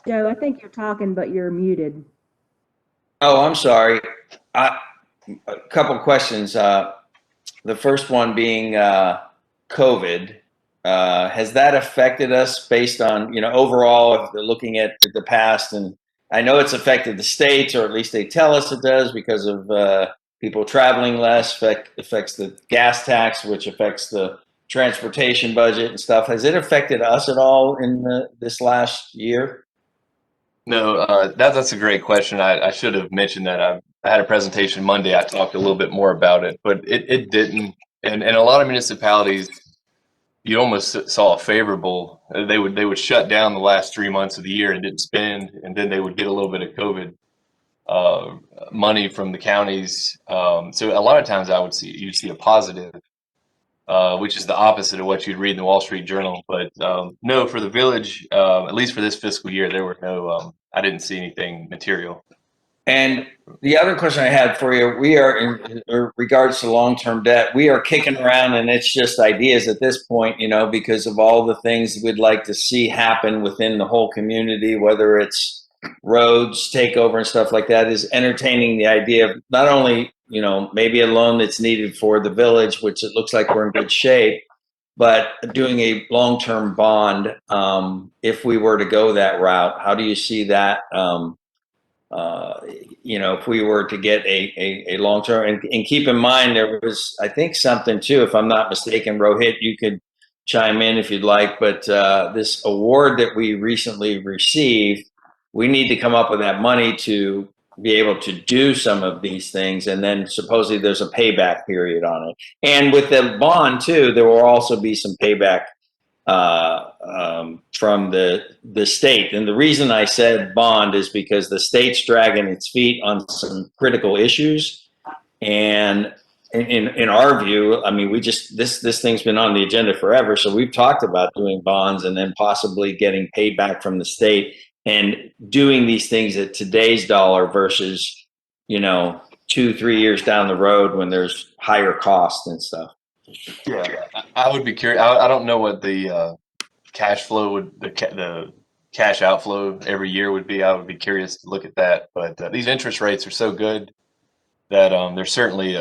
Joe, I think you're talking, but you're muted. Oh, I'm sorry. A couple questions. The first one being COVID. Has that affected us based on, overall, if they're looking at the past? And I know it's affected the states, or at least they tell us it does because of people traveling less, affects the gas tax, which affects the transportation budget and stuff. Has it affected us at all in this last year? No, that's a great question. I should have mentioned that. I had a presentation Monday. I talked a little bit more about it, but it didn't. And a lot of municipalities, you almost saw a favorable. They would shut down the last 3 months of the year and didn't spend, and then they would get a little bit of COVID money from the counties. So a lot of times you'd see a positive, which is the opposite of what you'd read in the Wall Street Journal. But no, for the village, at least for this fiscal year, there were no. I didn't see anything material. And the other question I had for you, we are in regards to long-term debt, we are kicking around and it's just ideas at this point, because of all the things we'd like to see happen within the whole community, whether it's roads, takeover and stuff like that, is entertaining the idea of not only, maybe a loan that's needed for the village, which it looks like we're in good shape, but doing a long-term bond. If we were to go that route, how do you see that? If we were to get a long-term, and keep in mind, there was, I think, something too, if I'm not mistaken, Rohit, you could chime in if you'd like, but this award that we recently received, we need to come up with that money to be able to do some of these things, and then supposedly there's a payback period on it. And with the bond too, there will also be some payback from the state. And the reason I said bond is because the state's dragging its feet on some critical issues. And in our view, I mean, we just, this thing's been on the agenda forever. So we've talked about doing bonds and then possibly getting paid back from the state and doing these things at today's dollar versus, 2-3 years down the road when there's higher costs and stuff. Yeah, I would be curious. I don't know what the cash flow the cash outflow every year would be. I would be curious to look at that. But these interest rates are so good that there's certainly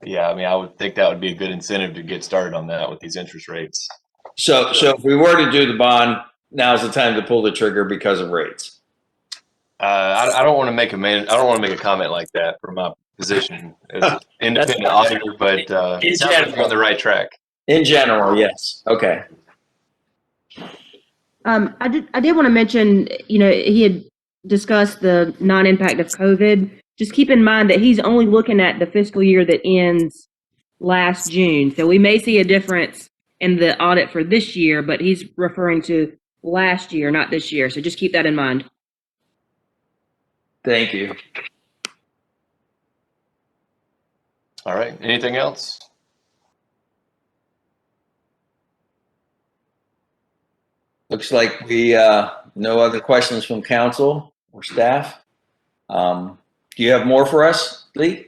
yeah. I mean, I would think that would be a good incentive to get started on that with these interest rates. So if we were to do the bond, now's the time to pull the trigger because of rates. I don't want to make I don't want to make a comment like that from my position as an independent auditor, but it sounds like you're on the right track. In general, yes. Okay. I did want to mention, he had discussed the non-impact of COVID. Just keep in mind that he's only looking at the fiscal year that ends last June. So we may see a difference in the audit for this year, but he's referring to last year, not this year. So just keep that in mind. Thank you. All right. Anything else? Looks like we no other questions from council or staff. Do you have more for us, Lee?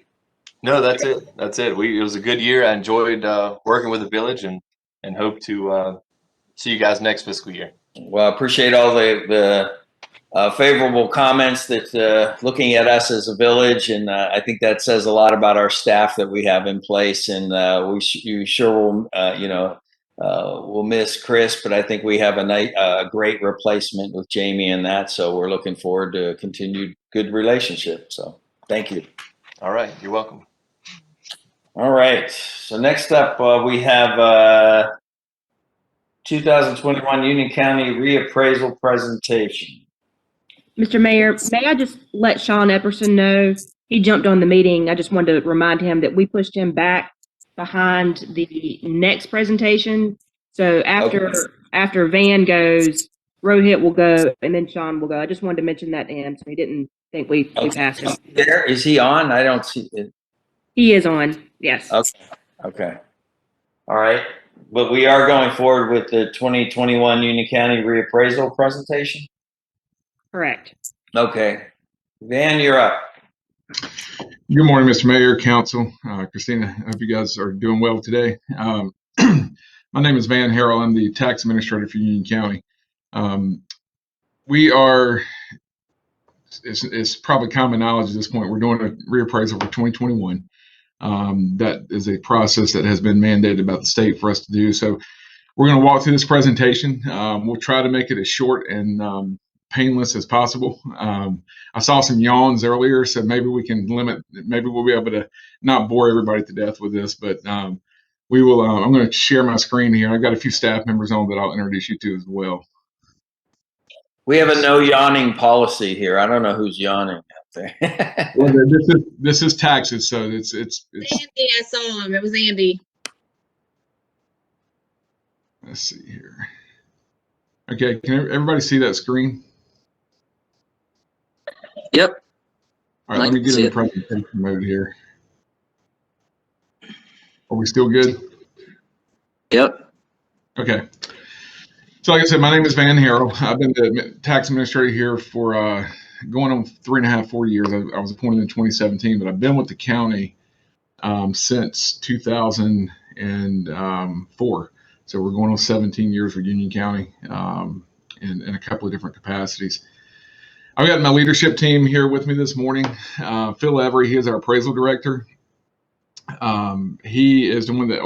No, that's it. That's it. It was a good year. I enjoyed working with the village and hope to see you guys next fiscal year. Well, I appreciate all the favorable comments that looking at us as a village, and I think that says a lot about our staff that we have in place. And you sure will, we'll miss Chris, but I think we have a great replacement with Jamie in that. So we're looking forward to a continued good relationship. So thank you. All right. You're welcome. All right. So next up, we have 2021 Union County reappraisal presentation. Mr. Mayor, may I just let Sean Epperson know? He jumped on the meeting. I just wanted to remind him that we pushed him back behind the next presentation. So after Van goes, Rohit will go, and then Sean will go. I just wanted to mention that to him, so he didn't think we passed him. There is he on? I don't see it. He is on. Yes. Okay. All right. But we are going forward with the 2021 Union County reappraisal presentation. Correct. Okay. Van, you're up. Good morning, Mr. Mayor, Council. Christina, I hope you guys are doing well today. My name is Van Harrell. I'm the tax administrator for Union County. we are, it's probably common knowledge at this point, we're doing a reappraisal for 2021. That is a process that has been mandated by the state for us to do. So we're going to walk through this presentation. We'll try to make it as short and painless as possible. I saw some yawns earlier, so maybe we can limit, maybe we'll be able to not bore everybody to death with this, but we will, I'm going to share my screen here. I've got a few staff members on that I'll introduce you to as well. We have a no yawning policy here. I don't know who's yawning out there. Well, this is taxes, so it's Andy, I saw him. It was Andy. let's see here. Okay, can everybody see that screen? Yep. All right, let me get in the presentation mode here. Are we still good? Yep. Okay. So like I said, my name is Van Harrell. I've been the tax administrator here for going on 3.5, 4 years. I was appointed in 2017, but I've been with the county since 2004. So we're going on 17 years for Union County in a couple of different capacities. I've got my leadership team here with me this morning. Phil Every, he is our appraisal director. He is the one that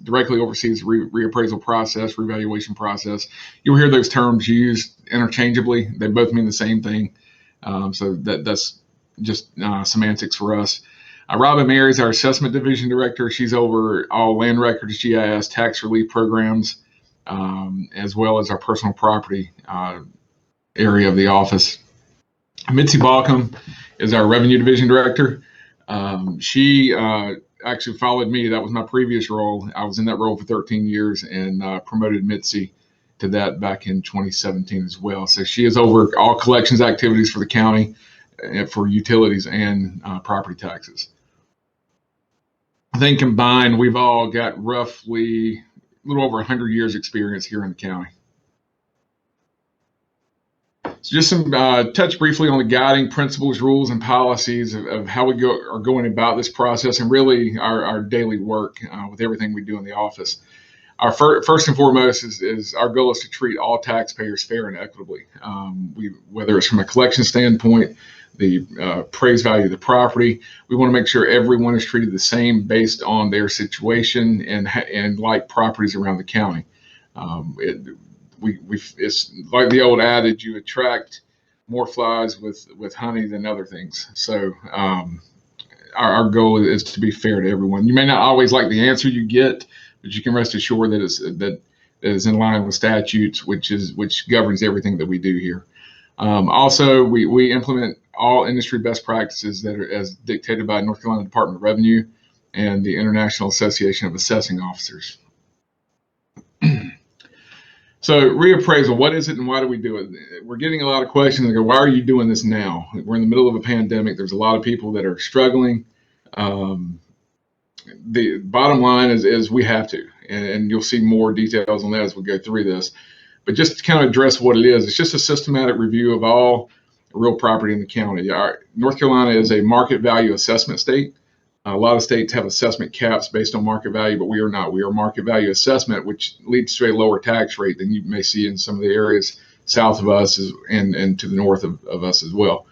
directly oversees reappraisal process, revaluation process. You'll hear those terms used interchangeably. They both mean the same thing. So that's just semantics for us. Robin Mary is our assessment division director. She's over all land records, GIS, tax relief programs, as well as our personal property area of the office. Mitzi Balcom is our revenue division director. She actually followed me. That was my previous role. I was in that role for 13 years and promoted Mitzi to that back in 2017 as well. So she is over all collections activities for the county, for utilities and property taxes. I think combined, we've all got roughly a little over 100 years experience here in the county. So just some touch briefly on the guiding principles, rules, and policies of how we are going about this process, and really our daily work with everything we do in the office. Our first and foremost is our goal is to treat all taxpayers fair and equitably. Whether it's from a collection standpoint, the appraised value of the property, we want to make sure everyone is treated the same based on their situation and like properties around the county. It's like the old adage, you attract more flies with honey than other things. So our goal is to be fair to everyone. You may not always like the answer you get, but you can rest assured that it is in line with statutes, which governs everything that we do here. Also, we implement all industry best practices that are as dictated by North Carolina Department of Revenue and the International Association of Assessing Officers. So reappraisal, what is it and why do we do it? We're getting a lot of questions that go, why are you doing this now? We're in the middle of a pandemic. There's a lot of people that are struggling. The bottom line is we have to, and you'll see more details on that as we go through this. But just to kind of address what it is, it's just a systematic review of all real property in the county. North Carolina is a market value assessment state. A lot of states have assessment caps based on market value, but we are not. We are market value assessment, which leads to a lower tax rate than you may see in some of the areas south of us and to the north of us as well.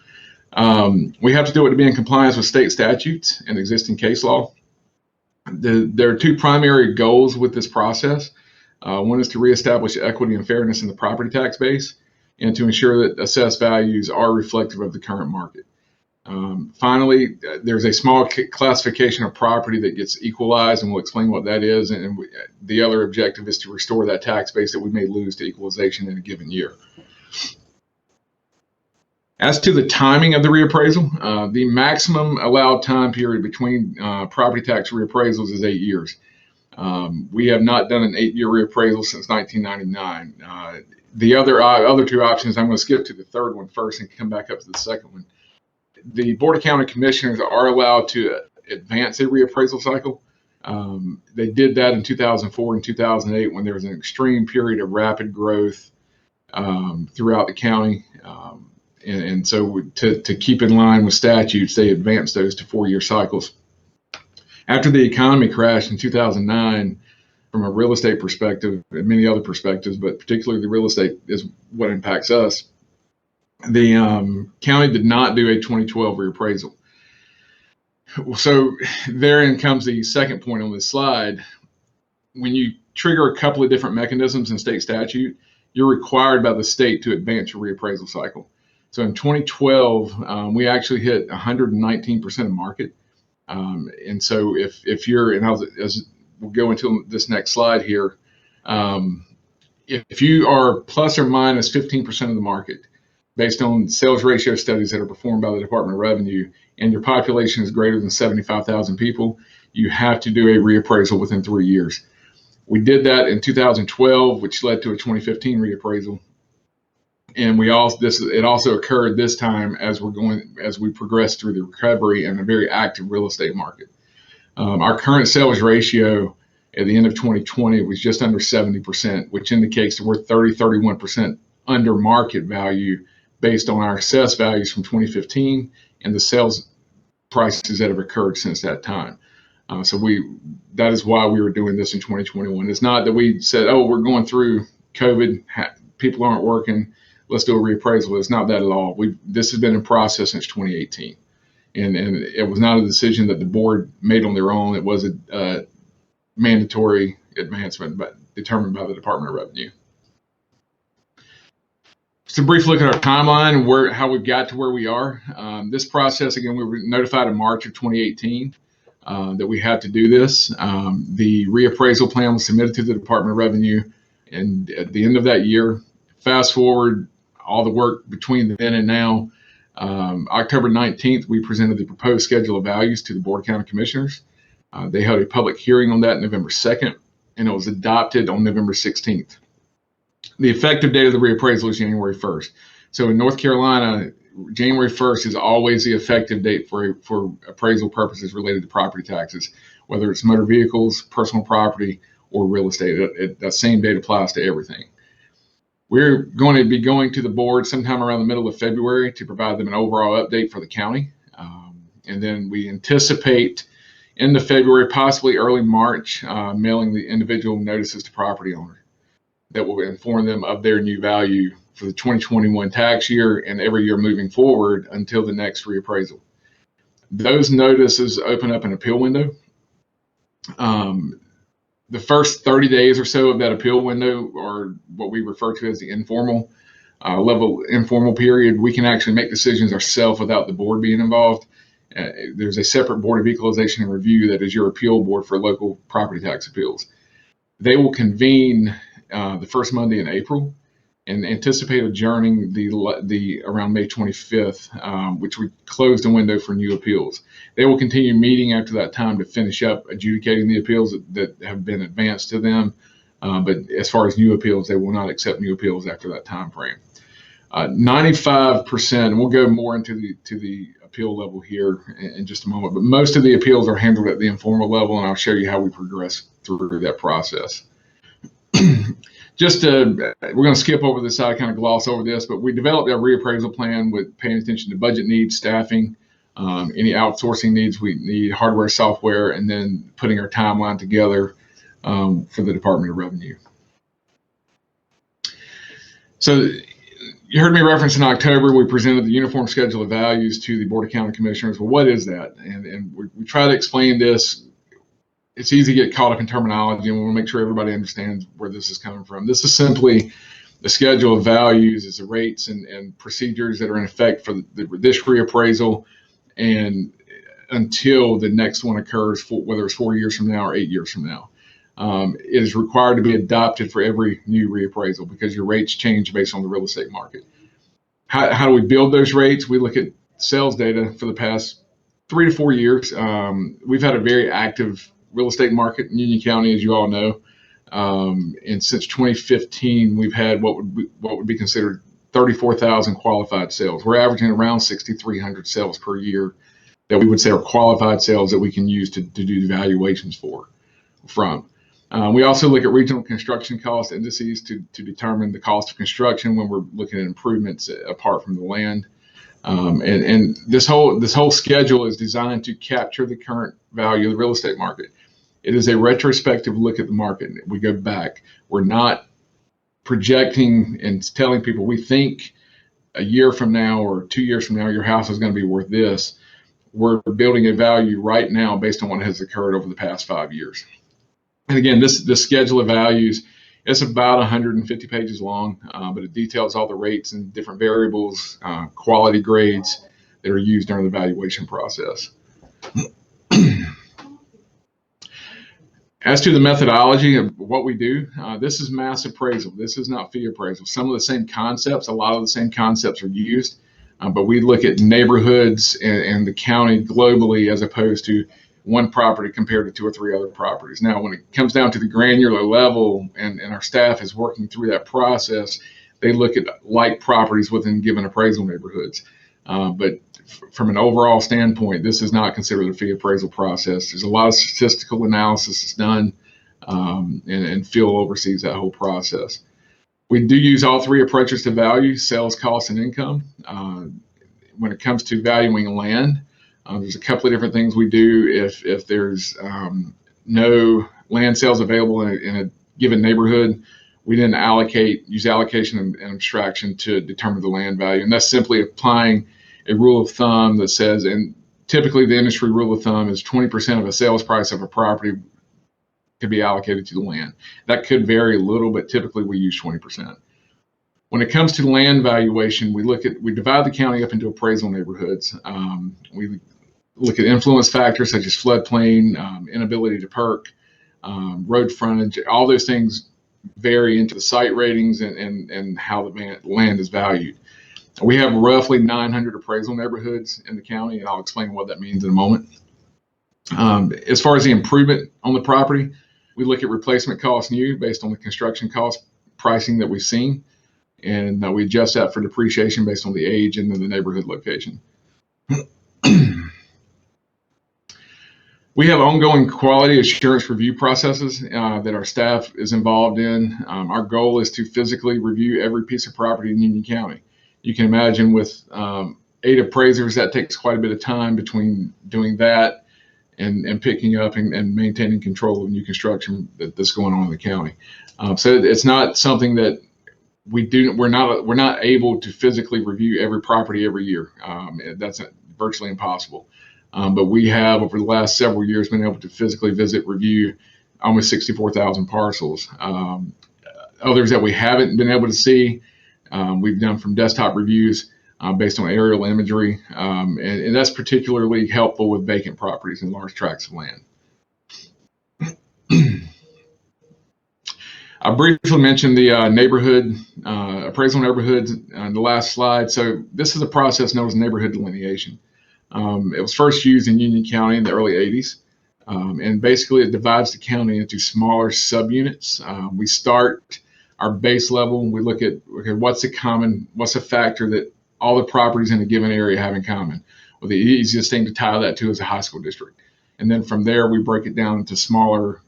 We have to do it to be in compliance with state statutes and existing case law. There are two primary goals with this process. One is to reestablish equity and fairness in the property tax base and to ensure that assessed values are reflective of the current market. Finally, there's a small classification of property that gets equalized, and we'll explain what that is. And the other objective is to restore that tax base that we may lose to equalization in a given year. As to the timing of the reappraisal, the maximum allowed time period between property tax reappraisals is 8 years. We have not done an 8-year reappraisal since 1999. The other two options, I'm going to skip to the third one first and come back up to the second one. The Board of County Commissioners are allowed to advance a reappraisal cycle. They did that in 2004 and 2008 when there was an extreme period of rapid growth throughout the county. And so to keep in line with statutes, they advanced those to 4-year cycles. After the economy crashed in 2009, from a real estate perspective and many other perspectives, but particularly the real estate is what impacts us, The county did not do a 2012 reappraisal. So therein comes the second point on this slide. When you trigger a couple of different mechanisms in state statute, you're required by the state to advance your reappraisal cycle. So in 2012, we actually hit 119% of market. And so if you're, and as we'll go into this next slide here, if you are plus or minus 15% of the market, based on sales ratio studies that are performed by the Department of Revenue, and your population is greater than 75,000 people, you have to do a reappraisal within 3 years. We did that in 2012, which led to a 2015 reappraisal. And it also occurred this time as we progress through the recovery and a very active real estate market. Our current sales ratio at the end of 2020 was just under 70%, which indicates that we're 31% under market value based on our assessed values from 2015 and the sales prices that have occurred since that time. So that is why we were doing this in 2021. It's not that we said, oh, we're going through COVID, people aren't working, let's do a reappraisal. It's not that at all. This has been in process since 2018. And it was not a decision that the board made on their own. It was a mandatory advancement, but determined by the Department of Revenue. Just a brief look at our timeline and how we've got to where we are. This process, again, we were notified in March of 2018 that we had to do this. The reappraisal plan was submitted to the Department of Revenue, and at the end of that year, fast forward all the work between then and now, October 19th, we presented the proposed schedule of values to the Board of County Commissioners. They held a public hearing on that November 2nd, and it was adopted on November 16th. The effective date of the reappraisal is January 1st. So in North Carolina, January 1st is always the effective date for appraisal purposes related to property taxes, whether it's motor vehicles, personal property, or real estate. That same date applies to everything. We're going to be going to the board sometime around the middle of February to provide them an overall update for the county. And then we anticipate end of February, possibly early March, mailing the individual notices to property owners that will inform them of their new value for the 2021 tax year and every year moving forward until the next reappraisal. Those notices open up an appeal window. The first 30 days or so of that appeal window are what we refer to as the informal period. We can actually make decisions ourselves without the board being involved. There's a separate Board of Equalization and Review that is your appeal board for local property tax appeals. They will convene the first Monday in April and anticipate adjourning the around May 25th, which would close the window for new appeals. They will continue meeting after that time to finish up adjudicating the appeals that have been advanced to them. But as far as new appeals, they will not accept new appeals after that time frame. 95%, and we'll go more into the appeal level here in just a moment, but most of the appeals are handled at the informal level, and I'll show you how we progress through that process. We're going to skip over this side, kind of gloss over this, but we developed our reappraisal plan with paying attention to budget needs, staffing, any outsourcing needs we need, hardware, software, and then putting our timeline together for the Department of Revenue. So you heard me reference in October, we presented the Uniform Schedule of Values to the Board of County Commissioners. Well, what is that? And we try to explain this. It's easy to get caught up in terminology, and we want to make sure everybody understands where this is coming from. This is simply the schedule of values, is the rates and procedures that are in effect for this reappraisal and until the next one occurs, whether it's 4 years from now or 8 years from now. It is required to be adopted for every new reappraisal because your rates change based on the real estate market. How do we build those rates? We look at sales data for the past 3 to 4 years. We've had a very active real estate market in Union County, as you all know. And since 2015, we've had what would be considered 34,000 qualified sales. We're averaging around 6,300 sales per year that we would say are qualified sales that we can use to do valuations from. We also look at regional construction cost indices to determine the cost of construction when we're looking at improvements apart from the land. And this whole schedule is designed to capture the current value of the real estate market. It is a retrospective look at the market. We go back. We're not projecting and telling people we think a year from now or 2 years from now, your house is going to be worth this. We're building a value right now based on what has occurred over the past 5 years. And again, this schedule of values, it's about 150 pages long, but it details all the rates and different variables, quality grades that are used during the valuation process. As to the methodology of what we do, this is mass appraisal. This is not fee appraisal. Some of the same concepts, a lot of the same concepts are used, but we look at neighborhoods and the county globally as opposed to one property compared to 2 or 3 other properties. Now, when it comes down to the granular level and our staff is working through that process, they look at like properties within given appraisal neighborhoods. But from an overall standpoint, this is not considered a fee appraisal process. There's a lot of statistical analysis that's done, and Phil oversees that whole process. We do use all 3 approaches to value: sales, cost, and income. When it comes to valuing land, there's a couple of different things we do. If there's no land sales available in a given neighborhood, we then use allocation and abstraction to determine the land value. And that's simply applying a rule of thumb that says, and typically the industry rule of thumb is 20% of a sales price of a property could be allocated to the land. That could vary a little, but typically we use 20%. When it comes to land valuation, we divide the county up into appraisal neighborhoods. We look at influence factors such as floodplain, inability to perk, road frontage. All those things vary into the site ratings and how the land is valued. We have roughly 900 appraisal neighborhoods in the county, and I'll explain what that means in a moment. As far as the improvement on the property, we look at replacement cost new based on the construction cost pricing that we've seen, and we adjust that for depreciation based on the age and then the neighborhood location. We have ongoing quality assurance review processes that our staff is involved in. Our goal is to physically review every piece of property in Union County. You can imagine with 8 appraisers, that takes quite a bit of time between doing that and picking up and maintaining control of new construction that's going on in the county. So it's not something that we're not able to physically review every property every year. That's virtually impossible. But we have, over the last several years, been able to physically review almost 64,000 parcels. Others that we haven't been able to see, we've done from desktop reviews based on aerial imagery, and that's particularly helpful with vacant properties and large tracts of land. I briefly mentioned the neighborhood appraisal neighborhoods on the last slide. So this is a process known as neighborhood delineation. It was first used in Union County in the early 80s, and basically it divides the county into smaller subunits. We start our base level, and we look at what's a factor that all the properties in a given area have in common. Well, the easiest thing to tie that to is a high school district. And then from there, we break it down into smaller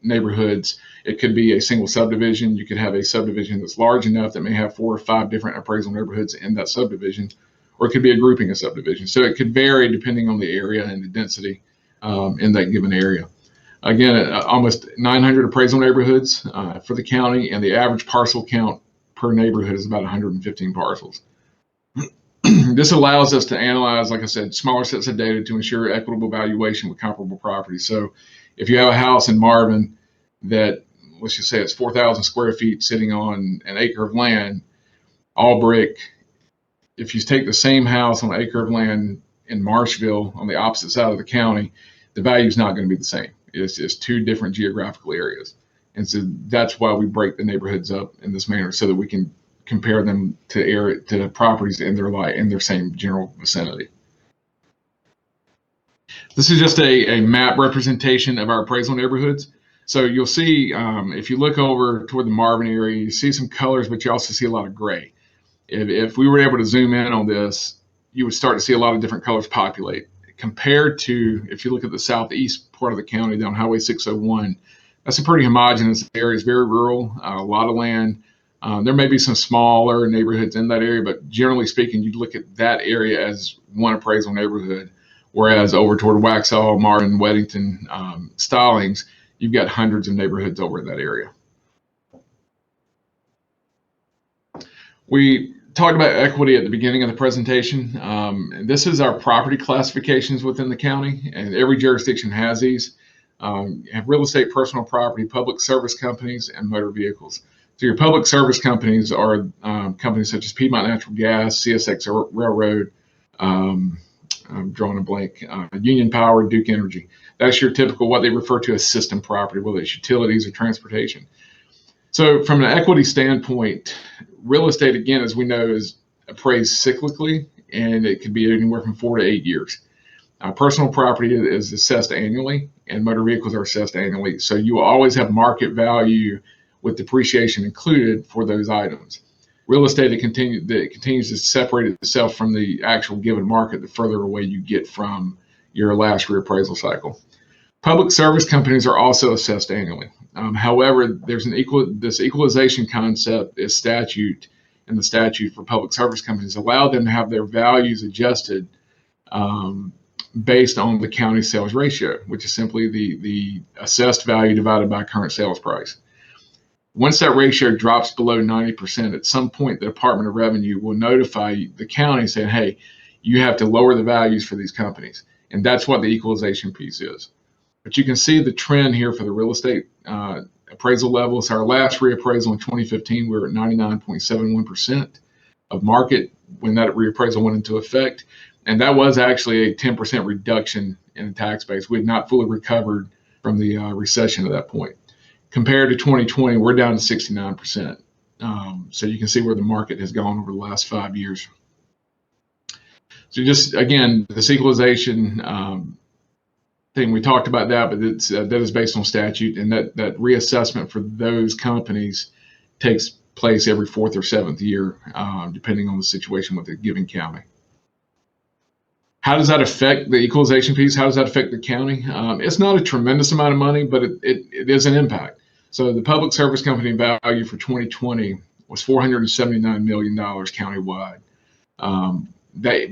neighborhoods. It could be a single subdivision. You could have a subdivision that's large enough that may have 4 or 5 different appraisal neighborhoods in that subdivision, or it could be a grouping of subdivisions. So it could vary depending on the area and the density in that given area. Again, almost 900 appraisal neighborhoods for the county, and the average parcel count per neighborhood is about 115 parcels. This allows us to analyze, like I said, smaller sets of data to ensure equitable valuation with comparable properties. So if you have a house in Marvin that, let's just say it's 4,000 square feet sitting on an acre of land, all brick, if you take the same house on an acre of land in Marshville on the opposite side of the county, the value is not going to be the same. It's 2 different geographical areas. And so that's why we break the neighborhoods up in this manner, so that we can compare them to properties in their same general vicinity. This is just a map representation of our appraisal neighborhoods. So you'll see, if you look over toward the Marvin area, you see some colors, but you also see a lot of gray. If we were able to zoom in on this, you would start to see a lot of different colors populate. Compared to, if you look at the southeast part of the county down Highway 601, that's a pretty homogeneous area. It's very rural, a lot of land. There may be some smaller neighborhoods in that area, but generally speaking, you'd look at that area as one appraisal neighborhood. Whereas over toward Waxhaw, Marvin, Weddington, Stallings, you've got hundreds of neighborhoods over in that area. We talked about equity at the beginning of the presentation. And this is our property classifications within the county, and every jurisdiction has these. You have real estate, personal property, public service companies, and motor vehicles. So your public service companies are companies such as Piedmont Natural Gas, CSX Railroad, I'm drawing a blank, Union Power, Duke Energy. That's your typical, what they refer to as system property, whether it's utilities or transportation. So from an equity standpoint, real estate, again, as we know, is appraised cyclically, and it can be anywhere from 4 to 8 years. Personal property is assessed annually, and motor vehicles are assessed annually. So you will always have market value with depreciation included for those items. Real estate, it continues to separate itself from the actual given market the further away you get from your last reappraisal cycle. Public service companies are also assessed annually. However, there's this equalization concept is statute, and the statute for public service companies allow them to have their values adjusted based on the county sales ratio, which is simply the assessed value divided by current sales price. Once that ratio drops below 90%, at some point the Department of Revenue will notify the county saying, hey, you have to lower the values for these companies. And that's what the equalization piece is. But you can see the trend here for the real estate appraisal levels. Our last reappraisal in 2015, we were at 99.71% of market when that reappraisal went into effect. And that was actually a 10% reduction in the tax base. We had not fully recovered from the recession at that point. Compared to 2020, we're down to 69%. So you can see where the market has gone over the last 5 years. So just, again, this equalization thing, we talked about that, but that is based on statute, and that reassessment for those companies takes place every 4th or 7th year, depending on the situation with the given county. How does that affect the equalization piece? How does that affect the county? It's not a tremendous amount of money, but it is an impact. So the public service company value for 2020 was $479 million countywide.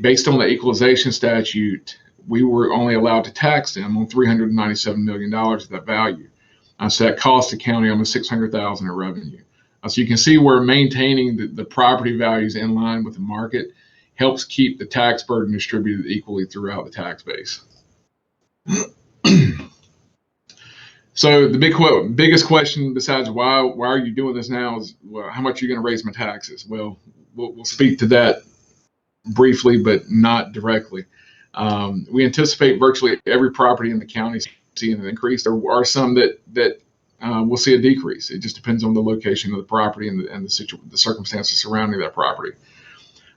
Based on the equalization statute, we were only allowed to tax them on $397 million of that value. So that cost the county almost $600,000 in revenue. So you can see where maintaining the property values in line with the market helps keep the tax burden distributed equally throughout the tax base. So the biggest question besides why are you doing this now is, well, how much are you going to raise my taxes? Well, we'll speak to that briefly, but not directly. We anticipate virtually every property in the county seeing an increase. There are some that will see a decrease. It just depends on the location of the property and the circumstances surrounding that property.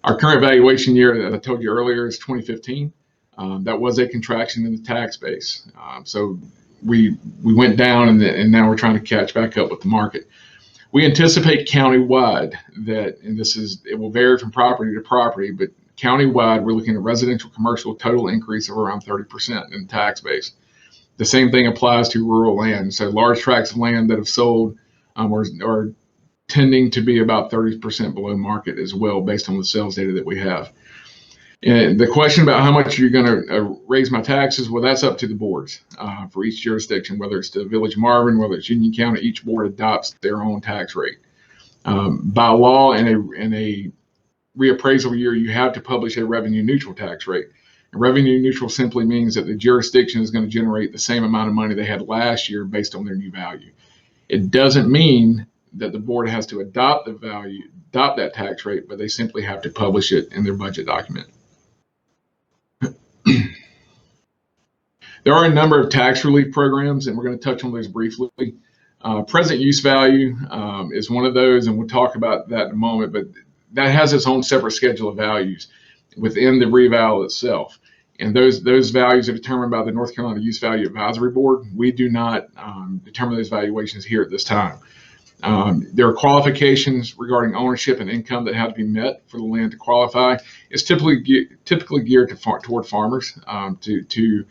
Our current valuation year, that I told you earlier, is 2015. That was a contraction in the tax base. So we went down, and now we're trying to catch back up with the market. We anticipate countywide that, and it will vary from property to property, but countywide, we're looking at residential commercial total increase of around 30% in the tax base. The same thing applies to rural land. So large tracts of land that have sold are tending to be about 30% below market as well, based on the sales data that we have. And the question about how much you're going to raise my taxes, well, that's up to the boards for each jurisdiction, whether it's the Village of Marvin, whether it's Union County. Each board adopts their own tax rate. By law, in a reappraisal year, you have to publish a revenue neutral tax rate. And revenue neutral simply means that the jurisdiction is going to generate the same amount of money they had last year based on their new value. It doesn't mean that the board has to adopt that tax rate, but they simply have to publish it in their budget document. There are a number of tax relief programs, and we're going to touch on those briefly. Present use value is one of those, and we'll talk about that in a moment, but that has its own separate schedule of values within the reval itself. And those values are determined by the North Carolina Use Value Advisory Board. We do not determine those valuations here at this time. There are qualifications regarding ownership and income that have to be met for the land to qualify. It's typically geared toward farmers to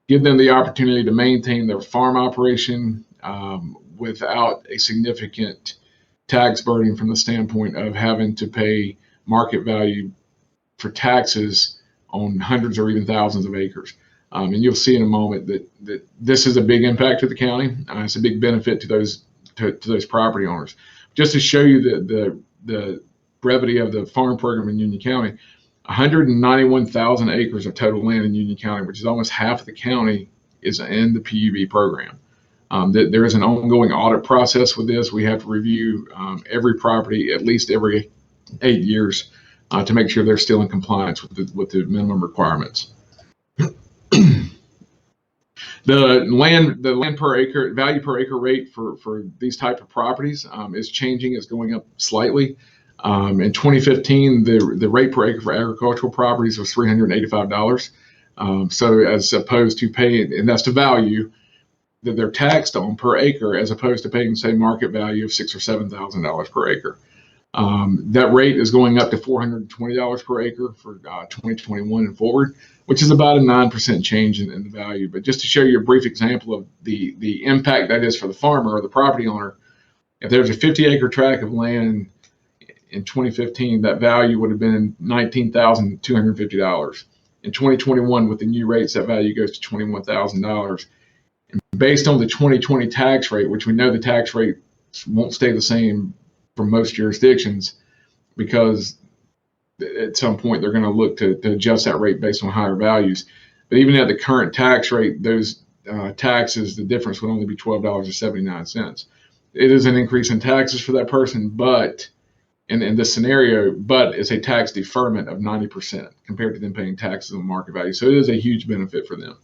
give them the opportunity to maintain their farm operation without a significant tax burden from the standpoint of having to pay market value for taxes on hundreds or even thousands of acres. And you'll see in a moment that this is a big impact to the county. It's a big benefit to those property owners. Just to show you the brevity of the farm program in Union County, 191,000 acres of total land in Union County, which is almost half of the county, is in the PUV program. There is an ongoing audit process with this. We have to review every property at least every 8 years to make sure they're still in compliance with the minimum requirements. The land per acre, value per acre rate for these type of properties is changing. It's going up slightly. In 2015, the rate per acre for agricultural properties was $385. So as opposed to paying, and that's the value that they're taxed on per acre, as opposed to paying, say, market value of $6,000 or $7,000 per acre. That rate is going up to $420 per acre for 2021 and forward, which is about a 9% change in the value. But just to show you a brief example of the impact that is for the farmer or the property owner, if there's a 50-acre tract of land in 2015, that value would have been $19,250. In 2021, with the new rates, that value goes to $21,000. And based on the 2020 tax rate, which we know the tax rate won't stay the same for most jurisdictions, because at some point they're going to look to adjust that rate based on higher values. But even at the current tax rate, those taxes, the difference would only be $12.79. It is an increase in taxes for that person, but in this scenario, but it's a tax deferment of 90% compared to them paying taxes on market value. So it is a huge benefit for them.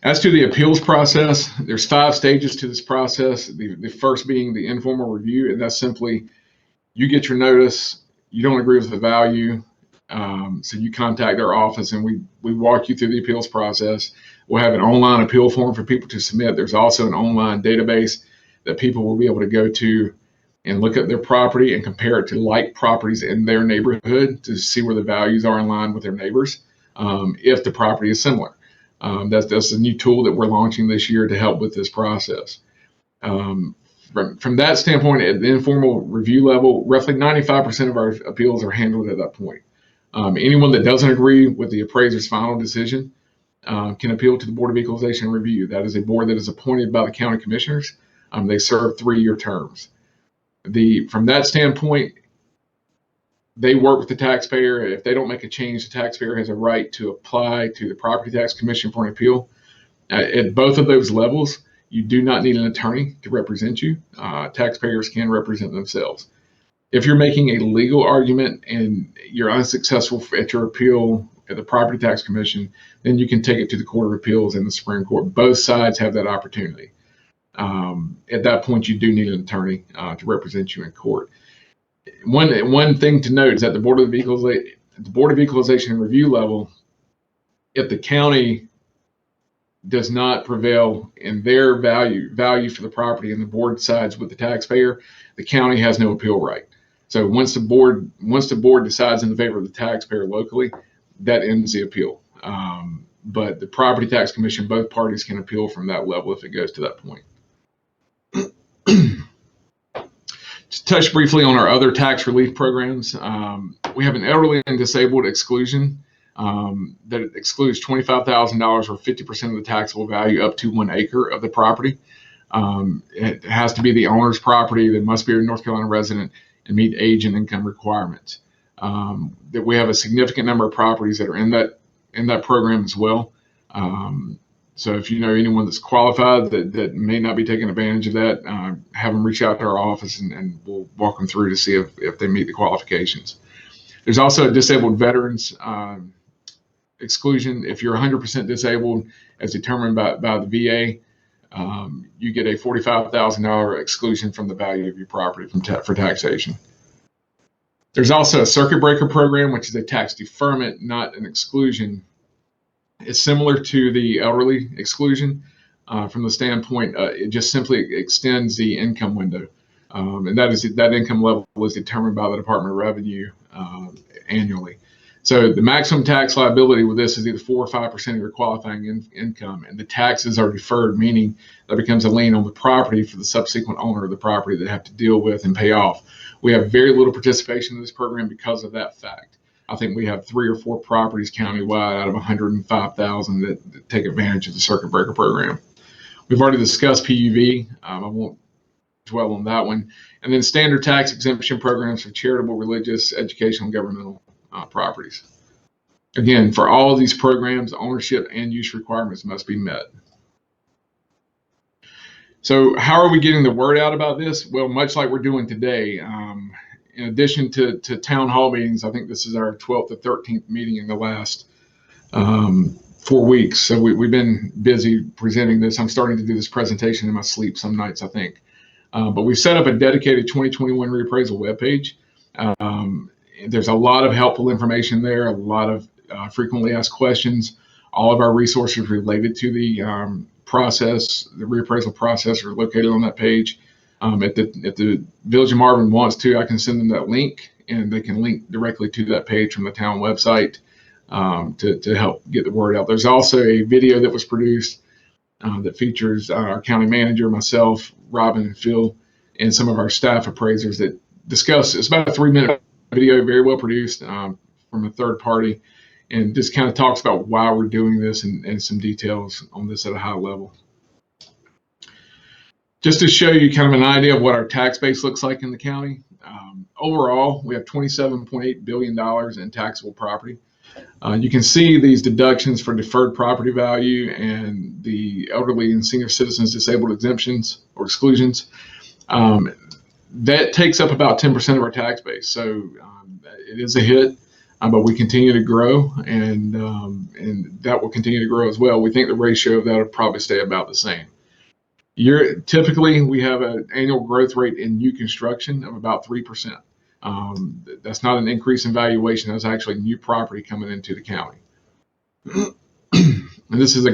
As to the appeals process, there's 5 stages to this process. The first being the informal review, and that's simply you get your notice, you don't agree with the value, so you contact our office and we walk you through the appeals process. We'll have an online appeal form for people to submit. There's also an online database that people will be able to go to and look at their property and compare it to like properties in their neighborhood to see where the values are in line with their neighbors, if the property is similar. That's a new tool that we're launching this year to help with this process. From that standpoint, at the informal review level, roughly 95% of our appeals are handled at that point. Anyone that doesn't agree with the appraiser's final decision can appeal to the Board of Equalization and Review. That is a board that is appointed by the county commissioners. They serve 3-year terms. From that standpoint, they work with the taxpayer. If they don't make a change, the taxpayer has a right to apply to the Property Tax Commission for an appeal. At both of those levels, you do not need an attorney to represent you. Taxpayers can represent themselves. If you're making a legal argument and you're unsuccessful at your appeal at the Property Tax Commission, then you can take it to the Court of Appeals and the Supreme Court. Both sides have that opportunity. At that point, you do need an attorney to represent you in court. One thing to note is that the Board of Equalization and Review level, if the county does not prevail in their value for the property and the board sides with the taxpayer, the county has no appeal right. So once the board decides in favor of the taxpayer locally, that ends the appeal. But the Property Tax Commission, both parties can appeal from that level if it goes to that point. To touch briefly on our other tax relief programs, we have an elderly and disabled exclusion that excludes $25,000 or 50% of the taxable value up to 1 acre of the property. It has to be the owner's property. They must be a North Carolina resident and meet age and income requirements. That we have a significant number of properties that are in that program as well. So if you know anyone that's qualified that may not be taking advantage of that, have them reach out to our office and we'll walk them through to see if they meet the qualifications. There's also a disabled veterans exclusion. If you're 100% disabled as determined by the VA, you get a $45,000 exclusion from the value of your property for taxation. There's also a circuit breaker program, which is a tax deferment, not an exclusion. It's similar to the elderly exclusion from the standpoint, it just simply extends the income window. And that income level is determined by the Department of Revenue annually. So the maximum tax liability with this is either 4 or 5% of your qualifying income, and the taxes are deferred, meaning that becomes a lien on the property for the subsequent owner of the property that have to deal with and pay off. We have very little participation in this program because of that fact. I think we have 3 or 4 properties countywide out of 105,000 that take advantage of the circuit breaker program. We've already discussed PUV. I won't well on that one. And then standard tax exemption programs for charitable, religious, educational, and governmental properties. Again, for all of these programs, ownership and use requirements must be met. So how are we getting the word out about this? Well, much like we're doing today, in addition to town hall meetings, I think this is our 12th or 13th meeting in the last 4 weeks. So we've been busy presenting this. I'm starting to do this presentation in my sleep some nights, I think. But we've set up a dedicated 2021 reappraisal webpage. There's a lot of helpful information there, a lot of frequently asked questions. All of our resources related to the process, the reappraisal process, are located on that page. If the Village of Marvin wants to, I can send them that link, and they can link directly to that page from the town website to help get the word out. There's also a video that was produced that features our county manager, myself, Robin, and Phil, and some of our staff appraisers that discuss. It's about a 3-minute video, very well produced from a third party, and just kind of talks about why we're doing this and some details on this at a high level. Just to show you kind of an idea of what our tax base looks like in the county. Overall, we have $27.8 billion in taxable property. You can see these deductions for deferred property value and the elderly and senior citizens disabled exemptions or exclusions. That takes up about 10% of our tax base. So it is a hit, but we continue to grow, and that will continue to grow as well. We think the ratio of that will probably stay about the same. Typically, we have an annual growth rate in new construction of about 3%. That's not an increase in valuation. That's actually new property coming into the county. And this is a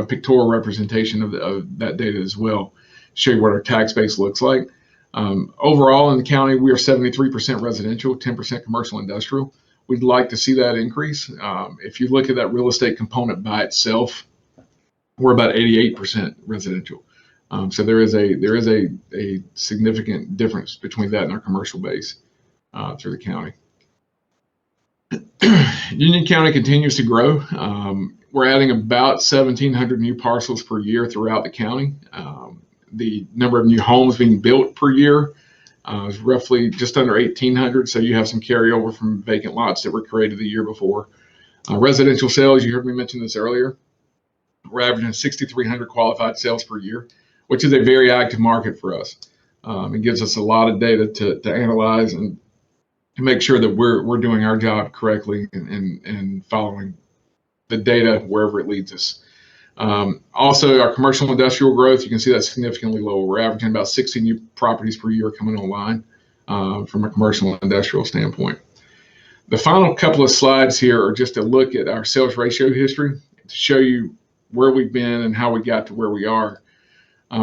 pictorial representation of that data as well. Show you what our tax base looks like. Overall in the county, we are 73% residential, 10% commercial industrial. We'd like to see that increase. If you look at that real estate component by itself, we're about 88% residential. So there is a significant difference between that and our commercial base through the county. Union County continues to grow. We're adding about 1,700 new parcels per year throughout the county. The number of new homes being built per year is roughly just under 1,800. So you have some carryover from vacant lots that were created the year before. Residential sales, you heard me mention this earlier. We're averaging 6,300 qualified sales per year, which is a very active market for us. It gives us a lot of data to analyze and to make sure that we're doing our job correctly and following the data wherever it leads us. Also, our commercial industrial growth, you can see that's significantly lower. We're averaging about 60 new properties per year coming online from a commercial and industrial standpoint. The final couple of slides here are just a look at our sales ratio history to show you where we've been and how we got to where we are.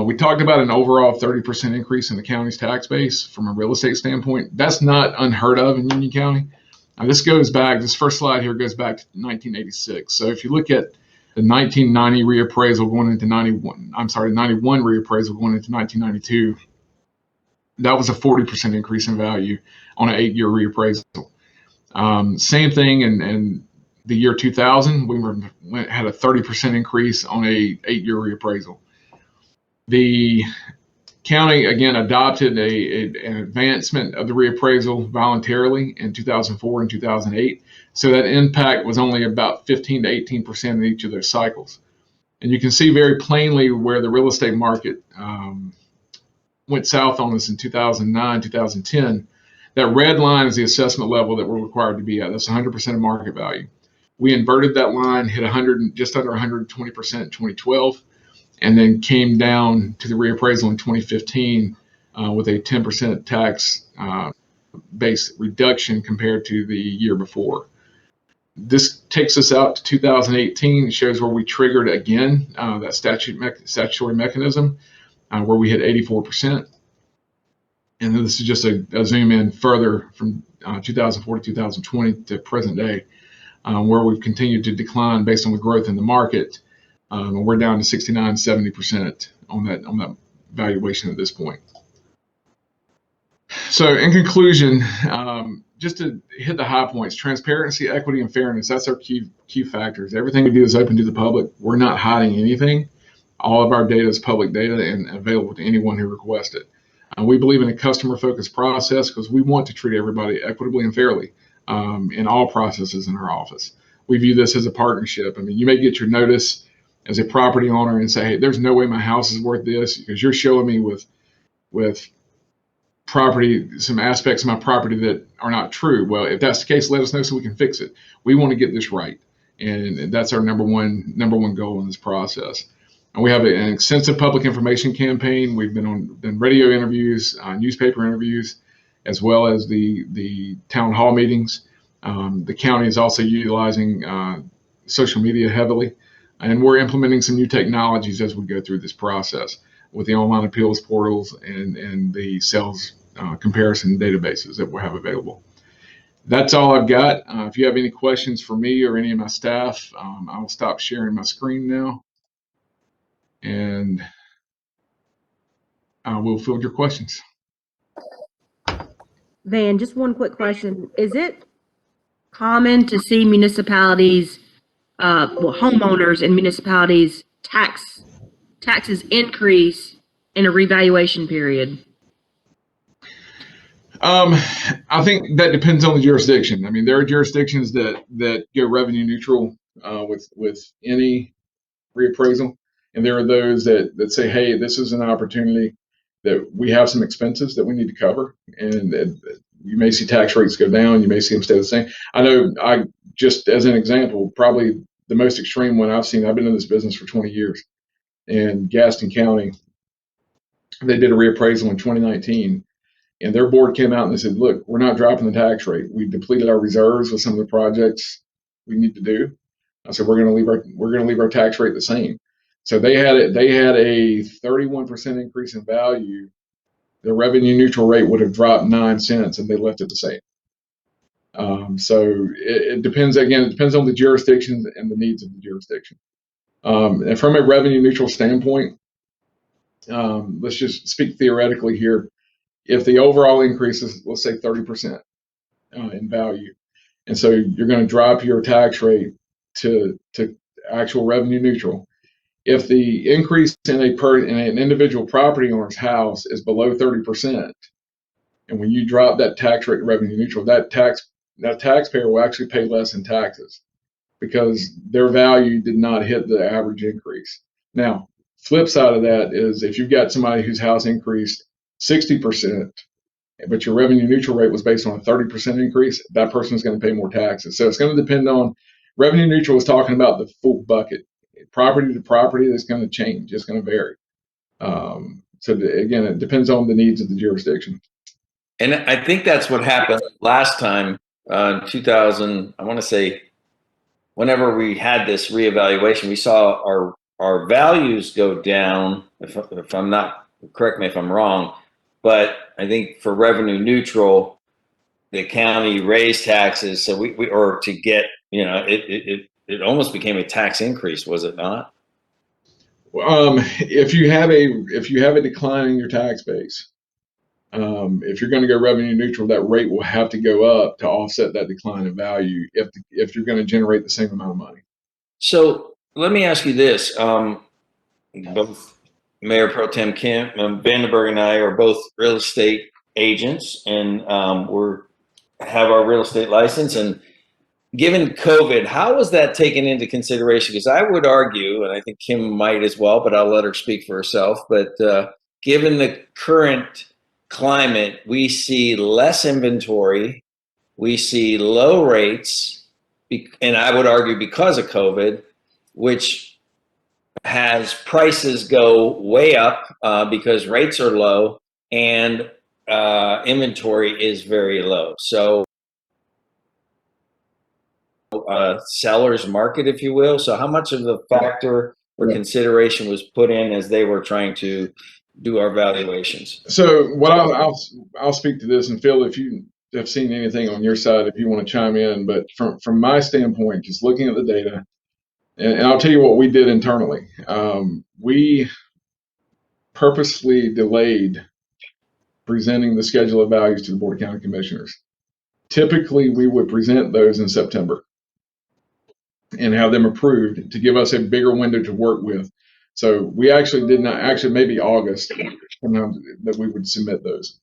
We talked about an overall 30% increase in the county's tax base from a real estate standpoint. That's not unheard of in Union County. This first slide here goes back to 1986. So if you look at the 1990 reappraisal going into 91 reappraisal going into 1992, that was a 40% increase in value on an 8-year reappraisal. Same thing in the year 2000, we had a 30% increase on a 8-year reappraisal. The county, again, adopted an advancement of the reappraisal voluntarily in 2004 and 2008. So that impact was only about 15 to 18% in each of those cycles. And you can see very plainly where the real estate market went south on us in 2009, 2010. That red line is the assessment level that we're required to be at. That's 100% of market value. We inverted that line, hit just under 120% in 2012, and then came down to the reappraisal in 2015 with a 10% tax base reduction compared to the year before. This takes us out to 2018. It shows where we triggered again that statutory mechanism where we hit 84%. And then this is just a zoom in further from 2004 to 2020 to present day, where we've continued to decline based on the growth in the market. And we're down to 69, 70% on that valuation at this point. So in conclusion, just to hit the high points, transparency, equity, and fairness, that's our key factors. Everything we do is open to the public. We're not hiding anything. All of our data is public data and available to anyone who requests it. We believe in a customer-focused process because we want to treat everybody equitably and fairly in all processes in our office. We view this as a partnership. I mean, you may get your notice as a property owner and say, hey, there's no way my house is worth this because you're showing me with property, some aspects of my property that are not true. Well, if that's the case, let us know so we can fix it. We want to get this right. And that's our number one goal in this process. And we have an extensive public information campaign. We've been radio interviews, newspaper interviews, as well as the town hall meetings. The county is also utilizing social media heavily, and we're implementing some new technologies as we go through this process with the online appeals portals and the sales comparison databases that we'll have available. That's all I've got. If you have any questions for me or any of my staff, I will stop sharing my screen now, and I will field your questions. Van, just one quick question. Is it common to see municipalities, homeowners in municipalities taxes increase in a revaluation period? I think that depends on the jurisdiction. I mean, there are jurisdictions that go revenue neutral with any reappraisal, and there are those that say, hey, this is an opportunity that we have some expenses that we need to cover, and you may see tax rates go down, you may see them stay the same. I know, just as an example, probably the most extreme one I've seen, I've been in this business for 20 years, and Gaston County, they did a reappraisal in 2019, and their board came out and they said, look, we're not dropping the tax rate. We depleted our reserves with some of the projects we need to do. I said, we're going to leave our tax rate the same. So they had a 31% increase in value. The revenue neutral rate would have dropped 9 cents, and they left it the same. So it depends. Again, it depends on the jurisdiction and the needs of the jurisdiction. And from a revenue neutral standpoint, let's just speak theoretically here. If the overall increase is, let's say, 30% in value, and so you're going to drop your tax rate to actual revenue neutral. If the increase in an individual property owner's house is below 30%, and when you drop that tax rate to revenue neutral, that taxpayer will actually pay less in taxes because their value did not hit the average increase. Now, flip side of that is if you've got somebody whose house increased 60%, but your revenue neutral rate was based on a 30% increase, that person is going to pay more taxes. So it's going to depend on, revenue neutral is talking about the full bucket. Property to property, that's going to change. It's going to vary. Again, it depends on the needs of the jurisdiction. And I think that's what happened last time, 2000, I want to say, whenever we had this reevaluation, we saw our values go down, if I'm not, correct me if I'm wrong, but I think for revenue neutral, the county raised taxes. So or to get, it almost became a tax increase, was it not? If you have a decline in your tax base, if you're going to go revenue neutral, that rate will have to go up to offset that decline in value if you're going to generate the same amount of money. So let me ask you this. Both Mayor Pro Tem Kim Vandenberg and I are both real estate agents, and have our real estate license. And given COVID, how was that taken into consideration? Because I would argue, and I think Kim might as well, but I'll let her speak for herself. But given the current climate, we see less inventory, we see low rates, and I would argue because of COVID, which has prices go way up because rates are low and inventory is very low. So seller's market, if you will. So how much of the factor or consideration was put in as they were trying to do our valuations? So what I'll speak to this, and Phil, if you have seen anything on your side, if you want to chime in, but from my standpoint, just looking at the data, and I'll tell you what we did internally. We purposely delayed presenting the schedule of values to the Board of County Commissioners. Typically, we would present those in September and have them approved to give us a bigger window to work with So we actually did not, actually maybe August sometimes that we would submit those.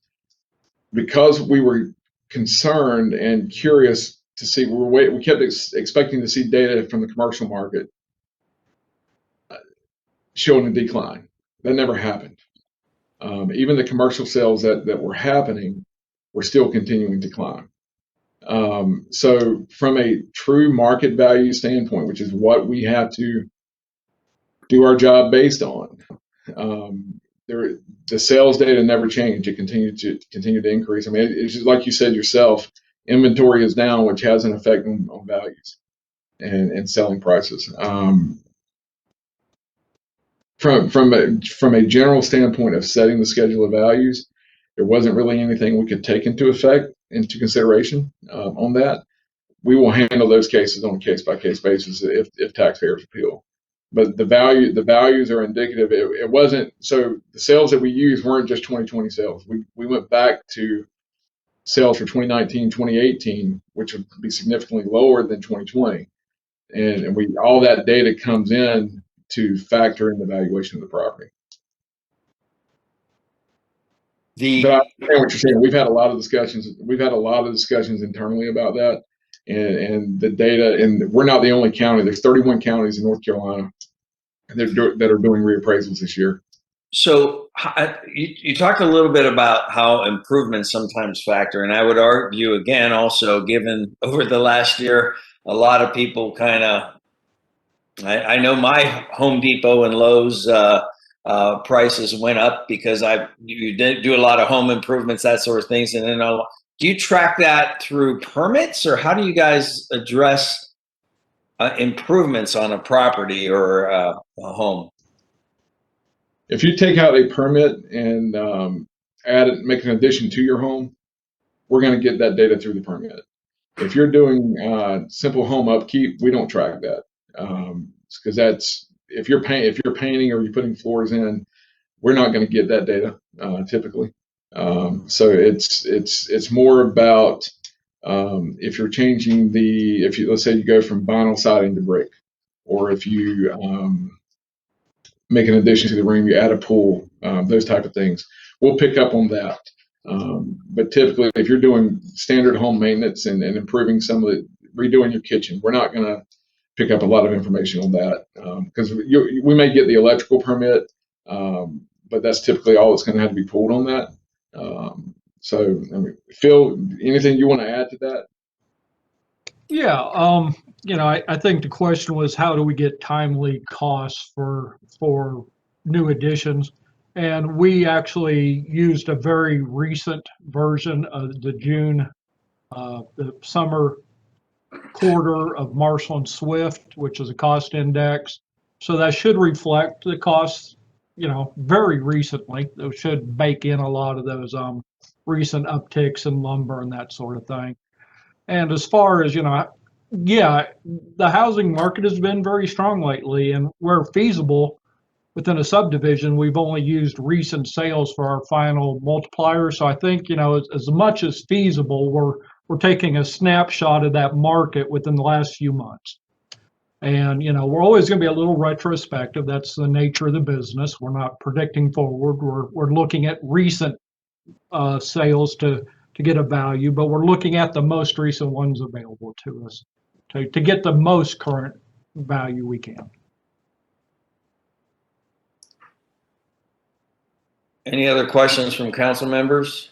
Because we were concerned and curious to see, we kept expecting to see data from the commercial market showing a decline. That never happened. Even the commercial sales that were happening were still continuing to climb. So from a true market value standpoint, which is what we have to do our job based on, the sales data never changed. It continued to increase. I mean, it's just like you said yourself, inventory is down, which has an effect on values and selling prices. From a general standpoint of setting the schedule of values, there wasn't really anything we could take into consideration on that. We will handle those cases on a case-by-case basis if taxpayers appeal. But the values are indicative. It wasn't, so the sales that we used weren't just 2020 sales. We went back to sales for 2019, 2018, which would be significantly lower than 2020. And all that data comes in to factor in the valuation of the property. But I understand what you're saying. We've had a lot of discussions. We've had a lot of discussions internally about that, and the data. And we're not the only county. There's 31 counties in North Carolina that are doing reappraisals this year. So you talked a little bit about how improvements sometimes factor, and I would argue again also, given over the last year, a lot of people kind of. I know my Home Depot and Lowe's prices went up because you did do a lot of home improvements, that sort of things. And then do you track that through permits, or how do you guys address improvements on a property or a home? If you take out a permit and make an addition to your home, we're going to get that data through the permit. If you're doing simple home upkeep, we don't track that. Because that's if you're painting or you're putting floors in, we're not going to get that data typically. So it's more about if you're changing let's say you go from vinyl siding to brick, or if you make an addition to the room, you add a pool, those type of things, we'll pick up on that. But typically, if you're doing standard home maintenance and improving redoing your kitchen, we're not going to pick up a lot of information on that because we may get the electrical permit, but that's typically all that's going to have to be pulled on that. So, I mean, Phil, anything you want to add to that? Yeah, I think the question was how do we get timely costs for new additions, and we actually used a very recent version of the summer quarter of Marshall and Swift, which is a cost index. So that should reflect the costs, very recently. Those should bake in a lot of those recent upticks in lumber and that sort of thing. And as far as, the housing market has been very strong lately, and where feasible within a subdivision, we've only used recent sales for our final multiplier. So I think, as much as feasible, we're taking a snapshot of that market within the last few months. And, we're always going to be a little retrospective. That's the nature of the business. We're not predicting forward. We're looking at recent sales to get a value, but we're looking at the most recent ones available to us to get the most current value we can. Any other questions from council members?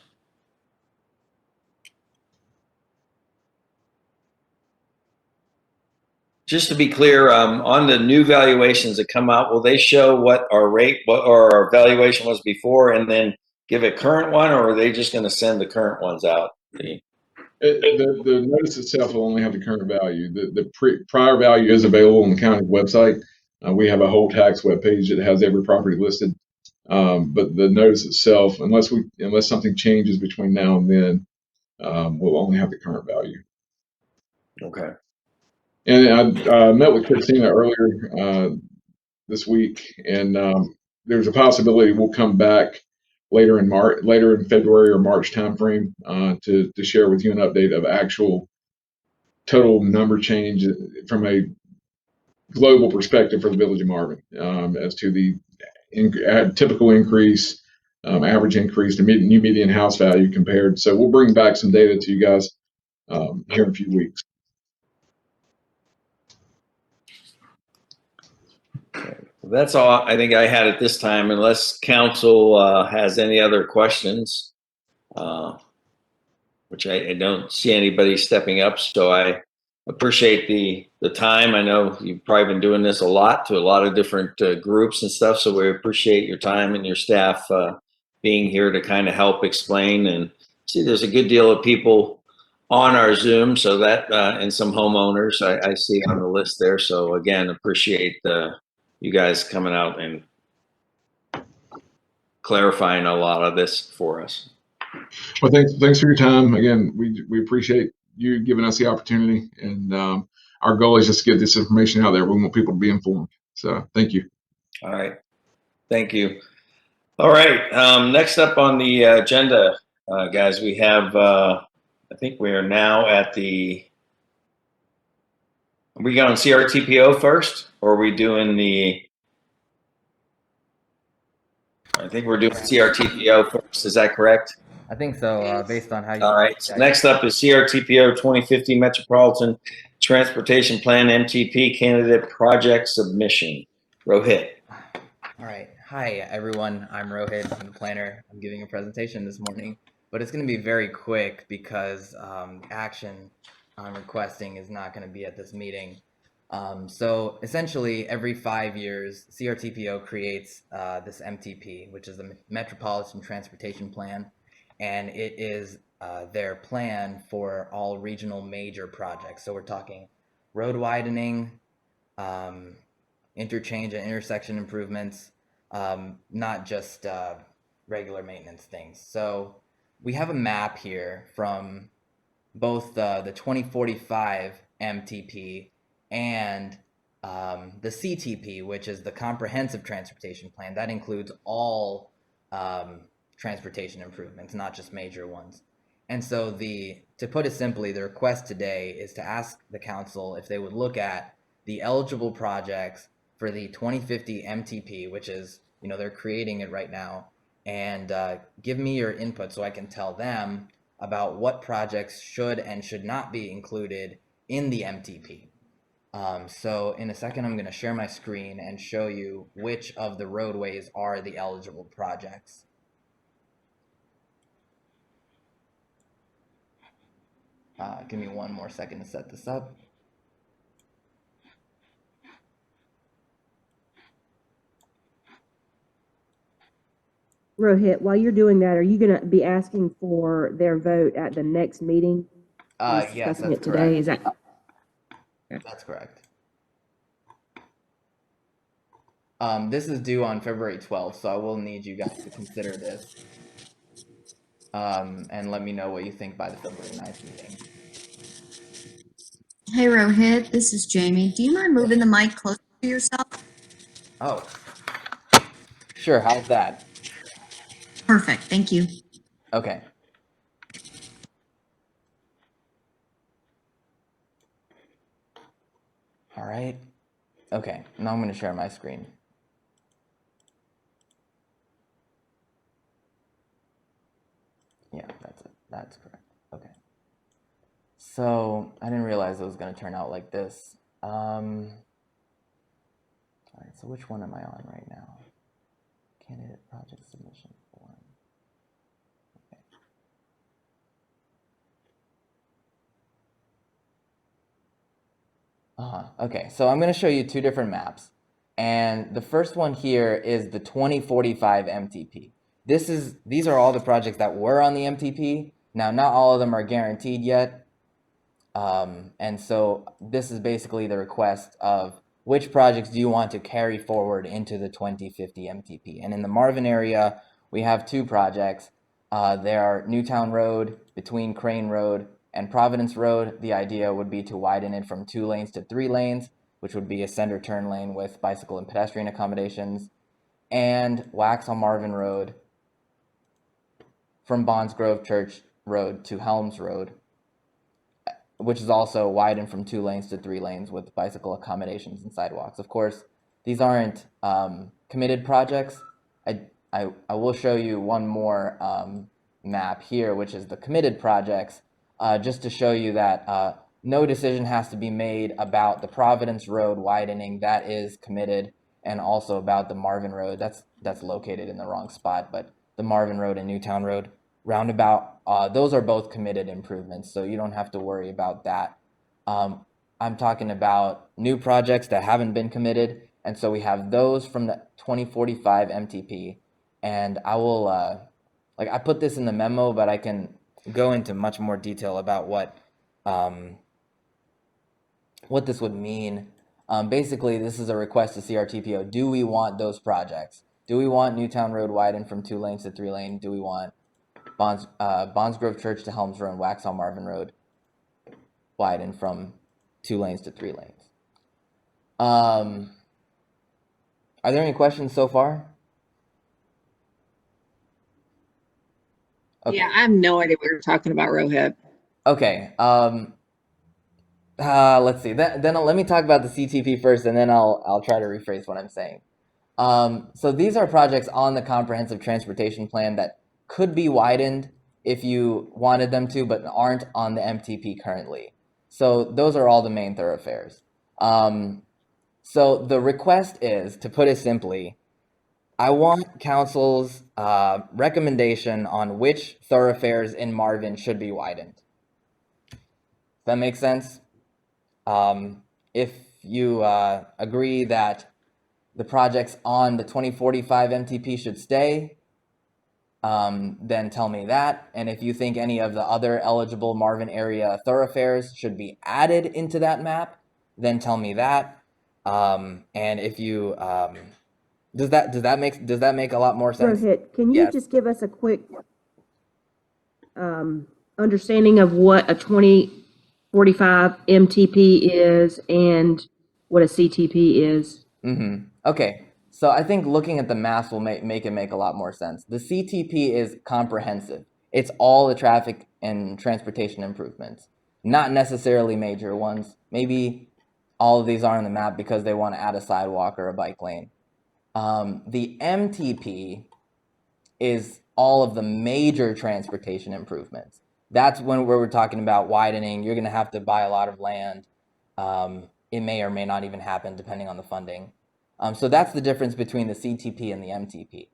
Just to be clear, on the new valuations that come out, will they show what our valuation was before and then give a current one, or are they just going to send the current ones out? The notice itself will only have the current value. The prior value is available on the county website. We have a whole tax webpage that has every property listed. But the notice itself, unless something changes between now and then, we'll only have the current value. Okay. And I met with Christina earlier this week, and there's a possibility we'll come back later in February or March timeframe to share with you an update of actual total number change from a global perspective for the Village of Marvin as to the typical increase, average increase to new median house value compared. So we'll bring back some data to you guys here in a few weeks. That's all I think I had at this time, unless council has any other questions, which I don't see anybody stepping up. So I appreciate the time. I know you've probably been doing this a lot to a lot of different groups and stuff. So we appreciate your time and your staff being here to kind of help explain. And see, there's a good deal of people on our Zoom, so that and some homeowners I see on the list there. So again, appreciate you guys coming out and clarifying a lot of this for us. Well, thanks for your time. Again, we appreciate you giving us the opportunity, and our goal is just to get this information out there. We want people to be informed. So thank you. All right. Thank you. All right. Next up on the agenda, guys, we have, I think we are now at are we going CRTPO first, or are we doing I think we're doing CRTPO first. Is that correct? I think so, based on how you. All right. So next up is CRTPO 2050 Metropolitan Transportation Plan MTP candidate project submission. Rohit. All right. Hi, everyone. I'm Rohit. I'm the planner. I'm giving a presentation this morning, but it's going to be very quick because action I'm requesting is not going to be at this meeting. So essentially, every 5 years, CRTPO creates this MTP, which is the Metropolitan Transportation Plan, and it is their plan for all regional major projects. So we're talking road widening, interchange and intersection improvements, not just regular maintenance things. So we have a map here from both the 2045 MTP and the CTP, which is the Comprehensive Transportation Plan. That includes all transportation improvements, not just major ones. And so to put it simply, the request today is to ask the council if they would look at the eligible projects for the 2050 MTP, which is, they're creating it right now, and give me your input so I can tell them about what projects should and should not be included in the MTP. So in a second, I'm going to share my screen and show you which of the roadways are the eligible projects. Give me one more second to set this up. Rohit, while you're doing that, are you going to be asking for their vote at the next meeting? Yes, that's it today. correct. Is that? That's correct. This is due on February 12th, so I will need you guys to consider this. And let me know what you think by the February 9th meeting. Hey Rohit, this is Jamie. Do you mind moving the mic closer to yourself? Oh, sure. How's that? Perfect, thank you. Okay. All right. Okay, now I'm going to share my screen. Yeah, that's it. That's correct. Okay. So I didn't realize it was going to turn out like this. All right, so which one am I on right now? Candidate project submission form. Okay. Okay, so I'm going to show you two different maps. And the first one here is the 2045 MTP. These are all the projects that were on the MTP. Now, not all of them are guaranteed yet. And so this is basically the request of which projects do you want to carry forward into the 2050 MTP. And in the Marvin area, we have two projects. There are Newtown Road between Crane Road and Providence Road. The idea would be to widen it from 2 lanes to 3 lanes, which would be a center turn lane with bicycle and pedestrian accommodations. And Wax on Marvin Road from Bonds Grove Church Road to Helms Road, which is also widened from 2 lanes to 3 lanes with bicycle accommodations and sidewalks. Of course, these aren't committed projects. I will show you one more map here, which is the committed projects, just to show you that no decision has to be made about the Providence Road widening. That is committed, and also about the Marvin Road. That's located in the wrong spot, but the Marvin Road and Newtown Road roundabout, those are both committed improvements, so you don't have to worry about that. I'm talking about new projects that haven't been committed, and so we have those from the 2045 MTP, and I will, I put this in the memo, but I can go into much more detail about what this would mean. Basically, this is a request to CRTPO. Do we want those projects? Do we want Newtown Road widened from 2 lanes to 3 lane? Do we want Bonds Grove Church to Helms Road and Waxhaw Marvin Road widened from 2 lanes to 3 lanes? Are there any questions so far? Okay. Yeah, I have no idea what you're talking about, Rohit. Okay. Let's see. Then let me talk about the CTP first, and then I'll try to rephrase what I'm saying. So these are projects on the Comprehensive Transportation Plan that could be widened if you wanted them to, but aren't on the MTP currently. So those are all the main thoroughfares. So the request is, to put it simply, I want council's recommendation on which thoroughfares in Marvin should be widened. Does that make sense? If you agree that the projects on the 2045 MTP should stay, then tell me that. And if you think any of the other eligible Marvin area thoroughfares should be added into that map, then tell me that. And if you does that make a lot more sense? Rohit, can you Yes. just give us a quick understanding of what a 2045 MTP is and what a CTP is? Okay, so I think looking at the math will make it make a lot more sense. The CTP is comprehensive. It's all the traffic and transportation improvements, not necessarily major ones. Maybe all of these are on the map because they want to add a sidewalk or a bike lane. The MTP is all of the major transportation improvements. That's where we're talking about widening. You're going to have to buy a lot of land. It may or may not even happen depending on the funding. So that's the difference between the CTP and the MTP.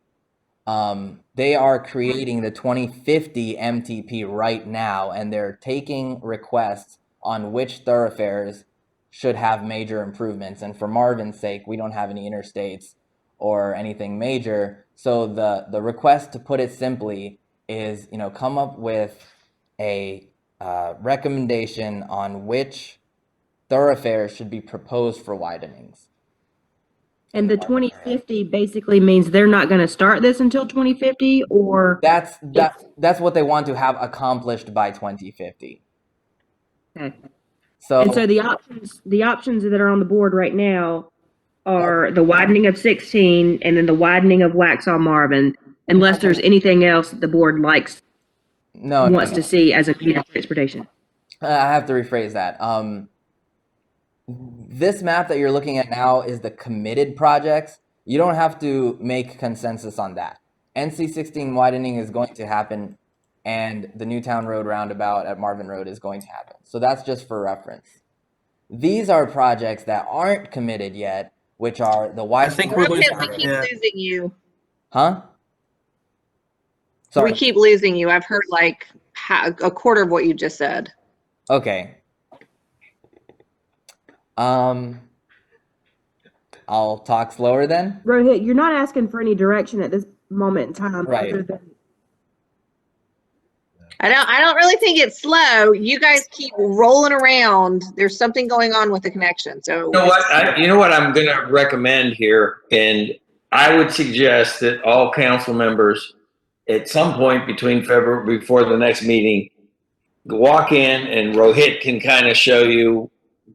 They are creating the 2050 MTP right now, and they're taking requests on which thoroughfares should have major improvements. And for Marvin's sake, we don't have any interstates or anything major. So the request, to put it simply, is, come up with a recommendation on which thoroughfares should be proposed for widenings. And the 2050 basically means they're not going to start this until 2050, or? That's what they want to have accomplished by 2050. Okay. So the options that are on the board right now are the widening of 16 and then the widening of Waxhaw Marvin, unless there's anything else that the board wants to see as a means of transportation. I have to rephrase that. This map that you're looking at now is the committed projects. You don't have to make consensus on that. NC 16 widening is going to happen, and the Newtown Road roundabout at Marvin Road is going to happen. So that's just for reference. These are projects that aren't committed yet, which are the widening. I think we're losing. Rohit, we keep losing you. Huh? Sorry. We keep losing you. I've heard like a quarter of what you just said. Okay. I'll talk slower then. Rohit, you're not asking for any direction at this moment in time. Right. Other than I don't really think it's slow. You guys keep rolling around. There's something going on with the connection. So You know what I'm going to recommend here, and I would suggest that all council members at some point before the next meeting, walk in and Rohit can kind of show you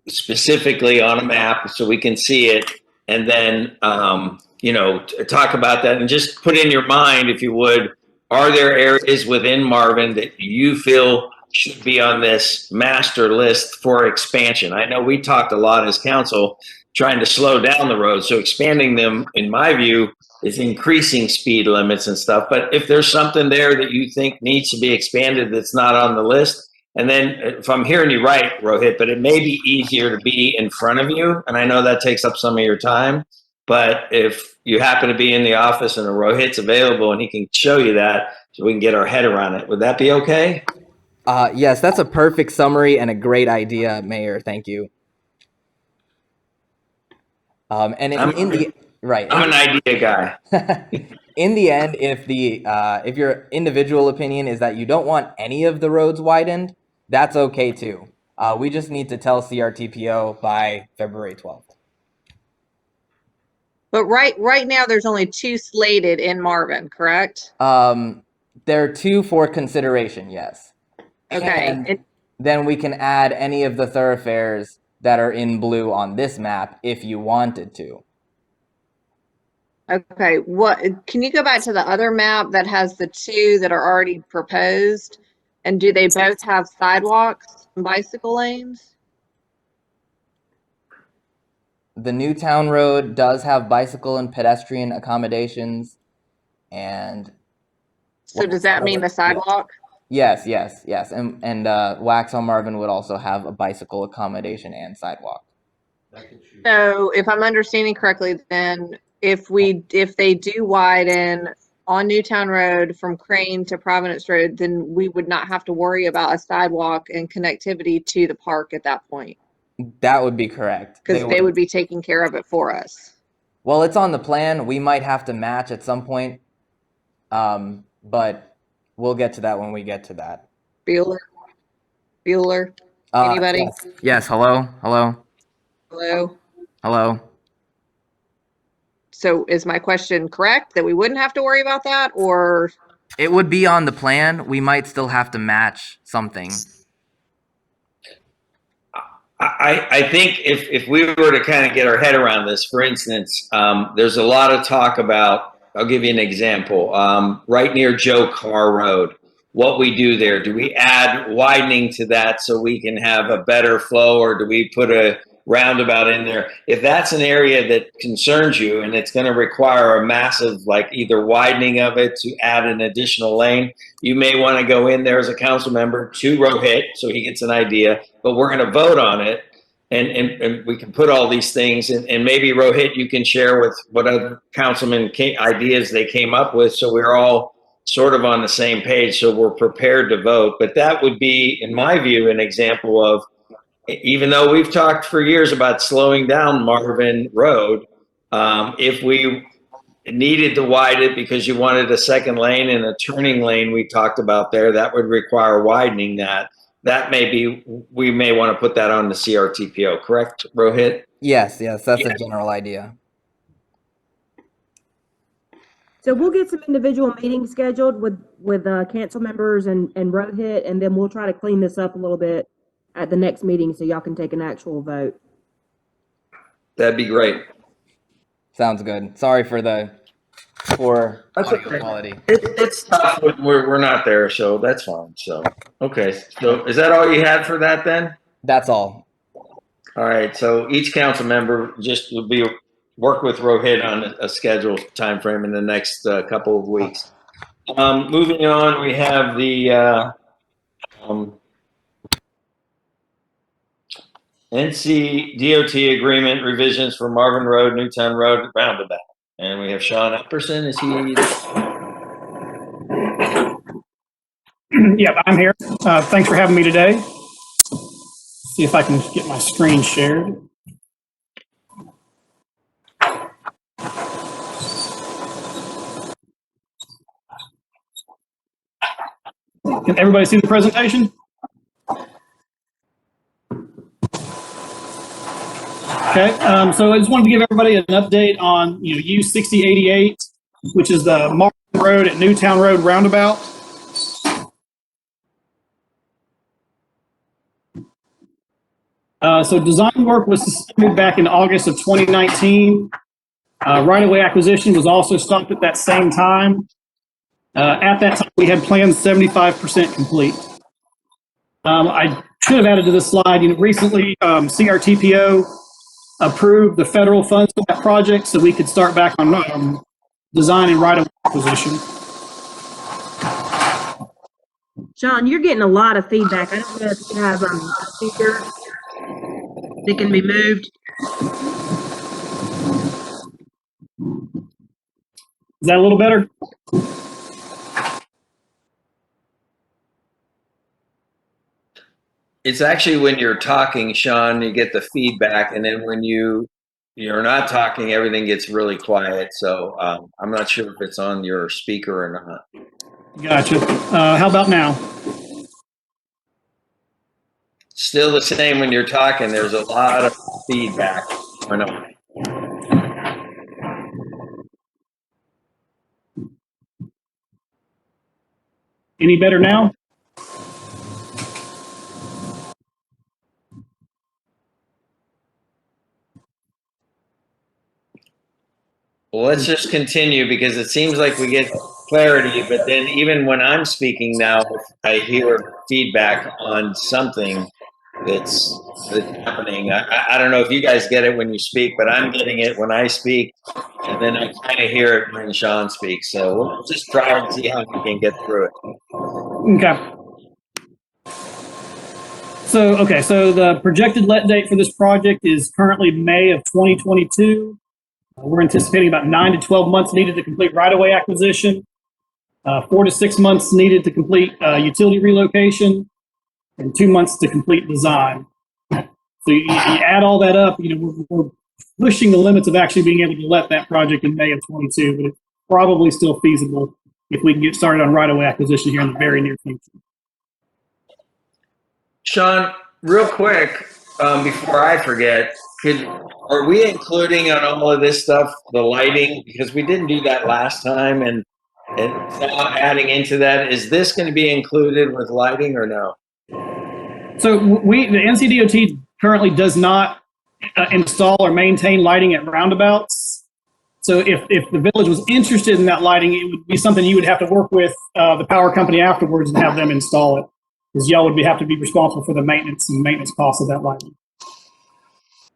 specifically on a map so we can see it, and then talk about that, and just put in your mind, if you would, are there areas within Marvin that you feel should be on this master list for expansion. I know we talked a lot as council trying to slow down the roads. So expanding them, in my view, is increasing speed limits and stuff. But if there's something there that you think needs to be expanded that's not on the list, and then if I'm hearing you right, Rohit, but it may be easier to be in front of you. And I know that takes up some of your time. But if you happen to be in the office and a Rohit's available and he can show you that so we can get our head around it, would that be okay? Yes, that's a perfect summary and a great idea, Mayor. Thank you. And in the right, I'm an idea guy. in the end, if your individual opinion is that you don't want any of the roads widened, that's okay too. We just need to tell CRTPO by February 12th. But right now, there's only 2 slated in Marvin, correct? There are 2 for consideration, yes. Okay. And then we can add any of the thoroughfares that are in blue on this map if you wanted to. Okay, can you go back to the other map that has the 2 that are already proposed? And do they both have sidewalks and bicycle lanes? The Newtown Road does have bicycle and pedestrian accommodations, and So does that mean the sidewalk? yes. And Wax on Marvin would also have a bicycle accommodation and sidewalk. So if I'm understanding correctly, then if they do widen on Newtown Road from Crane to Providence Road, then we would not have to worry about a sidewalk and connectivity to the park at that point. That would be correct. Because they would be taking care of it for us. Well, it's on the plan. We might have to match at some point, but we'll get to that when we get to that. Bueller? Anybody? Yes. Hello. So is my question correct that we wouldn't have to worry about that, or? It would be on the plan. We might still have to match something. I think if we were to kind of get our head around this, for instance, there's a lot of talk about, I'll give you an example, right near Joe Carr Road, what we do there. Do we add widening to that so we can have a better flow, or do we put a roundabout in there? If that's an area that concerns you and it's going to require a massive, like either widening of it to add an additional lane, you may want to go in there as a council member to Rohit so he gets an idea, but we're going to vote on it. And we can put all these things, and maybe Rohit, you can share with what other councilmen ideas they came up with, so we're all sort of on the same page, so we're prepared to vote. But that would be, in my view, an example of, even though we've talked for years about slowing down Marvin Road, if we needed to widen it because you wanted a second lane and a turning lane we talked about there, that would require widening that. That may be, we may want to put that on the CRTPO, correct, Rohit? Yes, that's a general idea. So we'll get some individual meetings scheduled with council members and Rohit, and then we'll try to clean this up a little bit at the next meeting so y'all can take an actual vote. That'd be great. Sounds good. Sorry for the poor audio okay. quality. It's tough when we're not there, so that's fine. So, okay. So is that all you had for that then? That's all. All right. So each council member just will be work with Rohit on a schedule time frame in the next couple of weeks. Moving on, we have the NC DOT agreement revisions for Marvin Road, Newtown Road roundabout. And we have Sean Epperson. Is he? Yep, I'm here. Thanks for having me today. See if I can get my screen shared. Can everybody see the presentation? Okay, so I just wanted to give everybody an update on U6088, which is the Marvin Road at Newtown Road roundabout. So design work was suspended back in August of 2019. Right-of-way acquisition was also stopped at that same time. At that time, we had plans 75% complete. I should have added to this slide, recently CRTPO approved the federal funds for that project so we could start back on design and right-of-way acquisition. Sean, you're getting a lot of feedback. I don't know if you have a speaker that can be moved. Is that a little better? It's actually when you're talking, Sean, you get the feedback, and then when you're not talking, everything gets really quiet. So I'm not sure if it's on your speaker or not. Gotcha. How about now? Still the same when you're talking. There's a lot of feedback going on. Any better now? Well, let's just continue because it seems like we get clarity, but then even when I'm speaking now, I hear feedback on something that's happening. I don't know if you guys get it when you speak, but I'm getting it when I speak, and then I kind of hear it when Sean speaks. So we'll just try and see how we can get through it. Okay. So the projected let date for this project is currently May of 2022. We're anticipating about 9 to 12 months needed to complete right-of-way acquisition, 4 to 6 months needed to complete utility relocation, and 2 months to complete design. So you add all that up, we're pushing the limits of actually being able to let that project in May of 22, but it's probably still feasible if we can get started on right-of-way acquisition here in the very near future. Sean, real quick, before I forget, are we including on all of this stuff the lighting? Because we didn't do that last time, and now adding into that, is this going to be included with lighting or no? So the NCDOT currently does not install or maintain lighting at roundabouts. So if the village was interested in that lighting, it would be something you would have to work with the power company afterwards and have them install it, because y'all would have to be responsible for the maintenance costs of that lighting.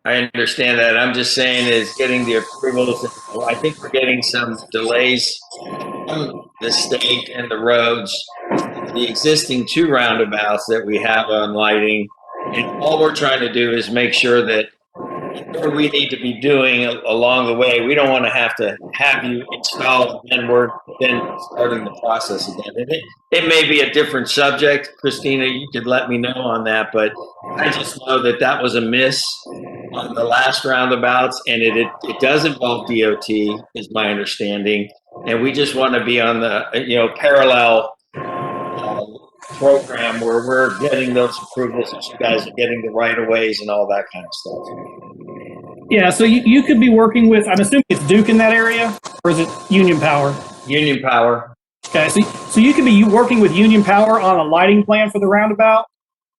I understand that. I'm just saying is getting the approvals. I think we're getting some delays from the state and the roads, the existing 2 roundabouts that we have on lighting. And all we're trying to do is make sure that whatever we need to be doing along the way, we don't want to have you install, and we're then starting the process again. And it may be a different subject. Christina, you could let me know on that, but I just know that was a miss on the last roundabouts, and it does involve DOT, is my understanding, and we just want to be on the parallel program where we're getting those approvals, and you guys are getting the right of ways and all that kind of stuff. Yeah, so you could be working with, I'm assuming it's Duke in that area, or is it Union Power? Union Power. Okay, so you could be working with Union Power on a lighting plan for the roundabout.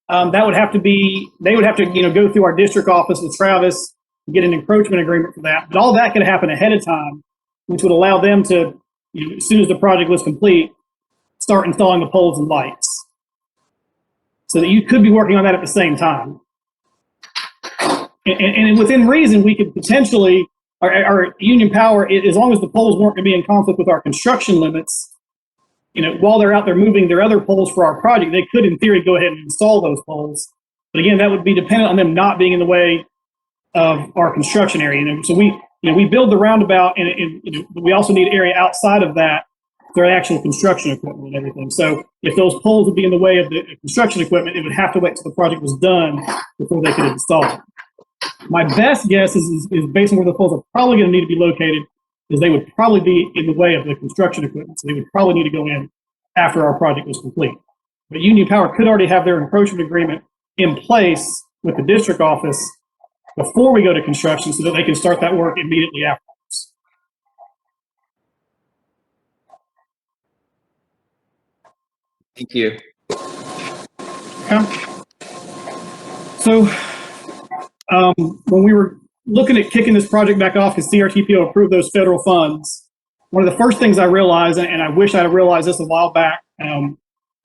That would have to be, they would have to, go through our district office with Travis and get an encroachment agreement for that. But all that could happen ahead of time, which would allow them to, as soon as the project was complete, start installing the poles and lights. So that you could be working on that at the same time. And within reason, we could potentially, our Union Power, as long as the poles weren't going to be in conflict with our construction limits, while they're out there moving their other poles for our project, they could, in theory, go ahead and install those poles. But again, that would be dependent on them not being in the way of our construction area. So we build the roundabout, and we also need area outside of that for actual construction equipment and everything. So if those poles would be in the way of the construction equipment, it would have to wait till the project was done before they could install it. My best guess is based on where the poles are probably going to need to be located, is they would probably be in the way of the construction equipment. So they would probably need to go in after our project was complete. But Union Power could already have their encroachment agreement in place with the district office before we go to construction so that they can start that work immediately afterwards. Thank you. Okay. So when we were looking at kicking this project back off because CRTPO approved those federal funds, one of the first things I realized, and I wish I'd have realized this a while back,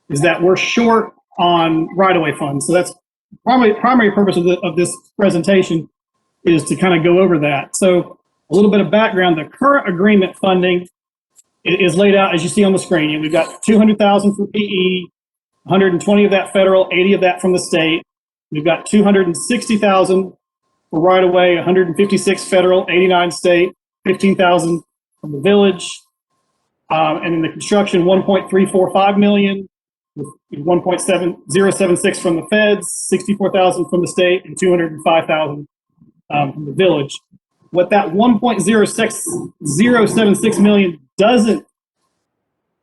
is that we're short on right-of-way funds. So that's primary purpose of this presentation is to kind of go over that. So a little bit of background, the current agreement funding is laid out as you see on the screen. And we've got 200,000 for PE, 120 of that federal, 80 of that from the state. We've got 260,000 for right-of-way, 156 federal, 89 state, 15,000 from the village. And in the construction, 1.345 million, 1.7076 from the feds, 64,000 from the state, and 205,000 from the village. What that 1.076 million doesn't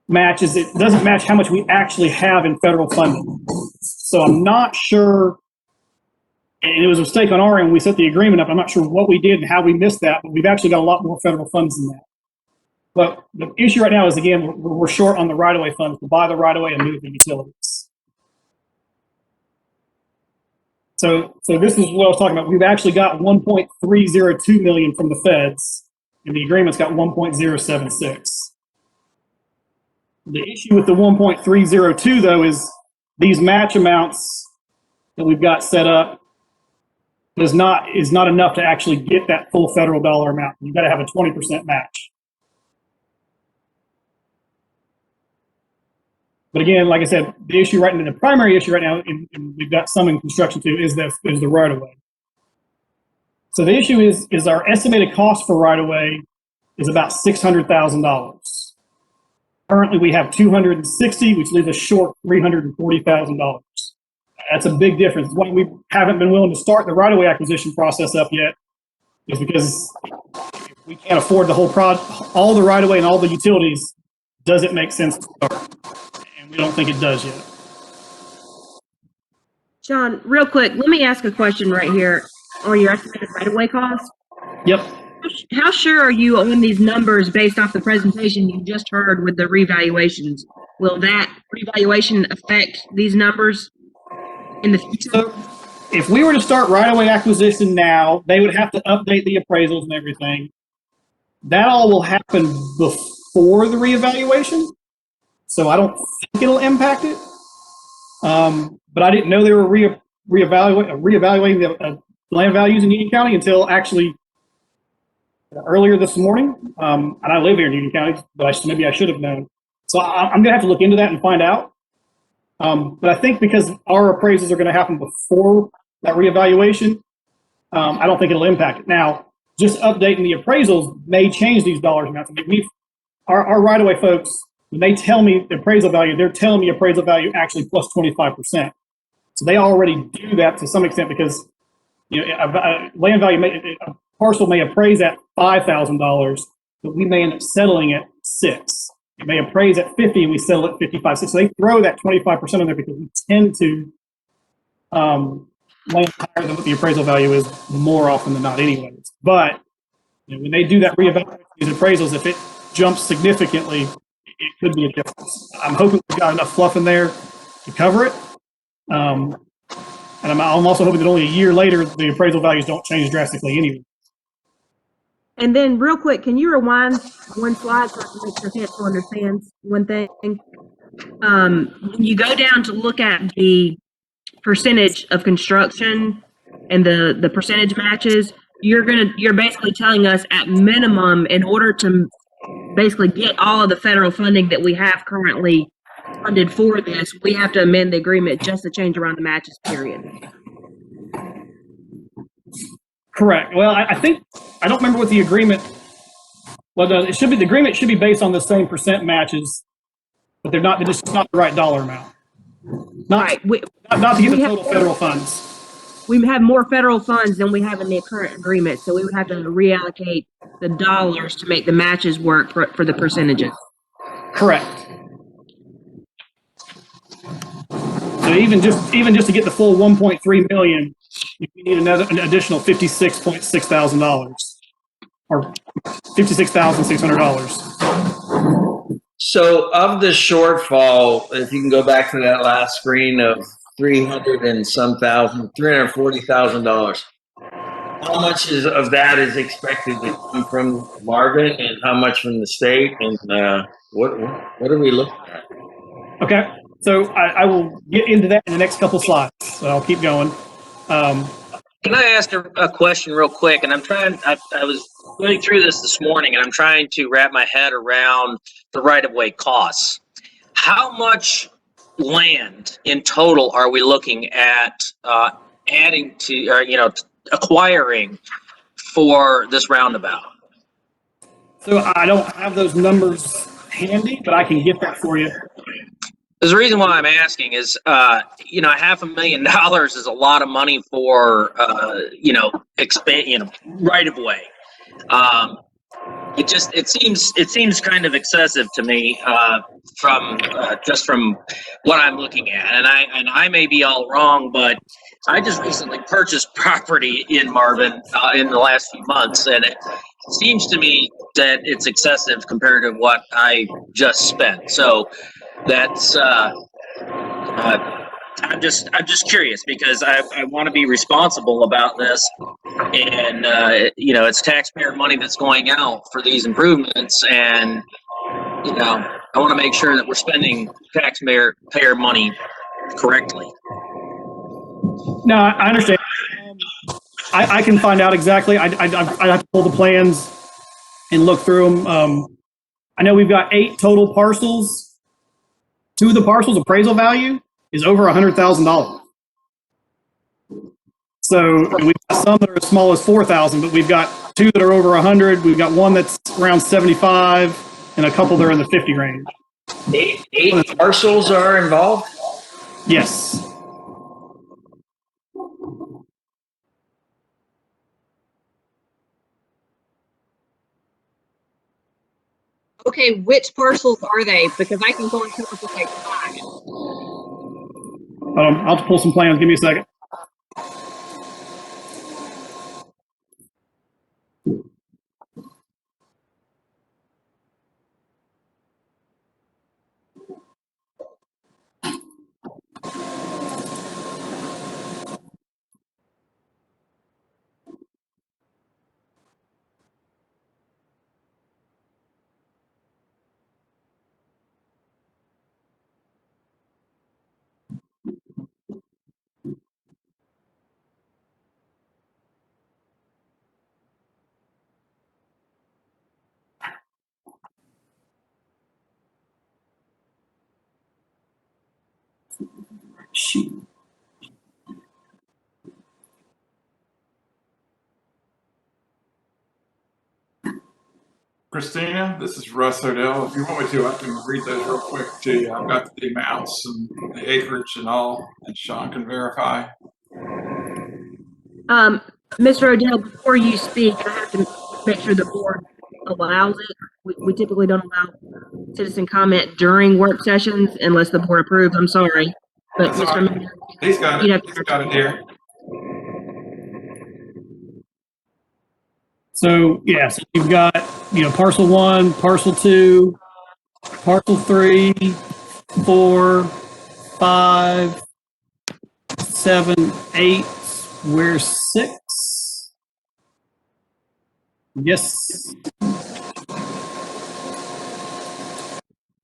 match is it doesn't match how much we actually have in federal funding. So I'm not sure, and it was a mistake on our end when we set the agreement up. I'm not sure what we did and how we missed that, but we've actually got a lot more federal funds than that. But the issue right now is, again, we're short on the right-of-way funds to buy the right-of-way and move the utilities. So this is what I was talking about. We've actually got 1.302 million from the feds, and the agreement's got 1.076. The issue with the 1.302, though, is these match amounts that we've got set up is not enough to actually get that full federal dollar amount. You've got to have a 20% match. But again, like I said, the issue right now, the primary issue right now, and we've got some in construction too, is the right of way. So the issue is our estimated cost for right of way is about $600,000. Currently, we have 260, which leaves us short $340,000. That's a big difference. Why we haven't been willing to start the right of way acquisition process up yet is because we can't afford the whole all the right of way and all the utilities. Does it make sense to start? We don't think it does yet. Sean, real quick, let me ask a question right here on your estimated right-of-way cost. Yep. How sure are you on these numbers based off the presentation you just heard with the revaluations? Will that revaluation affect these numbers in the future? So if we were to start right-of-way acquisition now, they would have to update the appraisals and everything. That all will happen before the reevaluation. So I don't think it'll impact it. But I didn't know they were reevaluating the land values in Union County until actually earlier this morning. And I live here in Union County, but maybe I should have known. So I'm going to have to look into that and find out. But I think because our appraisals are going to happen before that reevaluation, I don't think it'll impact it. Now, just updating the appraisals may change these dollar amounts. I mean, our right-of-way folks, when they tell me the appraisal value, they're telling me appraisal value actually plus 25%. So they already do that to some extent because a land value, a parcel may appraise at $5,000, but we may end up settling at $6,000. It may appraise at $50,000 and we settle at $55,000. So they throw that 25% in there because we tend to land higher than what the appraisal value is more often than not, anyways. But when they do that reevaluation, these appraisals, if it jumps significantly, it could be a difference. I'm hoping we've got enough fluff in there to cover it. And I'm also hoping that only a year later, the appraisal values don't change drastically anyway. And then real quick, can you rewind one slide so I can make sure Hansel understands one thing? When you go down to look at the percentage of construction and the percentage matches, you're basically telling us at minimum, in order to basically get all of the federal funding that we have currently funded for this, we have to amend the agreement just to change around the matches, period. Correct. Well, I think, I don't remember what the agreement, it should be, the agreement should be based on the same percent matches, but they're just not the right dollar amount. Not to get the total federal funds. We have more federal funds than we have in the current agreement, so we would have to reallocate the dollars to make the matches work for the percentages. Correct. So even just to get the full 1.3 million, you need an additional $56.6 thousand, or $56,600. So of the shortfall, if you can go back to that last screen of $340,000, how much of that is expected to come from Marvin, and how much from the state, and what are we looking at? Okay. So I will get into that in the next couple slides. So I'll keep going. Can I ask a question real quick? And I was going through this morning, and I'm trying to wrap my head around the right-of-way costs. How much land in total are we looking at adding to, or, acquiring for this roundabout? So I don't have those numbers handy, but I can get that for you. The reason why I'm asking is, $500,000 is a lot of money for, right of way. It seems kind of excessive to me, from what I'm looking at, and I may be all wrong, but I just recently purchased property in Marvin in the last few months, and it seems to me that it's excessive compared to what I just spent. So that's I'm just curious, because I want to be responsible about this, and it's taxpayer money that's going out for these improvements, and I want to make sure that we're spending taxpayer money correctly. No, I understand. I can find out exactly. I'd have to pull the plans and look through them. I know we've got 8 total parcels. 2 of the parcels appraisal value is over $100,000. So we've got some that are as small as 4,000, but we've got 2 that are over 100. We've got 1 that's around 75, and a couple that are in the 50 range. 8 parcels are involved? Yes. Okay, which parcels are they? Because I can go and come up with like 5. I'll have to pull some plans. Give me a second. Shoot. Christina, this is Russ Odell. If you want me to, I can read those real quick to you. I've got the amounts and the acreage and all, and Sean can verify. Mr. Odell, before you speak, I have to make sure the board allows it. We typically don't allow citizen comment during work sessions unless the board approves. I'm sorry. But That's all Mr. right. Mayor, He's got you'd it. have He's to- got it here. So yeah, so you've got parcel 1, parcel 2, parcel 3, 4, 5, 7, 8. Where's 6? Yes.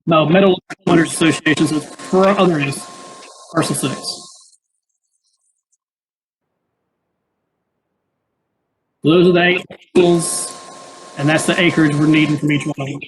No, Meadow Homeowners Association. So there it is. Parcel 6. So those are the 8 parcels, and that's the acreage we're needing from each one of them.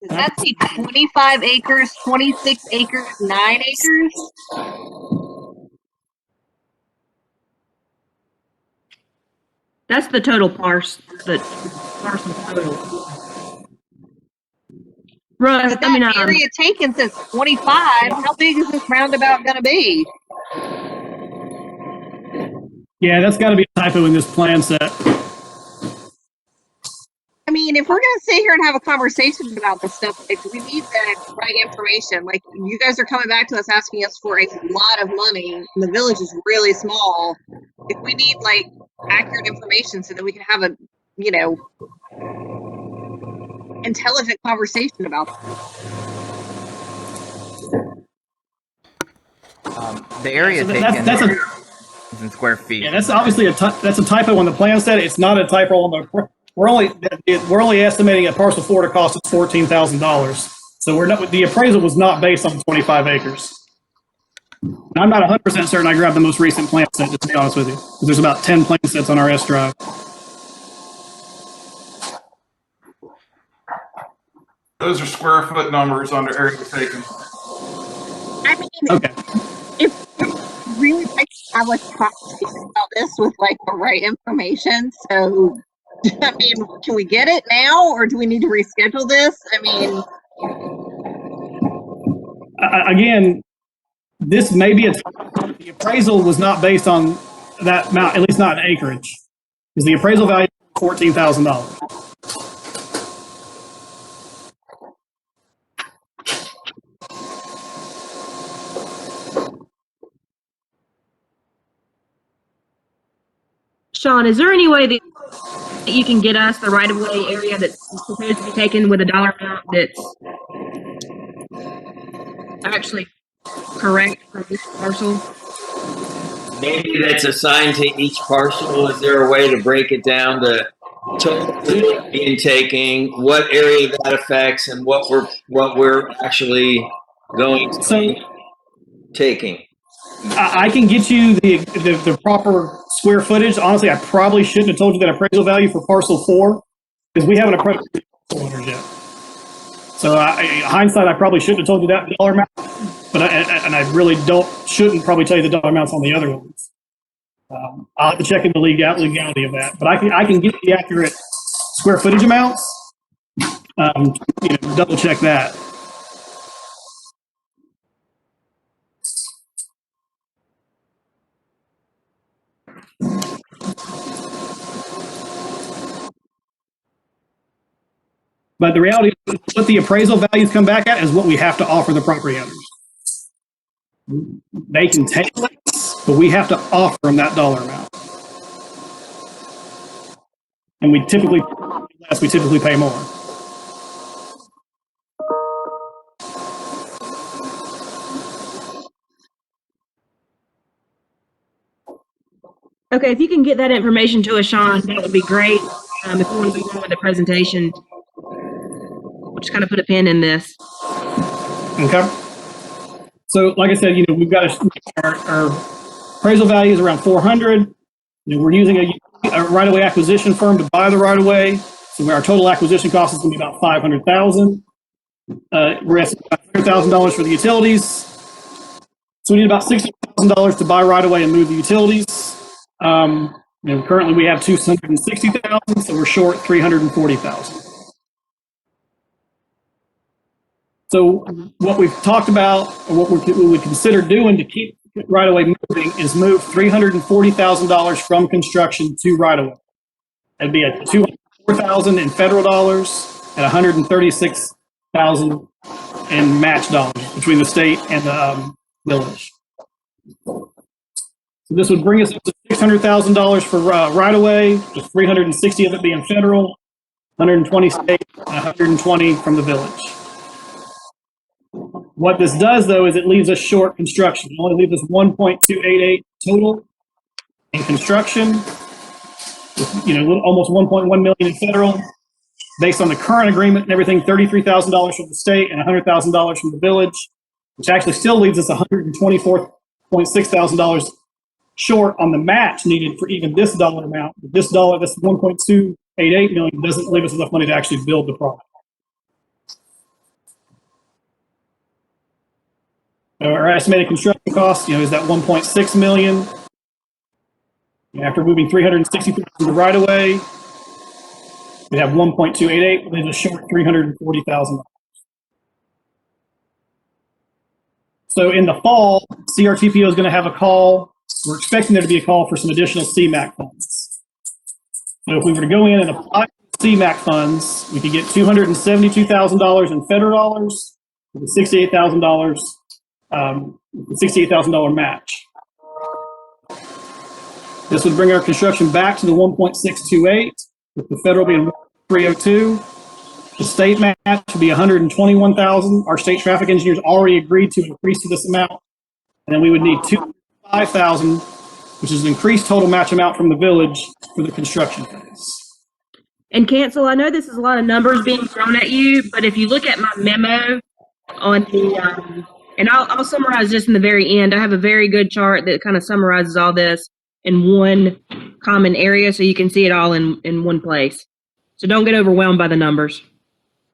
Does that say 25 acres, 26 acres, 9 acres? That's the total parcel total. Russ, But that area taken says 25. How big is this roundabout going to be? Yeah, that's got to be a typo in this plan set. I mean, if we're going to sit here and have a conversation about this stuff, like, we need the right information. Like, you guys are coming back to us asking us for a lot of money, and the village is really small. If we need, like, accurate information so that we can have a, you know, intelligent conversation about it. The area So taken that's a, is in square feet. yeah, that's obviously that's a typo on the plan set. It's not a typo on the. We're only estimating a parcel 4 to cost us $14,000. So we're not. The appraisal was not based on 25 acres. And I'm not 100% certain. I grabbed the most recent plan set, just to be honest with you, because there's about 10 plan sets on our S drive. Those are square foot numbers under area taken. I mean, Okay. if really like to have like a conversation about this with like the right information. So, I mean, can we get it now, or do we need to reschedule this? I mean, Again, this may be the appraisal was not based on that amount, at least not an acreage, because the appraisal value is $14,000. Sean, is there any way that you can get us the right-of-way area that's supposed to be taken with a dollar amount that's actually correct for this parcel? Maybe that's assigned to each parcel. Is there a way to break it down to total being taking, what area that affects, and what we're actually going to be taking? I can get you the proper square footage. Honestly, I probably shouldn't have told you that appraisal value for parcel 4, because we haven't appraised parcel owners yet. So hindsight, I probably shouldn't have told you that dollar amount, but I really shouldn't probably tell you the dollar amounts on the other ones. I'll have to check in the legality of that, but I can get the accurate square footage amounts. Double check that. But the reality is, what the appraisal values come back at is what we have to offer the property owners. They can take less, but we have to offer them that dollar amount. And we typically pay less, we typically pay more. Okay, if you can get that information to us, Sean, that would be great. If you want to move on with the presentation, we'll just kind of put a pin in this. Okay. So, like I said, we've got our appraisal value is around 400. We're using a right-of-way acquisition firm to buy the right-of-way. So our total acquisition cost is going to be about $500,000. We're asking about $100,000 for the utilities. So we need about $60,000 to buy right-of-way and move the utilities. Currently we have $260,000, so we're short $340,000. So what we've talked about, or what we would consider doing to keep right-of-way moving, is move $340,000 from construction to right-of-way. That'd be at $204,000 in federal dollars and $136,000 in match dollars between the state and the village. So this would bring us up to $600,000 for right-of-way, with $360,000 of it being federal, $120 state, and $120 from the village. What this does, though, is it leaves us short construction. It only leaves us 1.288 total in construction, with, almost 1.1 million in federal. Based on the current agreement and everything, $33,000 from the state and $100,000 from the village, which actually still leaves us $124,600 short on the match needed for even this dollar amount. But this 1.288 million, doesn't leave us enough money to actually build the product. Our estimated construction cost, is that 1.6 million. After moving 360,000 to right away, we have 1.288, leaves us short $340,000. So in the fall, CRTPO is going to have a call. We're expecting there to be a call for some additional CMAQ funds. So if we were to go in and apply for CMAQ funds, we could get $272,000 in federal dollars with a $68,000 match. This would bring our construction back to the 1.628, with the federal being 302. The state match would be 121,000. Our state traffic engineers already agreed to increase to this amount. And then we would need 205,000, which is an increased total match amount from the village for the construction phase. And cancel, I know this is a lot of numbers being thrown at you, but if you look at my memo on the, and I'll summarize this in the very end. I have a very good chart that kind of summarizes all this in one common area so you can see it all in one place. So don't get overwhelmed by the numbers.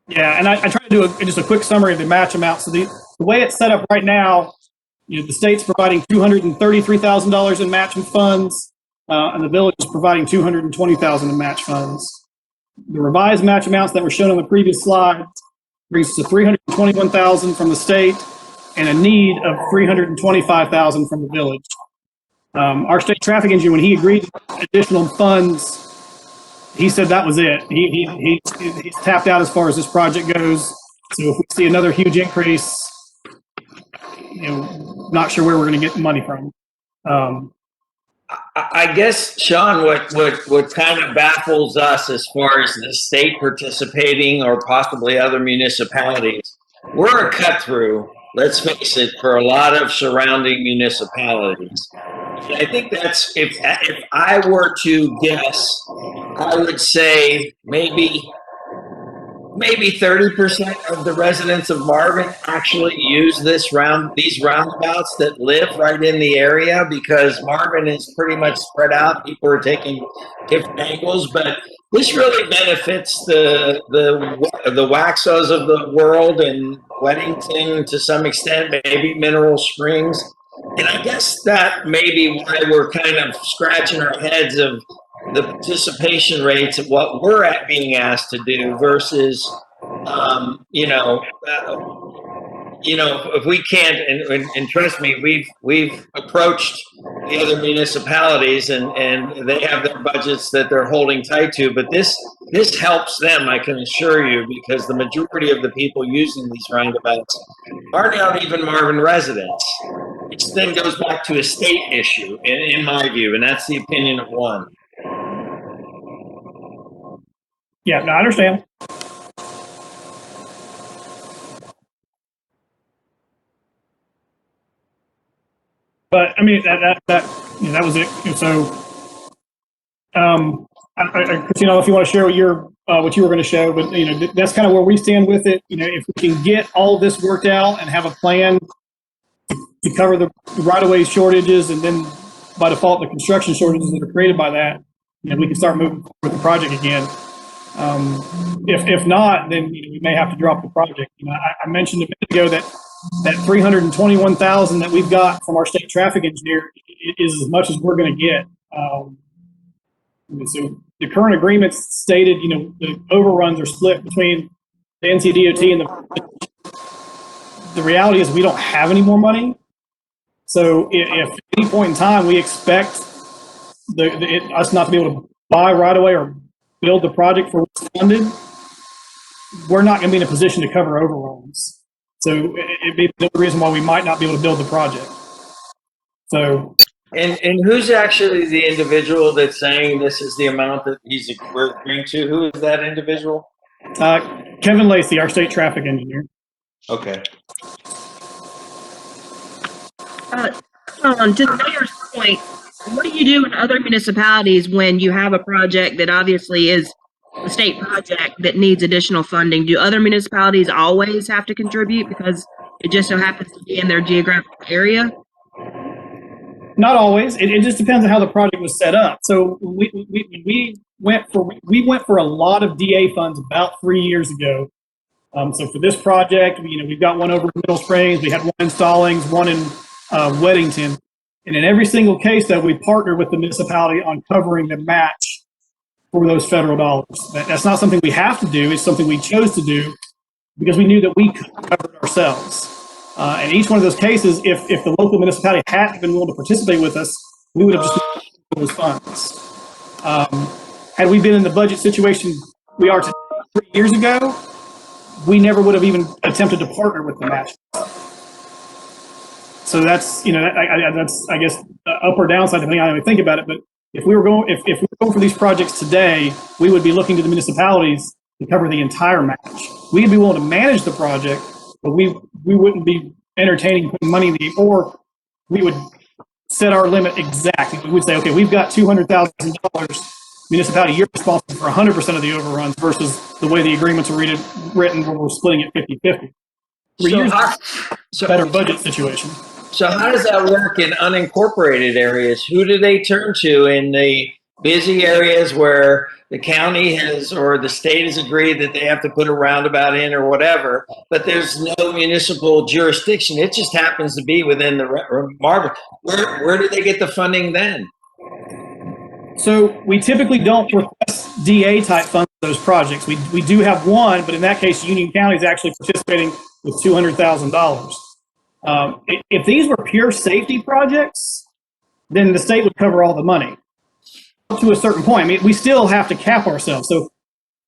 Yeah, and I try to do just a quick summary of the match amount. So the way it's set up right now, you know, the state's providing $233,000 in matching funds, and the village is providing $220,000 in match funds. The revised match amounts that were shown on the previous slide brings us to $321,000 from the state and a need of $325,000 from the village. Our state traffic engineer, when he agreed to additional funds, he said that was it. He's tapped out as far as this project goes. So if we see another huge increase, you know, not sure where we're going to get the money from. I guess, Sean, what kind of baffles us as far as the state participating or possibly other municipalities, we're a cut through, let's face it, for a lot of surrounding municipalities. And I think that's, if I were to guess, I would say maybe 30% of the residents of Marvin actually use these roundabouts that live right in the area, because Marvin is pretty much spread out. People are taking different angles, but this really benefits the Waxos of the world and Weddington to some extent, maybe Mineral Springs. And I guess that may be why we're kind of scratching our heads of the participation rates of what we're being asked to do versus, if we can't, and trust me, we've approached the other municipalities and they have their budgets that they're holding tight to, but this helps them, I can assure you, because the majority of the people using these roundabouts are not even Marvin residents. Which then goes back to a state issue, in my view, and that's the opinion of one. Yeah, no, I understand. But I mean, that was it. And so, Christina, if you want to share what you were going to show, but that's kind of where we stand with it. If we can get all this worked out and have a plan to cover the right-of-way shortages, and then by default the construction shortages that are created by that, we can start moving forward with the project again. If not, then we may have to drop the project. I mentioned a minute ago that $321,000 that we've got from our state traffic engineer is as much as we're going to get. So the current agreements stated, the overruns are split between the NCDOT and the reality is we don't have any more money. So if at any point in time we expect us not to be able to buy right away or build the project for what's funded, we're not going to be in a position to cover overruns. So it'd be the reason why we might not be able to build the project. So. And who's actually the individual that's saying this is the amount that we're agreeing to? Who is that individual? Kevin Lacey, our state traffic engineer. Okay. To the mayor's point, what do you do in other municipalities when you have a project that obviously is a state project that needs additional funding? Do other municipalities always have to contribute because it just so happens to be in their geographic area? Not always. It just depends on how the project was set up. So we went for a lot of DA funds about 3 years ago. So for this project, we've got one over in Middle Springs. We had one in Stallings, one in Weddington. And in every single case, though, we partnered with the municipality on covering the match for those federal dollars. That's not something we have to do. It's something we chose to do because we knew that we could cover it ourselves. In each one of those cases, if the local municipality hadn't been willing to participate with us, we would have just those funds. Had we been in the budget situation we are today 3 years ago, we never would have even attempted to partner with the match. So that's, that's, I guess, the up or downside, depending on how we think about it. But if we were going for these projects today, we would be looking to the municipalities to cover the entire match. We'd be willing to manage the project, but we wouldn't be entertaining putting money in the, or we would set our limit exactly. We would say, okay, we've got $200,000. Municipality, you're responsible for 100% of the overruns versus the way the agreements are written where we're splitting it 50-50. Better budget situation. So how does that work in unincorporated areas? Who do they turn to in the busy areas where the county has or the state has agreed that they have to put a roundabout in or whatever, but there's no municipal jurisdiction? It just happens to be within the Marvin. Where do they get the funding then? So we typically don't request DA type funds for those projects. We do have one, but in that case, Union County is actually participating with $200,000. If these were pure safety projects, then the state would cover all the money to a certain point. I mean, we still have to cap ourselves. So,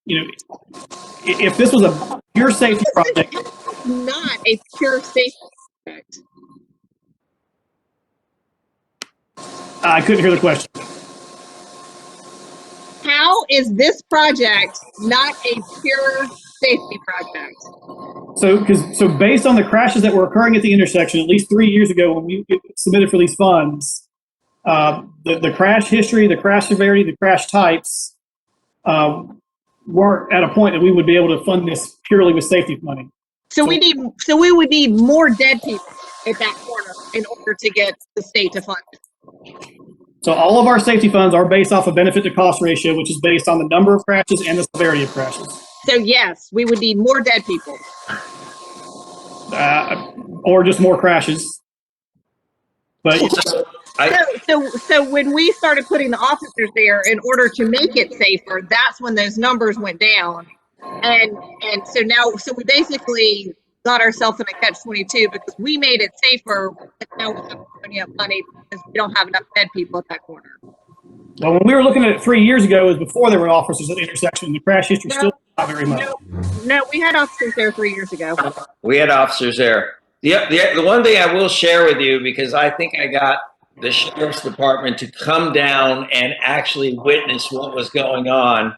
if this was a pure safety project, not a pure safety project. I couldn't hear the question. How is this project not a pure safety project? So based on the crashes that were occurring at the intersection, at least 3 years ago when we submitted for these funds, the crash history, the crash severity, the crash types weren't at a point that we would be able to fund this purely with safety money. So we would need more dead people at that corner in order to get the state to fund it. So all of our safety funds are based off a benefit to cost ratio, which is based on the number of crashes and the severity of crashes. So yes, we would need more dead people. Or just more crashes. But so when we started putting the officers there in order to make it safer, that's when those numbers went down. And so we basically got ourselves in a catch-22 because we made it safer, but now we have to pony up money because we don't have enough dead people at that corner. Well, when we were looking at it 3 years ago, it was before there were officers at the intersection. The crash history still not very much. No, we had officers there 3 years ago. We had officers there. The one thing I will share with you, because I think I got the sheriff's department to come down and actually witness what was going on.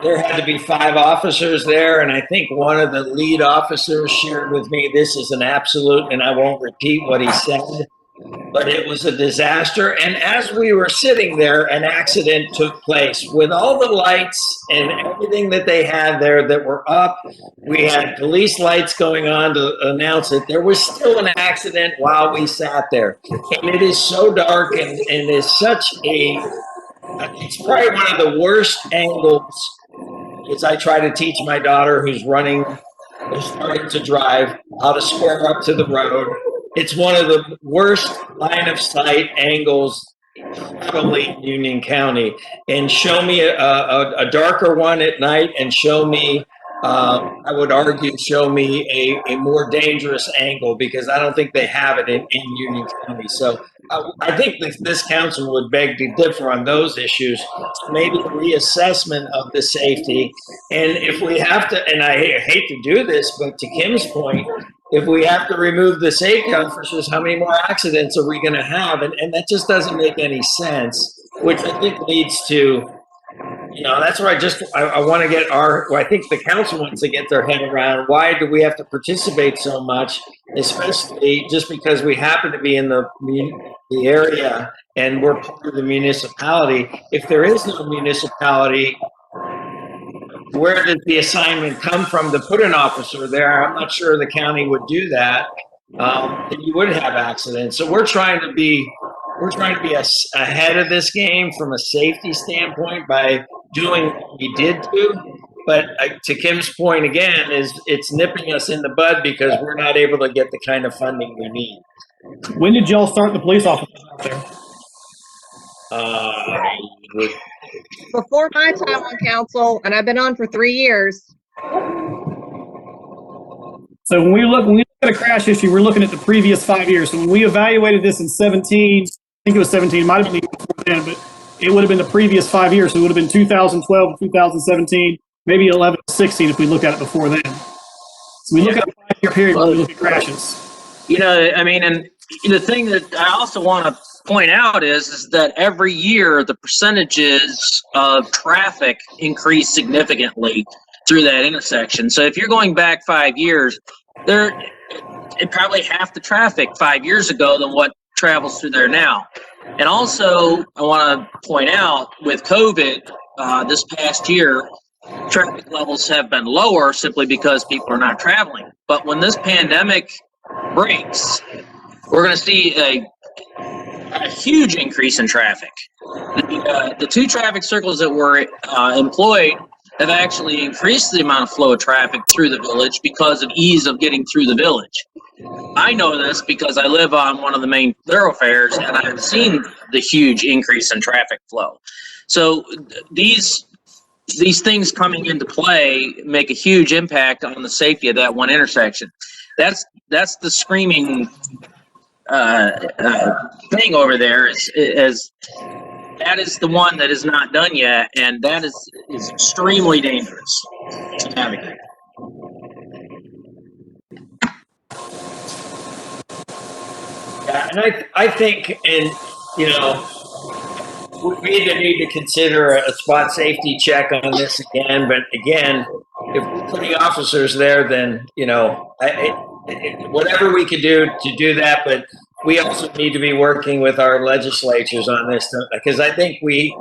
There had to be 5 officers there, and I think one of the lead officers shared with me, this is an absolute, and I won't repeat what he said, but it was a disaster. And as we were sitting there, an accident took place with all the lights and everything that they had there that were up. We had police lights going on to announce it. There was still an accident while we sat there. And it is so dark and is such it's probably one of the worst angles as I try to teach my daughter who's starting to drive how to square up to the road. It's one of the worst line of sight angles probably in Union County. And show me a darker one at night and show me, I would argue, show me a more dangerous angle, because I don't think they have it in Union County. So I think this council would beg to differ on those issues. Maybe a reassessment of the safety. And if we have to, and I hate to do this, but to Kim's point, if we have to remove the safety officers, how many more accidents are we going to have? And that just doesn't make any sense, which I think leads to, that's where I want to get I think the council wants to get their head around, why do we have to participate so much, especially just because we happen to be in the area and we're part of the municipality. If there is no municipality, where did the assignment come from to put an officer there? I'm not sure the county would do that. And you would have accidents. So we're trying to be ahead of this game from a safety standpoint by doing what we did do. But to Kim's point again, it's nipping us in the bud because we're not able to get the kind of funding we need. When did y'all start the police officers out there? Before my time on council, and I've been on for 3 years. So when we look at a crash history, we're looking at the previous 5 years. So when we evaluated this in 17, I think it was 17, might have been before then, but it would have been the previous 5 years. So it would have been 2012 to 2017, maybe 11 to 16 if we looked at it before then. So we look at a 5-year period when we look at crashes. And the thing that I also want to point out is that every year the percentages of traffic increase significantly through that intersection. So if you're going back 5 years, it probably half the traffic 5 years ago than what travels through there now. And also, I want to point out with COVID this past year, traffic levels have been lower simply because people are not traveling. But when this pandemic breaks, we're going to see a huge increase in traffic. The 2 traffic circles that were employed have actually increased the amount of flow of traffic through the village because of ease of getting through the village. I know this because I live on one of the main thoroughfares and I've seen the huge increase in traffic flow. So these things coming into play make a huge impact on the safety of that one intersection. That's the screaming thing over there is that is the one that is not done yet, and that is extremely dangerous to navigate. Yeah, and I think, and you know, we need to consider a spot safety check on this again. But again, if we're putting officers there, then you know, whatever we could do to do that. But we also need to be working with our legislatures on this because I think we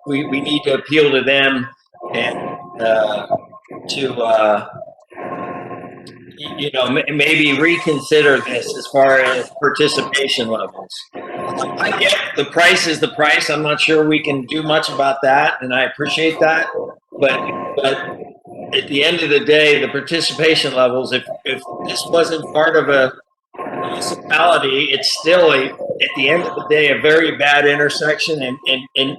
need to appeal to them and to you know, maybe reconsider this as far as participation levels. I get the price is the price. I'm not sure we can do much about that, and I appreciate that. But at the end of the day, the participation levels, if this wasn't part of a municipality, it's still at the end of the day, a very bad intersection, and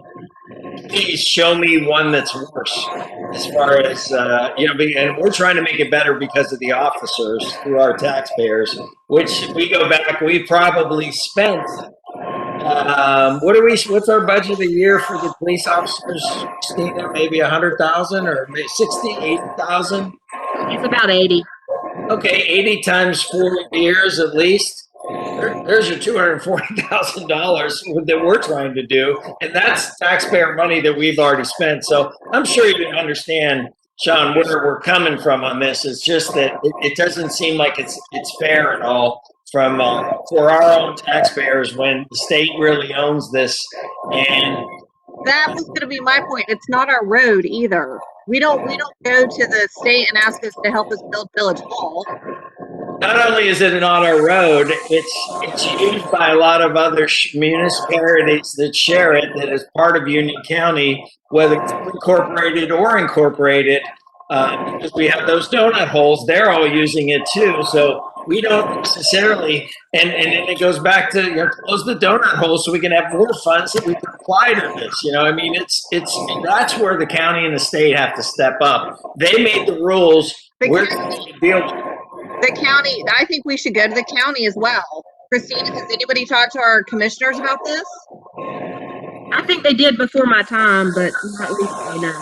please show me one that's worse as far as you know, and we're trying to make it better because of the officers through our taxpayers, which we go back, we probably spent what's our budget a year for the police officers, Christina? Maybe 100,000 or maybe 60, 80,000? It's about 80. Okay, 80 times 4 years at least. There's your $240,000 that we're trying to do, and that's taxpayer money that we've already spent. So I'm sure you can understand, Sean, where we're coming from on this. It's just that it doesn't seem like it's fair at all from for our own taxpayers when the state really owns this. And that was going to be my point. It's not our road either. We don't go to the state and ask us to help us build Village Hall. Not only is it not our road, it's used by a lot of other municipalities that share it, that is part of Union County, whether it's incorporated or incorporated, because we have those donut holes. They're all using it too, so we don't necessarily. And then it goes back to, you know, close the donut hole so we can have more funds that we can apply to this. You know, I mean, it's that's where the county and the state have to step up. They made the rules. We're going to deal with it. The county, I think we should go to the county as well. Christina, has anybody talked to our commissioners about this? I think they did before my time, but not recently, no.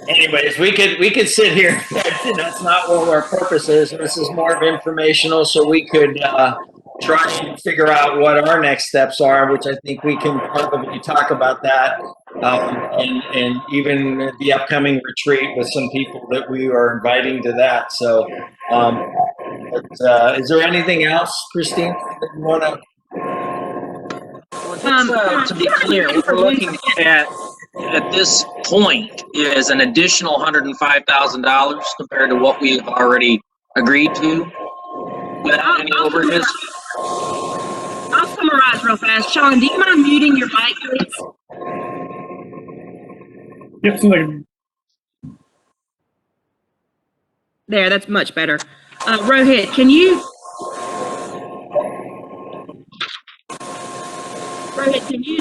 Anyways, we could sit here. That's not what our purpose is. This is more of informational, so we could try and figure out what our next steps are, which I think we can probably talk about that, and even the upcoming retreat with some people that we are inviting to that. So, is there anything else, Christine, that you want to? To be clear, what we're looking at this point is an additional $105,000 compared to what we've already agreed to. Without any overages. I'll summarize real fast. Sean, do you mind muting your mic, please? Yep, something. There, that's much better. Rohit, can you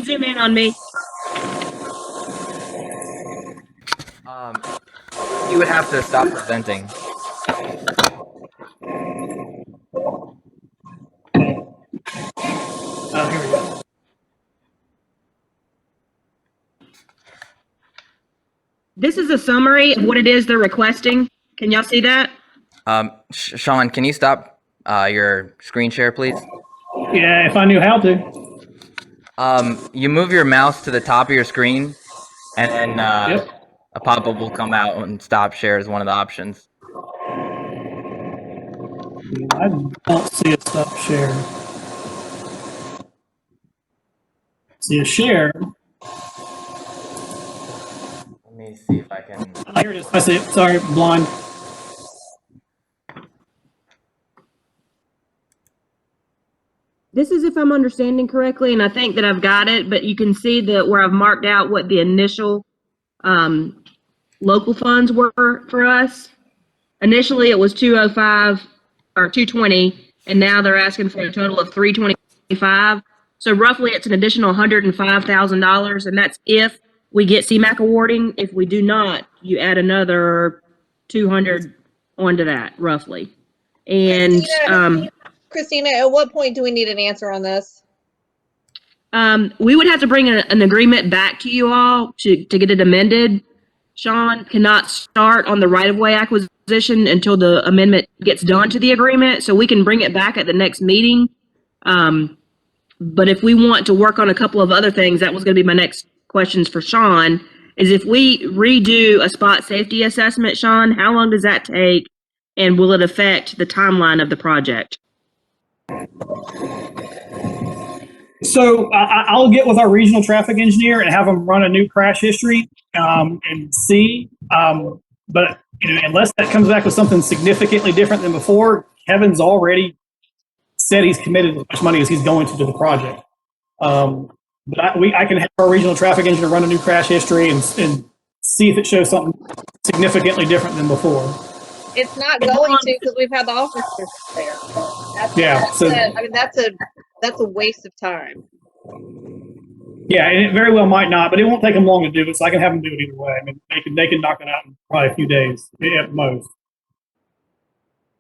zoom in on me? You would have to stop presenting. Here we go. This is a summary of what it is they're requesting. Can y'all see that? Sean, can you stop your screen share, please? Yeah, if I knew how to. You move your mouse to the top of your screen, and then Yep. a pop-up will come out and stop share is one of the options. I don't see a stop share. See a share. Let me see if I can. Oh, here it is. I see it. Sorry, blind. This is if I'm understanding correctly, and I think that I've got it, but you can see that where I've marked out what the initial local funds were for us. Initially, it was 205 or 220, and now they're asking for a total of 325. So roughly, it's an additional $105,000, and that's if we get CMAQ awarding. If we do not, you add another 200 onto that, roughly. And Christina, at what point do we need an answer on this? we would have to bring an agreement back to you all to get it amended. Sean cannot start on the right-of-way acquisition until the amendment gets done to the agreement, so we can bring it back at the next meeting. But if we want to work on a couple of other things, that was going to be my next questions for Sean, is if we redo a spot safety assessment, Sean, how long does that take? And will it affect the timeline of the project? So I'll get with our regional traffic engineer and have them run a new crash history and see. But unless that comes back with something significantly different than before, Kevin's already said he's committed as much money as he's going to the project. But I can have our regional traffic engineer run a new crash history and see if it shows something significantly different than before. It's not going to, because we've had the officers there. That's a waste of time. Yeah, and it very well might not, but it won't take them long to do it, so I can have them do it either way. I mean, they can knock it out in probably a few days at most.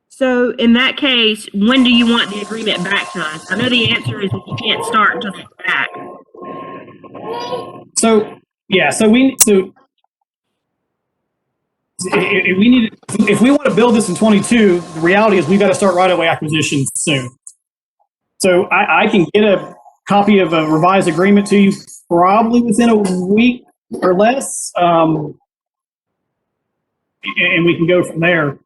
So in that case, when do you want the agreement back to us? I know the answer is that you can't start until it's back. So if we want to build this in 22, the reality is we've got to start right-of-way acquisitions soon. So I can get a copy of a revised agreement to you probably within a week or less, and we can go from there.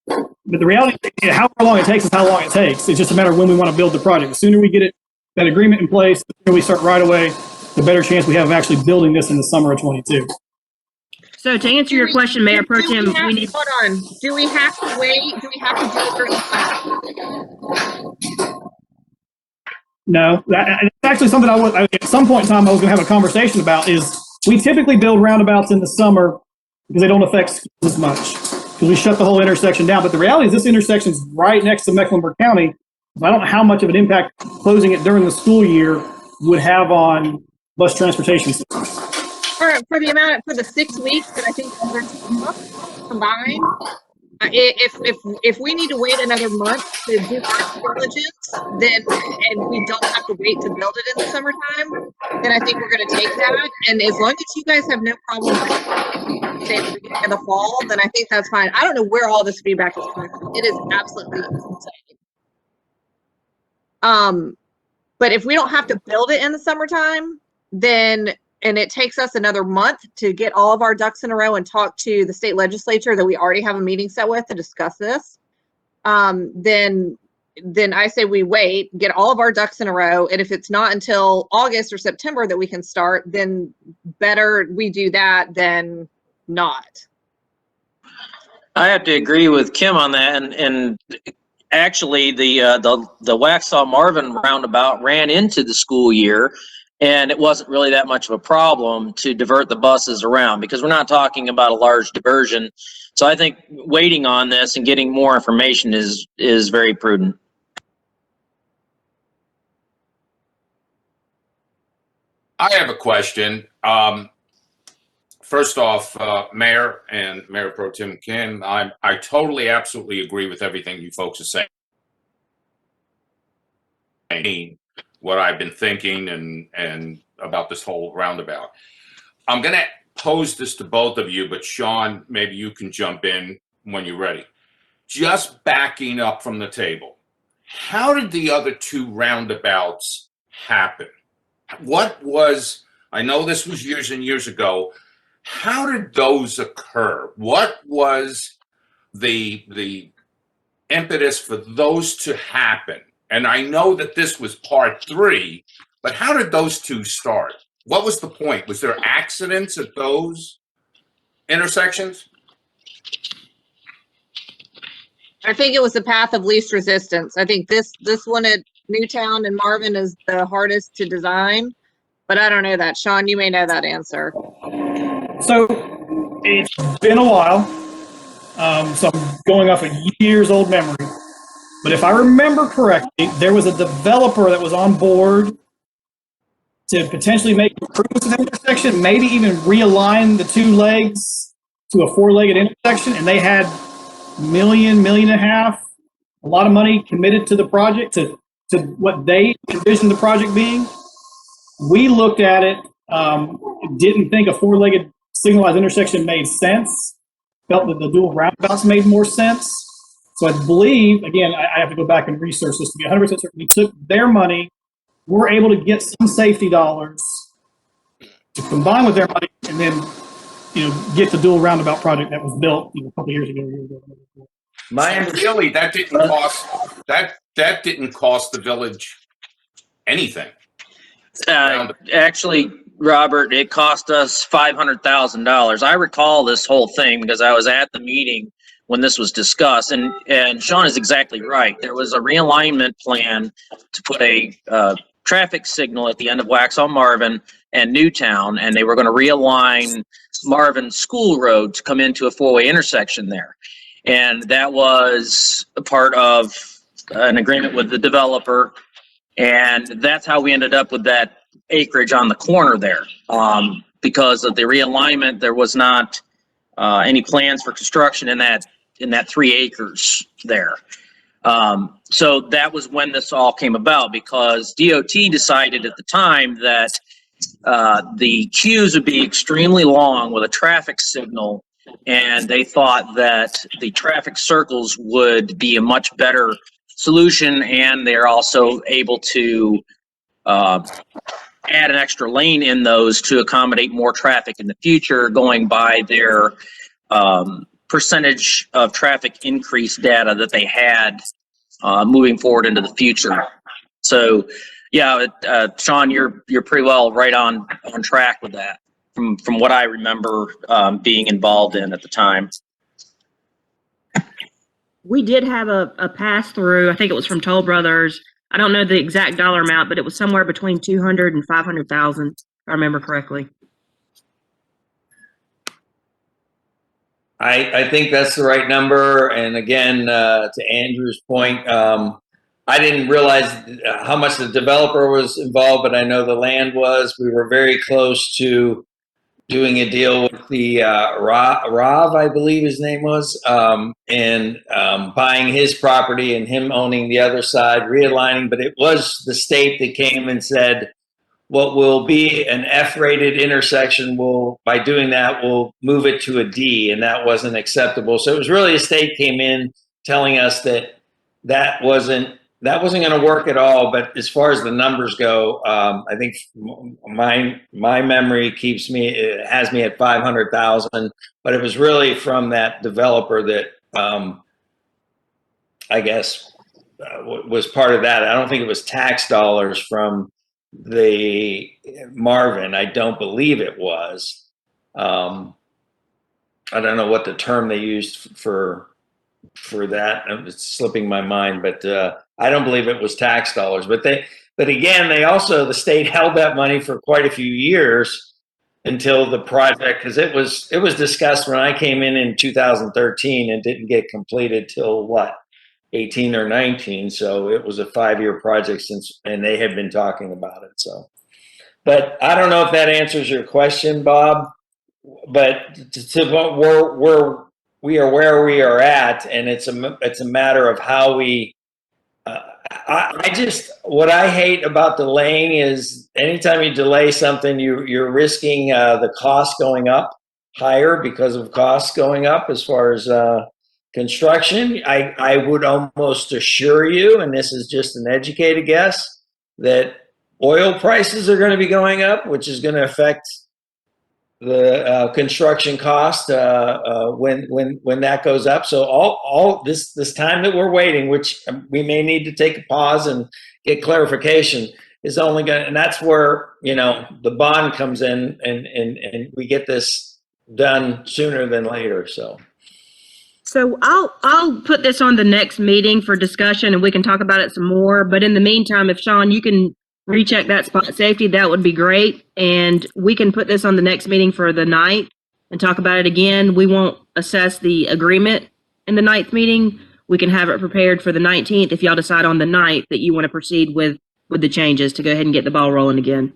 But the reality, however long it takes is how long it takes. It's just a matter of when we want to build the project. The sooner we get that agreement in place, the sooner we start right away, the better chance we have of actually building this in the summer of 22. So to answer your question, Mayor Pro Tem, we need. Hold on. Do we have to wait? Do we have to do it? No, that's actually something at some point in time I was going to have a conversation about. Is we typically build roundabouts in the summer because they don't affect schools as much because we shut the whole intersection down. But the reality is this intersection is right next to Mecklenburg County. So I don't know how much of an impact closing it during the school year would have on bus transportation systems. For the 6 weeks that I think we're combined, if we need to wait another month to do our diligence, then and we don't have to wait to build it in the summertime, then I think we're going to take that. And as long as you guys have no problem say at the beginning of the fall, then I think that's fine. I don't know where all this feedback is coming from. It is absolutely insane. But if we don't have to build it in the summertime, then and it takes us another month to get all of our ducks in a row and talk to the state legislature that we already have a meeting set with to discuss this, then I say we wait, get all of our ducks in a row. And if it's not until August or September that we can start, then better we do that than not. I have to agree with Kim on that. And actually, the Waxhaw Marvin roundabout ran into the school year. And it wasn't really that much of a problem to divert the buses around because we're not talking about a large diversion. So I think waiting on this and getting more information is very prudent. I have a question. First off, Mayor and Mayor Pro Tem Kim, I totally, absolutely agree with everything you folks are saying. What I've been thinking and about this whole roundabout. I'm going to pose this to both of you, but Sean, maybe you can jump in when you're ready. Just backing up from the table. how did the other two roundabouts happen? What was, I know this was years and years ago, how did those occur? What was the impetus for those to happen? And I know that this was part 3, but how did those two start? What was the point? Was there accidents at those intersections? I think it was the path of least resistance. I think this one at Newtown and Marvin is the hardest to design, but I don't know that. Sean, you may know that answer. So it's been a while. So I'm going off a years old memory. But if I remember correctly, there was a developer that was on board to potentially make improvements to the intersection, maybe even realign the two legs to a 4-legged intersection. And they had $1.5 million, a lot of money committed to the project, to what they envisioned the project being. We looked at it, didn't think a 4-legged signalized intersection made sense, felt that the dual roundabouts made more sense. So I believe, again, I have to go back and research this to be 100% certain. We took their money, we're able to get some safety dollars to combine with their money, and then, get the dual roundabout project that was built, a couple years ago. Really, that didn't cost the village anything. Actually, Robert, it cost us $500,000. I recall this whole thing because I was at the meeting when this was discussed, and Sean is exactly right. There was a realignment plan to put a traffic signal at the end of Waxhaw Marvin and Newtown, and they were going to realign Marvin School Road to come into a 4-way intersection there. And that was a part of an agreement with the developer. And that's how we ended up with that acreage on the corner there. Because of the realignment, there was not any plans for construction in that 3 acres there. So that was when this all came about, because DOT decided at the time that the queues would be extremely long with a traffic signal, and they thought that the traffic circles would be a much better solution, and they're also able to add an extra lane in those to accommodate more traffic in the future, going by their percentage of traffic increase data that they had moving forward into the future. So, yeah, Sean, you're pretty well right on track with that from what I remember being involved in at the time. We did have a pass through. I think it was from Toll Brothers. I don't know the exact dollar amount, but it was somewhere between 200 and 500,000, if I remember correctly. I think that's the right number. And again, to Andrew's point, I didn't realize how much the developer was involved, but I know the land was. We were very close to doing a deal with the Rav, I believe his name was, and buying his property and him owning the other side, realigning. But it was the state that came and said, what will be an F-rated intersection by doing that, we'll move it to a D, and that wasn't acceptable. So it was really a state came in telling us that wasn't going to work at all. But as far as the numbers go, I think my memory has me at 500,000. But it was really from that developer that I guess was part of that. I don't think it was tax dollars from the Marvin. I don't believe it was. I don't know what the term they used for that. It's slipping my mind, but I don't believe it was tax dollars. But again, the state held that money for quite a few years until the project, because it was discussed when I came in 2013 and didn't get completed till 18 or 19. So it was a 5-year project and they had been talking about it. So, but I don't know if that answers your question, Bob, but we are where we are at, and it's a matter of how we, what I hate about delaying is anytime you delay something, you're risking the cost going up higher because of costs going up as far as construction. I would almost assure you, and this is just an educated guess, that oil prices are going to be going up, which is going to affect the construction cost when that goes up. So all this time that we're waiting, which we may need to take a pause and get clarification, is only going to, and that's where, you know, the bond comes in, and we get this done sooner than later. So I'll put this on the next meeting for discussion, and we can talk about it some more. But in the meantime, if Sean, you can recheck that spot safety, that would be great. And we can put this on the next meeting for the 9th and talk about it again. We won't assess the agreement in the 9th meeting. We can have it prepared for the 19th if y'all decide on the 9th that you want to proceed with the changes to go ahead and get the ball rolling again.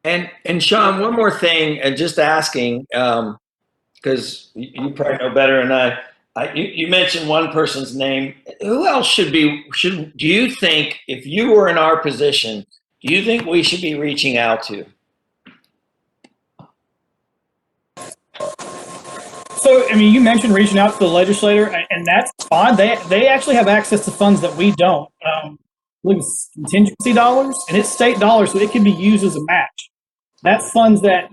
And Sean, one more thing, and just asking, because you probably know better than I. You mentioned one person's name. Who else do you think, if you were in our position, do you think we should be reaching out to? So, I mean, you mentioned reaching out to the legislator, and that's fine. They actually have access to funds that we don't. I believe it's contingency dollars, and it's state dollars, so it can be used as a match. That's funds that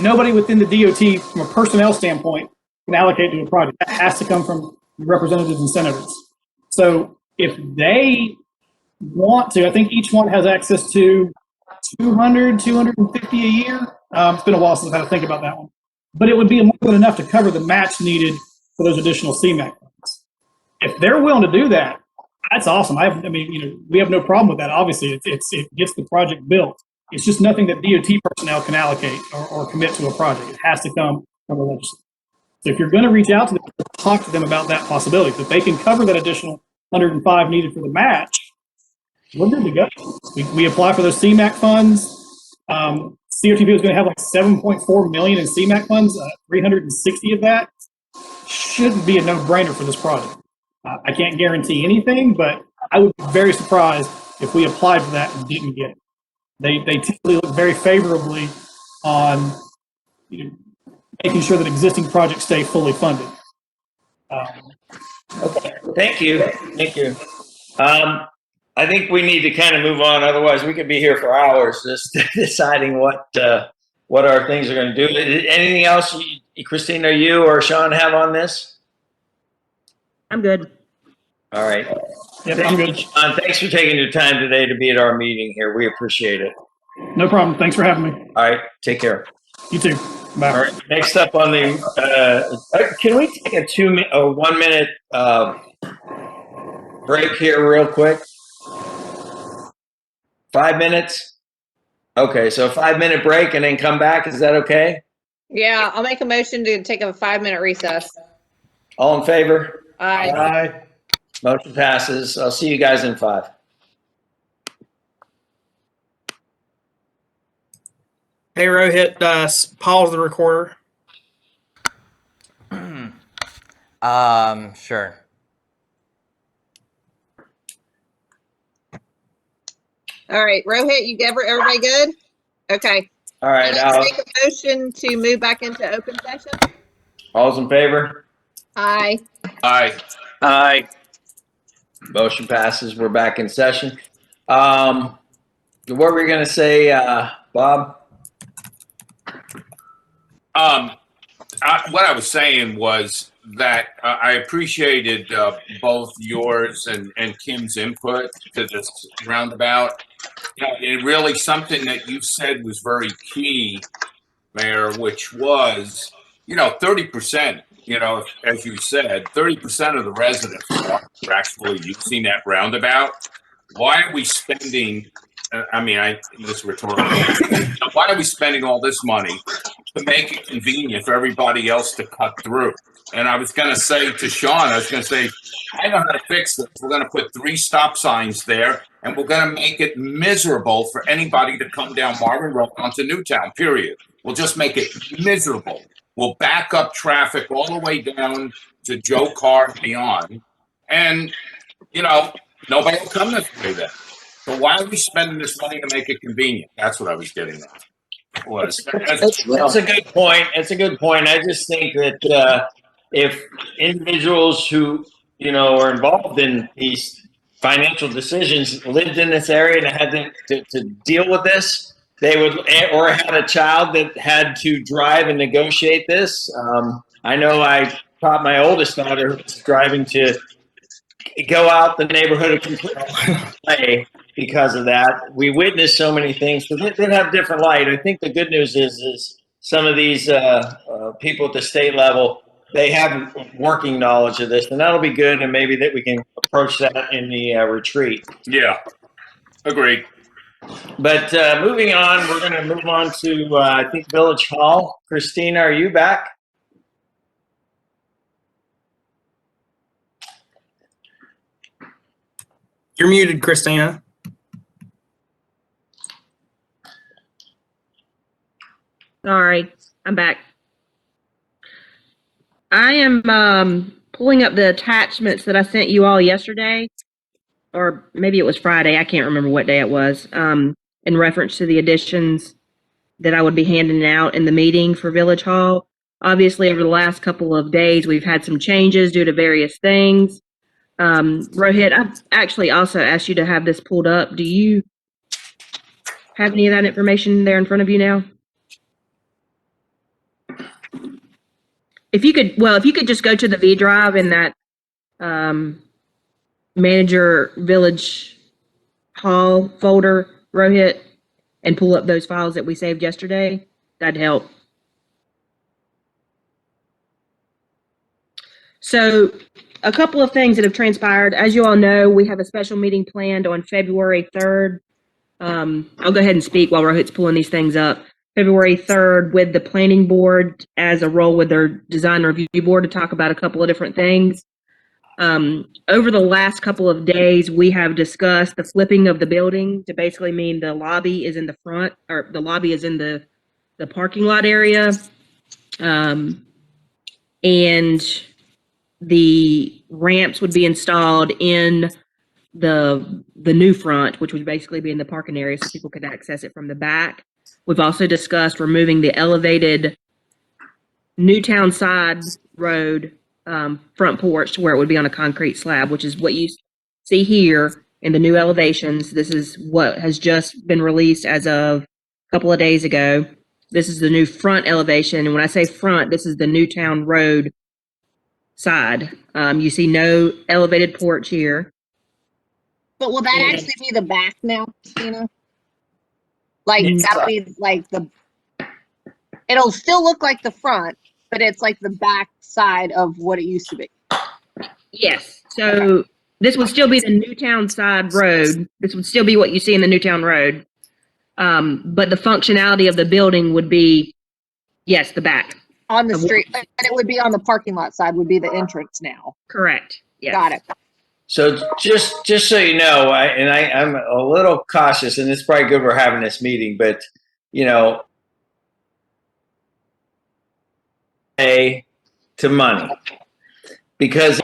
nobody within the DOT, from a personnel standpoint, can allocate to a project. That has to come from representatives and senators. So if they want to, I think each one has access to 200, 250 a year. It's been a while since I've had to think about that one. But it would be more than enough to cover the match needed for those additional CMAQ funds. If they're willing to do that, that's awesome. I mean, you know, we have no problem with that. Obviously, it gets the project built. It's just nothing that DOT personnel can allocate or commit to a project. It has to come from the legislature. So if you're going to reach out to them, talk to them about that possibility. If they can cover that additional 105 needed for the match, we're good to go. We apply for those CMAQ funds. COTV is going to have like 7.4 million in CMAQ funds. 360 of that shouldn't be a no-brainer for this project. I can't guarantee anything, but I would be very surprised if we applied for that and didn't get it. They typically look very favorably on, you know, making sure that existing projects stay fully funded. Okay, thank you. I think we need to kind of move on. Otherwise, we could be here for hours just deciding what our things are going to do. Anything else, Christina, you or Sean have on this? I'm good. All right. Yep, I'm good. Sean, thanks for taking your time today to be at our meeting here. We appreciate it. No problem. Thanks for having me. All right. Take care. You too. Bye. All right. Next up on the, can we take a 1 minute break here real quick? 5 minutes? Okay, so a 5 minute break and then come back. Is that okay? Yeah, I'll make a motion to take a 5-minute recess. All in favor? Aye. Aye. Motion passes. I'll see you guys in 5. Hey, Rohit, pause the recorder. Sure. All right, Rohit, everybody good? Okay. All right. I'll make a motion to move back into open session. All's in favor? Aye. Aye. Aye. Motion passes. We're back in session. What were we going to say, Bob? What I was saying was that I appreciated both yours and Kim's input to this roundabout. You know, it really, something that you said was very key, Mayor, which was, 30%, as you said, 30% of the residents are actually using that roundabout. Why are we spending, this is rhetorical, why are we spending all this money to make it convenient for everybody else to cut through? And I was going to say to Sean, I know how to fix this. We're going to put 3 stop signs there, and we're going to make it miserable for anybody to come down Marvin Road onto Newtown, period. We'll just make it miserable. We'll back up traffic all the way down to Joe Carr and beyond. And, nobody will come this way then. So why are we spending this money to make it convenient? That's what I was getting at. That's a good point. It's a good point. I just think that if individuals who, you know, are involved in these financial decisions lived in this area and had to deal with this, they would, or had a child that had to drive and negotiate this. I know I taught my oldest daughter who was driving to go out the neighborhood and completely play because of that. We witnessed so many things, so they have different light. I think the good news is some of these people at the state level, they have working knowledge of this, and that'll be good. And maybe that we can approach that in the retreat. Yeah, agreed. But moving on, we're going to move on to I think Village Hall. Christina, are you back? You're muted, Christina. Sorry, I'm back. I am pulling up the attachments that I sent you all yesterday, or maybe it was Friday. I can't remember what day it was, in reference to the additions that I would be handing out in the meeting for Village Hall. Obviously, over the last couple of days, we've had some changes due to various things. Rohit, I've actually also asked you to have this pulled up. Do you have any of that information there in front of you now? If you could just go to the V drive in that Manager Village Hall folder, Rohit, and pull up those files that we saved yesterday, that'd help. So a couple of things that have transpired. As you all know, we have a special meeting planned on February 3rd. I'll go ahead and speak while Rohit's pulling these things up. February 3rd with the planning board as a role with their design review board to talk about a couple of different things. Over the last couple of days, we have discussed the flipping of the building to basically mean the lobby is in the front, or the lobby is in the parking lot area. And the ramps would be installed in the new front, which would basically be in the parking area so people could access it from the back. We've also discussed removing the elevated Newtown side road front porch to where it would be on a concrete slab, which is what you see here in the new elevations. This is what has just been released as of a couple of days ago. This is the new front elevation. And when I say front, this is the Newtown Road side. You see no elevated porch here. But will that actually be the back now, Christina? Like that'll be like it'll still look like the front, but it's like the back side of what it used to be. Yes. So this would still be the Newtown side road. This would still be what you see in the Newtown Road. But the functionality of the building would be, yes, the back. On the street, but it would be on the parking lot side would be the entrance now. Correct. Yes. Got it. So just so you know, I'm a little cautious, and it's probably good we're having this meeting, but you know, to money, because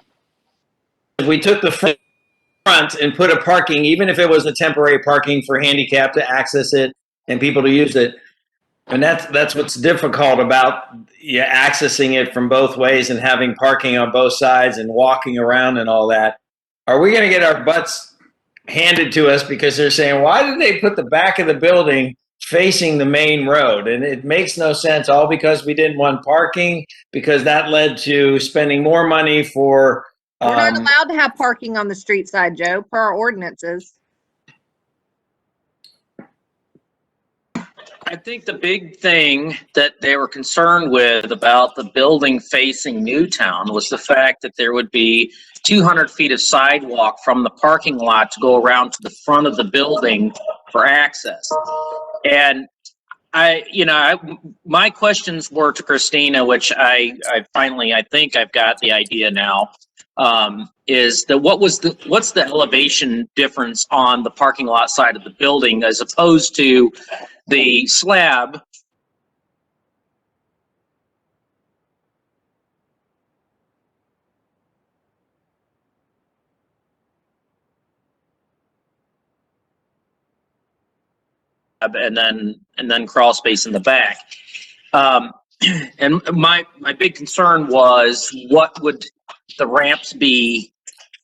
if we took the front and put a parking, even if it was a temporary parking for handicap to access it and people to use it, and that's what's difficult about accessing it from both ways and having parking on both sides and walking around and all that. Are we going to get our butts handed to us because they're saying, why did they put the back of the building facing the main road? And it makes no sense, all because we didn't want parking, because that led to spending more money for... We're not allowed to have parking on the street side, Joe, per our ordinances. I think the big thing that they were concerned with about the building facing Newtown was the fact that there would be 200 feet of sidewalk from the parking lot to go around to the front of the building for access. And my questions were to Christina, which I finally, I think I've got the idea now, is that what's the elevation difference on the parking lot side of the building as opposed to the slab? And then crawl space in the back. And my big concern was what would the ramps be?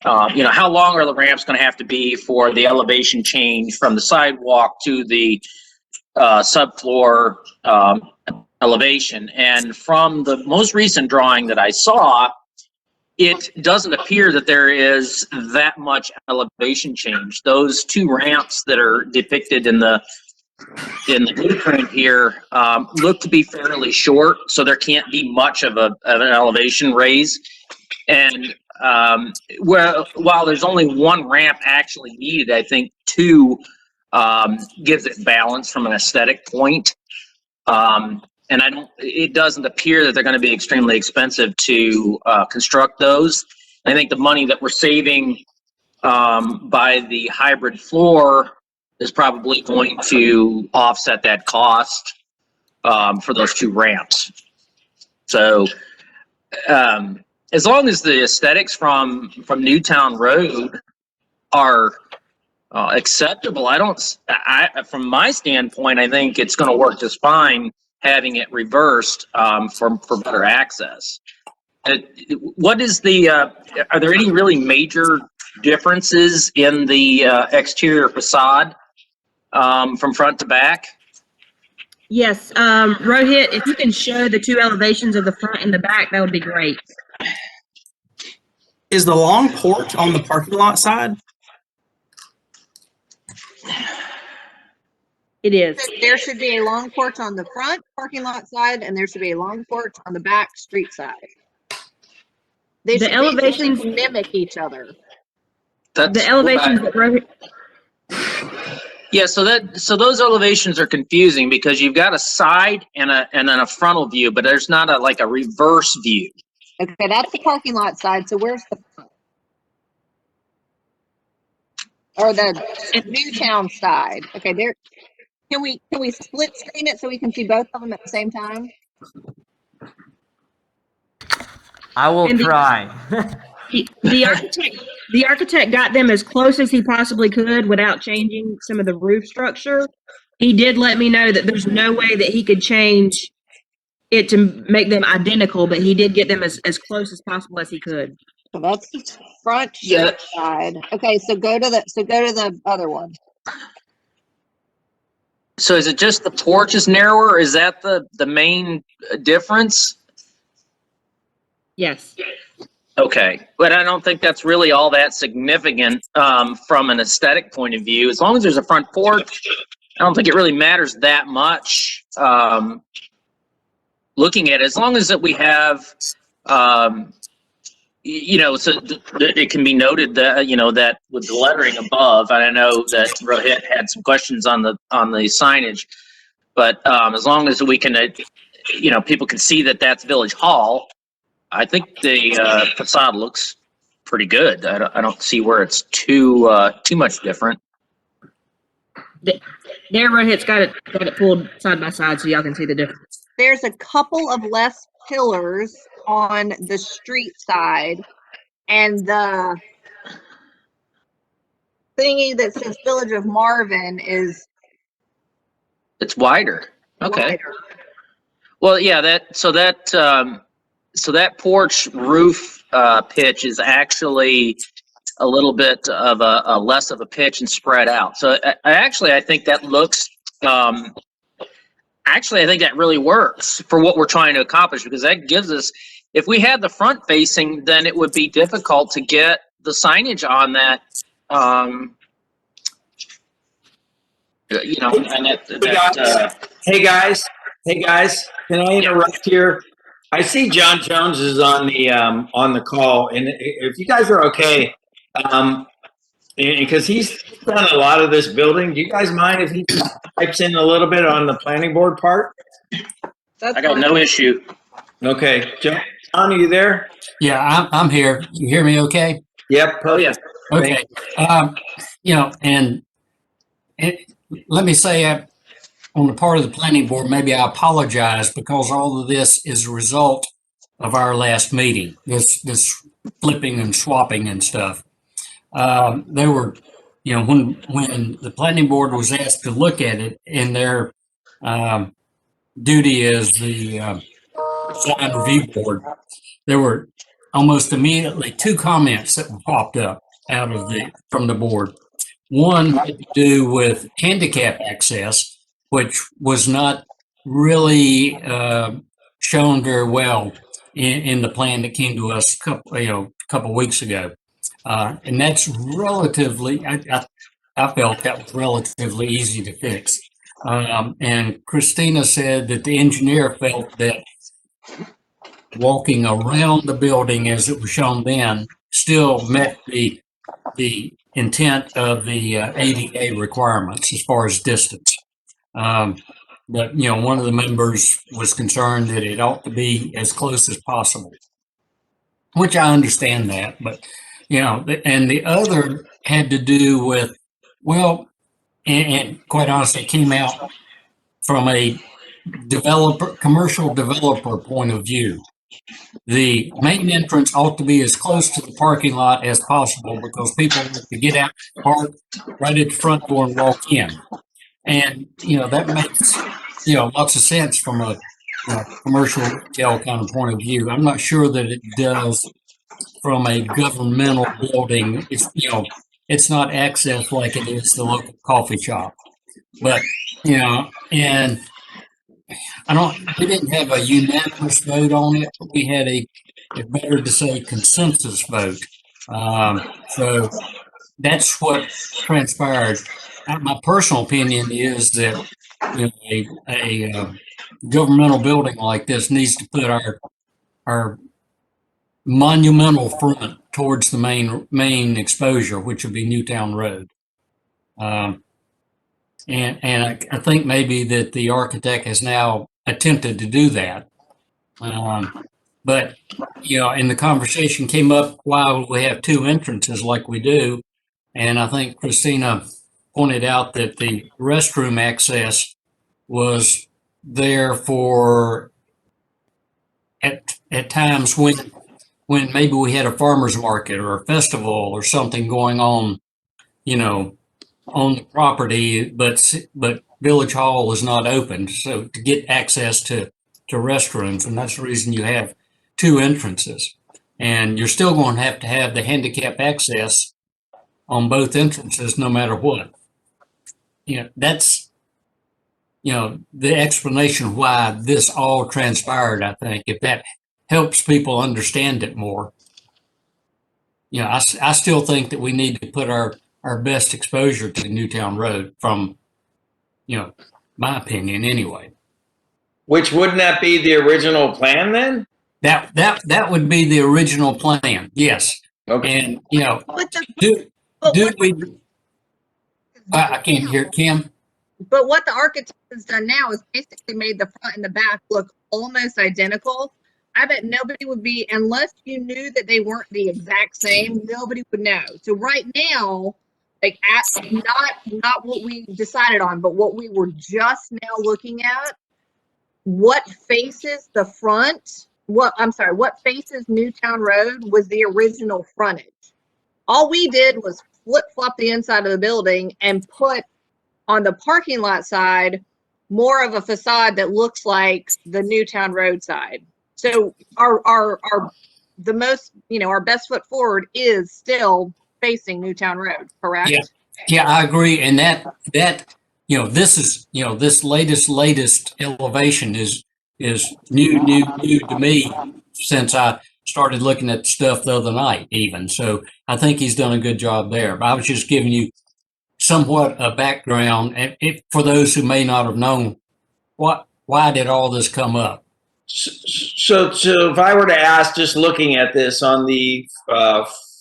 How long are the ramps going to have to be for the elevation change from the sidewalk to the subfloor elevation? And from the most recent drawing that I saw, it doesn't appear that there is that much elevation change. Those two ramps that are depicted in the blueprint here look to be fairly short, so there can't be much of an elevation raise. And while there's only one ramp actually needed, I think two gives it balance from an aesthetic point. And it doesn't appear that they're going to be extremely expensive to construct those. I think the money that we're saving by the hybrid floor is probably going to offset that cost for those two ramps. So as long as the aesthetics from Newtown Road are acceptable, from my standpoint, I think it's going to work just fine having it reversed for better access. What is are there any really major differences in the exterior facade from front to back? Yes, Rohit, if you can show the two elevations of the front and the back, that would be great. Is the long porch on the parking lot side? It is. There should be a long porch on the front parking lot side, and there should be a long porch on the back street side. They The should elevations basically mimic each other. The elevations that Rohit. Yeah, so those elevations are confusing because you've got a side and then a frontal view, but there's not a reverse view. Okay, that's the parking lot side. So where's the front? Or the Newtown side? Okay, there. Can we split screen it so we can see both of them at the same time? I will try. The architect got them as close as he possibly could without changing some of the roof structure. He did let me know that there's no way that he could change it to make them identical, but he did get them as close as possible as he could. So that's the front side. Okay, so go to the other one. So is it just the porch is narrower? Is that the main difference? Yes. Okay, but I don't think that's really all that significant from an aesthetic point of view. As long as there's a front porch, I don't think it really matters that much. Looking at it, as long as that we have, so it can be noted that that with the lettering above. And I know that Rohit had some questions on the signage, but as long as we can, people can see that that's Village Hall. I think the facade looks pretty good. I don't see where it's too much different. There, Rohit's got it pulled side by side so y'all can see the difference. There's a couple of less pillars on the street side, and the thingy that says Village of Marvin is It's wider. Okay. wider. Well, yeah. So that porch roof pitch is actually a little bit of a less of a pitch and spread out. So I think that looks. Actually, I think that really works for what we're trying to accomplish, because that gives us, if we had the front facing, then it would be difficult to get the signage on that. Hey guys, can I interrupt here? I see John Jones is on the call, and if you guys are okay, because he's done a lot of this building, do you guys mind if he just types in a little bit on the planning board part? I got no issue. Okay, John, are you there? Yeah, I'm here. You hear me okay? Yep. Oh, yeah. Okay. And let me say, on the part of the planning board, maybe I apologize, because all of this is a result of our last meeting, this flipping and swapping and stuff. They were, when the planning board was asked to look at it, and their duty as the design review board, there were almost immediately two comments that popped up from the board. One had to do with handicap access, which was not really shown very well in the plan that came to us a couple weeks ago. And that's relatively, I felt that was relatively easy to fix. And Christina said that the engineer felt that walking around the building as it was shown then still met the intent of the ADA requirements as far as distance. But one of the members was concerned that it ought to be as close as possible, which I understand that. But and the other had to do with, well, and quite honestly, it came out from a commercial developer point of view. The main entrance ought to be as close to the parking lot as possible because people like to get out, park right at the front door and walk in. And, that makes, lots of sense from a commercial retail kind of point of view. I'm not sure that it does from a governmental building. It's not access like it is the local coffee shop. But, and we didn't have a unanimous vote on it, but we had it's better to say consensus vote. So that's what transpired. My personal opinion is that a governmental building like this needs to put our monumental front towards the main exposure, which would be Newtown Road. And I think maybe that the architect has now attempted to do that. But, and the conversation came up while we have two entrances like we do. And I think Christina pointed out that the restroom access was there at times when maybe we had a farmer's market or a festival or something going on, on the property, but Village Hall is not open. So to get access to restrooms, and that's the reason you have two entrances. And you're still going to have the handicap access on both entrances no matter what. That's the explanation why this all transpired, I think, if that helps people understand it more. I still think that we need to put our best exposure to Newtown Road from, my opinion anyway. Which wouldn't that be the original plan then? That would be the original plan, yes. Okay. And, do we, I can't hear Kim. But what the architect has done now is basically made the front and the back look almost identical. I bet nobody would be, unless you knew that they weren't the exact same, nobody would know. So right now, not what we decided on, but what we were just now looking at, what faces the front, what faces Newtown Road was the original frontage. All we did was flip-flop the inside of the building and put on the parking lot side more of a facade that looks like the Newtown Road side. So our best foot forward is still facing Newtown Road, correct? Yeah, I agree. And that this is this latest elevation is new to me since I started looking at stuff the other night even. So I think he's done a good job there. But I was just giving you somewhat a background, and for those who may not have known why did all this come up. So if I were to ask, just looking at this on the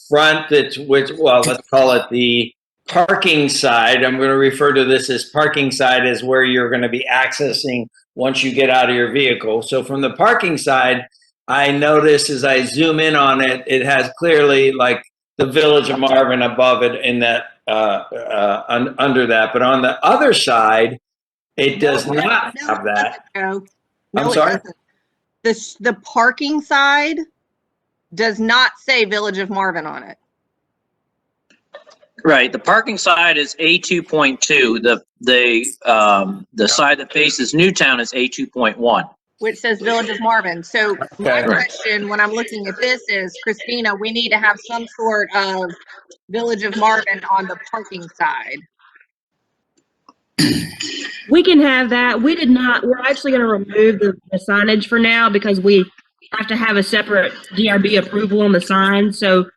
front, let's call it the parking side. I'm going to refer to this as parking side as where you're going to be accessing once you get out of your vehicle. So from the parking side, I notice as I zoom in on it, it has clearly like the Village of Marvin above it in that under that. But on the other side, it does not have that. I'm sorry? The parking side does not say Village of Marvin on it. Right. The parking side is A2.2. The side that faces Newtown is A2.1. which says Village of Marvin. So my Okay. question when I'm looking at this is, Christina, we need to have some sort of Village of Marvin on the parking side. We can have that. We did not, we're actually going to remove the signage for now because we have to have a separate DRB approval on the sign. So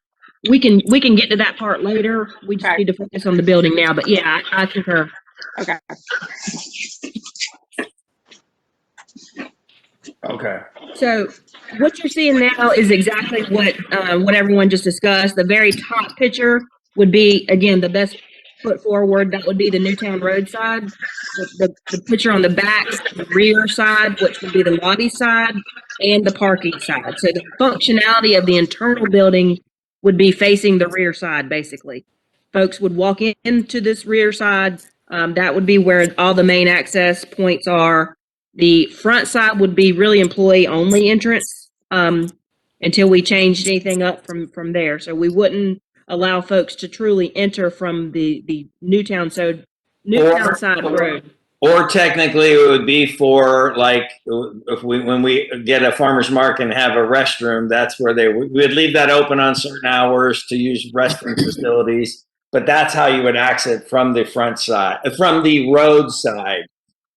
we can get to that part later. We just need to focus on the building now. But yeah, I concur. Okay. Okay. So what you're seeing now is exactly what everyone just discussed. The very top picture would be, again, the best foot forward. That would be the Newtown Road side. The picture on the back, the rear side, which would be the lobby side, and the parking side. So the functionality of the internal building would be facing the rear side, basically. Folks would walk into this rear side. That would be where all the main access points are. The front side would be really employee only entrance until we changed anything up from there. So we wouldn't allow folks to truly enter from the Newtown side road. Or technically it would be for like when we get a farmer's market and have a restroom, that's where we'd leave that open on certain hours to use restroom facilities. But that's how you would exit from the front side, from the road side,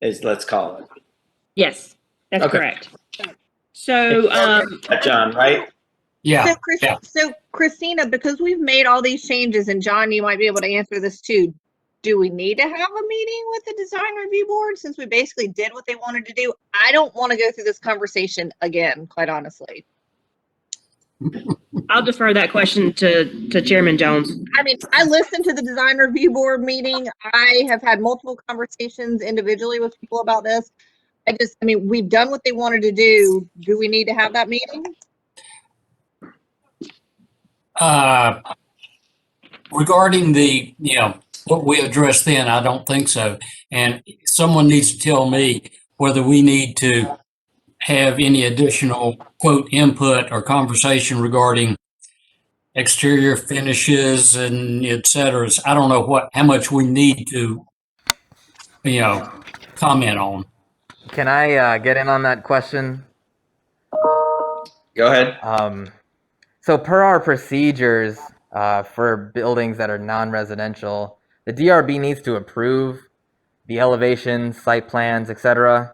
let's call it. Yes, that's correct. So, John, right? Yeah. So Christina, because we've made all these changes, and John, you might be able to answer this too. Do we need to have a meeting with the design review board since we basically did what they wanted to do? I don't want to go through this conversation again, quite honestly. I'll defer that question to Chairman Jones. I mean, I listened to the design review board meeting. I have had multiple conversations individually with people about this. I mean, we've done what they wanted to do. Do we need to have that meeting? Regarding the, what we addressed then, I don't think so. And someone needs to tell me whether we need to have any additional quote input or conversation regarding exterior finishes and et cetera. I don't know how much we need to, comment on. Can I get in on that question? Go ahead. So per our procedures for buildings that are non-residential, the DRB needs to approve the elevations, site plans, etc.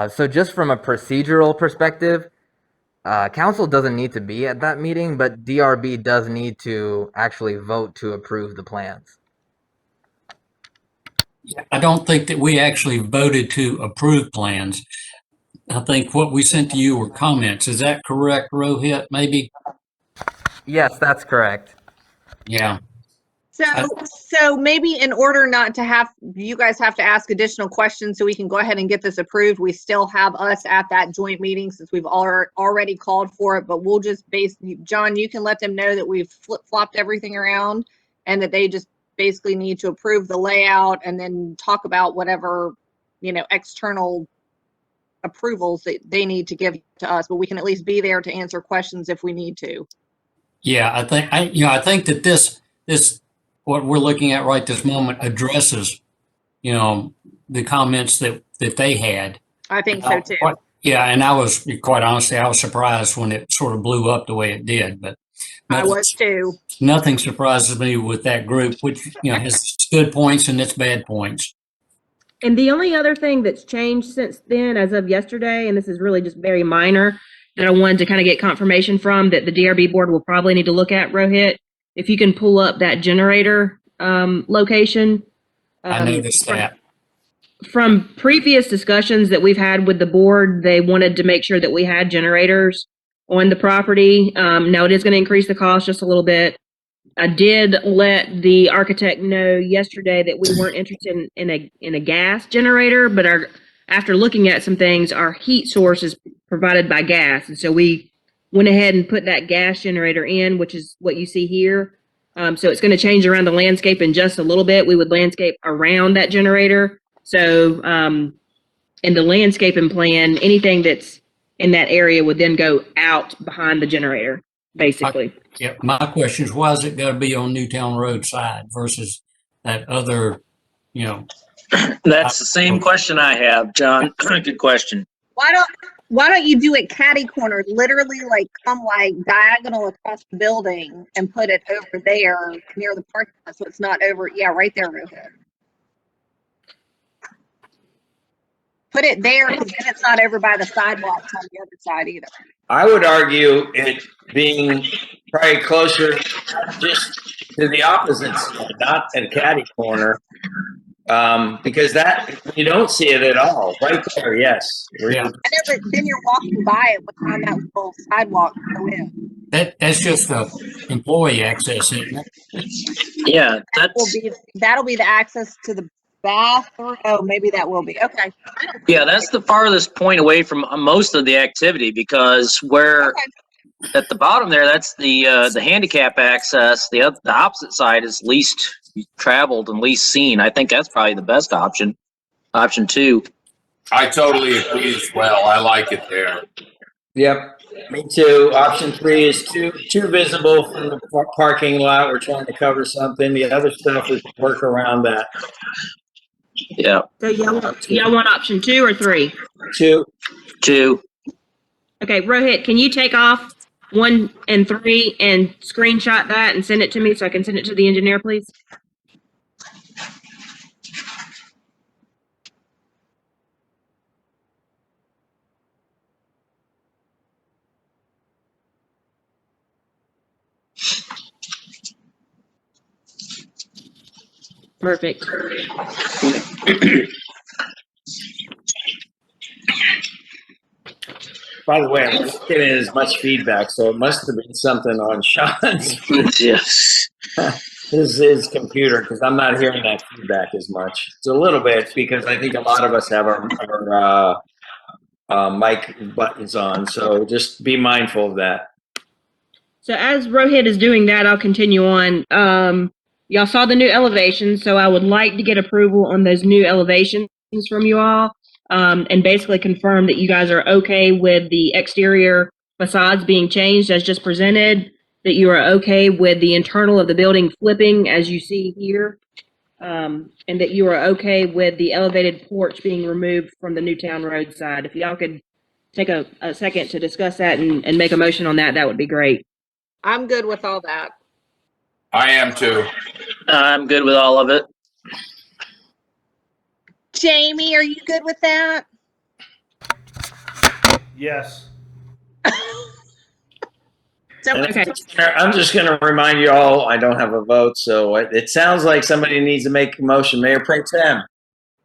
So just from a procedural perspective, council doesn't need to be at that meeting, but DRB does need to actually vote to approve the plans. I don't think that we actually voted to approve plans. I think what we sent to you were comments. Is that correct, Rohit? Maybe? Yes, that's correct. Yeah. So maybe in order not to have, you guys have to ask additional questions so we can go ahead and get this approved. We still have us at that joint meeting since we've already called for it, but we'll just John, you can let them know that we've flip-flopped everything around and that they just basically need to approve the layout and then talk about whatever, external approvals that they need to give to us, but we can at least be there to answer questions if we need to. Yeah, I think that this what we're looking at right this moment addresses, the comments that they had. I think so too. Yeah, and I was, quite honestly, I was surprised when it sort of blew up the way it did, but I was too. Nothing surprises me with that group, which, has its good points and its bad points. And the only other thing that's changed since then, as of yesterday, and this is really just very minor, that I wanted to kind of get confirmation from, that the DRB board will probably need to look at, Rohit, if you can pull up that generator location. I noticed that. From previous discussions that we've had with the board, they wanted to make sure that we had generators on the property. Now it is going to increase the cost just a little bit. I did let the architect know yesterday that we weren't interested in a gas generator, but after looking at some things, our heat source is provided by gas. And so we went ahead and put that gas generator in, which is what you see here. So it's going to change around the landscape in just a little bit. We would landscape around that generator. So in the landscaping plan, anything that's in that area would then go out behind the generator, basically. My question is, why is it got to be on Newtown Road side versus that other, That's the same question I have, John. Good question. Why don't you do it catty corner, literally like come like diagonal across the building and put it over there near the parking lot so it's not over, yeah, right there, Rohit. Put it there because then it's not over by the sidewalks on the other side either. I would argue it being probably closer just to the opposite side, not at catty corner, because that you don't see it at all. Right there, yes. Yeah. I know, but then you're walking by it behind that little sidewalk to go in. That's just the employee access, isn't it? Yeah, That'll be the access to the bathroom. Oh, maybe that will be. Okay. yeah, that's the farthest point away from most of the activity because where at the bottom there, that's the handicap access. The opposite side is least traveled and least seen. I think that's probably the best option. Option 2. I totally agree as well. I like it there. Yep, me too. Option 3 is too visible from the parking lot. We're trying to cover something. The other stuff is work around that. Yeah. So y'all want option 2 or 3? 2. 2. Okay, Rohit, can you take off 1 and 3 and screenshot that and send it to me so I can send it to the engineer, please? Perfect. By the way, I'm not getting as much feedback, so it must have been something on Sean's Yes. his computer because I'm not hearing that feedback as much. It's a little bit because I think a lot of us have our mic buttons on, so just be mindful of that. So as Rohit is doing that, I'll continue on. Y'all saw the new elevations, so I would like to get approval on those new elevations from you all, and basically confirm that you guys are okay with the exterior facades being changed as just presented, that you are okay with the internal of the building flipping as you see here, and that you are okay with the elevated porch being removed from the Newtown Road side. If y'all could take a second to discuss that and make a motion on that, that would be great. I'm good with all that. I am too. I'm good with all of it. Jamie, are you good with that? Yes. Okay. I'm just going to remind you all, I don't have a vote, so it sounds like somebody needs to make a motion. Mayor Pro Tem.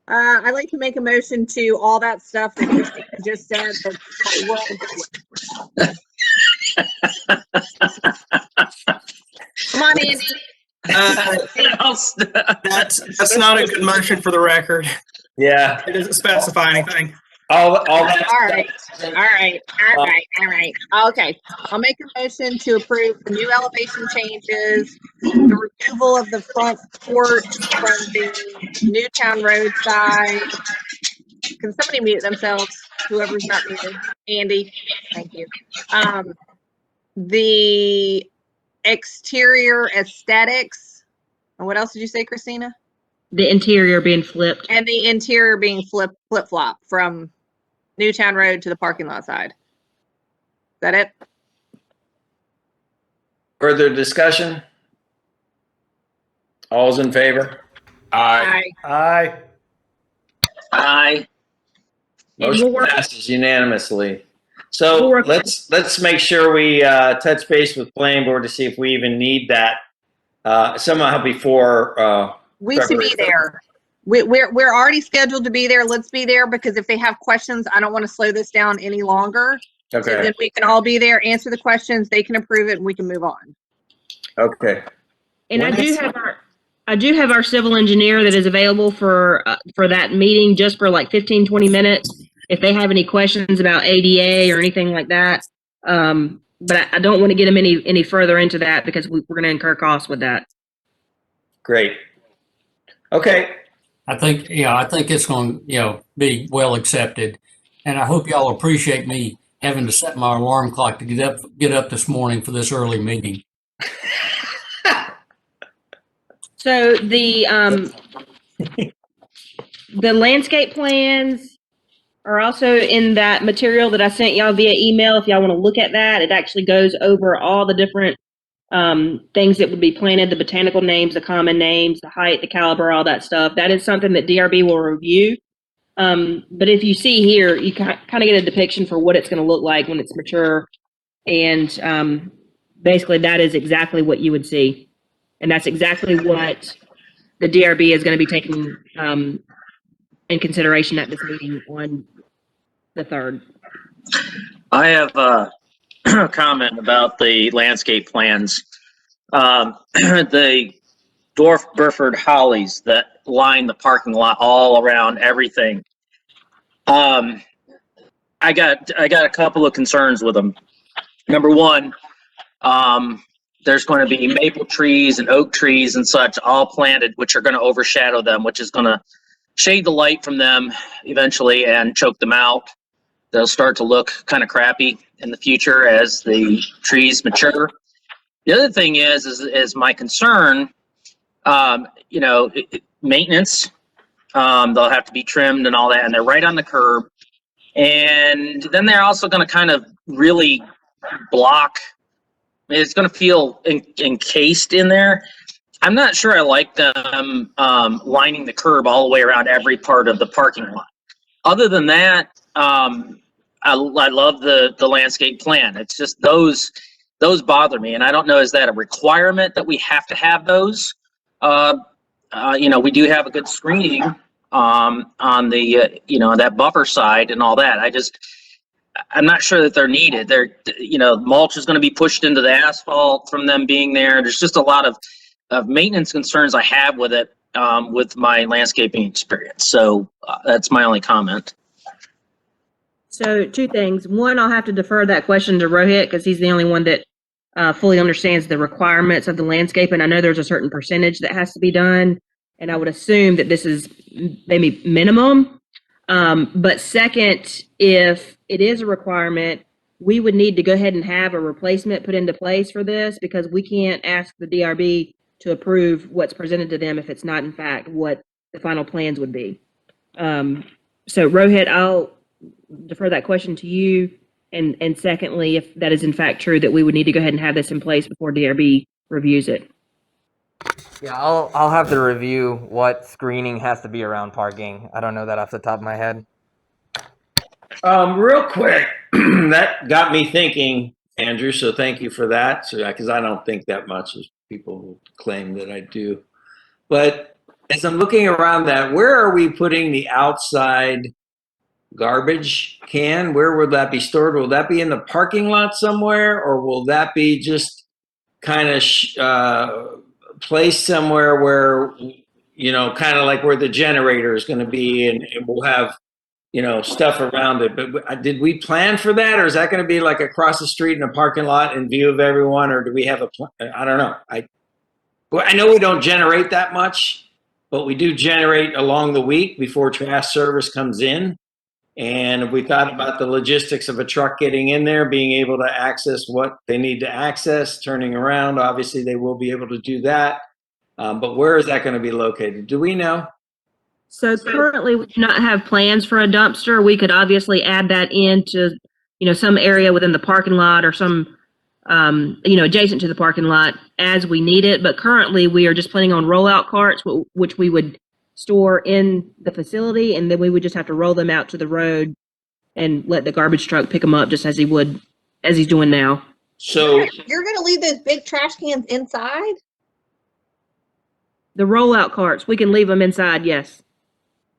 I'd like to make a motion to all that stuff that Christina just said. Come on, Andy. That's not a good motion for the record. Yeah. It doesn't specify anything. All that. All right. Okay. I'll make a motion to approve the new elevation changes, the removal of the front porch from the Newtown Road side. Can somebody mute themselves? Whoever's not muted. Andy, thank you. The exterior aesthetics. And what else did you say, Christina? The interior being flipped. And the interior being flip-flop from Newtown Road to the parking lot side. Is that it? Further discussion? All's in favor? Aye. Aye. Aye. Motion passes unanimously. So let's make sure we touch base with planning board to see if we even need that somehow before. We should be there. We're already scheduled to be there. Let's be there because if they have questions, I don't want to slow this down any longer. Okay. So then we can all be there, answer the questions, they can approve it, and we can move on. Okay. And I do have our civil engineer that is available for that meeting just for like 15, 20 minutes if they have any questions about ADA or anything like that. But I don't want to get them any further into that because we're going to incur costs with that. Great. Okay. I think it's going to, be well accepted. And I hope y'all appreciate me having to set my alarm clock to get up this morning for this early meeting. So the landscape plans are also in that material that I sent y'all via email. If y'all want to look at that, it actually goes over all the different things that woof be planted, the botanical names, the common names, the height, the caliber, all that stuff. That is something that DRB will review. But if you see here, you kind of get a depiction for what it's going to look like when it's mature. And basically that is exactly what you would see. And that's exactly what the DRB is going to be taking in consideration at this meeting on the 3rd. I have a comment about the landscape plans. The dwarf Burford hollies that line the parking lot all around everything. I got a couple of concerns with them. Number one, there's going to be maple trees and oak trees and such all planted, which are going to overshadow them, which is going to shade the light from them eventually and choke them out. They'll start to look kind of crappy in the future as the trees mature. The other thing is my concern, maintenance. They'll have to be trimmed and all that, and they're right on the curb. And then they're also going to kind of really block. It's going to feel encased in there. I'm not sure I like them lining the curb all the way around every part of the parking lot. Other than that, I love the landscape plan. It's just those bother me, and I don't know, is that a requirement that we have to have those? We do have a good screening on the that buffer side and all that. I'm not sure that they're needed. Mulch is going to be pushed into the asphalt from them being there. There's just a lot of maintenance concerns I have with it with my landscaping experience. So that's my only comment. So 2 things. One, I'll have to defer that question to Rohit because he's the only one that fully understands the requirements of the landscape. And I know there's a certain percentage that has to be done. And I would assume that this is maybe minimum. But second, if it is a requirement, we would need to go ahead and have a replacement put into place for this because we can't ask the DRB to approve what's presented to them if it's not in fact what the final plans would be. So Rohit, I'll defer that question to you. And secondly, if that is in fact true, that we would need to go ahead and have this in place before DRB reviews it. Yeah, I'll have to review what screening has to be around parking. I don't know that off the top of my head. Real quick, that got me thinking, Andrew, so thank you for that. So, because I don't think that much as people claim that I do. But as I'm looking around that, where are we putting the outside garbage can? Where would that be stored? Will that be in the parking lot somewhere, or will that be just kind of placed somewhere where, kind of like where the generator is going to be, and we'll have, stuff around it? But did we plan for that, or is that going to be like across the street in a parking lot in view of everyone, or do we have a plan? I don't know. I know we don't generate that much, but we do generate along the week before trash service comes in. And if we thought about the logistics of a truck getting in there, being able to access what they need to access, turning around, obviously they will be able to do that. But where is that going to be located? Do we know? So currently we do not have plans for a dumpster. We could obviously add that into, some area within the parking lot or some, adjacent to the parking lot as we need it. But currently we are just planning on rollout carts, which we would store in the facility, and then we would just have to roll them out to the road and let the garbage truck pick them up just as he's doing now. So you're going to leave those big trash cans inside? The rollout carts, we can leave them inside, yes.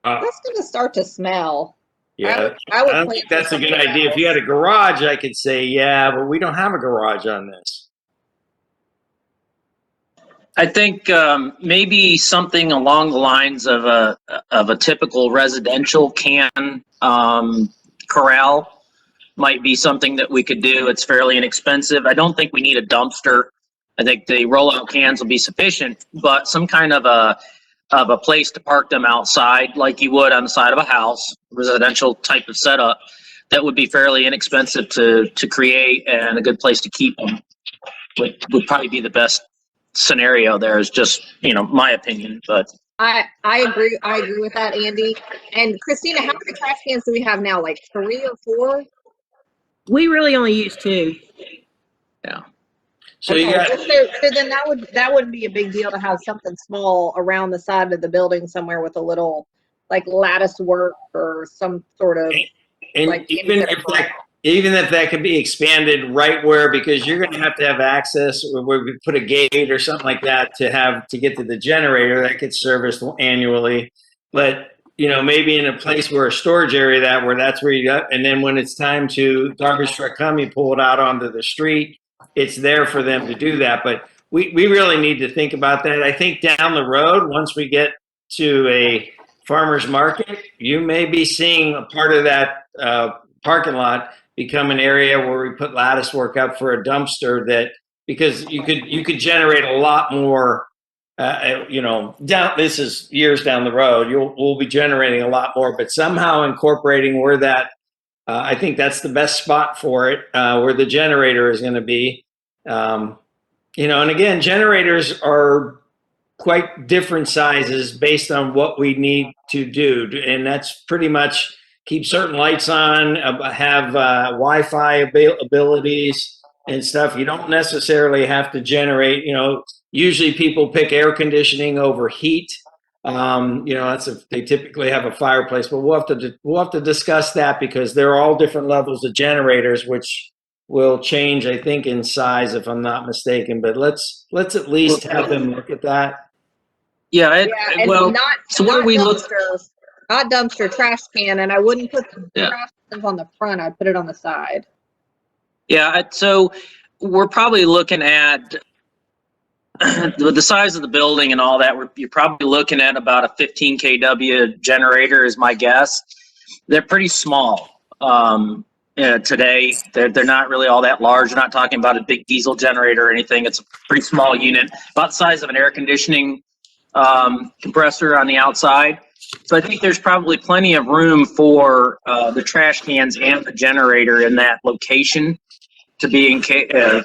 That's going to start to smell. Yeah, I would don't think that's a good idea. If you had a garage, I could say, yeah, but we don't have a garage on this. I think maybe something along the lines of a typical residential can corral might be something that we could do. It's fairly inexpensive. I don't think we need a dumpster. I think the rollout cans will be sufficient, but some kind of a place to park them outside, like you would on the side of a house, residential type of setup, that would be fairly inexpensive to create and a good place to keep them. Would probably be the best scenario there, is just, my opinion. But I agree. I agree with that, Andy. And Christina, how many trash cans do we have now? Like 3 or 4? We really only use 2. Yeah. So you Okay, got, so then that wouldn't be a big deal to have something small around the side of the building somewhere with a little like lattice work or some sort of and like even if that could be expanded right where, because you're going to have access where we put a gate or something like that to get to the generator that gets serviced annually. But, you know, maybe in a place where a storage area where that's where you got, and then when it's time to garbage truck come, you pull it out onto the street. It's there for them to do that. But we really need to think about that. I think down the road, once we get to a farmer's market, you may be seeing a part of that parking lot become an area where we put lattice work up for a dumpster, that because you could generate a lot more, you know, this is years down the road, we'll be generating a lot more, but somehow incorporating where that, I think that's the best spot for it, where the generator is going to be. You know, and again, generators are quite different sizes based on what we need to do. And that's pretty much keep certain lights on, have Wi-Fi abilities and stuff. You don't necessarily have to generate, you know, usually people pick air conditioning over heat. You know, they typically have a fireplace, but we'll have to discuss that, because there are all different levels of generators, which will change, I think, in size, if I'm not mistaken. But let's at least have them look at that. Yeah. and Well, not so what do we look? not dumpster, trash can, and I wouldn't put the Yeah. trash cans on the front. I'd put it on the side. Yeah. So we're probably looking at with the size of the building and all that. You're probably looking at about a 15 kW generator, is my guess. They're pretty small. Today, they're not really all that large. You're not talking about a big diesel generator or anything. It's a pretty small unit, about the size of an air conditioning compressor on the outside. So I think there's probably plenty of room for the trash cans and the generator in that location to be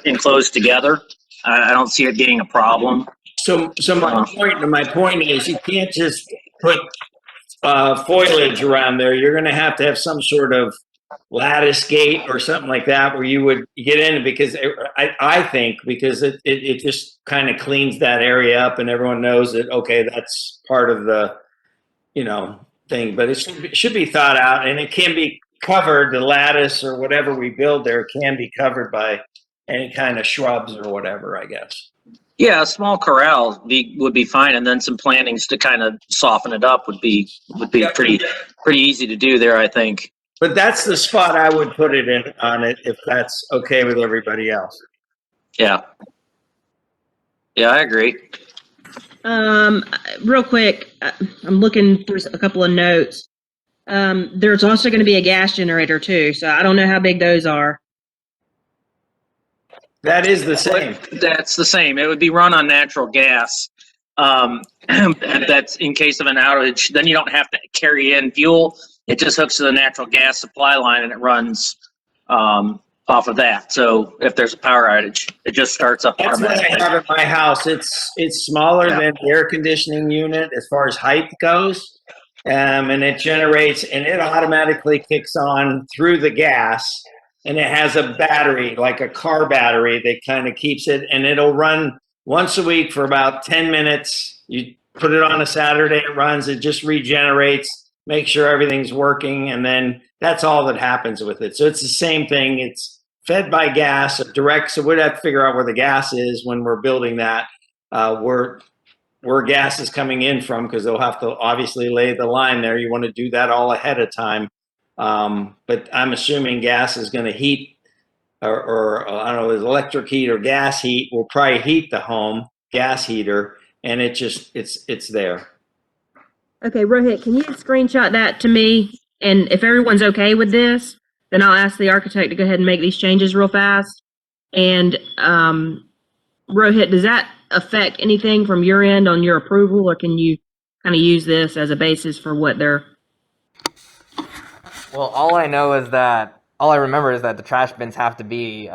enclosed together. I don't see it being a problem. So my point is, you can't just put foliage around there. You're going to have some sort of lattice gate or something like that where you would get in, because I think because it just kind of cleans that area up, and everyone knows that, okay, that's part of the, you know, thing. But it should be thought out, and it can be covered. The lattice or whatever we build there can be covered by any kind of shrubs or whatever, I guess. Yeah, a small corral would be fine, and then some plantings to kind of soften it up would be pretty easy to do there, I think. But that's the spot I would put it in on it, if that's okay with everybody else. Yeah. Yeah, I agree. Real quick, I'm looking through a couple of notes. There's also going to be a gas generator too, so I don't know how big those are. That is the same. That's the same. It would be run on natural gas. And that's in case of an outage. Then you don't have to carry in fuel. It just hooks to the natural gas supply line, and it runs off of that. So if there's a power outage, it just starts up That's what automatically. I have at my house. It's smaller than the air conditioning unit as far as height goes, and it generates, and it automatically kicks on through the gas. And it has a battery, like a car battery, that kind of keeps it, and it'll run once a week for about 10 minutes. You put it on a Saturday, it runs, it just regenerates, make sure everything's working, and then that's all that happens with it. So it's the same thing. It's fed by gas, direct, so we'd have to figure out where the gas is when we're building that, where gas is coming in from, because they'll have to obviously lay the line there. You want to do that all ahead of time. But I'm assuming gas is going to heat, or I don't know, is electric heat or gas heat will probably heat the home, gas heater, and it's there. Okay, Rohit, can you screenshot that to me? And if everyone's okay with this, then I'll ask the architect to go ahead and make these changes real fast. And Rohit, does that affect anything from your end on your approval, or can you kind of use this as a basis for what they're... Well, all I remember is that the trash bins have to be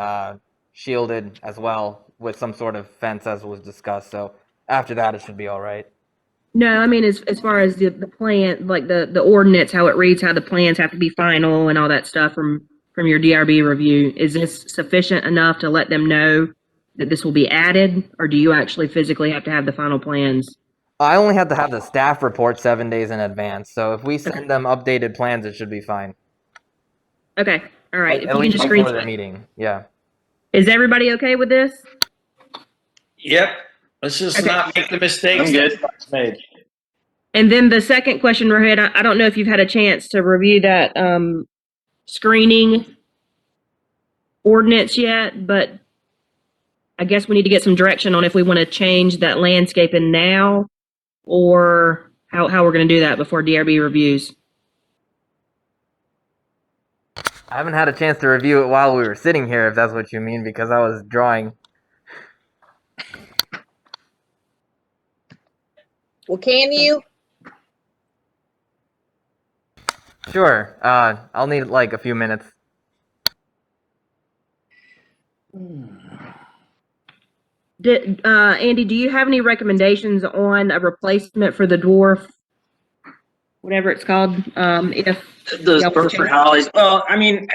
shielded as well with some sort of fence, as was discussed. So after that, it should be all right. No, I mean, as far as the plan, like the ordinance, how it reads, how the plans have to be final and all that stuff from your DRB review, is this sufficient enough to let them know that this will be added, or do you actually physically have to have the final plans? I only have to have the staff report 7 days in advance, so if we send them updated plans, it should be fine. Okay, all right. If At you can least just before the screenshot. meeting, yeah. Is everybody okay with this? Yep. Let's just Okay. not make the mistakes I'm good. that made. And then the second question, Rohit, I don't know if you've had a chance to review that screening ordinance yet, but I guess we need to get some direction on if we want to change that landscaping now or how we're going to do that before DRB reviews. I haven't had a chance to review it while we were sitting here, if that's what you mean, because I was drawing. Well, can you? Sure. I'll need like a few minutes. Andy, do you have any recommendations on a replacement for the dwarf, whatever it's called? If Those y'all want to Burford change- Hollies. Well, I mean,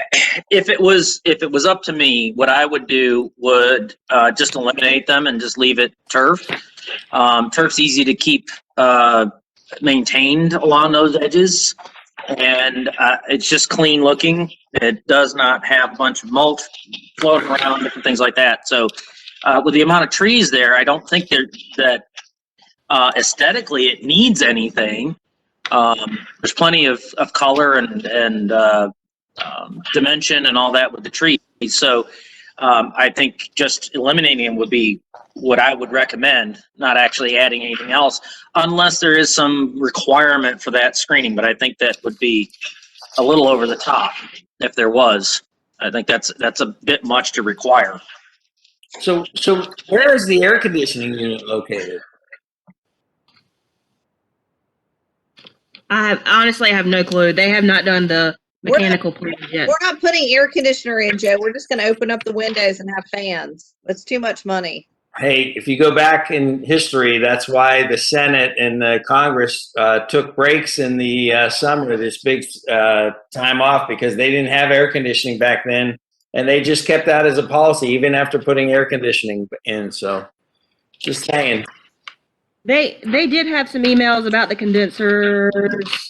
if it was up to me, what I would do would just eliminate them and just leave it turf. Turf's easy to keep maintained along those edges, and it's just clean looking. It does not have a bunch of mulch floating around, different things like that. So, with the amount of trees there, I don't think that aesthetically it needs anything. There's plenty of color and dimension and all that with the trees. So I think just eliminating them would be what I would recommend, not actually adding anything else, unless there is some requirement for that screening. But I think that would be a little over the top if there was. I think that's a bit much to require. So where is the air conditioning unit located? I have no clue. They have not done the mechanical plans yet. We're not putting air conditioner in, Joe. We're just going to open up the windows and have fans. That's too much money. Hey, if you go back in history, that's why the Senate and the Congress took breaks in the summer, this big time off, because they didn't have air conditioning back then. And they just kept that as a policy, even after putting air conditioning in. So just saying. They did have some emails about the condensers,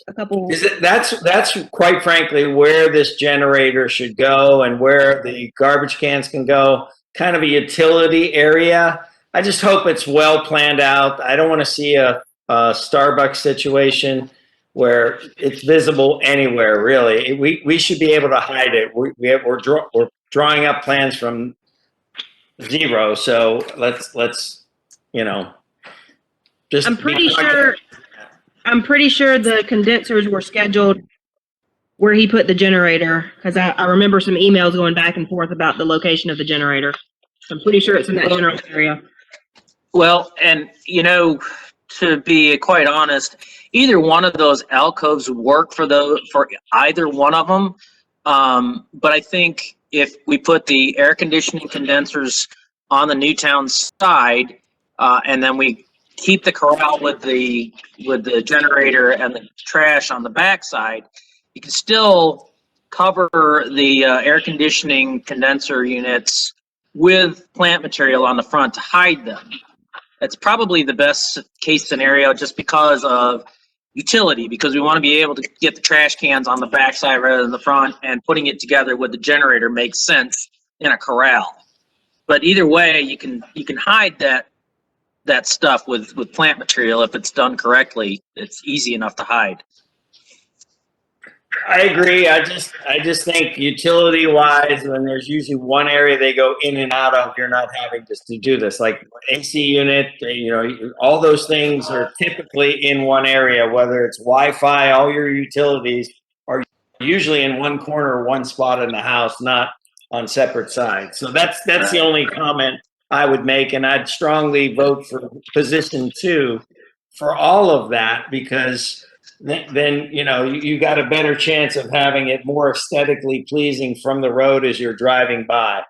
a couple. That's quite frankly where this generator should go and where the garbage cans can go. Kind of a utility area. I just hope it's well planned out. I don't want to see a Starbucks situation where it's visible anywhere. Really, we should be able to hide it. We're drawing up plans from zero. So let's just. I'm pretty sure the condensers were scheduled where he put the generator, because I remember some emails going back and forth about the location of the generator. I'm pretty sure it's in that general area. Well, and to be quite honest, either one of those alcoves would work for either one of them. But I think if we put the air conditioning condensers on the Newtown side, and then we keep the corral with the generator and the trash on the back side, you can still cover the air conditioning condenser units with plant material on the front to hide them. That's probably the best case scenario, just because of utility, because we want to be able to get the trash cans on the back side rather than the front, and putting it together with the generator makes sense in a corral. But either way, you can hide that stuff with plant material. If it's done correctly, it's easy enough to hide. I agree. I just think utility wise, when there's usually one area they go in and out of, you're not having to do this. Like AC unit, all those things are typically in one area, whether it's Wi-Fi, all your utilities are usually in one corner, one spot in the house, not on separate sides. So that's the only comment I would make. And I'd strongly vote for position 2 for all of that, because then you got a better chance of having it more aesthetically pleasing from the road as you're driving by.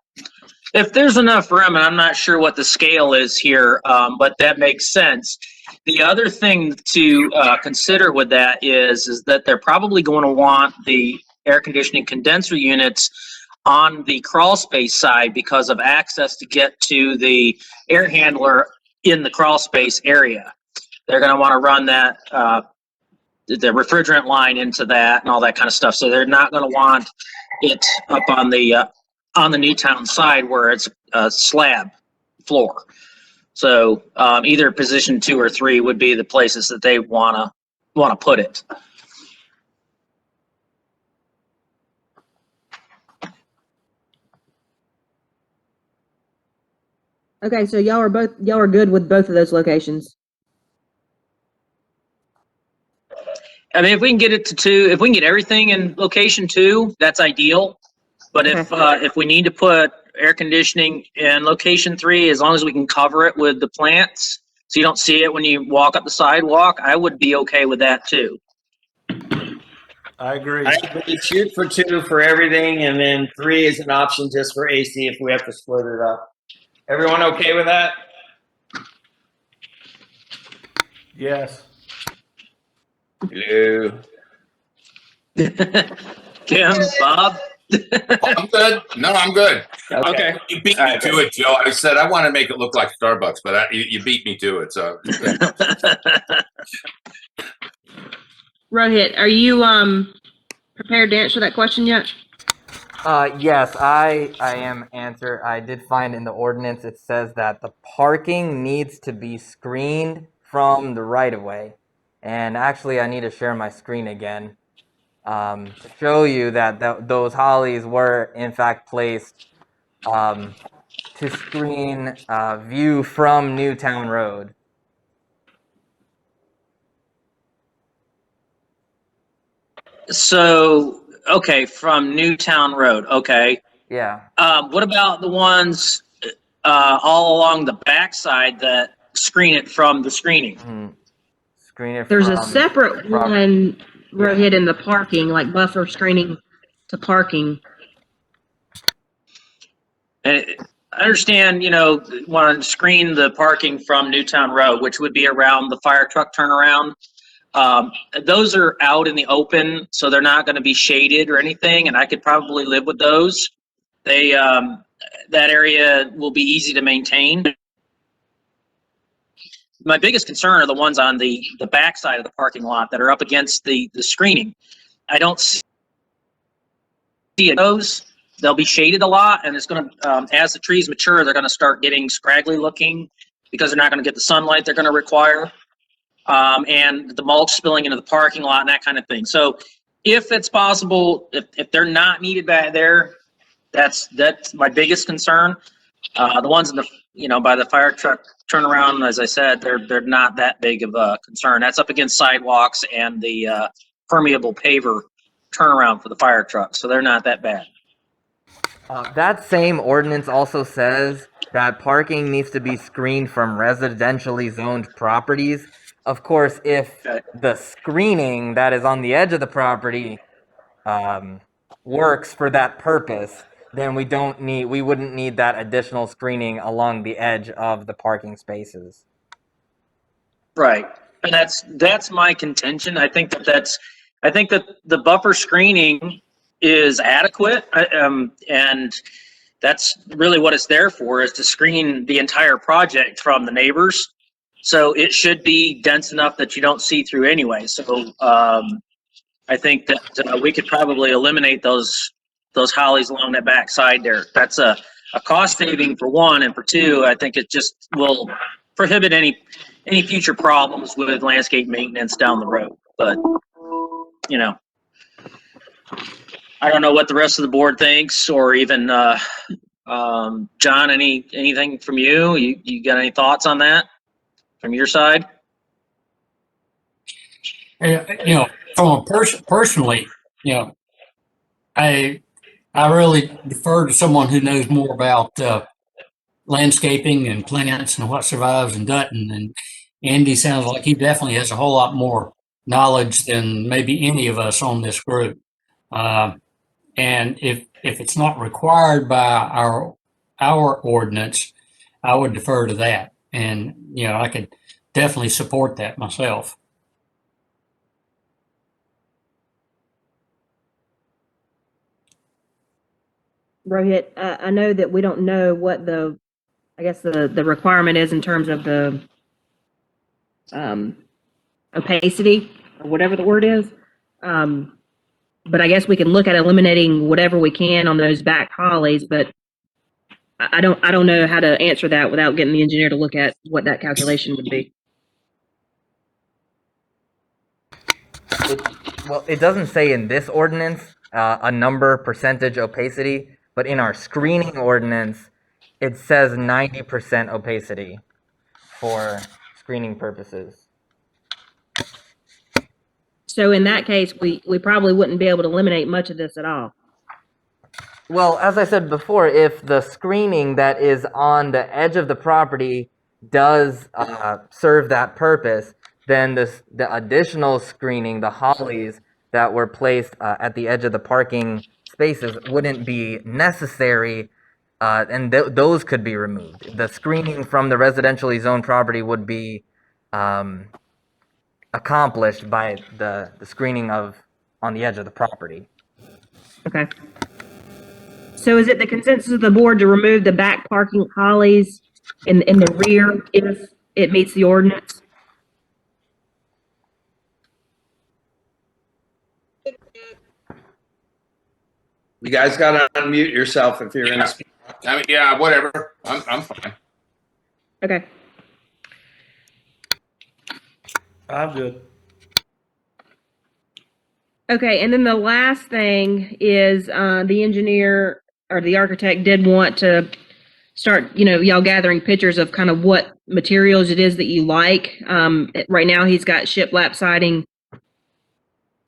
If there's enough room, and I'm not sure what the scale is here, but that makes sense. The other thing to consider with that is that they're probably going to want the air conditioning condenser units on the crawl space side because of access to get to the air handler in the crawl space area. They're going to want to run that the refrigerant line into that and all that kind of stuff. So they're not going to want it up on the Newtown side where it's a slab floor. So either position 2 or 3 would be the places that they want to put it. Okay, so y'all are good with both of those locations. I mean, if we can get it to 2, if we can get everything in location 2, that's ideal. But if we need to put air conditioning in location 3, as long as we can cover it with the plants, so you don't see it when you walk up the sidewalk, I would be okay with that too. I agree. I agree. Shoot for 2 for everything, and then 3 is an option just for AC if we have to split it up. Everyone okay with that? Yes. Hello. Kim, Bob? I'm good. No, I'm good. Okay. You beat me to it, Joe. I said I want to make it look like Starbucks, but you beat me to it. So. Rohit, are you prepared to answer that question yet? Yes, I am answer. I did find in the ordinance it says that the parking needs to be screened from the right of way. And actually I need to share my screen again to show you that those hollies were in fact placed to screen view from Newtown Road. So, okay, from Newtown Road, okay. Yeah. What about the ones all along the backside that screen it from the screening? Screen it There's from a separate one, Rohit, in the parking, like buffer screening to parking. And I understand, want to screen the parking from Newtown Road, which would be around the fire truck turnaround. Those are out in the open, so they're not going to be shaded or anything, and I could probably live with those. They that area will be easy to maintain. My biggest concern are the ones on the back side of the parking lot that are up against the screening. I don't see those. They'll be shaded a lot, and it's going to, as the trees mature, they're going to start getting scraggly looking because they're not going to get the sunlight they're going to require. And the mulch spilling into the parking lot and that kind of thing. So if it's possible, if they're not needed back there, that's my biggest concern. The ones in the, by the fire truck turnaround, as I said, they're not that big of a concern. That's up against sidewalks and the permeable paver turnaround for the fire truck. So they're not that bad. That same ordinance also says that parking needs to be screened from residentially zoned properties. Of course, if the screening that is on the edge of the property works for that purpose, then we wouldn't need that additional screening along the edge of the parking spaces. Right, and that's my contention. I think that the buffer screening is adequate, and that's really what it's there for, is to screen the entire project from the neighbors. So it should be dense enough that you don't see through anyway. So I think that we could probably eliminate those hollies along that back side there. That's a cost saving for one, and for two, I think it just will prohibit any future problems with landscape maintenance down the road. But I don't know what the rest of the board thinks, or even John. Anything from you? You got any thoughts on that from your side? From personally, I really defer to someone who knows more about landscaping and plants and what survives in Dutton. And Andy sounds like he definitely has a whole lot more knowledge than maybe any of us on this group. And if it's not required by our ordinance, I would defer to that. And I could definitely support that myself. Rohit, I know that we don't know what the requirement is in terms of the opacity or whatever the word is. But I guess we can look at eliminating whatever we can on those back hollies, but I don't know how to answer that without getting the engineer to look at what that calculation would be. Well, it doesn't say in this ordinance a number percentage opacity, but in our screening ordinance, it says 90% opacity for screening purposes. So in that case, we probably wouldn't be able to eliminate much of this at all. Well, as I said before, if the screening that is on the edge of the property does serve that purpose, then the additional screening, the hollies that were placed at the edge of the parking spaces wouldn't be necessary, and those could be removed. The screening from the residentially zoned property would be accomplished by the screening on the edge of the property. Okay. So is it the consensus of the board to remove the back parking hollies in the rear if it meets the ordinance? You guys got to unmute yourself if you're in a. I mean, yeah, whatever. I'm fine. Okay. I'm good. Okay, and then the last thing is the engineer or the architect did want to start, y'all gathering pictures of kind of what materials it is that you like. Right now, he's got shiplap siding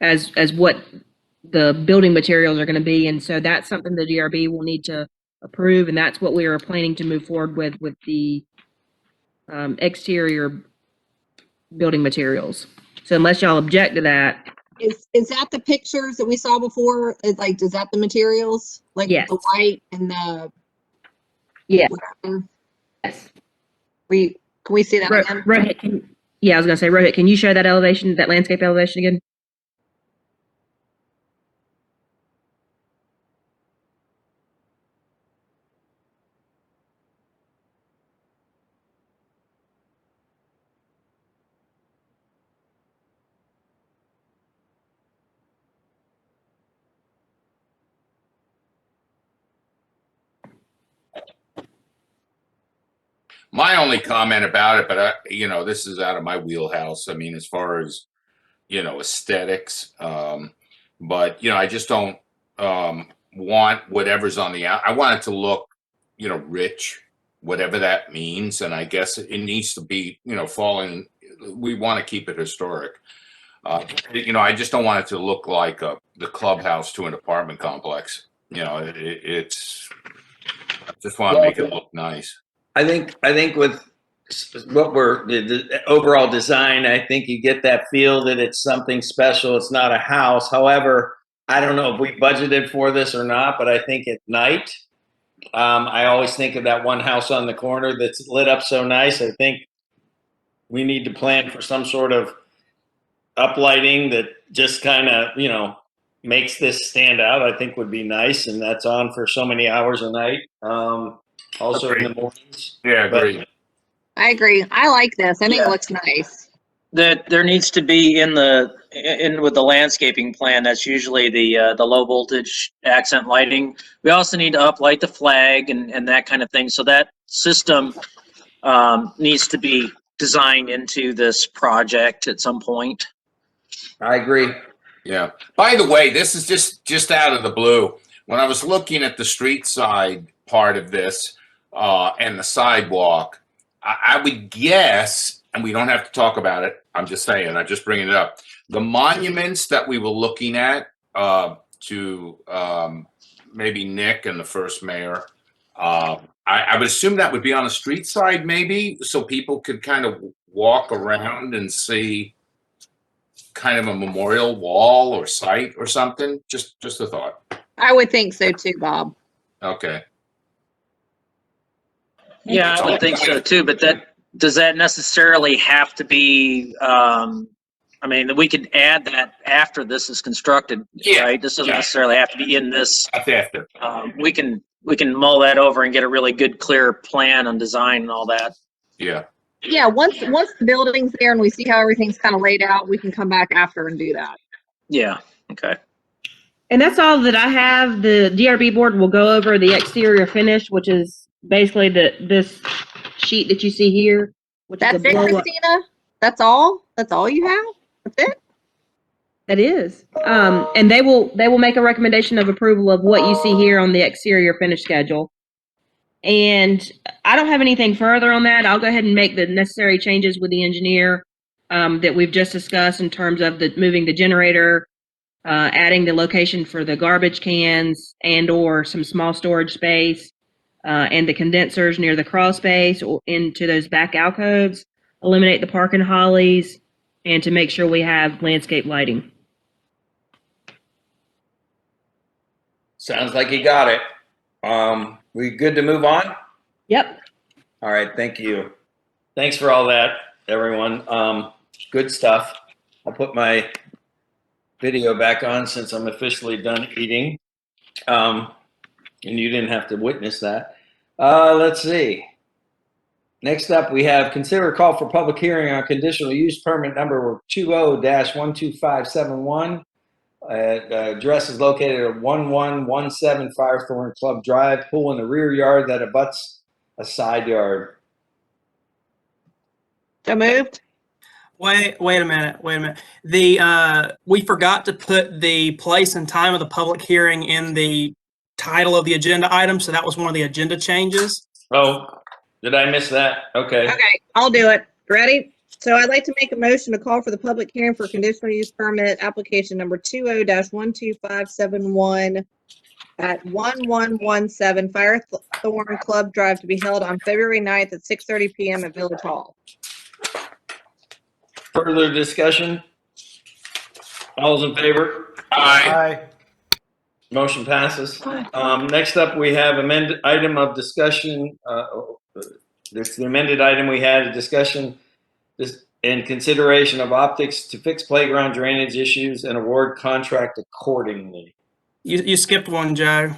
as what the building materials are going to be, and so that's something the DRB will need to approve, and that's what we are planning to move forward with the exterior building materials. So unless y'all object to that. Is that the pictures that we saw before? Is that the materials? Like yes. The white and the whatever? Yes. Can we see that again? Rohit, I was gonna say, Rohit, can you show that elevation, that landscape elevation again? My only comment about it, but this is out of my wheelhouse. I mean, as far as, aesthetics, but I just don't want whatever's on the out. I want it to look, rich, whatever that means, and I guess it needs to be, falling. We want to keep it historic. I just don't want it to look like the clubhouse to an apartment complex. It's. I just want to make it look nice. I think with what the overall design, I think you get that feel that it's something special. It's not a house. However, I don't know if we budgeted for this or not, but I think at night, I always think of that one house on the corner that's lit up so nice. I think we need to plan for some sort of uplighting that just kind of, makes this stand out. I think would be nice, and that's on for so many hours a night. Also in the mornings. Yeah, agree. I agree. I like this. I think it looks nice. That there needs to be in with the landscaping plan. That's usually the low voltage accent lighting. We also need to uplight the flag and that kind of thing. So that system needs to be designed into this project at some point. I agree. Yeah. By the way, this is just out of the blue. When I was looking at the street side part of this and the sidewalk, I would guess, and we don't have to talk about it, I'm just saying, I'm just bringing it up. The monuments that we were looking at to maybe Nick and the first mayor, I would assume that would be on the street side maybe, so people could kind of walk around and see kind of a memorial wall or site or something. Just a thought. I would think so too, Bob. Okay. Yeah, I would think so too, but does that necessarily have to be, I mean, we could add that after this is constructed, Yeah, right? This doesn't yeah. necessarily have to be in this. That's after. We can mull that over and get a really good, clear plan and design and all that. Yeah. Yeah, once the building's there and we see how everything's kind of laid out, we can come back after and do that. Yeah, okay. And that's all that I have. The DRB board will go over the exterior finish, which is basically this sheet that you see here, which That's is a it, blow up. Christina? That's all? That's all you have? That's it? That is. And they will make a recommendation of approval of what you see here on the exterior finish schedule. And I don't have anything further on that. I'll go ahead and make the necessary changes with the engineer that we've just discussed in terms of moving the generator, adding the location for the garbage cans and or some small storage space, and the condensers near the crawl space or into those back alcoves, eliminate the park and hollies, and to make sure we have landscape lighting. Sounds like you got it. We good to move on? Yep. All right, thank you. Thanks for all that, everyone. Good stuff. I'll put my video back on since I'm officially done eating. And you didn't have to witness that. Let's see. Next up, we have consider a call for public hearing on conditional use permit number 20-12571. Address is located at 1117 Firethorn Club Drive, pool in the rear yard that abuts a side yard. So moved? Wait a minute. We forgot to put the place and time of the public hearing in the title of the agenda item, so that was one of the agenda changes. Oh, did I miss that? Okay. Okay, I'll do it. Ready? So I'd like to make a motion to call for the public hearing for conditional use permit application number 20-12571 at 1117 Firethorn Club Drive to be held on February 9th at 6:30 p.m. at Village Hall. Further discussion? All's in favor? Aye. Motion passes. Next up, we have amended item of discussion. This the amended item we had a discussion this in consideration of optics to fix playground drainage issues and award contract accordingly. You skipped one, Joe.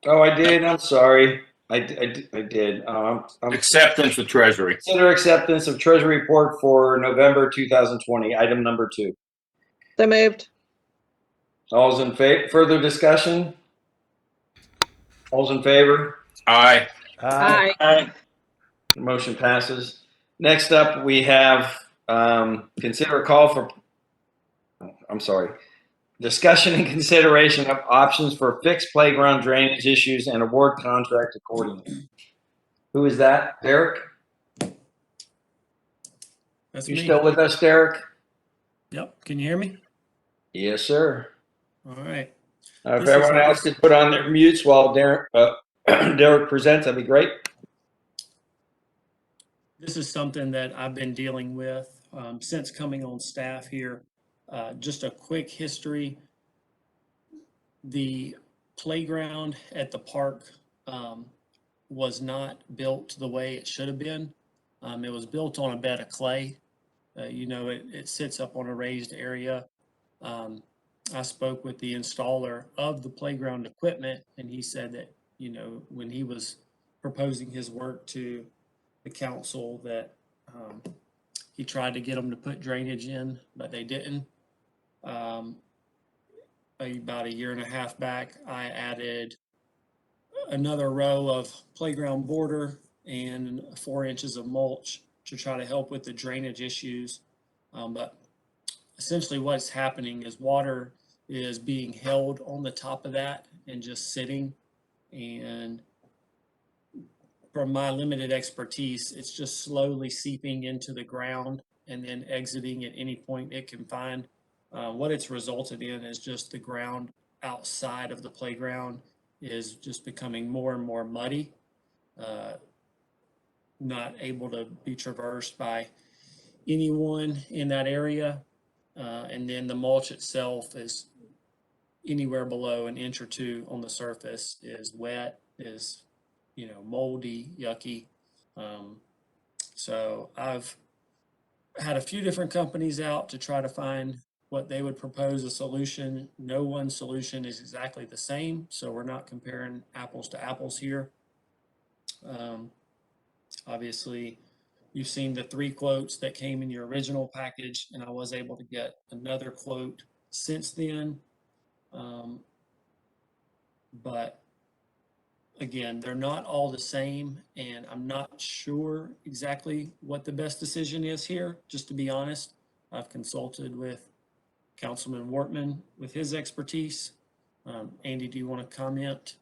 Oh, I did. I'm sorry. I did. I'm Acceptance of treasury. Consider acceptance of treasury report for November 2020. Item number 2. So moved. All's in favor? Further discussion? All's in favor? Aye. Aye. Aye. Motion passes. Next up, we have consider a call for, I'm sorry, discussion and consideration of options for fixed playground drainage issues and award contract accordingly. Who is that? Derek? That's You me. still with us, Derek? Yep. Can you hear me? Yes, sir. All right. If This is everyone else could put on their mutes while Derek, Derek presents, that'd be great. This is something that I've been dealing with since coming on staff here. Just a quick history. The playground at the park was not built the way it should have been. It was built on a bed of clay. It sits up on a raised area. I spoke with the installer of the playground equipment, and he said that, when he was proposing his work to the council, that he tried to get them to put drainage in, but they didn't. About a year and a half back, I added another row of playground border and 4 inches of mulch to try to help with the drainage issues. But essentially what's happening is water is being held on the top of that and just sitting. And from my limited expertise, it's just slowly seeping into the ground and then exiting at any point it can find. What it's resulted in is just the ground outside of the playground is just becoming more and more muddy, not able to be traversed by anyone in that area. And then the mulch itself is anywhere below an inch or 2 on the surface, is wet, is moldy, yucky. So I've had a few different companies out to try to find what they would propose a solution. No one solution is exactly the same, so we're not comparing apples to apples here. Obviously, you've seen the 3 quotes that came in your original package, and I was able to get another quote since then. But again, they're not all the same, and I'm not sure exactly what the best decision is here, just to be honest. I've consulted with Councilman Wortman with his expertise. Andy, do you want to comment?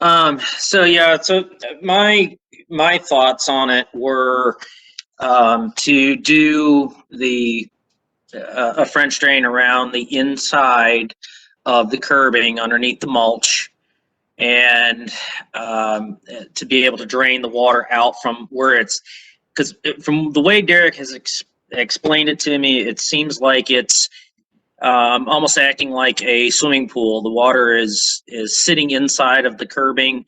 So yeah, so my thoughts on it were to do the a French drain around the inside of the curbing underneath the mulch, and to be able to drain the water out from where it's, because from the way Derek has explained it to me, it seems like it's almost acting like a swimming pool. The water is sitting inside of the curbing,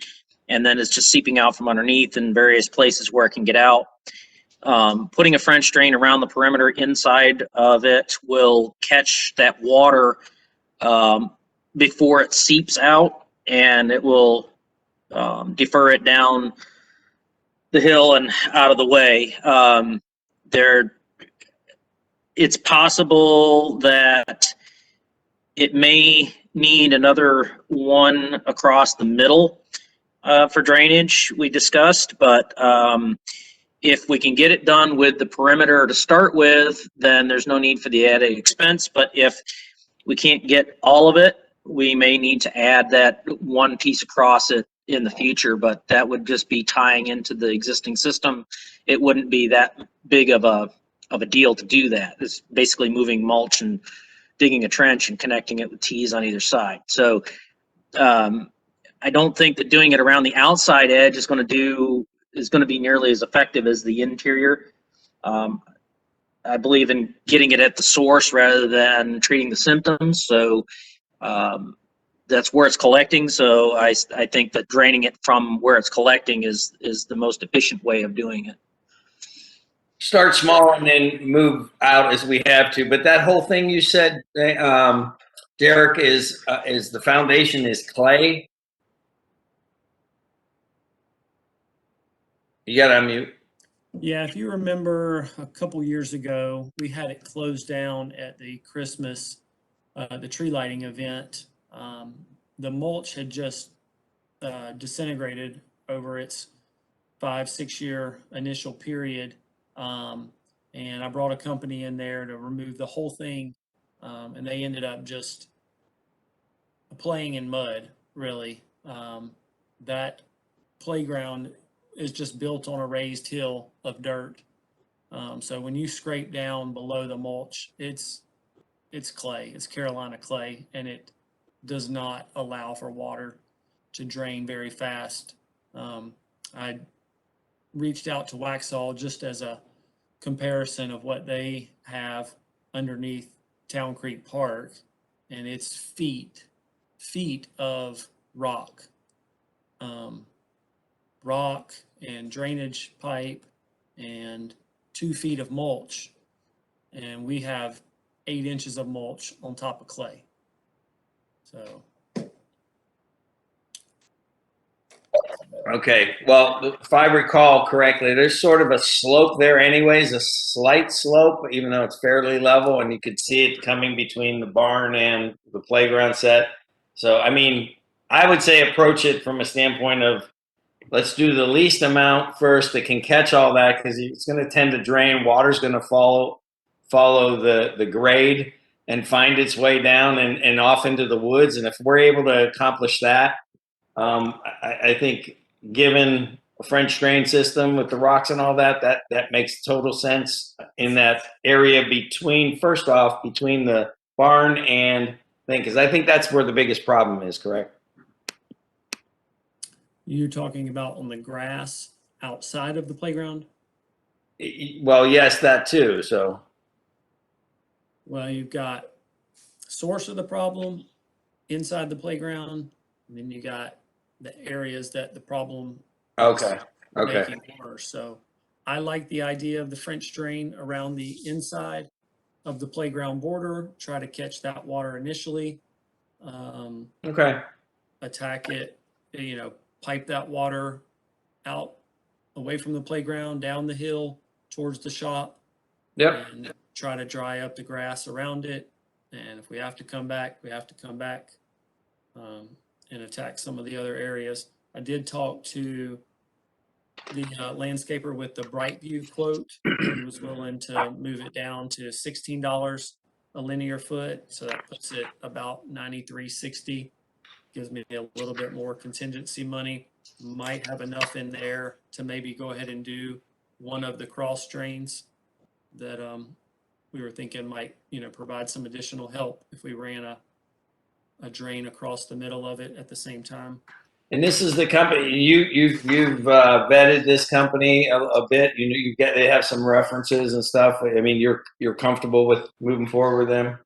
and then it's just seeping out from underneath in various places where it can get out. Putting a French drain around the perimeter inside of it will catch that water before it seeps out, and it will defer it down the hill and out of the way. It's possible that it may need another one across the middle for drainage, we discussed, but if we can get it done with the perimeter to start with, then there's no need for the added expense. But if we can't get all of it, we may need to add that one piece across it in the future, but that would just be tying into the existing system. It wouldn't be that big of a deal to do that. It's basically moving mulch and digging a trench and connecting it with T's on either side. So I don't think that doing it around the outside edge is going to be nearly as effective as the interior. I believe in getting it at the source rather than treating the symptoms. So that's where it's collecting. So I think that draining it from where it's collecting is the most efficient way of doing it. Start small and then move out as we have to. But that whole thing you said, Derek, is the foundation is clay. You got to unmute. Yeah, if you remember a couple years ago, we had it closed down at the Christmas, the tree lighting event. The mulch had just disintegrated over its 5-6 year initial period. And I brought a company in there to remove the whole thing. And they ended up just playing in mud, really. That playground is just built on a raised hill of dirt. So when you scrape down below the mulch, it's clay, it's Carolina clay, and it does not allow for water to drain very fast. I reached out to Waxhaw just as a comparison of what they have underneath Town Creek Park, and it's feet of rock. Rock and drainage pipe and 2 feet of mulch, and we have 8 inches of mulch on top of clay. So Okay, well, if I recall correctly, there's sort of a slope there anyways, a slight slope, even though it's fairly level, and you could see it coming between the barn and the playground set. So, I mean, I would say approach it from a standpoint of let's do the least amount first that can catch all that, because it's going to tend to drain. Water's going to follow the grade and find its way down and off into the woods. And if we're able to accomplish that, I think given a French drain system with the rocks and all that makes total sense in that area first off, between the barn and thing, because I think that's where the biggest problem is, correct? you're talking about on the grass outside of the playground? Well, yes, that too. So, Well, you've got source of the problem inside the playground, and then you got the areas that the problem Okay. Okay. making worse. So I like the idea of the French drain around the inside of the playground border, try to catch that water initially. Okay. Attack it, pipe that water out away from the playground, down the hill towards the shop. Yep. And try to dry up the grass around it. And if we have to come back, we have to come back and attack some of the other areas. I did talk to the landscaper with the Brightview quote. He was willing to move it down to $16 a linear foot. So that puts it about $93.60. Gives me a little bit more contingency money. Might have enough in there to maybe go ahead and do one of the cross drains that we were thinking might, provide some additional help if we ran a drain across the middle of it at the same time. And this is the company you've vetted this company a bit. They have some references and stuff. I mean, you're comfortable with moving forward with them.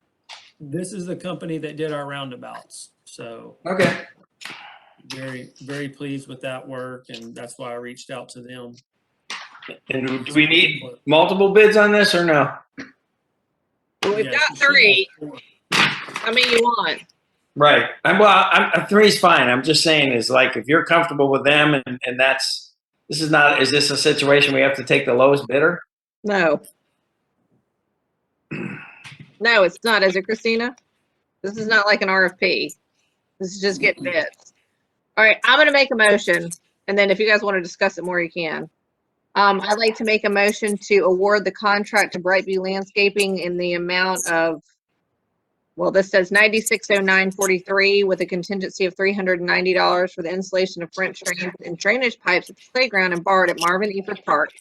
This is the company that did our roundabouts. So okay, very, very pleased with that work, and that's why I reached out to them. And do we need multiple bids on this or no? Well, we've got 3. How many you want? Right. I'm 3 is fine. I'm just saying is like if you're comfortable with them and is this a situation we have to take the lowest bidder? No. No, it's not. Is it, Christina? This is not like an RFP. This is just get bids. All right, I'm going to make a motion, and then if you guys want to discuss it more, you can. I'd like to make a motion to award the contract to Brightview Landscaping in the amount of, well, this says $9609.43 with a contingency of $390 for the installation of French drains and drainage pipes at the playground and BART at Marvin Eford Park,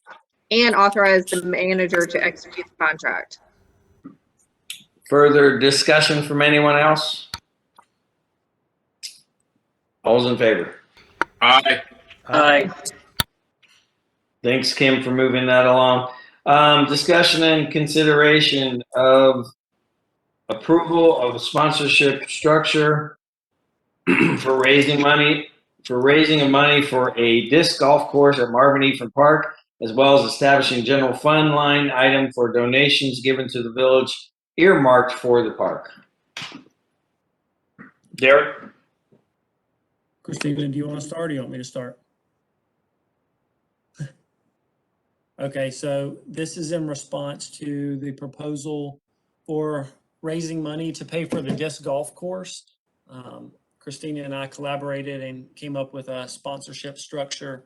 and authorize the manager to execute the contract. Further discussion from anyone else? All's in favor? Aye. Aye. Thanks, Kim, for moving that along. Discussion and consideration of approval of a sponsorship structure for raising money for a disc golf course at Marvin Eford Park, as well as establishing general fund line item for donations given to the village earmarked for the park. Derek? Christina, do you want to start or do you want me to start? Okay, so this is in response to the proposal for raising money to pay for the disc golf course. Christina and I collaborated and came up with a sponsorship structure.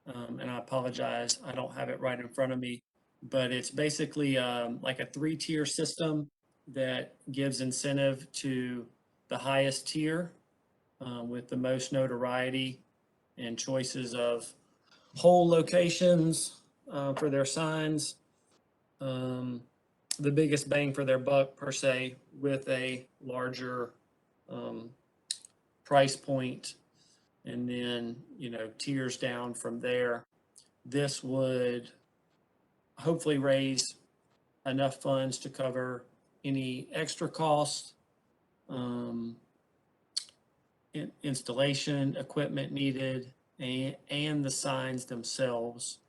And I apologize, I don't have it right in front of me, but it's basically like a 3-tier system that gives incentive to the highest tier with the most notoriety and choices of hole locations for their signs, the biggest bang for their buck per se, with a larger price point, and then tiers down from there. This would hopefully raise enough funds to cover any extra costs, installation equipment needed, and the signs themselves.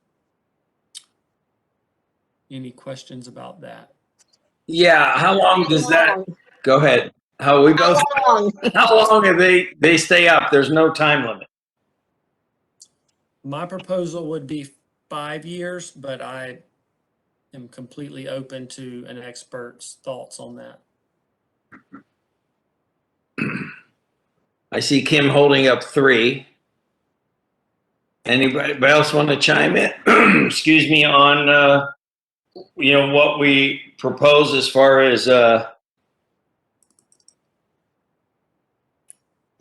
Any questions about that? Yeah, how long does that go ahead? How long do they stay up? There's no time limit. My proposal would be 5 years, but I am completely open to an expert's thoughts on that. I see Kim holding up 3. Anybody else want to chime in? Excuse me, on what we propose as far as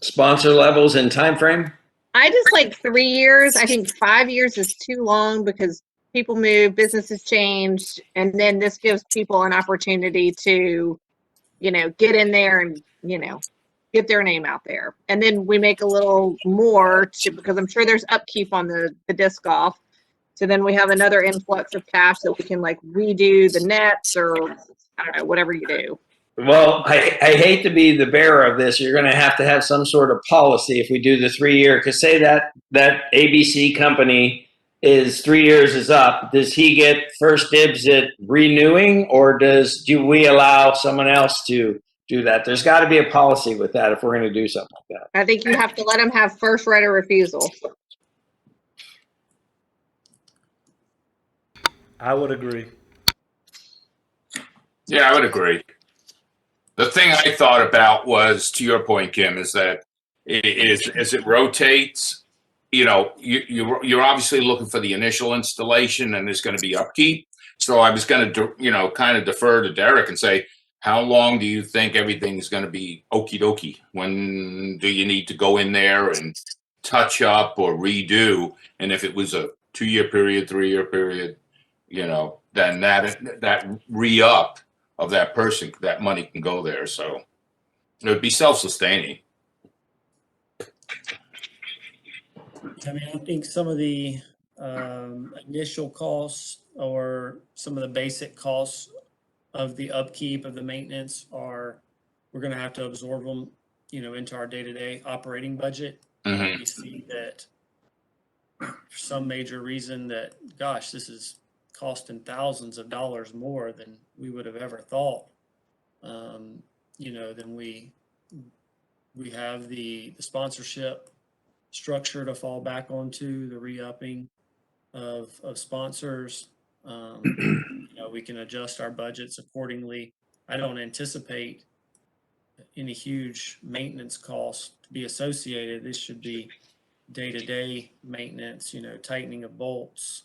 sponsor levels and time frame? I just like 3 years. I think 5 years is too long because people move, businesses change, and then this gives people an opportunity to, get in there and, get their name out there. And then we make a little more because I'm sure there's upkeep on the disc golf. So then we have another influx of cash that we can like redo the nets or I don't know, whatever you do. Well, I hate to be the bearer of this. You're going to have some sort of policy if we do the 3 year. Because say that ABC company is 3 years is up. Does he get first dibs at renewing, or do we allow someone else to do that? There's got to be a policy with that if we're going to do something like that. I think you have to let them have first right of refusal. I would agree. Yeah, I would agree. The thing I thought about was, to your point, Kim, is that as it rotates, you're obviously looking for the initial installation, and there's going to be upkeep. So I was going to, kind of defer to Derek and say, how long do you think everything's going to be okie dokie? When do you need to go in there and touch up or redo? And if it was a 2-year period, 3-year period, then that re-up of that person, that money can go there. So it would be self-sustaining. I mean, I think some of the initial costs or some of the basic costs of the upkeep of the maintenance we're going to have to absorb them, into our day-to-day operating budget. Mhm. We see that for some major reason that, gosh, this is costing thousands of dollars more than we would have ever thought. Then we have the sponsorship structure to fall back onto, the re-upping of sponsors. We can adjust our budgets accordingly. I don't anticipate any huge maintenance costs to be associated. This should be day-to-day maintenance, tightening of bolts,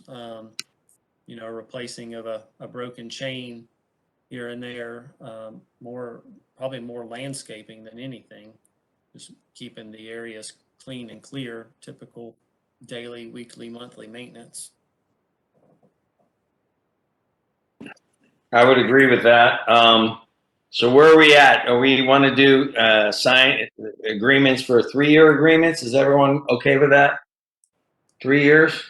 replacing of a broken chain here and there, probably more landscaping than anything, just keeping the areas clean and clear, typical daily, weekly, monthly maintenance. I would agree with that. So where are we at? Are we want to do sign agreements for 3-year agreements? Is everyone okay with that? 3 years?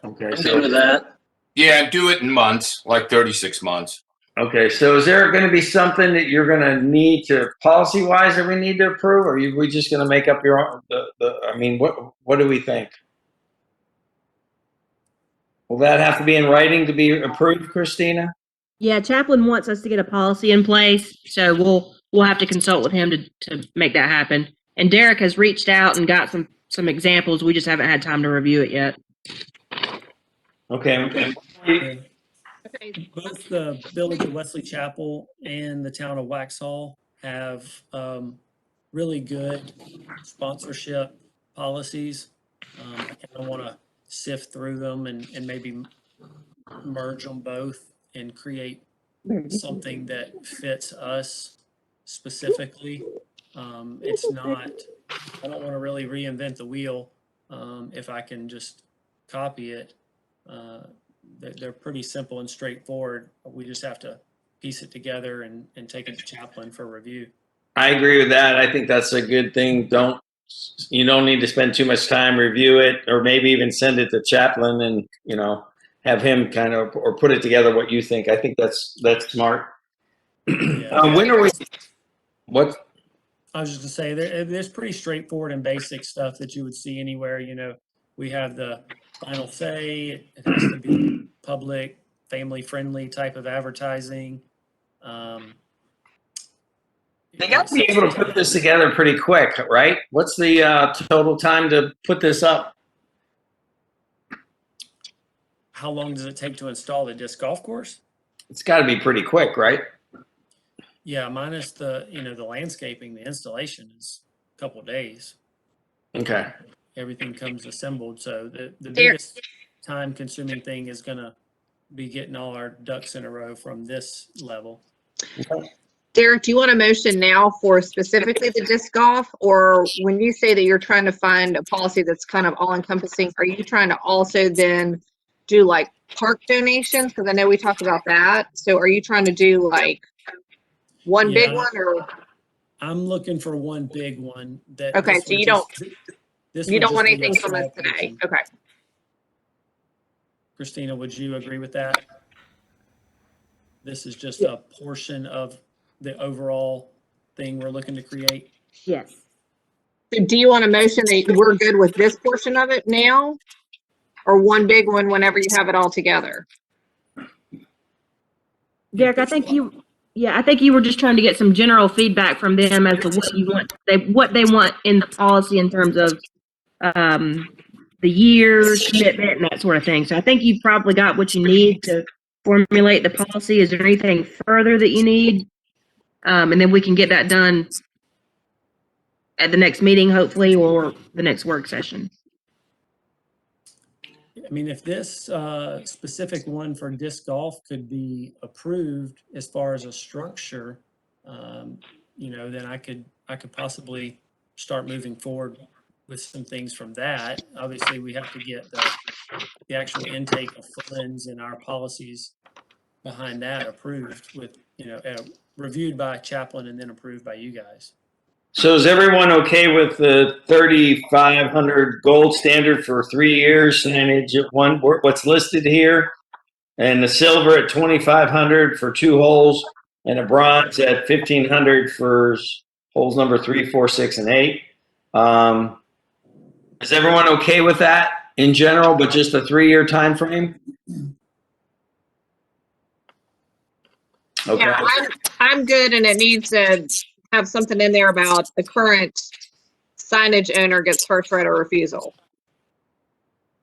Okay, I'm good with that. Yeah, do it in months, like 36 months. Okay, so is there going to be something that you're going to need to policy-wise that we need to approve, or are we just going to make up your own? I mean, what do we think? Will that have to be in writing to be approved, Christina? Yeah, Chaplin wants us to get a policy in place, so we'll have to consult with him to make that happen. And Derek has reached out and got some examples. We just haven't had time to review it yet. Okay. Both the Village of Wesley Chapel and the town of Waxhaw have really good sponsorship policies. I kind of want to sift through them and maybe merge them both and create something that fits us specifically. It's not, I don't want to really reinvent the wheel. If I can just copy it, they're pretty simple and straightforward. We just have to piece it together and take it to Chaplin for review. I agree with that. I think that's a good thing. You don't need to spend too much time review it, or maybe even send it to Chaplin and have him kind of or put it together what you think. I think that's smart. When are we? What? I was just gonna say there's pretty straightforward and basic stuff that you would see anywhere. We have the final say. It has to be public, family-friendly type of advertising. They got to be able to put this together pretty quick, right? What's the total time to put this up? How long does it take to install the disc golf course? It's got to be pretty quick, right? Yeah, minus the landscaping, the installation is a couple of days. Okay. Everything comes assembled. So the biggest time-consuming thing is going to be getting all our ducks in a row from this level. Derek, do you want a motion now for specifically the disc golf, or when you say that you're trying to find a policy that's kind of all encompassing, are you trying to also then do like park donations? Because I know we talked about that. So are you trying to do like one big one, or? I'm looking for one big one. Okay, so you don't want anything from us today. Okay. Christina, would you agree with that? This is just a portion of the overall thing we're looking to create. Yes. So do you want a motion that we're good with this portion of it now? Or one big one whenever you have it all together? Derek, I think you were just trying to get some general feedback from them as to what they want in the policy in terms of the years, commitment, and that sort of thing. So I think you've probably got what you need to formulate the policy. Is there anything further that you need? And then we can get that done at the next meeting, hopefully, or the next work session. I mean, if this specific one for disc golf could be approved as far as a structure, then I could possibly start moving forward with some things from that. Obviously, we have to get the actual intake of funds and our policies behind that approved with, reviewed by Chaplain and then approved by you guys. So is everyone okay with the 3,500 gold standard for 3 years signage at what's listed here? And the silver at 2,500 for 2 holes, and a bronze at 1,500 for holes number 3, 4, 6, and 8. Is everyone okay with that in general, but just a 3-year time frame? Okay. Yeah, I'm good, and it needs to have something in there about the current signage owner gets first right of refusal.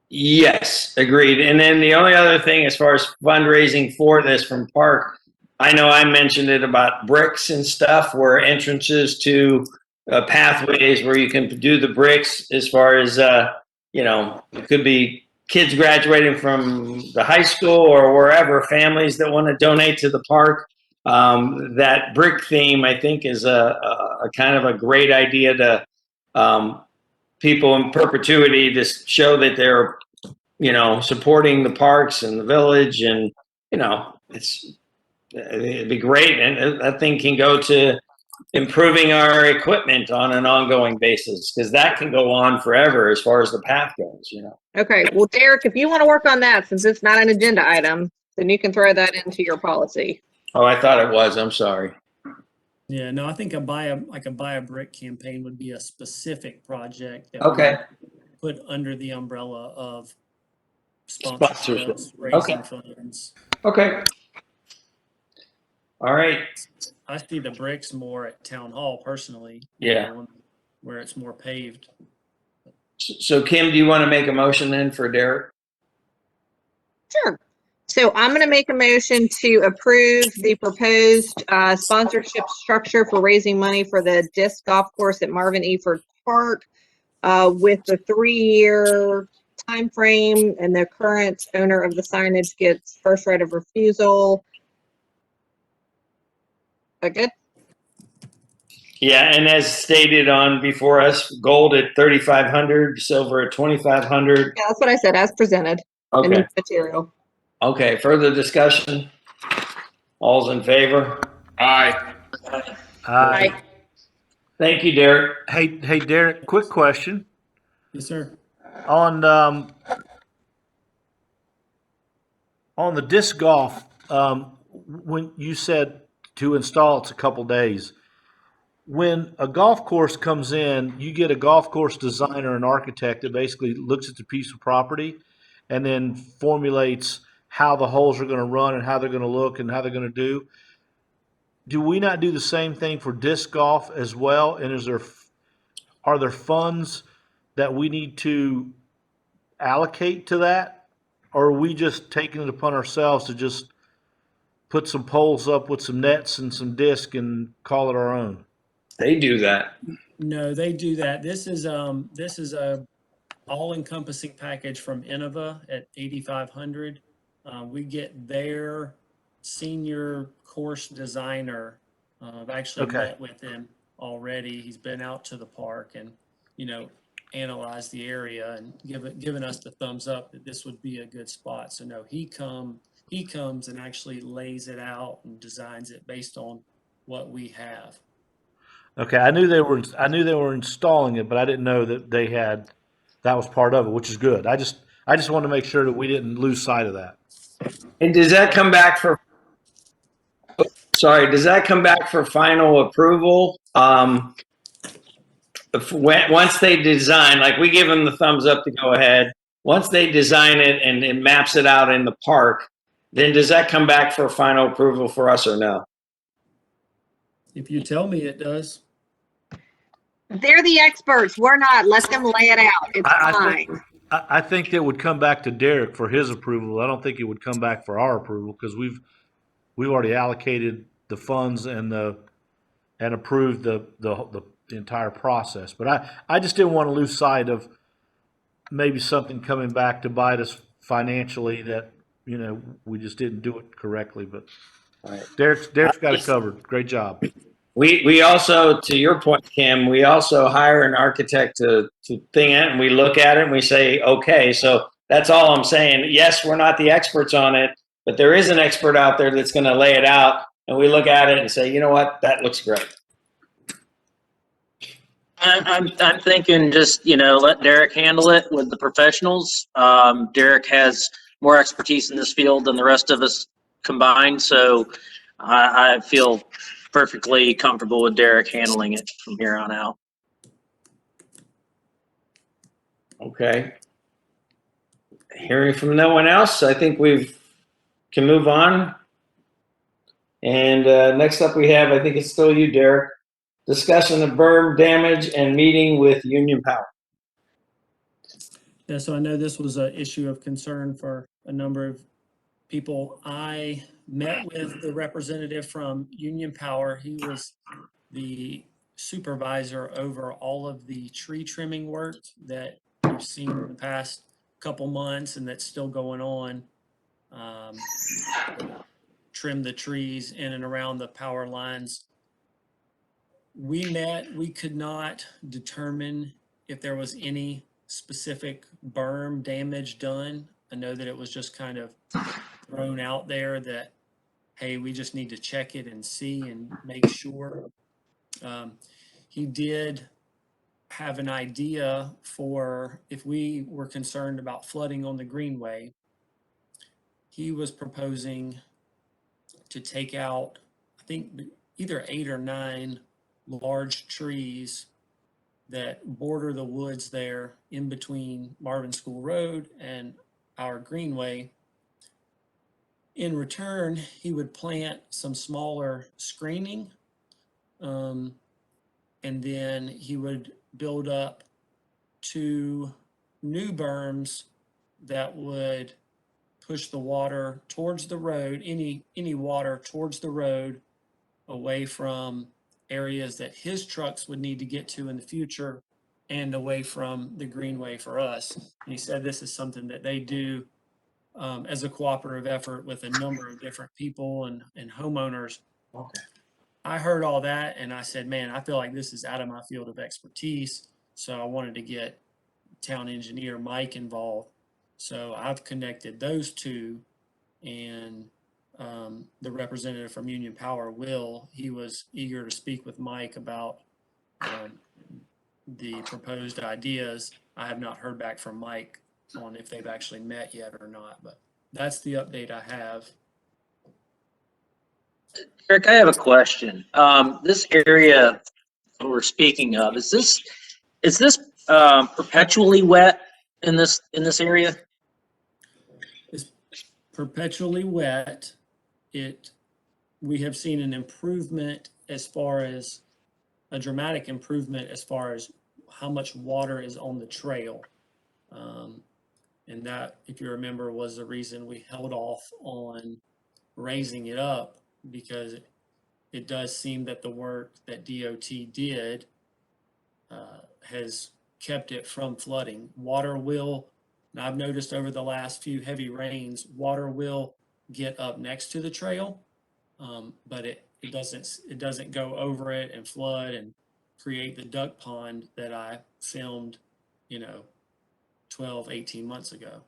Yes, agreed. And then the only other thing as far as fundraising for this from Park, I know I mentioned it about bricks and stuff, where entrances to pathways where you can do the bricks as far as, it could be kids graduating from the high school or wherever, families that want to donate to the park. That brick theme, I think, is a kind of a great idea to people in perpetuity to show that they're, supporting the parks and the village, and it'd be great, and that thing can go to improving our equipment on an ongoing basis, because that can go on forever as far as the path goes. Okay, well, Derek, if you want to work on that, since it's not an agenda item, then you can throw that into your policy. Oh, I thought it was. I'm sorry. Yeah, no, I think a buy a brick campaign would be a specific project that Okay. we put under the umbrella of Sponsorship. sponsorships, raising funds. Okay. All right. I see the bricks more at Town Hall personally. Yeah. Where it's more paved. So Kim, do you want to make a motion then for Derek? Sure. So I'm going to make a motion to approve the proposed sponsorship structure for raising money for the disc golf course at Marvin Eford Park with the 3-year time frame, and the current owner of the signage gets first right of refusal. That good? Yeah, and as stated on before us, gold at 3,500, silver at 2,500. Yeah, that's what I said, as presented. Okay. In material. Okay, further discussion? All's in favor? Aye. Aye. Thank you, Derek. Hey, Derek, quick question. Yes, sir. On the disc golf, when you said to install it's a couple days, when a golf course comes in, you get a golf course designer and architect that basically looks at the piece of property and then formulates how the holes are going to run and how they're going to look and how they're going to do. Do we not do the same thing for disc golf as well? And are there funds that we need to allocate to that? Or are we just taking it upon ourselves to just put some poles up with some nets and some disc and call it our own? They do that. No, they do that. This is a all-encompassing package from Innova at 8,500. We get their senior course designer. I've actually met with him already. He's been out to the park and, analyzed the area and given us the thumbs up that this would be a good spot. So no, he comes and actually lays it out and designs it based on what we have. Okay, I knew they were installing it, but I didn't know that that was part of it, which is good. I just wanted to make sure that we didn't lose sight of that. And does that come back for Sorry, does that come back for final approval? Once they design, like we give them the thumbs up to go ahead. Once they design it and it maps it out in the park, then does that come back for final approval for us or no? If you tell me it does. They're the experts. We're not. Let them lay it out. It's fine. I think that would come back to Derek for his approval. I don't think it would come back for our approval because we've already allocated the funds and approved the entire process. But I just didn't want to lose sight of maybe something coming back to bite us financially that, we just didn't do it correctly. But Right. Derek's got it covered. Great job. We also, to your point, Kim, we also hire an architect to thing it, and we look at it and we say, okay, so that's all I'm saying. Yes, we're not the experts on it, but there is an expert out there that's going to lay it out, and we look at it and say, you know what, that looks great. I'm thinking just, let Derek handle it with the professionals. Derek has more expertise in this field than the rest of us combined, so I feel perfectly comfortable with Derek handling it from here on out. Okay. Hearing from no one else, I think we can move on. And next up we have, I think it's still you, Derek, discussion of berm damage and meeting with Union Power. Yeah, so I know this was an issue of concern for a number of people. I met with the representative from Union Power. He was the supervisor over all of the tree trimming work that we've seen in the past couple months and that's still going on. Trim the trees in and around the power lines. We met, we could not determine if there was any specific berm damage done. I know that it was just kind of thrown out there that, hey, we just need to check it and see and make sure. He did have an idea for if we were concerned about flooding on the greenway. He was proposing to take out, I think, either 8 or 9 large trees that border the woods there in between Marvin School Road and our greenway. In return, he would plant some smaller screening, and then he would build up 2 new berms that would push the water towards the road, any water towards the road, away from areas that his trucks would need to get to in the future and away from the greenway for us. And he said this is something that they do as a cooperative effort with a number of different people and homeowners. Okay. I heard all that and I said, man, I feel like this is out of my field of expertise. So I wanted to get town engineer Mike involved. So I've connected those two, and the representative from Union Power, Will, he was eager to speak with Mike about the proposed ideas. I have not heard back from Mike on if they've actually met yet or not, but that's the update I have. Eric, I have a question. This area we're speaking of, is this perpetually wet in this area? It's perpetually wet. We have seen an improvement as far as a dramatic improvement as far as how much water is on the trail. And that, if you remember, was the reason we held off on raising it up, because it does seem that the work that DOT did has kept it from flooding. Water will, and I've noticed over the last few heavy rains, water will get up next to the trail, but it doesn't go over it and flood and create the duck pond that I filmed, 12, 18 months ago.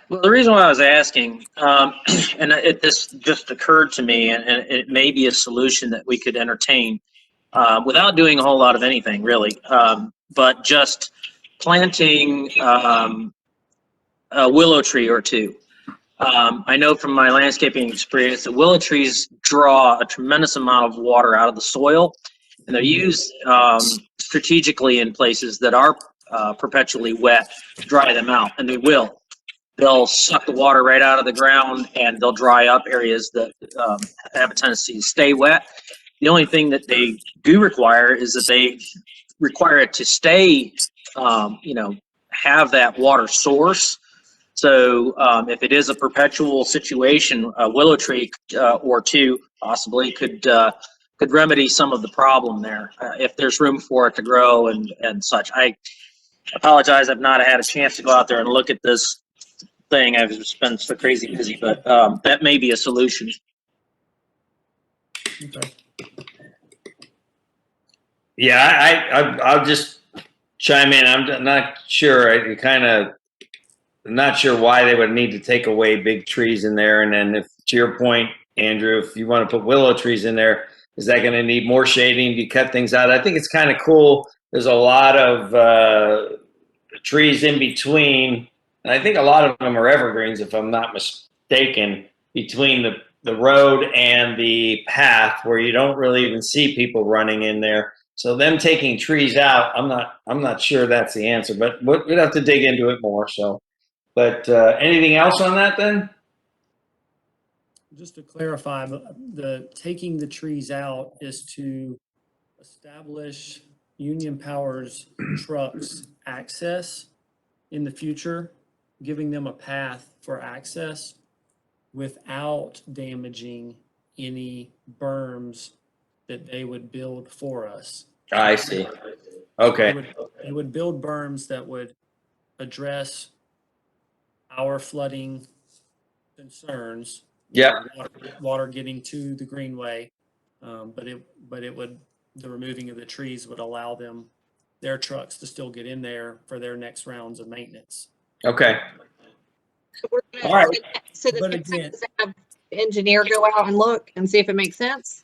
Well, the reason why I was asking, and this just occurred to me, and it may be a solution that we could entertain without doing a whole lot of anything, really, but just planting a willow tree or 2 I know from my landscaping experience that willow trees draw a tremendous amount of water out of the soil, and they're used strategically in places that are perpetually wet to dry them out, and they will. They'll suck the water right out of the ground, and they'll dry up areas that have a tendency to stay wet. The only thing that they do require is that they require it to stay, have that water source. So if it is a perpetual situation, a willow tree or two possibly could remedy some of the problem there if there's room for it to grow and such. I apologize, I've not had a chance to go out there and look at this thing. I've just been so crazy busy, but that may be a solution. Okay. Yeah, I'll just chime in. I'm not sure. I'm not sure why they would need to take away big trees in there. And then, if to your point, Andrew, if you want to put willow trees in there, is that going to need more shading? Do you cut things out? I think it's kind of cool. There's a lot of trees in between, and I think a lot of them are evergreens, if I'm not mistaken, between the road and the path, where you don't really even see people running in there. So them taking trees out, I'm not sure that's the answer, but we'd have to dig into it more. So, but anything else on that then? Just to clarify, the taking the trees out is to establish Union Power's trucks access in the future, giving them a path for access without damaging any berms that they would build for us. I see. Okay. They would build berms that would address our flooding concerns. Yeah. Water getting to the greenway, but the removing of the trees would allow their trucks to still get in there for their next rounds of maintenance. Okay. All right. So the next step is to have the engineer go out and look and see if it makes sense.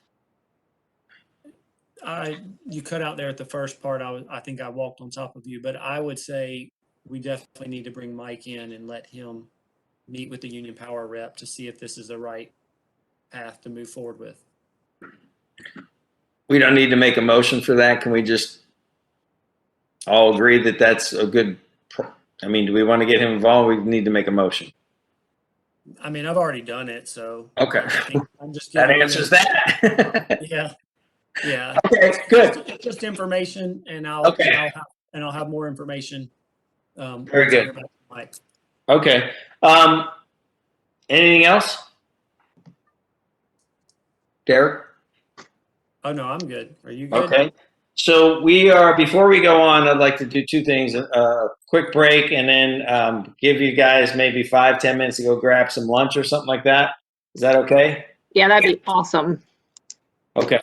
You cut out there at the first part. I think I walked on top of you, but I would say we definitely need to bring Mike in and let him meet with the Union Power rep to see if this is the right path to move forward with. We don't need to make a motion for that. Can we just all agree that that's a good? I mean, do we want to get him involved? We need to make a motion. I mean, I've already done it, so okay. I'm just that answers that. Yeah. Yeah. Okay, good. Just information, and I'll have more information. Very good. Mike. Okay. Anything else? Derek? Oh no, I'm good. Are you good? Okay. So before we go on, I'd like to do two things, a quick break, and then give you guys maybe 5-10 minutes to go grab some lunch or something like that. Is that okay? Yeah, that'd be awesome. Okay.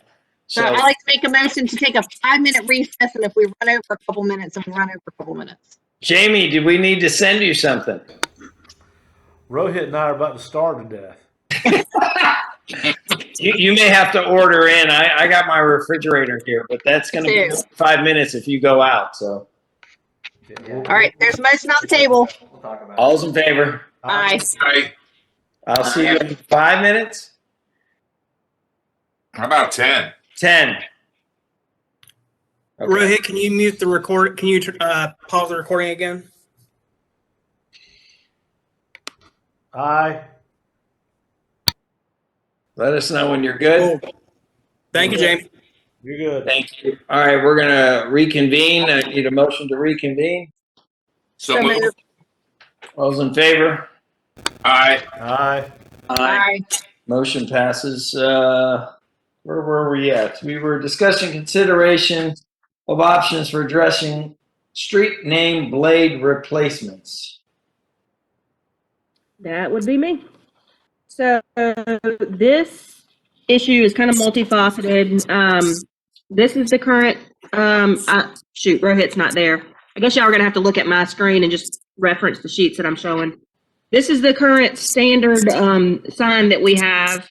So I'd like to make a motion to take a 5-minute recess, and if we run over a couple minutes, then we run over a couple minutes. Jamie, do we need to send you something? Rohit and I are about to starve to death. You may have to order in. I got my refrigerator here, but that's going to be 5 minutes if you go out. So. All right, there's a motion on the table. We'll talk about All's in favor? Aye. Aye. I'll see you in 5 minutes. How about 10? 10. Okay. Rohit, can you mute the record? Can you pause the recording again? Aye. Let us know when you're good. Cool. Thank you, Jamie. You're good. Thank you. All right, we're going to reconvene. I need a motion to reconvene. So moved. All's in favor? Aye. Aye. Aye. Motion passes. Where were we at? We were discussing consideration of options for addressing street name blade replacements. That would be me. So this issue is kind of multifaceted. This is the current, shoot, Rohit's not there. I guess y'all are gonna have to look at my screen and just reference the sheets that I'm showing. This is the current standard sign that we have.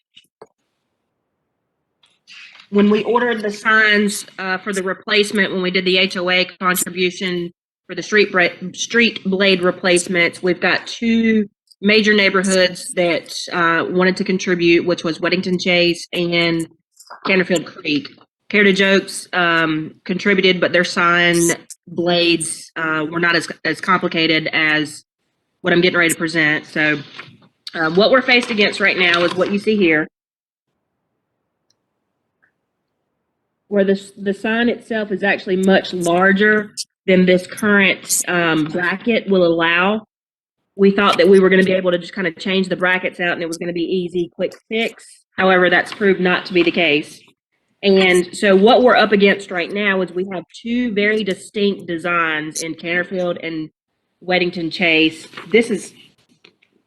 When we ordered the signs for the replacement, when we did the HOA contribution for the street blade replacements, we've got two major neighborhoods that wanted to contribute, which was Weddington Chase and Canterfield Creek. Care to Jokes contributed, but their sign blades were not as complicated as what I'm getting ready to present. So what we're faced against right now is what you see here, where the sign itself is actually much larger than this current bracket will allow. We thought that we were going to be able to just kind of change the brackets out and it was going to be easy, quick fix. However, that's proved not to be the case. And so what we're up against right now is we have two very distinct designs in Canterfield and Weddington Chase. This is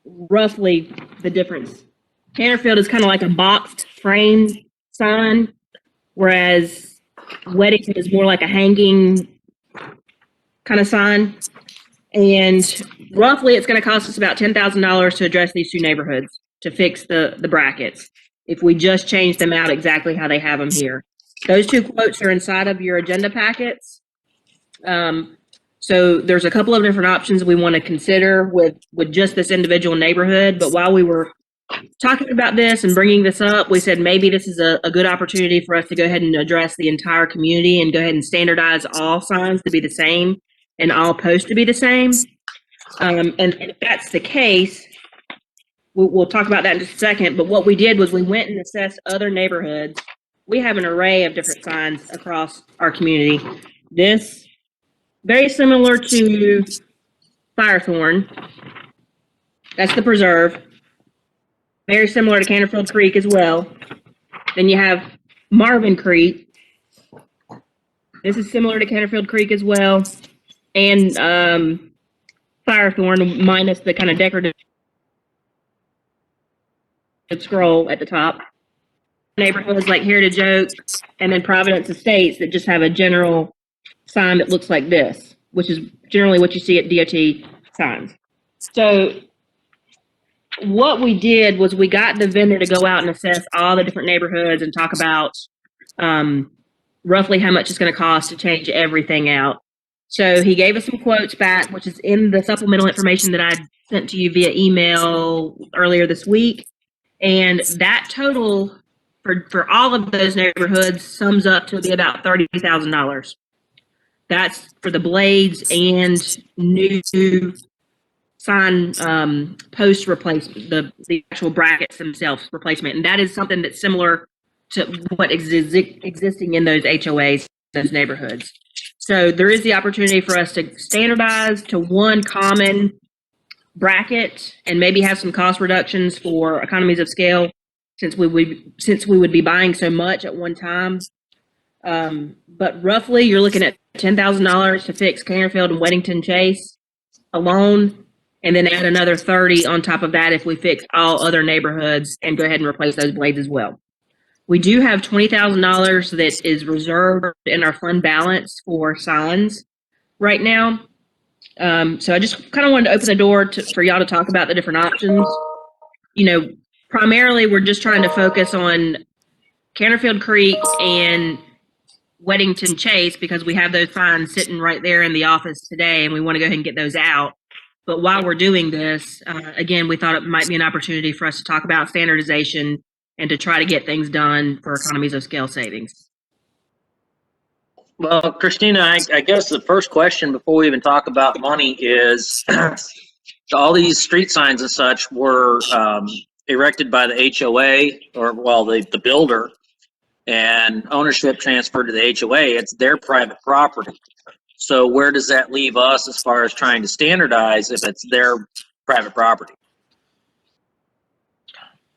roughly the difference. Canterfield is kind of like a boxed frame sign, whereas Weddington is more like a hanging kind of sign. And roughly it's going to cost us about $10,000 to address these two neighborhoods, to fix the brackets, if we just change them out exactly how they have them here. Those two quotes are inside of your agenda packets. So there's a couple of different options we want to consider with just this individual neighborhood. But while we were talking about this and bringing this up, we said maybe this is a good opportunity for us to go ahead and address the entire community and go ahead and standardize all signs to be the same and all posts to be the same. And if that's the case, we'll talk about that in just a second. But what we did was we went and assessed other neighborhoods. We have an array of different signs across our community. This, very similar to Firethorn. That's the preserve. Very similar to Canterfield Creek as well. Then you have Marvin Creek. This is similar to Canterfield Creek as well. And Firethorn, minus the kind of decorative scroll at the top. Neighborhoods like Heritage Oak and then Providence Estates that just have a general sign that looks like this, which is generally what you see at DOT signs. So what we did was we got the vendor to go out and assess all the different neighborhoods and talk about roughly how much it's going to cost to change everything out. So he gave us some quotes back, which is in the supplemental information that I sent to you via email earlier this week. And that total for all of those neighborhoods sums up to be about $30,000. That's for the blades and new sign post replacement, the actual brackets themselves replacement. And that is something that's similar to what existing in those HOAs, those neighborhoods. So there is the opportunity for us to standardize to one common bracket and maybe have some cost reductions for economies of scale since we would be buying so much at one time. But roughly you're looking at $10,000 to fix Canterfield and Weddington Chase alone, and then add another 30 on top of that if we fix all other neighborhoods and go ahead and replace those blades as well. We do have $20,000 that is reserved in our fund balance for signs right now. So I just kind of wanted to open the door for y'all to talk about the different options. You know, primarily we're just trying to focus on Canterfield Creek and Weddington Chase because we have those signs sitting right there in the office today and we want to go ahead and get those out. But while we're doing this, again, we thought it might be an opportunity for us to talk about standardization and to try to get things done for economies of scale savings. Well, Christina, I guess the first question before we even talk about money is all these street signs and such were erected by the HOA or, well, the builder, and ownership transferred to the HOA. It's their private property. So where does that leave us as far as trying to standardize if it's their private property?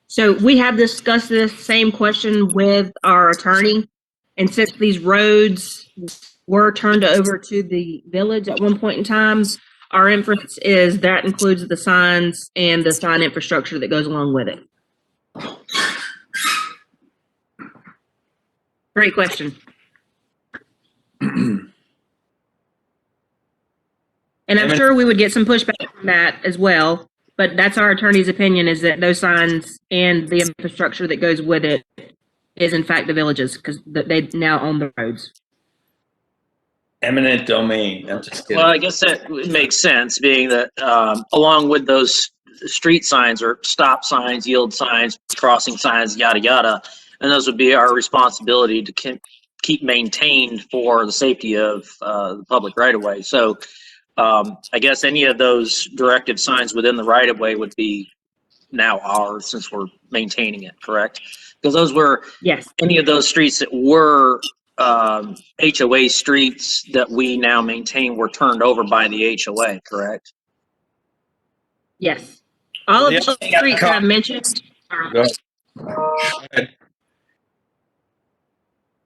So we have discussed this same question with our attorney. And since these roads were turned over to the village at one point in time, our inference is that includes the signs and the sign infrastructure that goes along with it. Great question. And I'm sure we would get some pushback from that as well, but that's our attorney's opinion, is that those signs and the infrastructure that goes with it is in fact the villages, because they now own the roads. Eminent domain. I'm just kidding. Well, I guess that makes sense, being that along with those street signs or stop signs, yield signs, crossing signs, yada, yada. And those would be our responsibility to keep maintained for the safety of the public right of way. So I guess any of those directive signs within the right of way would be now ours since we're maintaining it, correct? Because those were Yes. any of those streets that were HOA streets that we now maintain were turned over by the HOA, correct? Yes. All of The those other thing I streets that I've mentioned. Go ahead.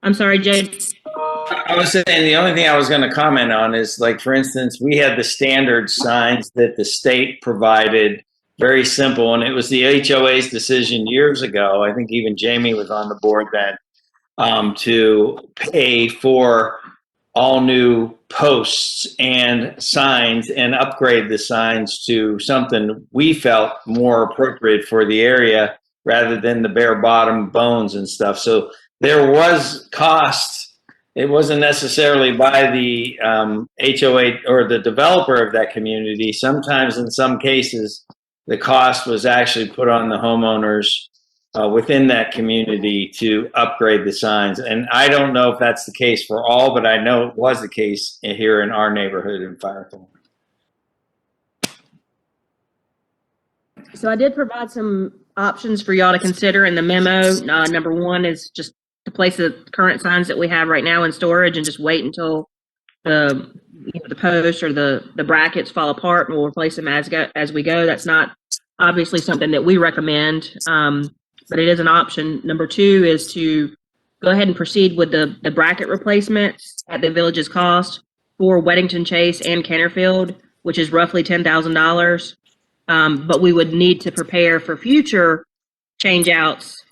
I'm sorry, Jade. I was saying the only thing I was going to comment on is, like, for instance, we had the standard signs that the state provided, very simple, and it was the HOA's decision years ago. I think even Jamie was on the board then, to pay for all new posts and signs and upgrade the signs to something we felt more appropriate for the area rather than the bare bottom bones and stuff. So there was cost. It wasn't necessarily by the HOA or the developer of that community. Sometimes, in some cases, the cost was actually put on the homeowners within that community to upgrade the signs. And I don't know if that's the case for all, but I know it was the case here in our neighborhood in Firethorn. So I did provide some options for y'all to consider in the memo. Number one is just to place the current signs that we have right now in storage and just wait until the post or the brackets fall apart, and we'll replace them as we go. That's not obviously something that we recommend, but it is an option. Number two is to go ahead and proceed with the bracket replacements at the village's cost for Weddington Chase and Canterfield, which is roughly $10,000. But we would need to prepare for future change outs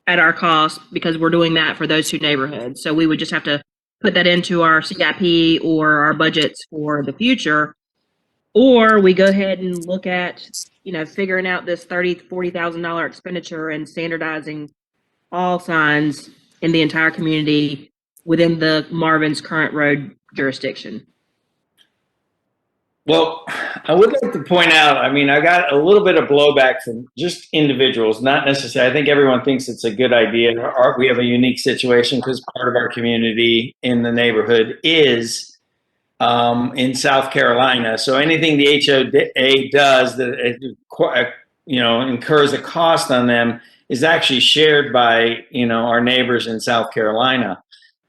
at our cost because we're doing that for those two neighborhoods. So we would just have to put that into our CIP or our budgets for the future. Or we go ahead and look at, figuring out this $30,000 to $40,000 expenditure and standardizing all signs in the entire community within the Marvin's current road jurisdiction. Well, I would like to point out, I mean, I got a little bit of blowback from just individuals, not necessarily. I think everyone thinks it's a good idea. We have a unique situation because part of our community in the neighborhood is in South Carolina. So anything the HOA does that incurs a cost on them is actually shared by our neighbors in South Carolina.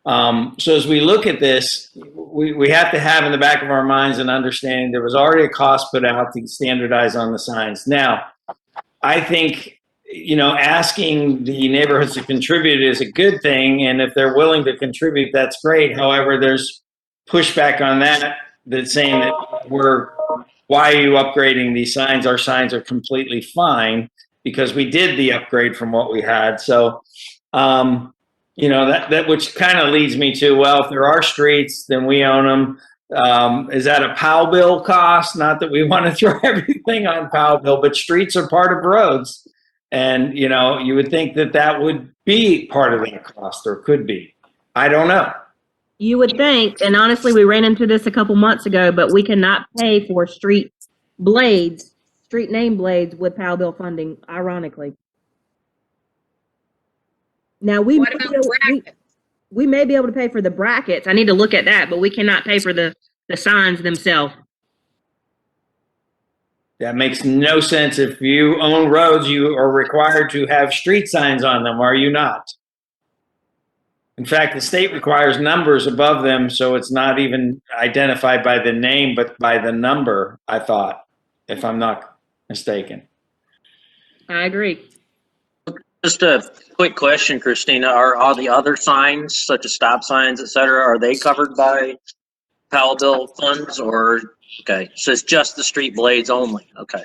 So as we look at this, we have to have in the back of our minds an understanding there was already a cost put out to standardize on the signs. Now, I think asking the neighborhoods to contribute is a good thing, and if they're willing to contribute, that's great. However, there's pushback on that's saying that why are you upgrading these signs? Our signs are completely fine because we did the upgrade from what we had. So, that which kind of leads me to, well, if there are streets, then we own them. Is that a POW bill cost? Not that we want to throw everything on POW bill, but streets are part of roads. And, you would think that would be part of that cost, or could be. I don't know. You would think, and honestly, we ran into this a couple months ago, but we cannot pay for street name blades with POW bill funding, ironically. Now, we may be able to pay for the brackets. I need to look at that, but we cannot pay for the signs themselves. That makes no sense. If you own roads, you are required to have street signs on them, are you not? In fact, the state requires numbers above them, so it's not even identified by the name, but by the number, I thought, if I'm not mistaken. I agree. Just a quick question, Christina. Are all the other signs, such as stop signs, et cetera, are they covered by POW bill funds, or, okay, so it's just the street blades only, okay.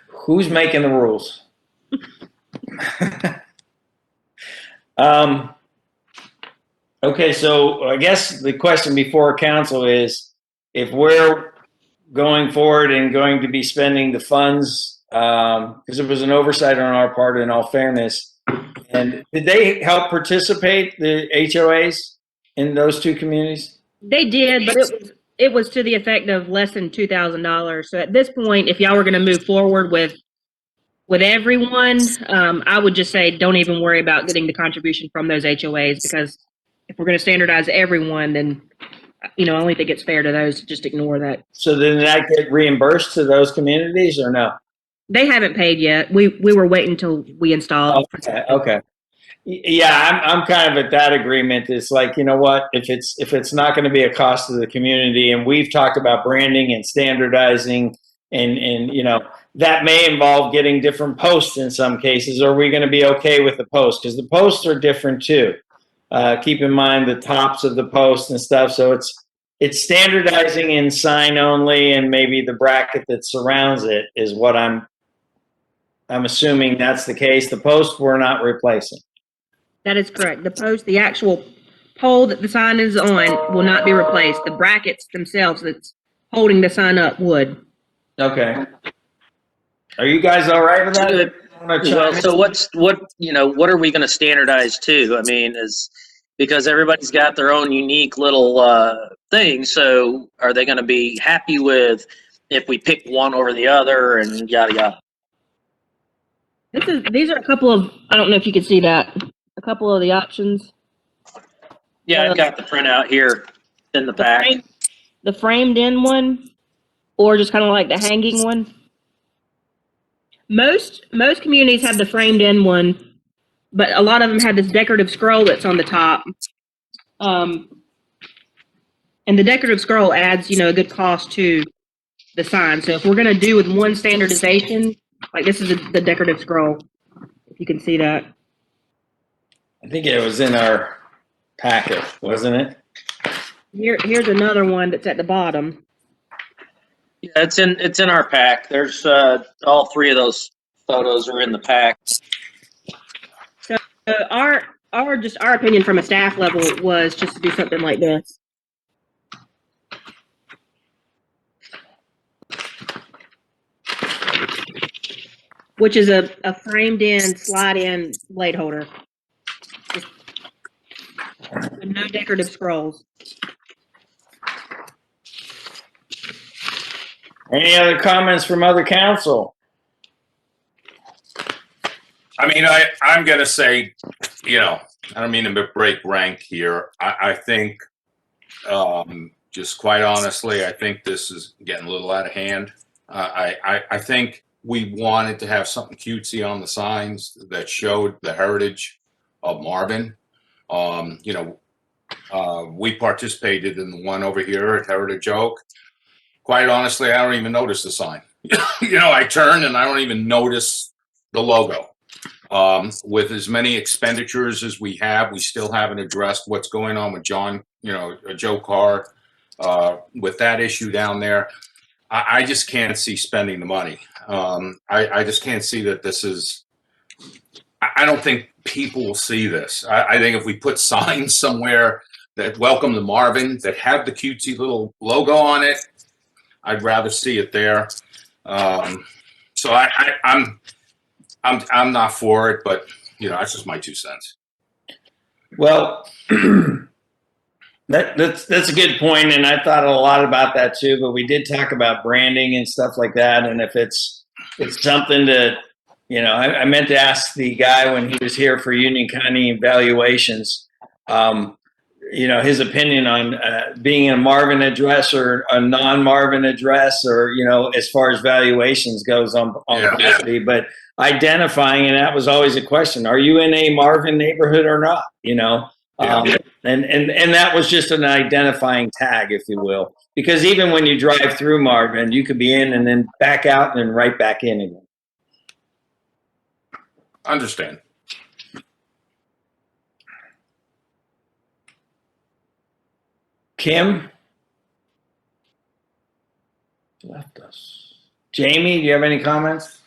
Who's making the rules? Okay, so I guess the question before council is, if we're going forward and going to be spending the funds, because it was an oversight on our part, in all fairness, and did they help participate, the HOAs, in those two communities? They did, but It was to the effect of less than $2,000. So at this point, if y'all were going to move forward with everyone, I would just say don't even worry about getting the contribution from those HOAs, because if we're going to standardize everyone, then I only think it's fair to those to just ignore that. So then that get reimbursed to those communities or no? They haven't paid yet. We were waiting until we installed. Okay. Yeah, I'm kind of at that agreement. It's like, you know what, if it's not going to be a cost to the community, and we've talked about branding and standardizing, and that may involve getting different posts in some cases. Are we going to be okay with the posts? Because the posts are different too. Keep in mind the tops of the posts and stuff. So it's standardizing in sign only, and maybe the bracket that surrounds it is what I'm assuming that's the case. The posts we're not replacing. That is correct. The post, the actual pole that the sign is on, will not be replaced. The brackets themselves that's holding the sign up would. Okay. Are you guys all right with that? Well, so what are we going to standardize to? I mean, because everybody's got their own unique little thing. So are they going to be happy with if we pick one over the other and yada yada? These are a couple of, I don't know if you can see that, a couple of the options. Yeah, I've got the printout here in the pack. The framed in one, or just kind of like the hanging one. Most communities have the framed in one, but a lot of them have this decorative scroll that's on the top. And the decorative scroll adds, a good cost to the sign. So if we're going to do with one standardization, like this is the decorative scroll, if you can see that. I think it was in our packet, wasn't it? Here's another one that's at the bottom. Yeah, it's in our pack. There's all three of those photos are in the pack. So our opinion from a staff level was just to do something like this. Which is a framed in, slide in blade holder. With no decorative scrolls. Any other comments from other council? I mean, I'm going to say, I don't mean to break rank here. I think, just quite honestly, I think this is getting a little out of hand. I think we wanted to have something cutesy on the signs that showed the heritage of Marvin. We participated in the one over here at Heritage Oak. Quite honestly, I don't even notice the sign. I turn and I don't even notice the logo. With as many expenditures as we have, we still haven't addressed what's going on with Joe Carr, with that issue down there. I just can't see spending the money. I just can't see that this is, I don't think people will see this. I think if we put signs somewhere that welcome to Marvin, that have the cutesy little logo on it, I'd rather see it there. So I'm not for it, but that's just my 2 cents. Well, that's a good point, and I thought a lot about that too. But we did talk about branding and stuff like that, and if it's something to, I meant to ask the guy when he was here for Union County evaluations, his opinion on being a Marvin address or a non-Marvin address, or as far as valuations goes on property, but identifying, and that was always a question: are you in a Marvin neighborhood or not? And that was just an identifying tag, if you will, because even when you drive through Marvin, you could be in and then back out and then right back in again. Understand. Kim left us. Jamie, do you have any comments?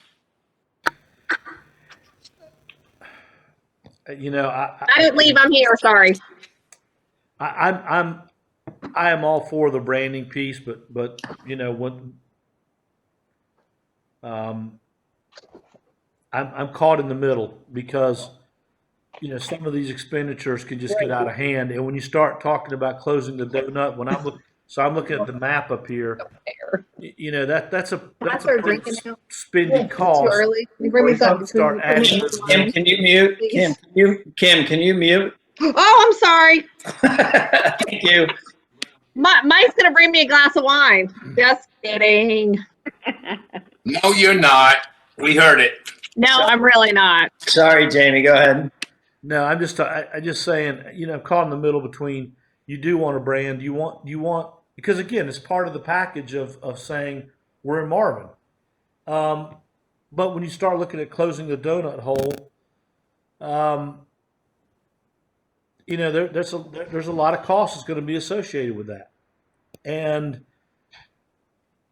I didn't leave. I'm here. Sorry. I am all for the branding piece, but when I'm caught in the middle because some of these expenditures can just get out of hand, and when you start talking about closing the donut, So I'm looking at the map up here. You know, that's a start pretty drinking now? spendy It's too cost. early. Can you bring me something? Start adding those Kim, in. can you mute? Kim, can you mute? Oh, I'm sorry. Thank you. Mike's gonna bring me a glass of wine. Just kidding. No, you're not. We heard it. No, I'm really not. Sorry, Jamie, go ahead. No, I'm just saying, you know, caught in the middle between you do want a brand, you want because again, it's part of the package of saying we're in Marvin. But when you start looking at closing the donut hole, you know, there's a lot of cost that's going to be associated with that. And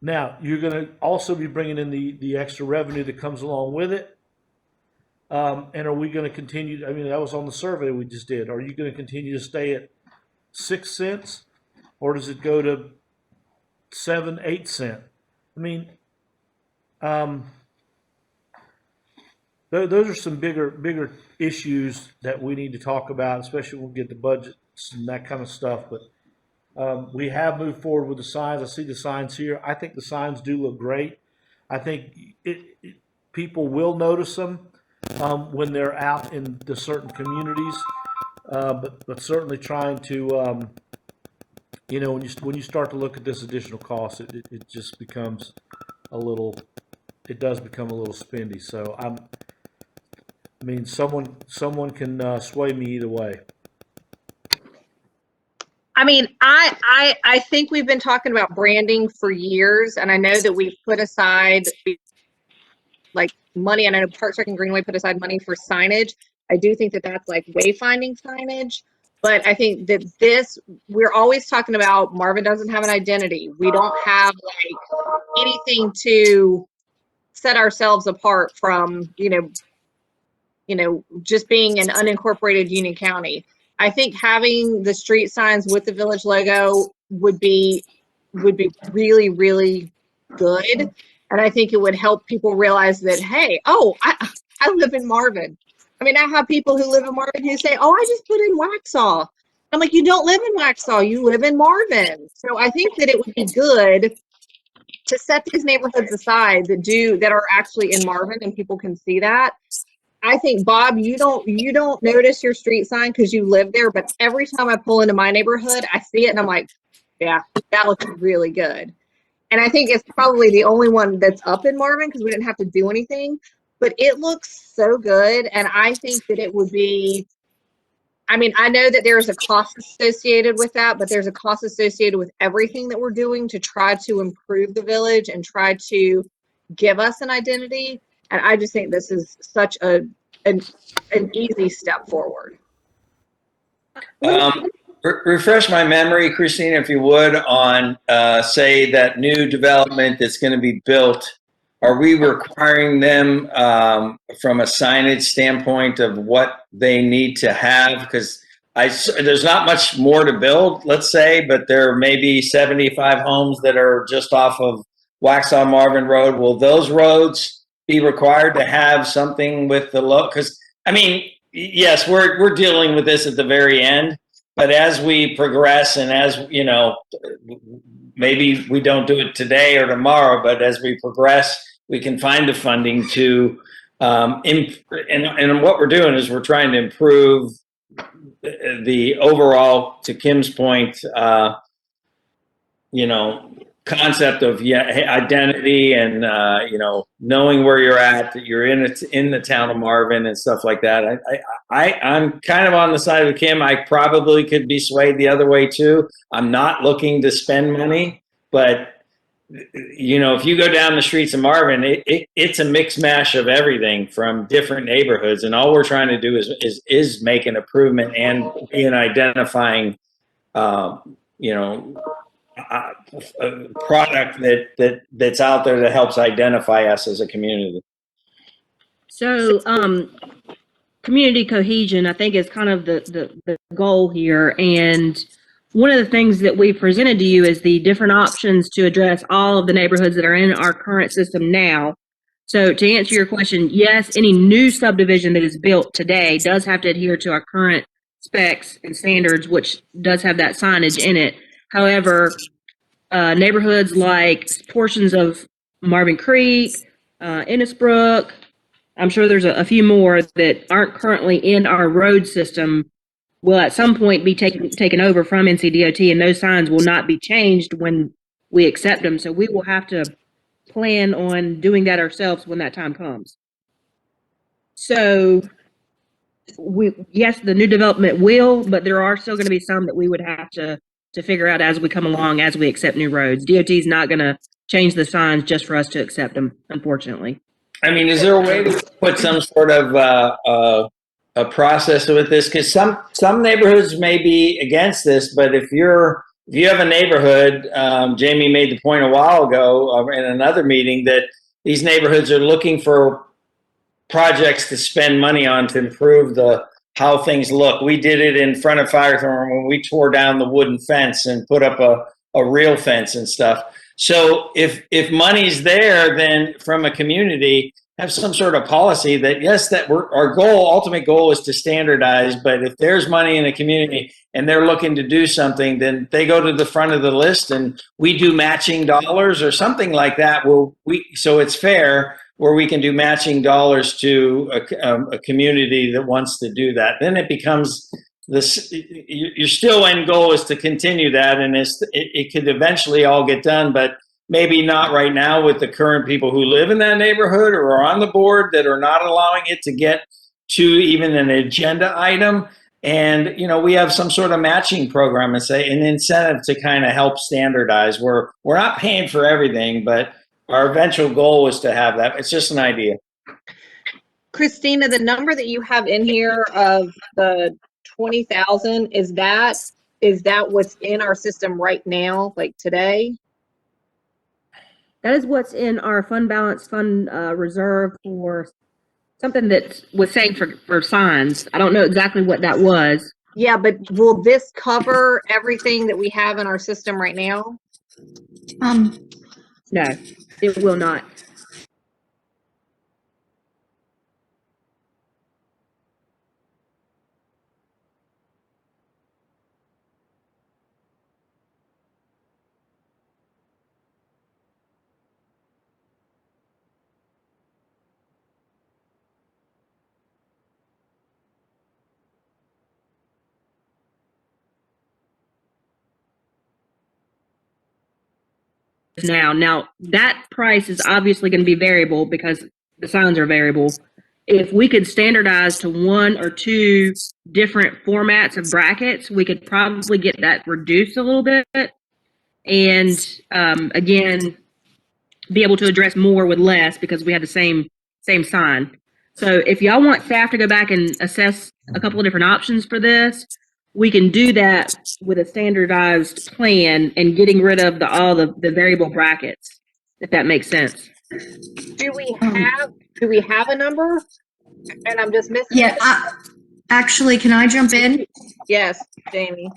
now you're going to also be bringing in the extra revenue that comes along with it. And are we going to continue? I mean, that was on the survey we just did. Are you going to continue to stay at 6 cents, or does it go to 7, 8 cents? I mean, those are some bigger issues that we need to talk about, especially when we get the budgets and that kind of stuff. But we have moved forward with the signs. I see the signs here. I think the signs do look great. I think people will notice them when they're out in the certain communities. But certainly trying to, you know, when you start to look at this additional cost, it just becomes a little. It does become a little spendy. So I mean, someone can sway me either way. I mean, I think we've been talking about branding for years, and I know that we've put aside like money, and I know Park Rec and Greenway put aside money for signage. I do think that that's like wayfinding signage, but I think that we're always talking about Marvin doesn't have an identity. We don't have like anything to set ourselves apart from, you know, just being an unincorporated Union County. I think having the street signs with the village logo would be really, really good. And I think it would help people realize that, hey, oh, I live in Marvin. I mean, I have people who live in Marvin who say, oh, I just put in Waxhaw. I'm like, you don't live in Waxhaw, you live in Marvin. So I think that it would be good to set these neighborhoods aside that are actually in Marvin and people can see that. I think, Bob, you don't notice your street sign because you live there, but every time I pull into my neighborhood, I see it and I'm like, yeah, that looks really good. And I think it's probably the only one that's up in Marvin because we didn't have to do anything, but it looks so good. And I think that it would be, I mean, I know that there's a cost associated with that, but there's a cost associated with everything that we're doing to try to improve the village and try to give us an identity. And I just think this is such an easy step forward. Refresh my memory, Christina, if you would, on say that new development that's going to be built. Are we requiring them from a signage standpoint of what they need to have? Because there's not much more to build, let's say, but there may be 75 homes that are just off of Waxhaw Marvin Road. Will those roads be required to have something with the look? Because I mean, yes, we're dealing with this at the very end, but as we progress and as you know, maybe we don't do it today or tomorrow, but as we progress, we can find the funding to. And what we're doing is we're trying to improve the overall, to Kim's point, you know, concept of identity and you know, knowing where you're at, that you're in the town of Marvin and stuff like that. I'm kind of on the side of Kim. I probably could be swayed the other way too. I'm not looking to spend money, but you know, if you go down the streets of Marvin, it's a mix mash of everything from different neighborhoods, and all we're trying to do is make an improvement and in identifying, you know, a product that's out there that helps identify us as a community. So, community cohesion, I think, is kind of the goal here. And one of the things that we presented to you is the different options to address all of the neighborhoods that are in our current system now. So to answer your question, yes, any new subdivision that is built today does have to adhere to our current specs and standards, which does have that signage in it. However, neighborhoods like portions of Marvin Creek, Innisbrook. I'm sure there's a few more that aren't currently in our road system will at some point be taken over from NCDOT, and those signs will not be changed when we accept them. So we will have to plan on doing that ourselves when that time comes. So yes, the new development will, but there are still going to be some that we would have to figure out as we come along, as we accept new roads. DOT is not going to change the signs just for us to accept them, unfortunately. I mean, is there a way to put some sort of a process with this? Because some neighborhoods may be against this, but if you have a neighborhood, Jamie made the point a while ago in another meeting that these neighborhoods are looking for projects to spend money on to improve how things look. We did it in front of Firethorn when we tore down the wooden fence and put up a real fence and stuff. So if money's there, then from a community, have some sort of policy that yes, that our ultimate goal is to standardize, but if there's money in a community and they're looking to do something, then they go to the front of the list and we do matching dollars or something like that. So it's fair, where we can do matching dollars to a community that wants to do that. Then it becomes this, your still end goal is to continue that, and it could eventually all get done, but maybe not right now with the current people who live in that neighborhood or are on the board that are not allowing it to get to even an agenda item. And, we have some sort of matching program and say an incentive to kind of help standardize. We're not paying for everything, but our eventual goal is to have that. It's just an idea. Christina, the number that you have in here of the 20,000, is that what's in our system right now, like today? That is what's in our fund balance fund reserve for something that was saying for signs. I don't know exactly what that was. Yeah, but will this cover everything that we have in our system right now? No, it will not. Now that price is obviously going to be variable because the signs are variable. If we could standardize to one or two different formats of brackets, we could probably get that reduced a little bit, and again, be able to address more with less because we have the same sign. So if y'all want staff to go back and assess a couple of different options for this, we can do that with a standardized plan and getting rid of all the variable brackets, if that makes sense. Do we have a number? And I'm just missing. Yeah, actually, can I jump in? Yes, Jamie.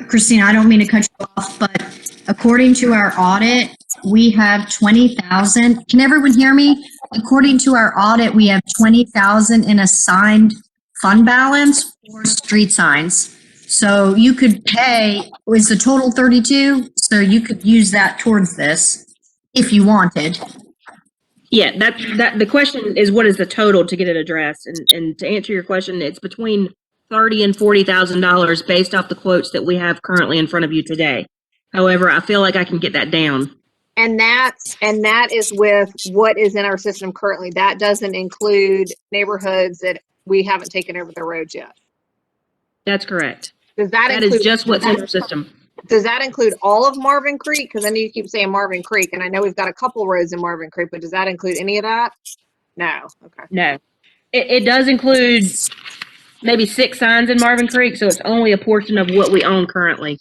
Christina, I don't mean to cut you off, but according to our audit, we have 20,000. Can everyone hear me? According to our audit, we have 20,000 in assigned fund balance for street signs. So you could pay, is the total 32? So you could use that towards this if you wanted. Yeah, that the question is, what is the total to get it addressed? And to answer your question, it's between $30,000 and $40,000 based off the quotes that we have currently in front of you today. However, I feel like I can get that down. And that is with what is in our system currently. That doesn't include neighborhoods that we haven't taken over the roads yet. That's correct. Does that include, is just what's in our system. Does that include all of Marvin Creek? Because I know you keep saying Marvin Creek, and I know we've got a couple roads in Marvin Creek, but does that include any of that? No. Okay. No. It does include maybe 6 signs in Marvin Creek, so it's only a portion of what we own currently.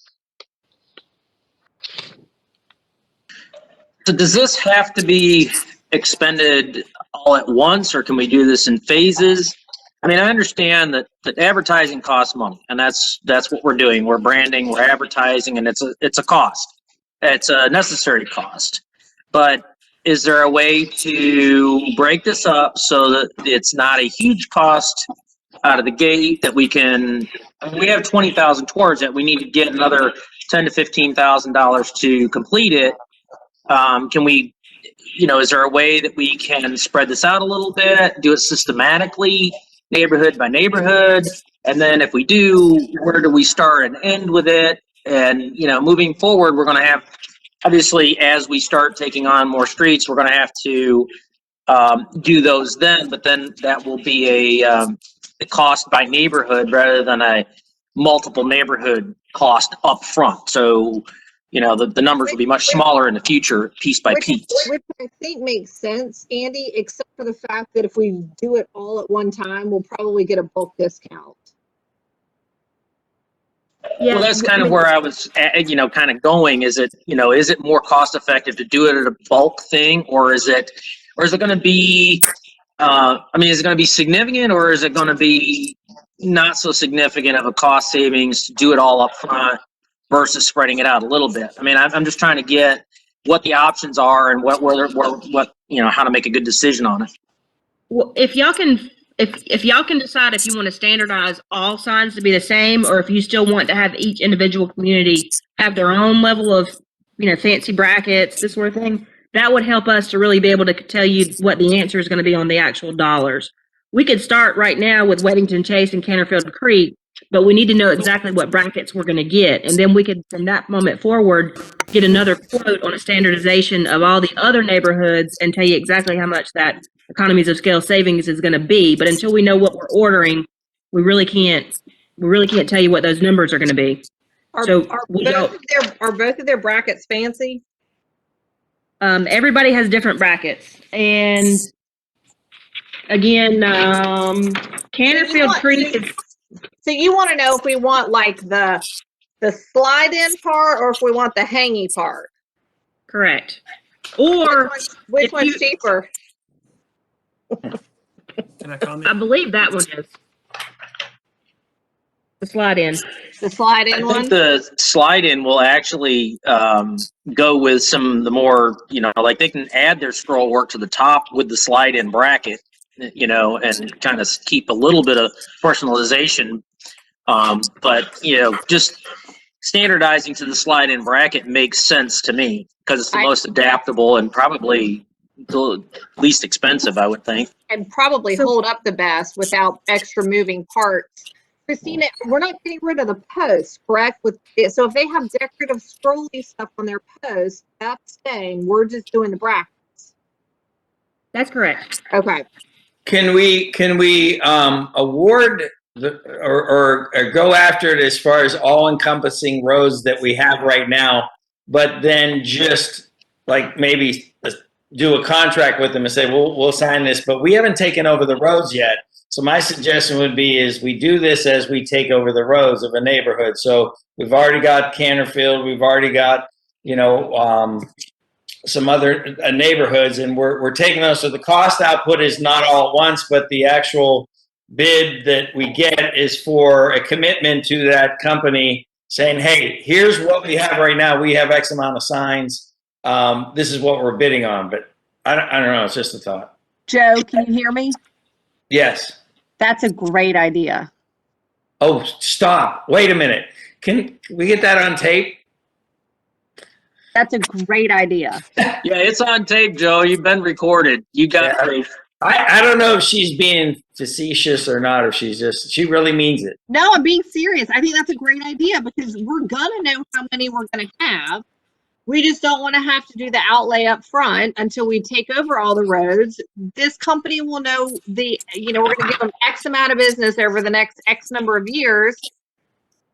So does this have to be expended all at once, or can we do this in phases? I mean, I understand that advertising costs money, and that's what we're doing. We're branding, we're advertising, and it's a cost. It's a necessary cost. But is there a way to break this up so that it's not a huge cost out of the gate, that we can, I mean, we have 20,000 towards it. We need to get another $10,000 to $15,000 to complete it, can we, is there a way that we can spread this out a little bit, do it systematically, neighborhood by neighborhood? And then if we do, where do we start and end with it? And, moving forward, we're going to have, obviously, as we start taking on more streets, we're going to have to do those then, but then that will be a cost by neighborhood rather than a multiple neighborhood cost up front. So, the numbers will be much smaller in the future, piece by piece. Which I think makes sense, Andy, except for the fact that if we do it all at one time, we'll probably get a bulk discount. Yeah, Well, that's kind of where I was, kind of going. Is it more cost effective to do it at a bulk thing, or is it going to be, is it going to be significant, or is it going to be not so significant of a cost savings to do it all up front versus spreading it out a little bit? I'm just trying to get what the options are and what how to make a good decision on it. Well, if y'all can decide if you want to standardize all signs to be the same, or if you still want to have each individual community have their own level of, fancy brackets, this sort of thing, that would help us to really be able to tell you what the answer is going to be on the actual dollars. We could start right now with Weddington Chase and Canterfield Creek, but we need to know exactly what brackets we're going to get. And then we could, from that moment forward, get another quote on a standardization of all the other neighborhoods and tell you exactly how much that economies of scale savings is going to be. But until we know what we're ordering, we really can't tell you what those numbers are going to be. Are both of their brackets fancy? Everybody has different brackets, and again, Canterfield Creek is. So you want to know if we want like the slide-in part, or if we want the hangy part? Correct. Or which one's cheaper? Can I comment? I believe that one is the slide-in. The slide-in I one? think the slide-in will actually go with some of the more, like they can add their scroll work to the top with the slide-in bracket, and kind of keep a little bit of personalization. But, just standardizing to the slide-in bracket makes sense to me because it's the most adaptable and probably the least expensive, I would think. And probably hold up the best without extra moving parts. Christina, we're not getting rid of the post, correct? So if they have decorative scrolly stuff on their post, that's staying. We're just doing the brackets. That's correct. Okay. Can we award or go after it as far as all-encompassing roads that we have right now, but then just like maybe do a contract with them and say, we'll sign this, but we haven't taken over the roads yet. So my suggestion would be is we do this as we take over the roads of a neighborhood. So we've already got Canterfield, we've already got, some other neighborhoods, and we're taking those. So the cost output is not all at once, but the actual bid that we get is for a commitment to that company saying, hey, here's what we have right now. We have X amount of signs. This is what we're bidding on, but I don't know. It's just a thought. Joe, can you hear me? Yes. That's a great idea. Oh, stop. Wait a minute. Can we get that on tape? That's a great idea. Yeah, it's on tape, Joe. You've been recorded. You got proof. I don't know if she's being facetious or not, or she really means it. No, I'm being serious. I think that's a great idea because we're going to know how many we're going to have. We just don't want to have to do the outlay up front until we take over all the roads. This company will know we're going to give them X amount of business over the next X number of years.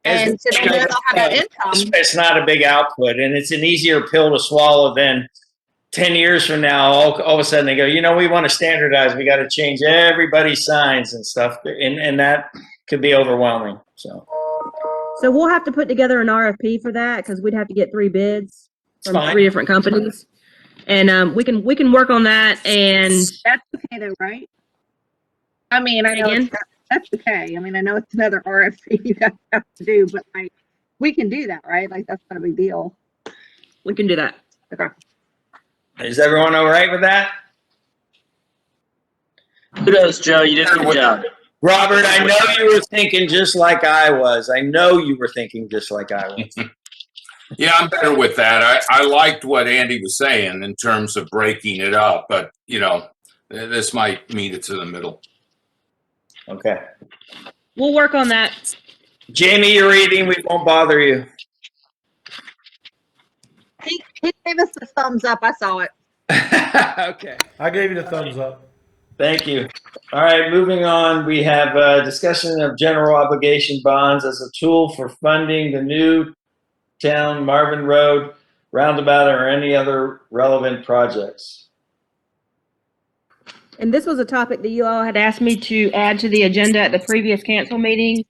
And so they know they'll have that income. It's not a big output, and it's an easier pill to swallow than 10 years from now, all of a sudden they go, we want to standardize. We got to change everybody's signs and stuff. And that could be overwhelming. So we'll have to put together an RFP for that because we'd have to get 3 bids from 3 different companies. And we can work on that. And that's okay though, right? I mean, I know that's okay. I mean, I know it's another RFP you guys have to do, but we can do that, right? Like that's not a big deal. We can do that. Okay. Is everyone all right with that? Kudos, Joe. You did a good job. Robert, I know you were thinking just like I was. I know you were thinking just like I was. Yeah, I'm better with that. I liked what Andy was saying in terms of breaking it up, but this might meet it to the middle. Okay. We'll work on that. Jamie, you're reading. We won't bother you. He gave us the thumbs up. I saw it. Okay. I gave you the thumbs up. Thank you. All right, moving on. We have a discussion of general obligation bonds as a tool for funding the new town Marvin Road roundabout or any other relevant projects. And this was a topic that you all had asked me to add to the agenda at the previous council meeting.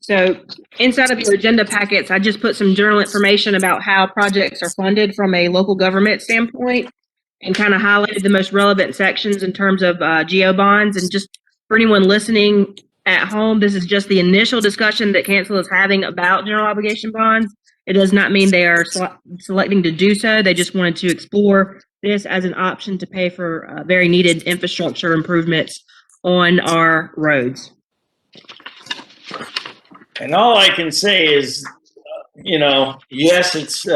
So inside of your agenda packets, I just put some general information about how projects are funded from a local government standpoint and kind of highlighted the most relevant sections in terms of GO bonds. And just for anyone listening at home, this is just the initial discussion that council is having about general obligation bonds. It does not mean they are selecting to do so. They just wanted to explore this as an option to pay for very needed infrastructure improvements on our roads. And all I can say is, yes, it's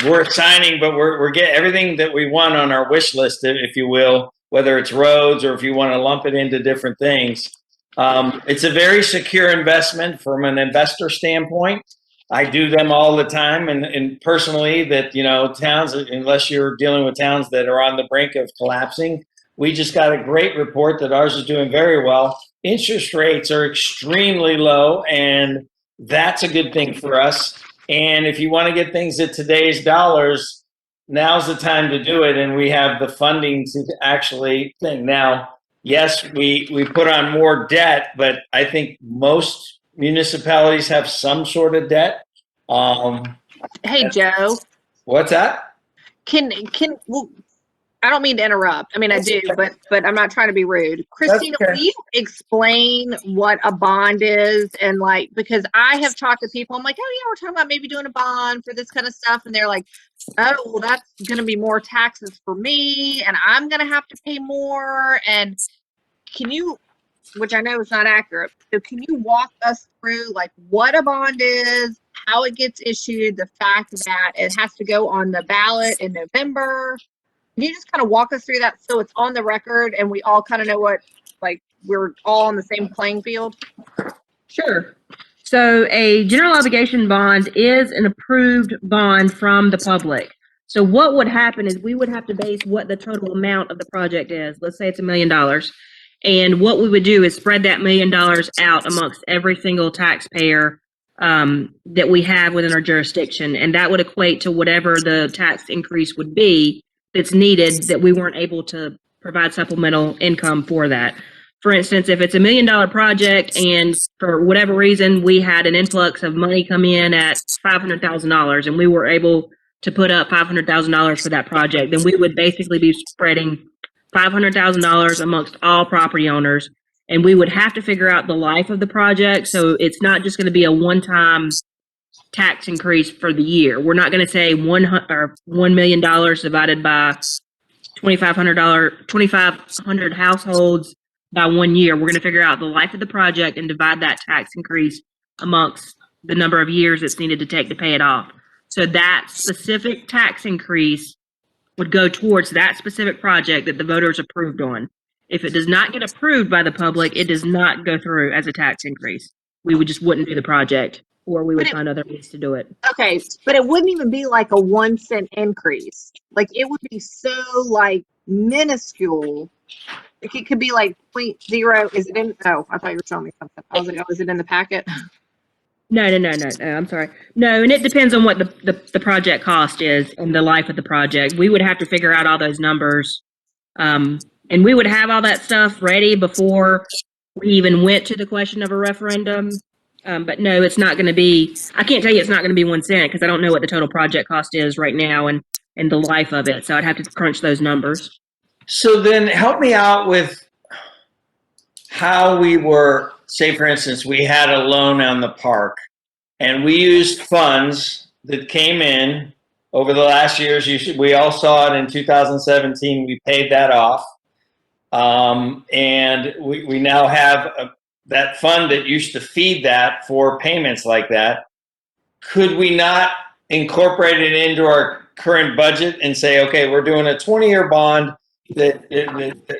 worth signing, but we're getting everything that we want on our wish list, if you will, whether it's roads or if you want to lump it into different things. It's a very secure investment from an investor standpoint. I do them all the time, and personally, that towns, unless you're dealing with towns that are on the brink of collapsing, we just got a great report that ours is doing very well. Interest rates are extremely low, and that's a good thing for us. And if you want to get things at today's dollars, now's the time to do it, and we have the funding to actually think. Now, yes, we put on more debt, but I think most municipalities have some sort of debt. Hey, Joe. What's that? Well, I don't mean to interrupt. I mean, I do, but I'm not trying to be rude. Christina, okay. will you explain what a bond is? And because I have talked to people, I'm like, oh yeah, we're talking about maybe doing a bond for this kind of stuff. And they're like, oh, well, that's going to be more taxes for me and I'm going to have to pay more. And can you, which I know is not accurate, so can you walk us through what a bond is, how it gets issued, the fact that it has to go on the ballot in November? Can you just kind of walk us through that so it's on the record and we all kind of know what, we're all on the same playing field? Sure. So a general obligation bond is an approved bond from the public. So what would happen is we would have to base what the total amount of the project is. Let's say it's $1 million. And what we would do is spread that $1 million out amongst every single taxpayer that we have within our jurisdiction. And that would equate to whatever the tax increase would be that's needed that we weren't able to provide supplemental income for that. For instance, if it's $1 million project and for whatever reason we had an influx of money come in at $500,000 and we were able to put up $500,000 for that project, then we would basically be spreading $500,000 amongst all property owners, and we would have to figure out the life of the project. So it's not just going to be a one-time tax increase for the year. We're not going to say $1 million divided by 2,500 households by 1 year. We're going to figure out the life of the project and divide that tax increase amongst the number of years it's needed to take to pay it off. So that specific tax increase would go towards that specific project that the voters approved on. If it does not get approved by the public, it does not go through as a tax increase. We wouldn't do the project, or we would find other ways to do it. Okay, but it wouldn't even be like a 1 cent increase. It would be so minuscule. It could be 0.0. Is it in? Oh, I thought you were showing me something. I was like, oh, is it in the packet? No, I'm sorry. No, and it depends on what the project cost is and the life of the project. We would have to figure out all those numbers. And we would have all that stuff ready before we even went to the question of a referendum. But no, it's not going to be, I can't tell you it's not going to be 1 cent because I don't know what the total project cost is right now and the life of it. So I'd have to crunch those numbers. So then help me out with how we were, say for instance, we had a loan on the park and we used funds that came in over the last years. We all saw it in 2017. We paid that off. And we now have that fund that used to feed that for payments like that. could we not incorporate it into our current budget and say, okay, we're doing a 20-year bond that,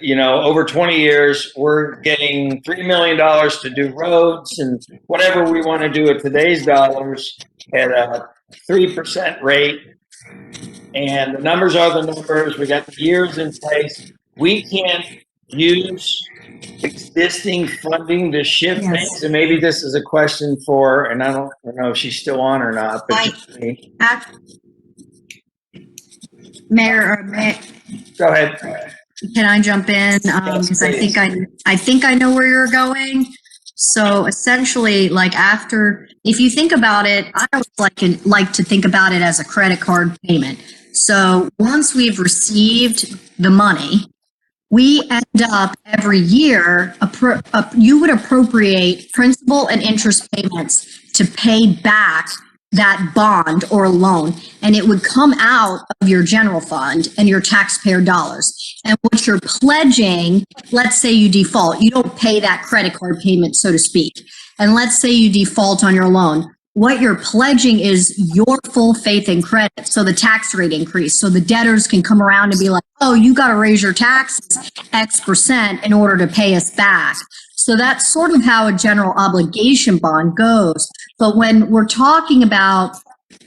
you know, over 20 years, we're getting $3 million to do roads and whatever we want to do at today's dollars at a 3% rate. And the numbers are the numbers. We got the years in place. We can't use existing funding to shift Yes. things. And maybe this is a question for, and I don't know if she's still on or not, but Mayor, go ahead. can I jump in? Because I think I know where you're going. So essentially, like after, if you think about it, I always like to think about it as a credit card payment. So once we've received the money, we end up every year, you would appropriate principal and interest payments to pay back that bond or loan, and it would come out of your general fund and your taxpayer dollars. And what you're pledging, let's say you default, you don't pay that credit card payment, so to speak. And let's say you default on your loan. What you're pledging is your full faith and credit. So the tax rate increase. So the debtors can come around and be like, oh, you got to raise your taxes X% in order to pay us back. So that's sort of how a general obligation bond goes. But when we're talking about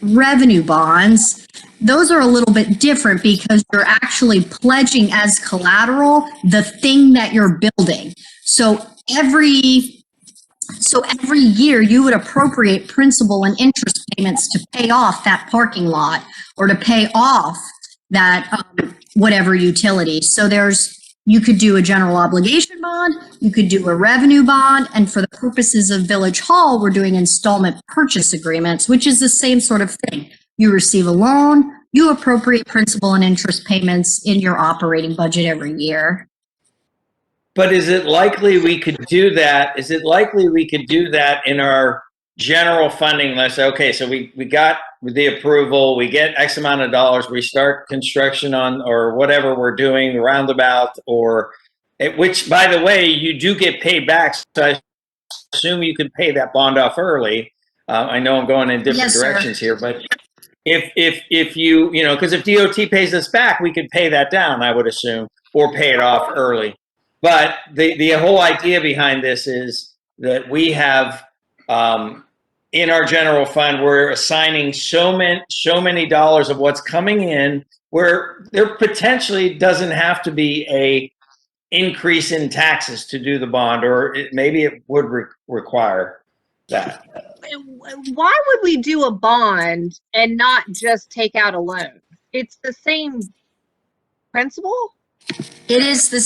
revenue bonds, those are a little bit different because you're actually pledging as collateral the thing that you're building. So every year you would appropriate principal and interest payments to pay off that parking lot or to pay off that whatever utility. So you could do a general obligation bond, you could do a revenue bond, and for the purposes of Village Hall, we're doing installment purchase agreements, which is the same sort of thing. You receive a loan, you appropriate principal and interest payments in your operating budget every year. But is it likely we could do that? Is it likely we could do that in our general funding? Let's say, okay, so we got the approval, we get X amount of dollars, we start construction on, or whatever we're doing, the roundabout, or, which, by the way, you do get paid back. So I assume you could pay that bond off early. I know I'm going in different directions here, but if you know, because if DOT pays us back, we could pay that down, I would assume, or pay it off early. But the whole idea behind this is that we have in our general fund, we're assigning so many dollars of what's coming in, where there potentially doesn't have to be a increase in taxes to do the bond, or maybe it would require that. Why would we do a bond and not just take out a loan? It's the same principle. It is the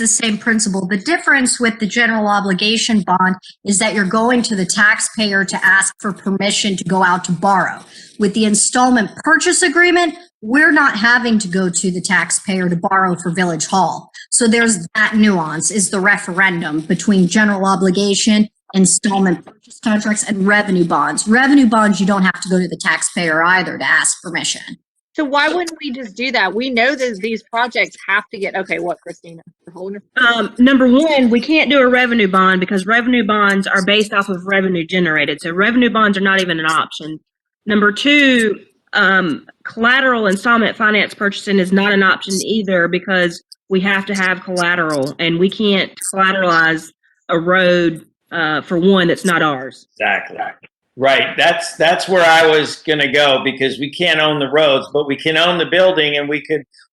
same principle. The difference with the general obligation bond is that you're going to the taxpayer to ask for permission to go out to borrow. With the installment purchase agreement, we're not having to go to the taxpayer to borrow for Village Hall. So there's that nuance, is the referendum between general obligation, installment purchase contracts, and revenue bonds. Revenue bonds, you don't have to go to the taxpayer either to ask permission. So why wouldn't we just do that? We know that these projects have to get, okay, what, Christina? Number one, we can't do a revenue bond because revenue bonds are based off of revenue generated. So revenue bonds are not even an option. Number two, collateral installment finance purchasing is not an option either because we have to have collateral and we can't collateralize a road for one that's not ours. Exactly. Right. That's where I was going to go, because we can't own the roads, but we can own the building, and we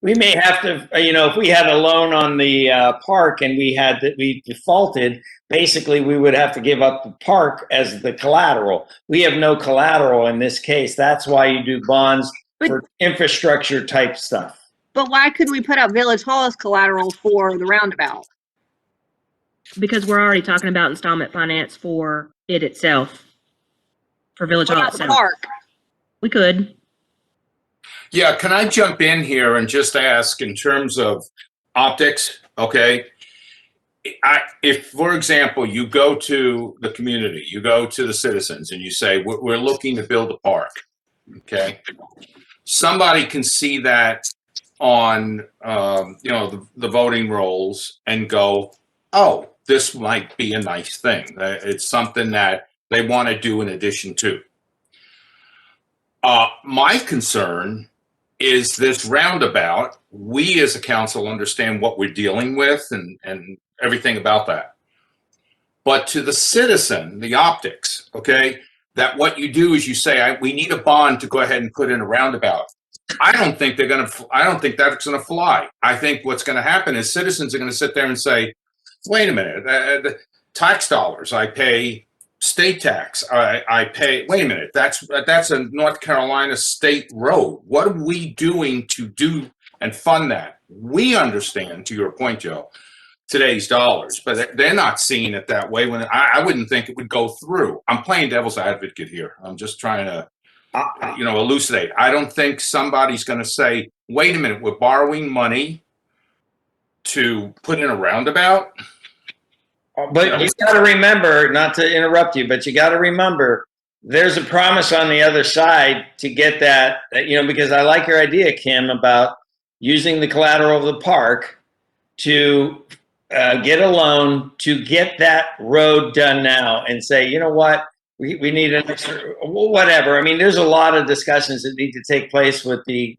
may have to, you know, if we had a loan on the park and we defaulted, basically we would have to give up the park as the collateral. We have no collateral in this case. That's why you do bonds for infrastructure type stuff. But why could we put up Village Hall as collateral for the roundabout? Because we're already talking about installment finance for it itself. For Village Hall itself. Park? We could. Yeah, can I jump in here and just ask in terms of optics? Okay. If, for example, you go to the community, you go to the citizens and you say, we're looking to build a park. Okay. Somebody can see that on, you know, the voting rolls and go, oh, this might be a nice thing. It's something that they want to do in addition to. My concern is this roundabout. We as a council understand what we're dealing with and everything about that. But to the citizen, the optics, okay, that what you do is you say, we need a bond to go ahead and put in a roundabout. I don't think that's going to fly. I think what's going to happen is citizens are going to sit there and say, wait a minute, the tax dollars, I pay state tax. I pay, wait a minute, that's a North Carolina state road. What are we doing to do and fund that? We understand, to your point, Joe, today's dollars, but they're not seeing it that way. When I wouldn't think it would go through. I'm playing devil's advocate here. I'm just trying to, elucidate. I don't think somebody's going to say, wait a minute, we're borrowing money to put in a roundabout. But you got to remember, not to interrupt you, but you got to remember there's a promise on the other side to get that, because I like your idea, Kim, about using the collateral of the park to get a loan to get that road done now and say, you know what, we need an extra, whatever. I mean, there's a lot of discussions that need to take place with the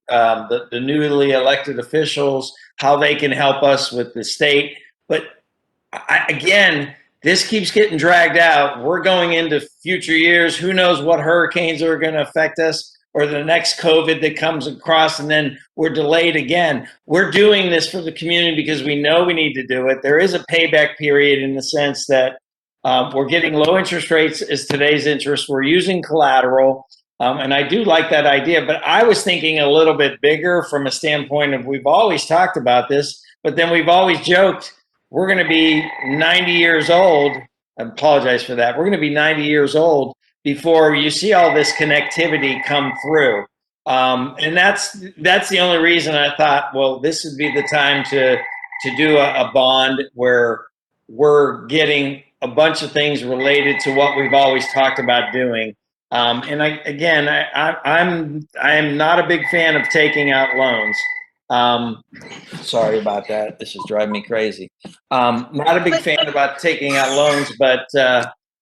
newly elected officials, how they can help us with the state. But again, this keeps getting dragged out. We're going into future years. Who knows what hurricanes are going to affect us, or the next COVID that comes across, and then we're delayed again. We're doing this for the community because we know we need to do it. There is a payback period in the sense that we're getting low interest rates as today's interest. We're using collateral. And I do like that idea, but I was thinking a little bit bigger from a standpoint of, we've always talked about this, but then we've always joked, we're going to be 90 years old. I apologize for that. We're going to be 90 years old before you see all this connectivity come through. And that's the only reason I thought, well, this would be the time to do a bond where we're getting a bunch of things related to what we've always talked about doing. And I am not a big fan of taking out loans. Sorry about that. This is driving me crazy. Not a big fan about taking out loans, but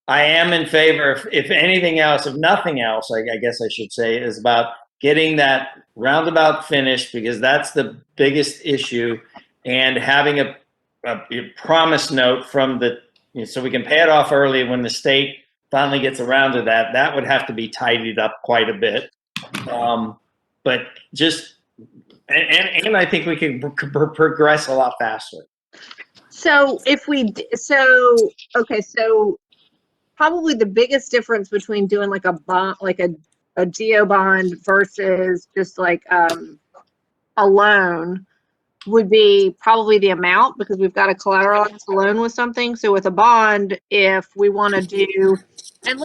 I am in favor, if anything else, if nothing else, I guess I should say, is about getting that roundabout finished, because that's the biggest issue, and having a promise note from so we can pay it off early when the state finally gets around to that. That would have to be tidied up quite a bit. But just, and I think we can progress a lot faster. So probably the biggest difference between doing like a bond, like a geo bond versus just like a loan would be probably the amount, because we've got to collateralize the loan with something. So with a bond, if we want to do, and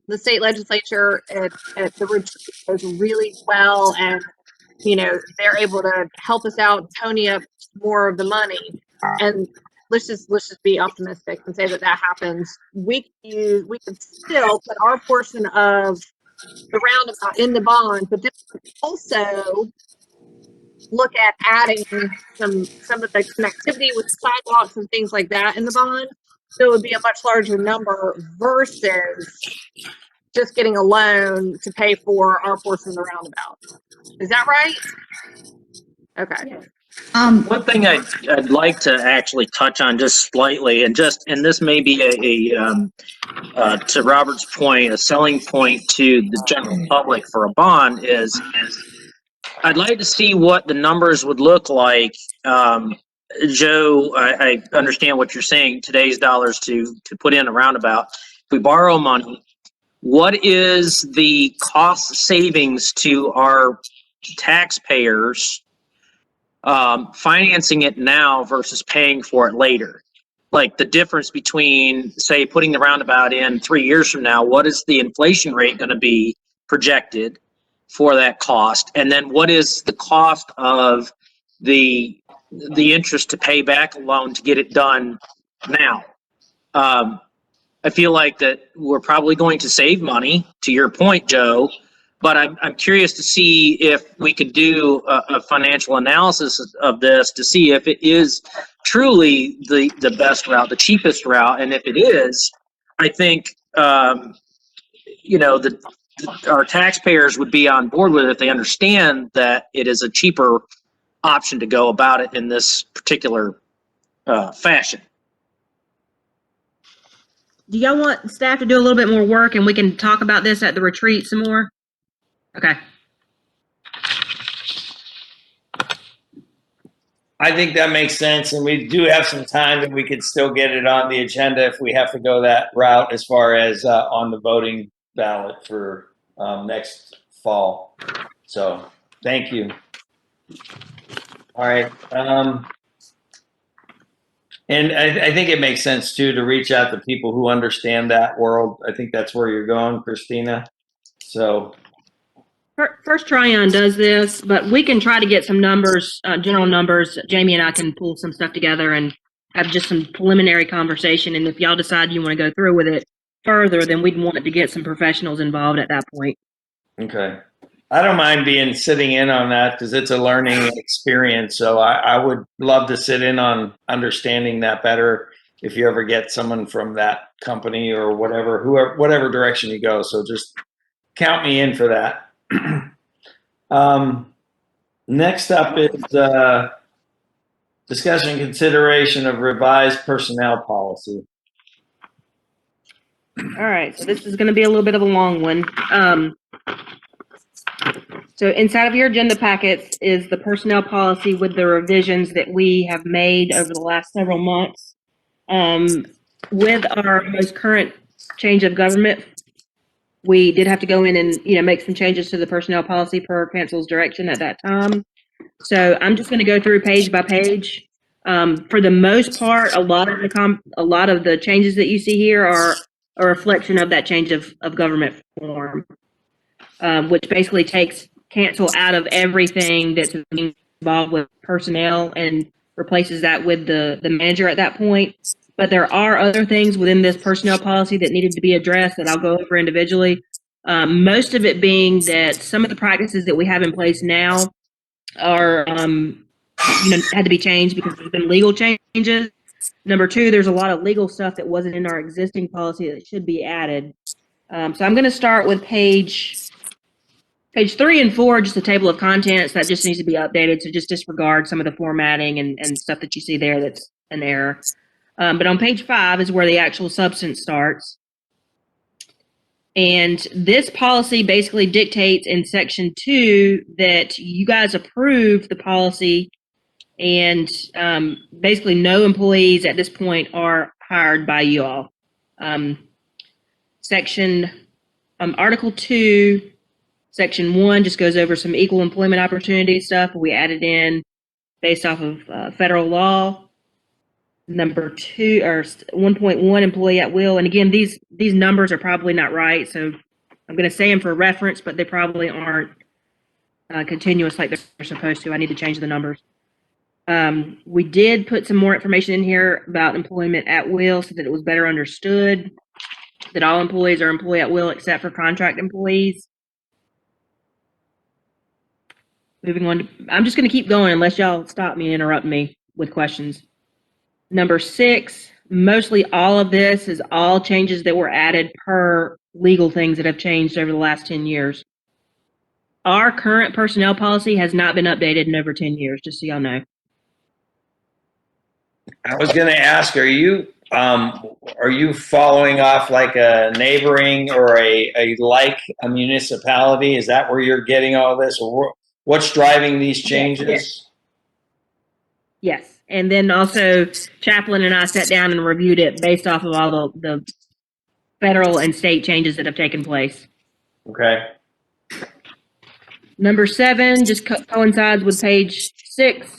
the state legislature at the retreat does really well, and they're able to help us out, pony up more of the money, and let's just be optimistic and say that happens. We could still put our portion of the roundabout in the bond, but then also look at adding some of the connectivity with sidewalks and things like that in the bond. So it would be a much larger number versus just getting a loan to pay for our portion of the roundabout. Is that right? Okay. One thing I'd like to actually touch on just slightly, and this may be to Robert's point, a selling point to the general public for a bond is I'd like to see what the numbers would look like. Joe, I understand what you're saying, today's dollars to put in a roundabout. If we borrow money, what is the cost savings to our taxpayers financing it now versus paying for it later? Like the difference between, say, putting the roundabout in 3 years from now, what is the inflation rate going to be projected for that cost? And then what is the cost of the interest to pay back a loan to get it done now? I feel like that we're probably going to save money, to your point, Joe, but I'm curious to see if we could do a financial analysis of this to see if it is truly the best route, the cheapest route. And if it is, I think our taxpayers would be on board with it if they understand that it is a cheaper option to go about it in this particular fashion. Do y'all want staff to do a little bit more work and we can talk about this at the retreat some more? Okay. I think that makes sense, and we do have some time that we could still get it on the agenda if we have to go that route as far as on the voting ballot for next fall. So, thank you. All right. And I think it makes sense too to reach out to people who understand that world. I think that's where you're going, Christina. So, First Tryon does this, but we can try to get some numbers, general numbers. Jamie and I can pull some stuff together and have just some preliminary conversation. And if y'all decide you want to go through with it further, then we'd want to get some professionals involved at that point. okay. I don't mind sitting in on that because it's a learning experience. So I would love to sit in on understanding that better if you ever get someone from that company or whatever direction you go. So just count me in for that. Next up is discussion and consideration of revised personnel policy. All right, so this is going to be a little bit of a long one. So inside of your agenda packets is the personnel policy with the revisions that we have made over the last several months. With our most current change of government, we did have to go in and make some changes to the personnel policy per council's direction at that time. So I'm just going to go through page by page. For the most part, a lot of the changes that you see here are a reflection of that change of government form, which basically takes cancel out of everything that's involved with personnel and replaces that with the manager at that point. But there are other things within this personnel policy that needed to be addressed that I'll go over individually. Most of it being that some of the practices that we have in place now are, had to be changed because there's been legal changes. Number two, there's a lot of legal stuff that wasn't in our existing policy that should be added. So I'm going to start with page 3 and 4, just a table of contents that just needs to be updated. So just disregard some of the formatting and stuff that you see there that's an error. But on page 5 is where the actual substance starts. And this policy basically dictates in section 2 that you guys approve the policy, and basically no employees at this point are hired by you all. Article 2, section 1 just goes over some equal employment opportunity stuff we added in based off of federal law. Number 2 or 1.1 employee at will, and again these numbers are probably not right, so I'm going to say them for reference, but they probably aren't continuous like they're supposed to. I need to change the numbers. We did put some more information in here about employment at will so that it was better understood that all employees are employee at will except for contract employees. Moving on to, I'm just going to keep going unless y'all stop me and interrupt me with questions. Number 6, mostly all of this is all changes that were added per legal things that have changed over the last 10 years. Our current personnel policy has not been updated in over 10 years, just so y'all know. I was going to ask, are you following off like a neighboring or a municipality? Is that where you're getting all this, or what's driving these changes? Yes. And then also Chaplain and I sat down and reviewed it based off of all the federal and state changes that have taken place. Okay. Number 7 just coincides with page 6.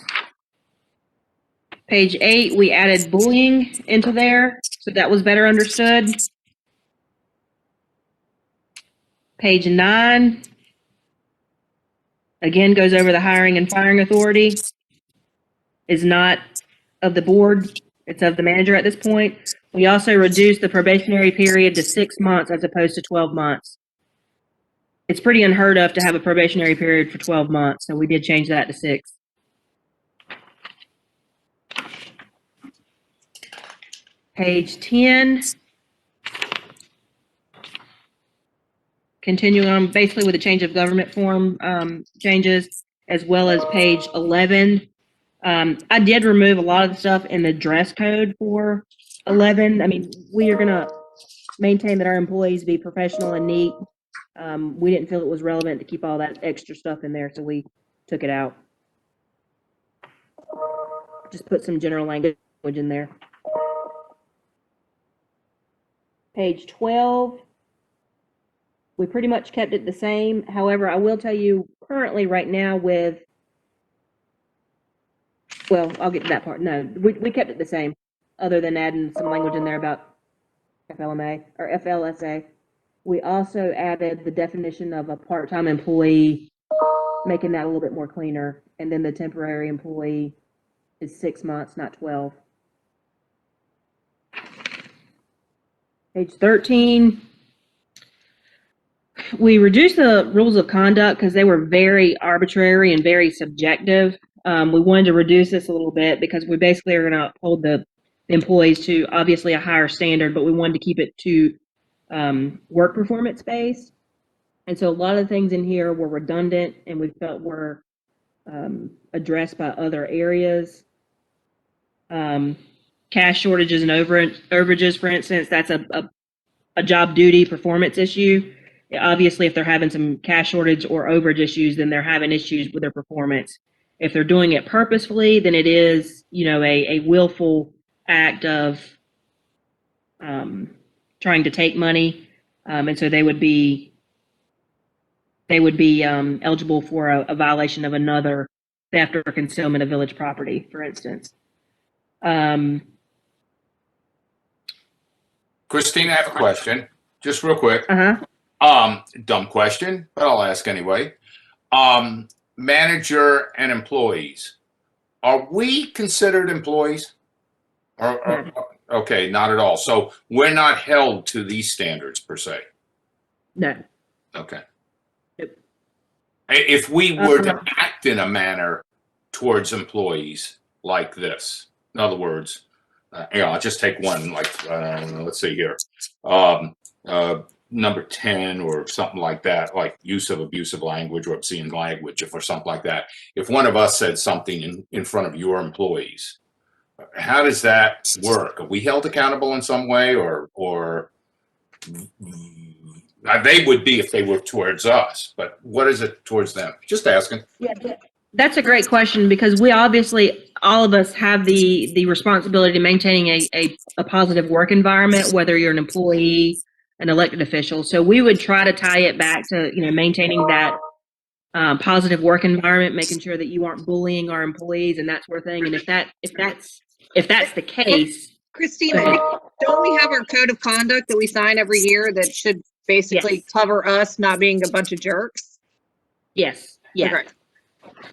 Page 8, we added bullying into there, so that was better understood. Page 9, again, goes over the hiring and firing authority. Is not of the board, it's of the manager at this point. We also reduced the probationary period to 6 months as opposed to 12 months. It's pretty unheard of to have a probationary period for 12 months, so we did change that to 6. Page 10. continuing on basically with the change of government form changes, as well as page 11. I did remove a lot of the stuff in the dress code for 11. I mean, we are going to maintain that our employees be professional and neat. We didn't feel it was relevant to keep all that extra stuff in there, so we took it out. Just put some general language in there. Page 12, we pretty much kept it the same. However, I will tell you currently right now with, well, I'll get to that part. No, we kept it the same, other than adding some language in there about FLMA or FLSA. We also added the definition of a part-time employee, making that a little bit more cleaner. And then the temporary employee is 6 months, not 12. Page 13, we reduced the rules of conduct because they were very arbitrary and very subjective. We wanted to reduce this a little bit because we basically are going to uphold the employees to obviously a higher standard, but we wanted to keep it to work performance based. And so a lot of the things in here were redundant and we felt were addressed by other areas. Cash shortages and overages, for instance, that's a job duty performance issue. Obviously, if they're having some cash shortage or overage issues, then they're having issues with their performance. If they're doing it purposefully, then it is, you know, a willful act of trying to take money, and so they would be eligible for a violation of another theft or concealment of village property, for instance. Christine, I have a question, just real quick. Dumb question, but I'll ask anyway. Manager and employees, are we considered employees? Okay, not at all. So we're not held to these standards per se. No. Okay. Nope. If we were to act in a manner towards employees like this, in other words, I'll just take one, like, let's see here, number 10 or something like that, like use of abusive language or obscene language, or something like that. If one of us said something in front of your employees, how does that work? Are we held accountable in some way, or they would be if they were towards us, but what is it towards them? Just asking. Yeah, that's a great question because we obviously, all of us have the responsibility to maintaining a positive work environment, whether you're an employee, an elected official. So we would try to tie it back to, you know, maintaining that positive work environment, making sure that you aren't bullying our employees and that sort of thing. And if that's the case, Christina, don't we have our code of conduct that we sign every year that should basically cover us not being a bunch of jerks? Yes. Yeah. Okay.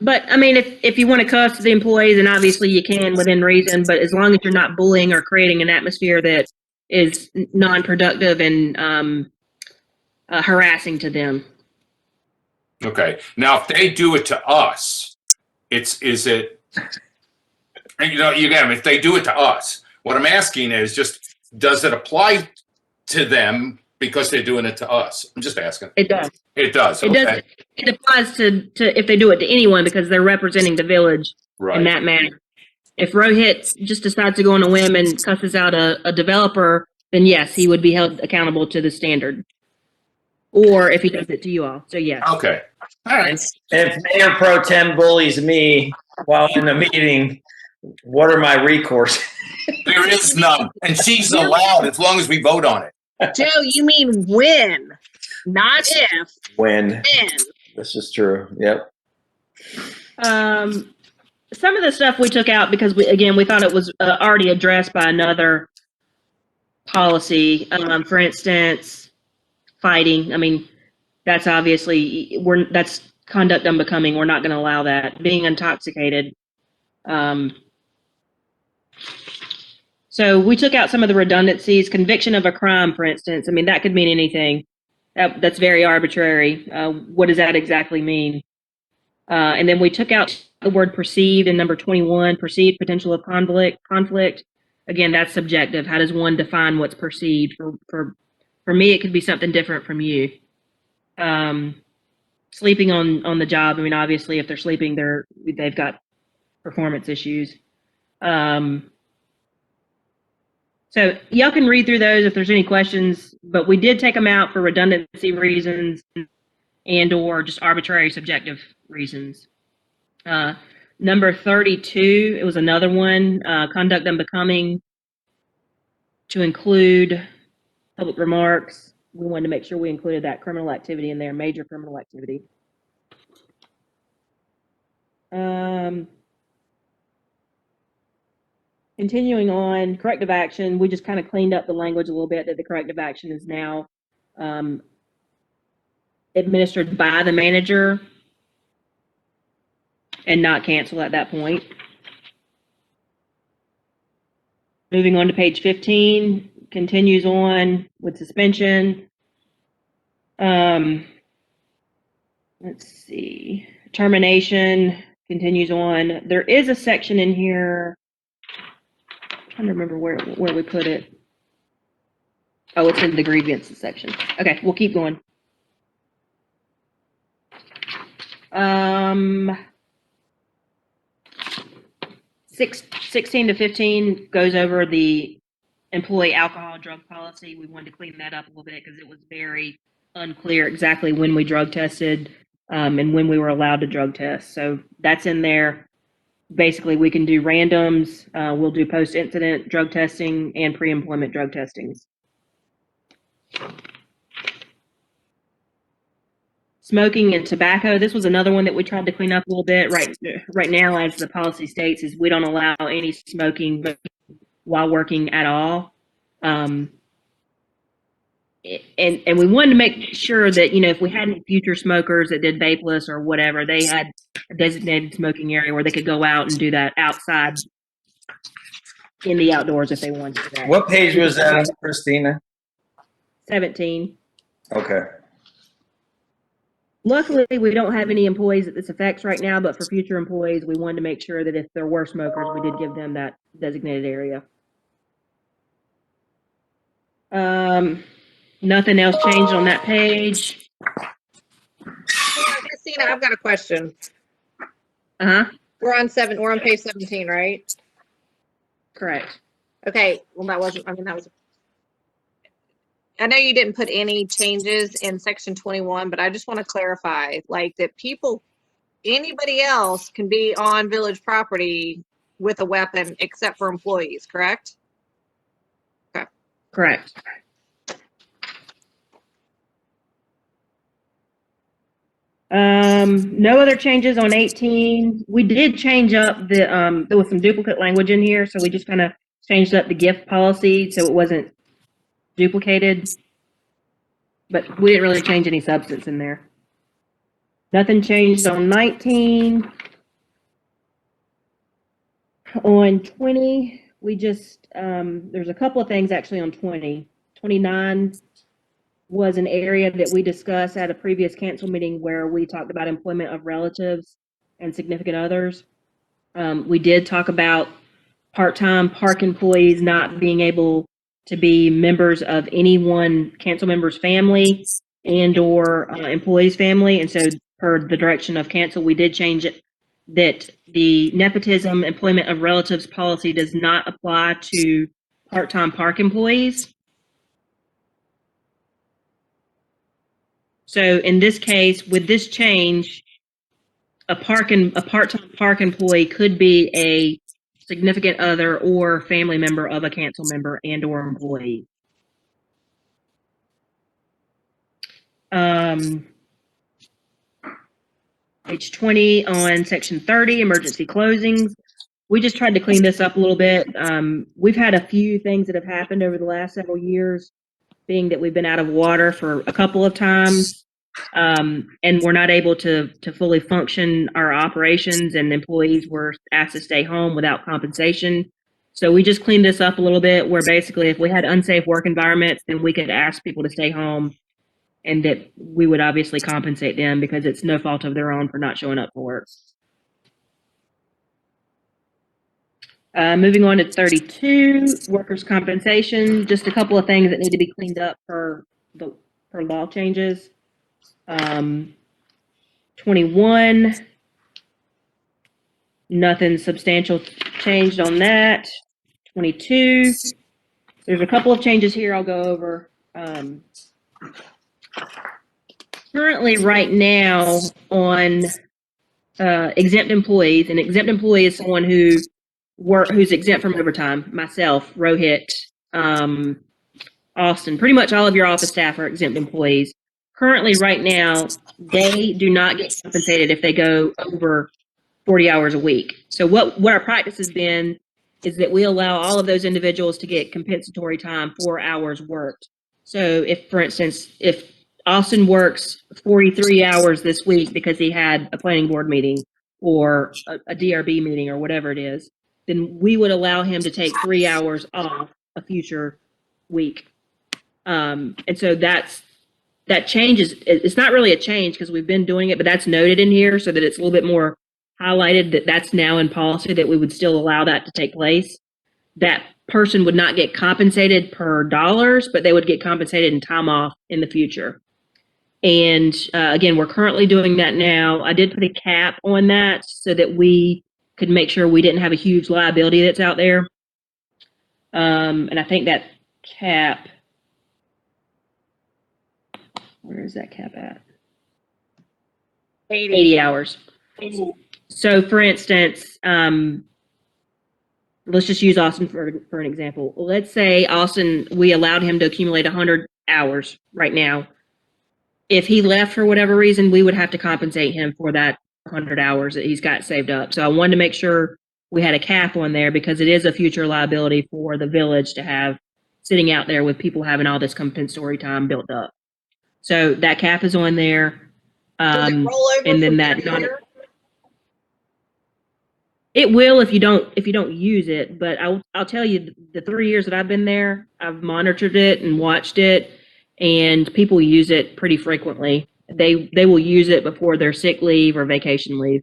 But I mean, if you want to cuss the employees, and obviously you can within reason, but as long as you're not bullying or creating an atmosphere that is non-productive and harassing to them. Okay. Now, if they do it to us, is it, you know, again, if they do it to us, what I'm asking is just, does it apply to them because they're doing it to us? I'm just asking. It does. It does. It does. It applies to if they do it to anyone because they're representing the village in that manner. If Rohit just decides to go on a whim and cusses out a developer, then yes, he would be held accountable to the standard. Or if he does it to you all. So yes. Okay. All right. If Mayor Pro Tem bullies me while in the meeting, what are my recourse? There is none, and she's allowed as long as we vote on it. Joe, you mean when, not if. When. This is true. Yep. Some of the stuff we took out because we thought it was already addressed by another policy. For instance, fighting. I mean, that's obviously that's conduct unbecoming. We're not going to allow that. Being intoxicated. So we took out some of the redundancies. Conviction of a crime, for instance. I mean, that could mean anything. That's very arbitrary. What does that exactly mean? And then we took out the word perceived in number 21, perceived potential of conflict. Again, that's subjective. How does one define what's perceived? For me, it could be something different from you. Sleeping on the job. I mean, obviously, if they're sleeping, they've got performance issues. So y'all can read through those if there's any questions, but we did take them out for redundancy reasons and or just arbitrary subjective reasons. Number 32, it was another one, conduct unbecoming to include public remarks. We wanted to make sure we included that criminal activity in there, major criminal activity. Continuing on, corrective action, we just kind of cleaned up the language a little bit that the corrective action is now administered by the manager and not cancel at that point. Moving on to page 15, continues on with suspension. Let's see, termination continues on. There is a section in here, I'm trying to remember where we put it. Oh, it's in the grievances section. Okay, we'll keep going. 16 to 15 goes over the employee alcohol drug policy. We wanted to clean that up a little bit because it was very unclear exactly when we drug tested and when we were allowed to drug test. So that's in there. Basically, we can do randoms. We'll do post-incident drug testing and pre-employment drug testings. Smoking and tobacco. This was another one that we tried to clean up a little bit. Right now, as the policy states, is we don't allow any smoking while working at all. And we wanted to make sure that, you know, if we had any future smokers that did vapeless or whatever, they had a designated smoking area where they could go out and do that outside in the outdoors if they wanted to do that. What page was that on, Christina? 17. Okay. Luckily, we don't have any employees that this affects right now, but for future employees, we wanted to make sure that if there were smokers, we did give them that designated area. Nothing else changed on that page. Christina, I've got a question. Uh-huh. We're on page 17, right? Correct. Okay, well, that was, I know you didn't put any changes in section 21, but I just want to clarify, like, that anybody else can be on village property with a weapon except for employees, correct? Okay. Correct. No other changes on 18. We did change up the, there was some duplicate language in here, so we just kind of changed up the gift policy so it wasn't duplicated, but we didn't really change any substance in there. Nothing changed on 19. On 20, we just, there's a couple of things actually on 20. 29 was an area that we discussed at a previous council meeting where we talked about employment of relatives and significant others. We did talk about part-time park employees not being able to be members of any one council member's family and or employee's family. And so per the direction of council, we did change it that the nepotism employment of relatives policy does not apply to part-time park employees. So in this case, with this change, a part-time park employee could be a significant other or family member of a council member and or employee. Page 20 on section 30, emergency closings. We just tried to clean this up a little bit. We've had a few things that have happened over the last several years, being that we've been out of water for a couple of times, and we're not able to fully function our operations, and employees were asked to stay home without compensation. So we just cleaned this up a little bit where basically if we had unsafe work environments, then we could ask people to stay home and that we would obviously compensate them because it's no fault of their own for not showing up for work. Moving on to 32, workers' compensation, just a couple of things that need to be cleaned up for law changes. 21, nothing substantial changed on that. 22, there's a couple of changes here I'll go over. Currently, right now, on exempt employees, an exempt employee is someone who's exempt from overtime. Myself, Rohit, Austin, pretty much all of your office staff are exempt employees. Currently, right now, they do not get compensated if they go over 40 hours a week. So what our practice has been is that we allow all of those individuals to get compensatory time for hours worked. So if, for instance, if Austin works 43 hours this week because he had a planning board meeting or a DRB meeting or whatever it is, then we would allow him to take 3 hours off a future week. And so that changes. It's not really a change because we've been doing it, but that's noted in here so that it's a little bit more highlighted that that's now in policy, that we would still allow that to take place. That person would not get compensated per dollars, but they would get compensated in time off in the future. And again, we're currently doing that now. I did put a cap on that so that we could make sure we didn't have a huge liability that's out there. And I think that cap, where is that cap at? 80 hours. So for instance, let's just use Austin for an example. Let's say Austin, we allowed him to accumulate 100 hours right now. If he left for whatever reason, we would have to compensate him for that 100 hours that he's got saved up. So I wanted to make sure we had a cap on there because it is a future liability for the village to have sitting out there with people having all this compensatory time built up. So that cap is on there. Does it roll over And then from that year to year? it will if you don't use it, but I'll tell you the 3 years that I've been there, I've monitored it and watched it, and people use it pretty frequently. They will use it before their sick leave or vacation leave.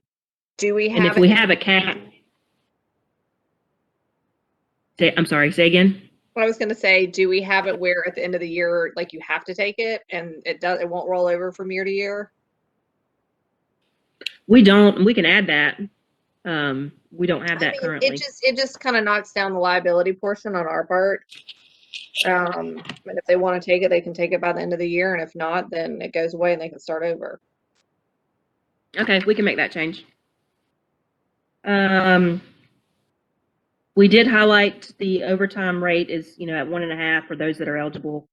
Do we have And if we have a cap, I'm sorry, say again. What I was going to say, do we have it where at the end of the year, like you have to take it and it won't roll over from year to year? We don't. We can add that. We don't have that currently. It just kind of knocks down the liability portion on our part. And if they want to take it, they can take it by the end of the year, and if not, then it goes away and they can start over. Okay, we can make that change. We did highlight the overtime rate is, at 1.5 for those that are eligible.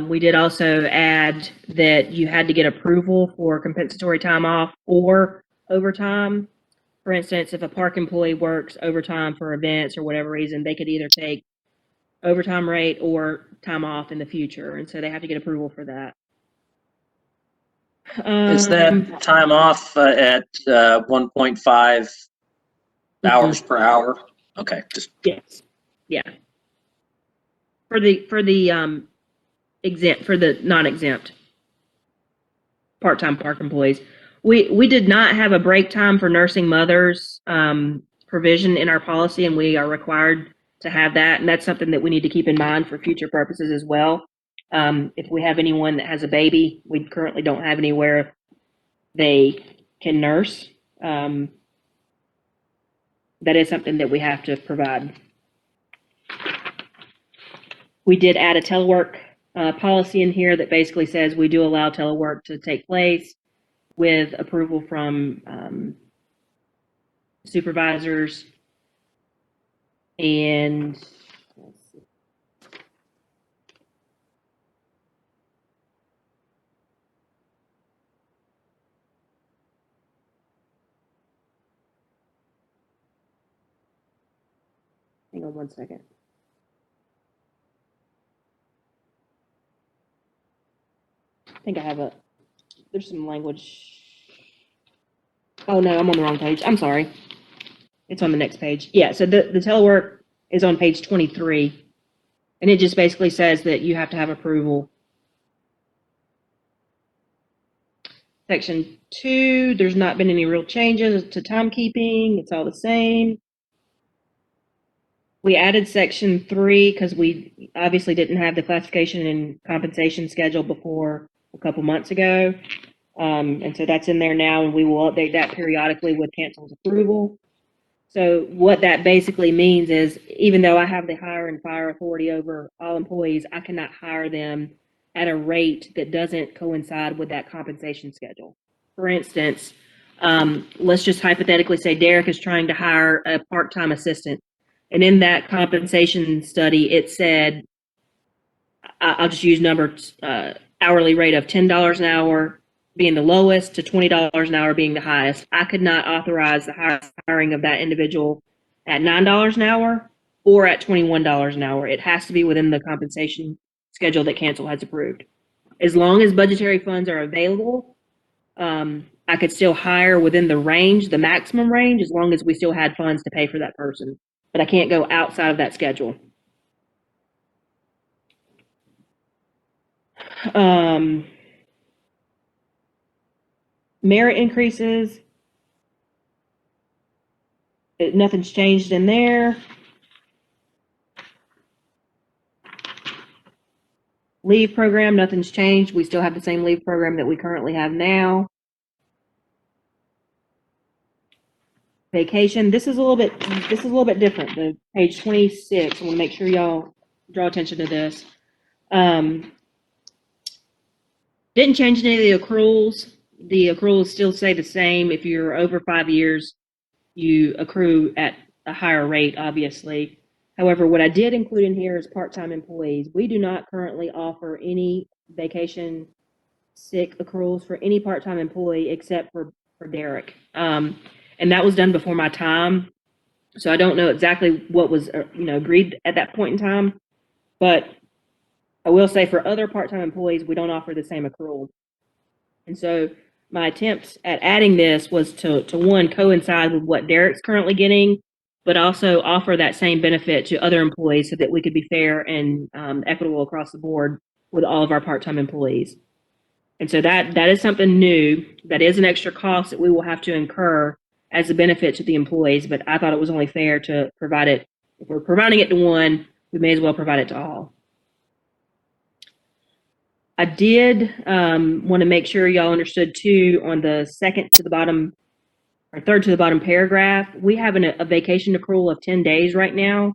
We did also add that you had to get approval for compensatory time off or overtime. For instance, if a park employee works overtime for events or whatever reason, they could either take overtime rate or time off in the future. And so they have to get approval for that. Is that time off at 1.5 hours per hour? Okay, just yes, yeah. For the exempt, for the non-exempt part-time park employees, we did not have a break time for nursing mothers provision in our policy, and we are required to have that, and that's something that we need to keep in mind for future purposes as well. If we have anyone that has a baby, we currently don't have anywhere they can nurse. That is something that we have to provide. We did add a telework policy in here that basically says we do allow telework to take place with approval from supervisors. And let's see. Hang on one second. I think I have there's some language. Oh no, I'm on the wrong page. I'm sorry. It's on the next page. Yeah, so the telework is on page 23. And it just basically says that you have to have approval. Section 2, there's not been any real changes to timekeeping. It's all the same. We added section 3 because we obviously didn't have the classification and compensation schedule before a couple months ago. And so that's in there now, and we will update that periodically with council's approval. So what that basically means is, even though I have the hire and fire authority over all employees, I cannot hire them at a rate that doesn't coincide with that compensation schedule. For instance, let's just hypothetically say Derek is trying to hire a part-time assistant. And in that compensation study, it said, I'll just use numbers, hourly rate of $10 an hour being the lowest to $20 an hour being the highest. I could not authorize the hiring of that individual at $9 an hour or at $21 an hour. It has to be within the compensation schedule that council has approved. As long as budgetary funds are available, I could still hire within the range, the maximum range, as long as we still had funds to pay for that person. But I can't go outside of that schedule. Merit increases. Nothing's changed in there. Leave program, nothing's changed. We still have the same leave program that we currently have now. Vacation, this is a little bit different. The page 26, I want to make sure y'all draw attention to this. Didn't change any of the accruals. The accruals still stay the same. If you're over 5 years, you accrue at a higher rate, obviously. However, what I did include in here is part-time employees. We do not currently offer any vacation sick accruals for any part-time employee except for Derek. And that was done before my time. So I don't know exactly what was agreed at that point in time. But I will say for other part-time employees, we don't offer the same accrual. And so my attempt at adding this was to one, coincide with what Derek's currently getting, but also offer that same benefit to other employees so that we could be fair and equitable across the board with all of our part-time employees. And so that is something new. That is an extra cost that we will have to incur as a benefit to the employees, but I thought it was only fair to provide it. If we're providing it to one, we may as well provide it to all. I did want to make sure y'all understood too, on the second to the bottom or third to the bottom paragraph, we have a vacation accrual of 10 days right now,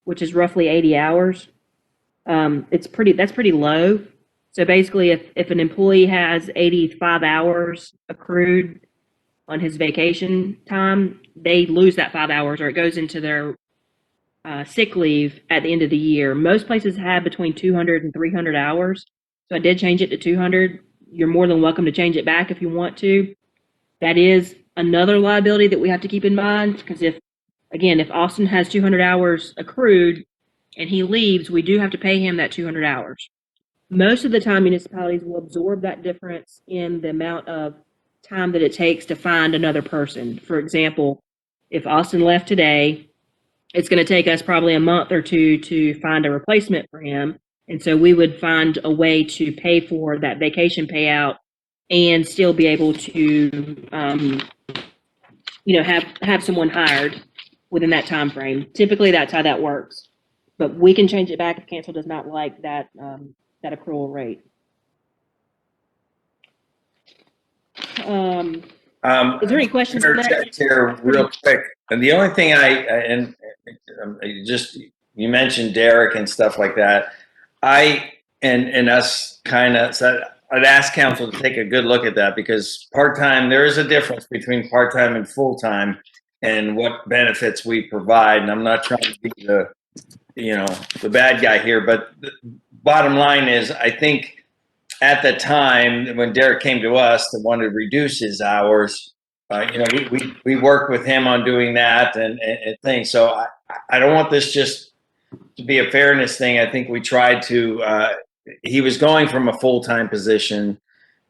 which is roughly 80 hours. That's pretty low. So basically, if an employee has 85 hours accrued on his vacation time, they lose that 5 hours, or it goes into their sick leave at the end of the year. Most places have between 200 and 300 hours. So I did change it to 200. You're more than welcome to change it back if you want to. That is another liability that we have to keep in mind, because if Austin has 200 hours accrued and he leaves, we do have to pay him that 200 hours. Most of the time, municipalities will absorb that difference in the amount of time that it takes to find another person. For example, if Austin left today, it's going to take us probably a month or two to find a replacement for him. And so we would find a way to pay for that vacation payout and still be able to, have someone hired within that time frame. Typically, that's how that works. But we can change it back if council does not like that accrual rate. Is there any questions on that? Here, real quick, and the only thing you mentioned Derek and stuff like that. Us kind of said, I'd ask council to take a good look at that, because part-time, there is a difference between part-time and full-time and what benefits we provide. And I'm not trying to be the bad guy here, but the bottom line is, I think at the time when Derek came to us to want to reduce his hours, we worked with him on doing that and things. So I don't want this just to be a fairness thing. I think we tried to, he was going from a full-time position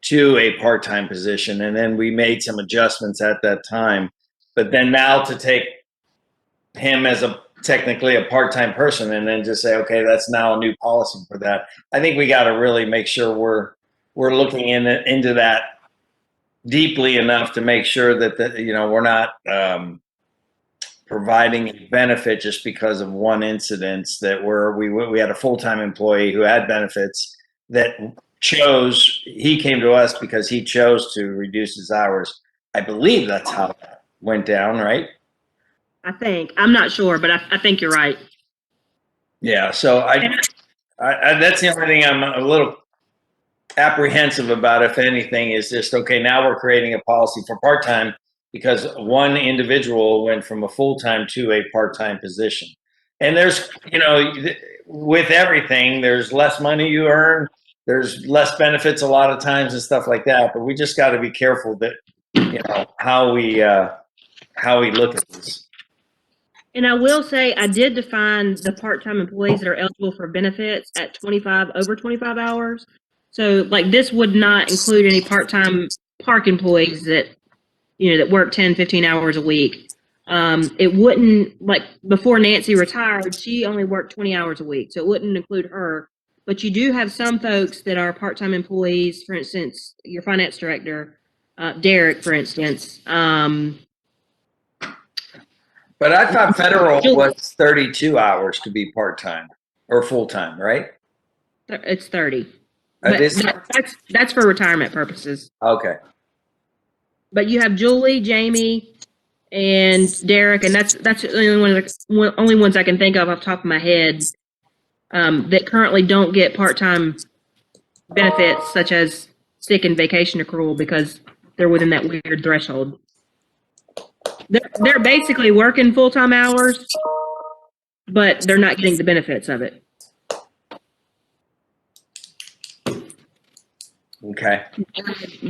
to a part-time position, and then we made some adjustments at that time. But then now to take him as technically a part-time person and then just say, okay, that's now a new policy for that. I think we got to really make sure we're looking into that deeply enough to make sure that we're not providing a benefit just because of one incident that we had a full-time employee who had benefits that he came to us because he chose to reduce his hours. I believe that's how that went down, right? I think. I'm not sure, but I think you're right. Yeah. So that's the only thing I'm a little apprehensive about, if anything, is just, okay, now we're creating a policy for part-time because one individual went from a full-time to a part-time position. And there's, with everything, there's less money you earn, there's less benefits a lot of times and stuff like that, but we just got to be careful that, how we look at this. And I will say, I did define the part-time employees that are eligible for benefits at over 25 hours. So like this would not include any part-time park employees that, that work 10, 15 hours a week. It wouldn't, like before Nancy retired, she only worked 20 hours a week. So it wouldn't include her. But you do have some folks that are part-time employees, for instance, your finance director, Derek, for instance. But I thought federal was 32 hours to be part-time or full-time, right? It's 30. But that's for retirement purposes. Okay. But you have Julie, Jamie, and Derek, and that's the only ones I can think of off the top of my head that currently don't get part-time benefits such as sick and vacation accrual because they're within that weird threshold. They're basically working full-time hours, but they're not getting the benefits of it. Okay.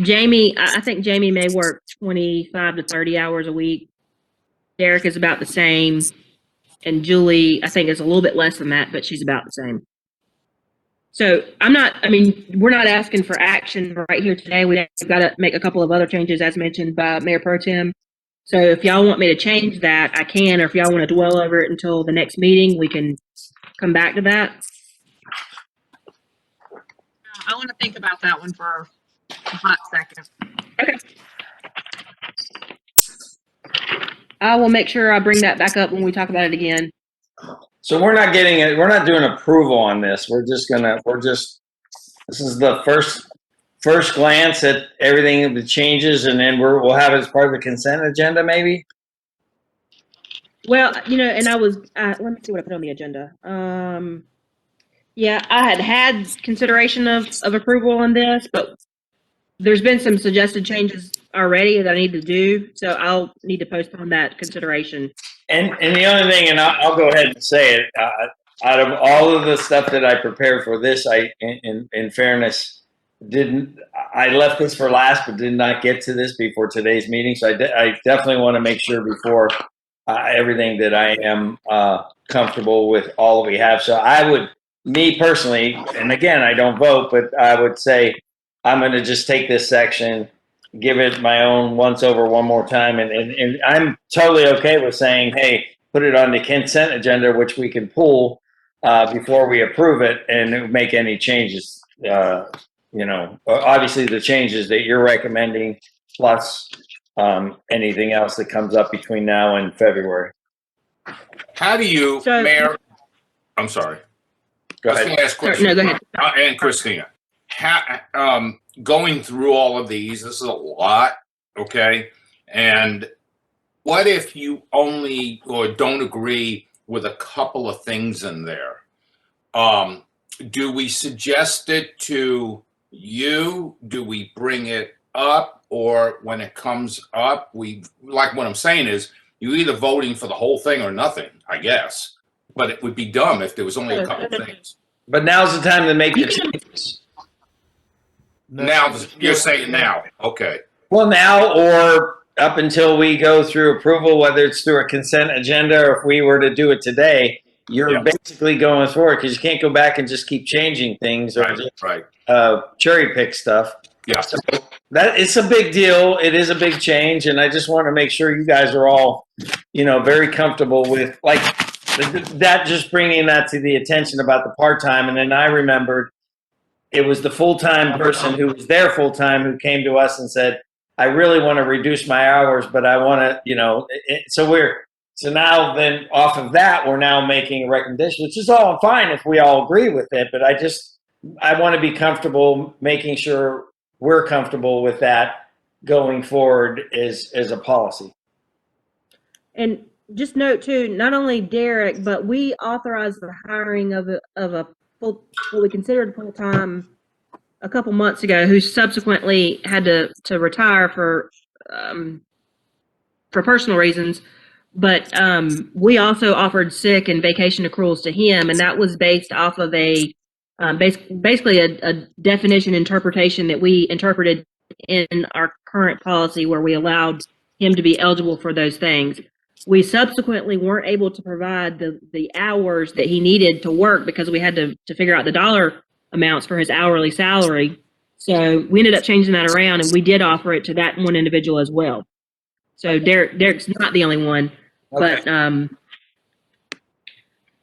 Jamie, I think Jamie may work 25 to 30 hours a week. Derek is about the same. And Julie, I think, is a little bit less than that, but she's about the same. So we're not asking for action right here today. We've got to make a couple of other changes, as mentioned by Mayor Pro Tem. So if y'all want me to change that, I can, or if y'all want to dwell over it until the next meeting, we can come back to that. I want to think about that one for a hot second. Okay. I will make sure I bring that back up when we talk about it again. So we're not getting it. We're not doing approval on this. This is the first glance at everything, the changes, and then we'll have it as part of the consent agenda, maybe. Well, and I was, let me see what I put on the agenda. Yeah, I had consideration of approval on this, but there's been some suggested changes already that I need to do, so I'll need to postpone that consideration. And the only thing, and I'll go ahead and say it, out of all of the stuff that I prepared for this, in fairness, I left this for last, but did not get to this before today's meeting. So I definitely want to make sure before everything that I am comfortable with all that we have. So I would, me personally, and again, I don't vote, but I would say I'm going to just take this section, give it my own once over one more time. And I'm totally okay with saying, hey, put it on the consent agenda, which we can pull before we approve it and make any changes. Obviously the changes that you're recommending, plus anything else that comes up between now and February. How do you, Mayor? I'm sorry. Go ahead. Last question. No, go ahead. And Christina, going through all of these, this is a lot, okay? And what if you only or don't agree with a couple of things in there? Do we suggest it to you? Do we bring it up? Or when it comes up, like what I'm saying is, you're either voting for the whole thing or nothing, I guess. But it would be dumb if there was only a couple things. But now's the time to make the changes. Now, you're saying now, okay. Well, now or up until we go through approval, whether it's through a consent agenda or if we were to do it today, you're basically going forward because you can't go back and just keep changing things or cherry pick stuff. Yeah. So it's a big deal. It is a big change, and I just want to make sure you guys are all, very comfortable with that. Just bringing that to the attention about the part-time, and then I remembered it was the full-time person who was there full-time who came to us and said, I really want to reduce my hours, but I want to, so now then off of that, we're now making a recommendation, which is all fine if we all agree with it. But I want to be comfortable making sure we're comfortable with that going forward as a policy. And just note too, not only Derek, but we authorized the hiring of a full, what we considered full-time a couple months ago, who subsequently had to retire for personal reasons. But we also offered sick and vacation accruals to him, and that was based off of a basically a definition interpretation that we interpreted in our current policy, where we allowed him to be eligible for those things. We subsequently weren't able to provide the hours that he needed to work because we had to figure out the dollar amounts for his hourly salary. So we ended up changing that around, and we did offer it to that one individual as well. So Derek's not the only one, Okay.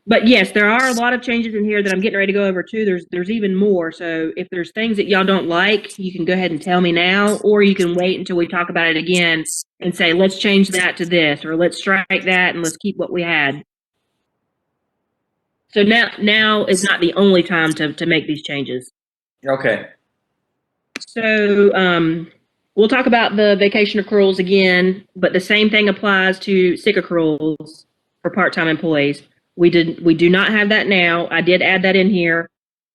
but yes, there are a lot of changes in here that I'm getting ready to go over too. There's even more. So if there's things that y'all don't like, you can go ahead and tell me now, or you can wait until we talk about it again and say, let's change that to this, or let's strike that and let's keep what we had. So now is not the only time to make these changes. Okay. So we'll talk about the vacation accruals again, but the same thing applies to sick accruals for part-time employees. We do not have that now. I did add that in here,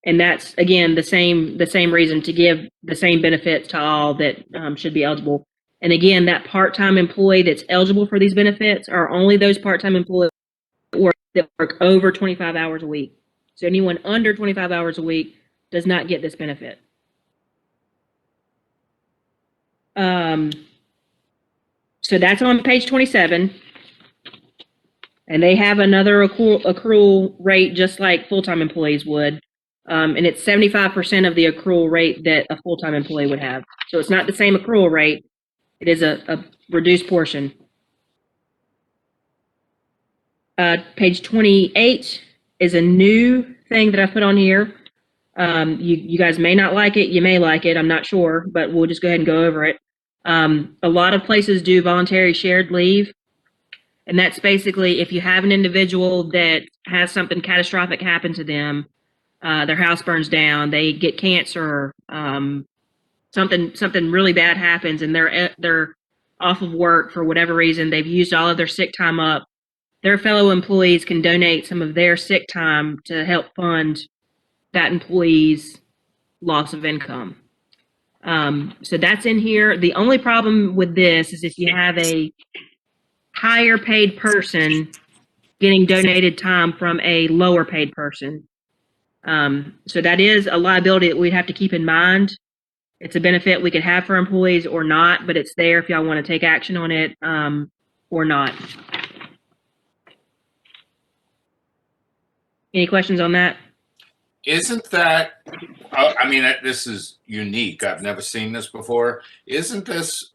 and that's again the same reason, to give the same benefits to all that should be eligible. And again, that part-time employee that's eligible for these benefits are only those part-time employees that work over 25 hours a week. So anyone under 25 hours a week does not get this benefit. So that's on page 27. And they have another accrual rate just like full-time employees would. And it's 75% of the accrual rate that a full-time employee would have. So it's not the same accrual rate. It is a reduced portion. Page 28 is a new thing that I put on here. You guys may not like it. You may like it. I'm not sure, but we'll just go ahead and go over it. A lot of places do voluntary shared leave. And that's basically if you have an individual that has something catastrophic happen to them, their house burns down, they get cancer, something really bad happens, and they're off of work for whatever reason, they've used all of their sick time up, their fellow employees can donate some of their sick time to help fund that employee's loss of income. So that's in here. The only problem with this is if you have a higher paid person getting donated time from a lower paid person. So that is a liability that we'd have to keep in mind. It's a benefit we could have for employees or not, but it's there if y'all want to take action on it or not. Any questions on that? Isn't that, I mean, this is unique. I've never seen this before. Isn't this,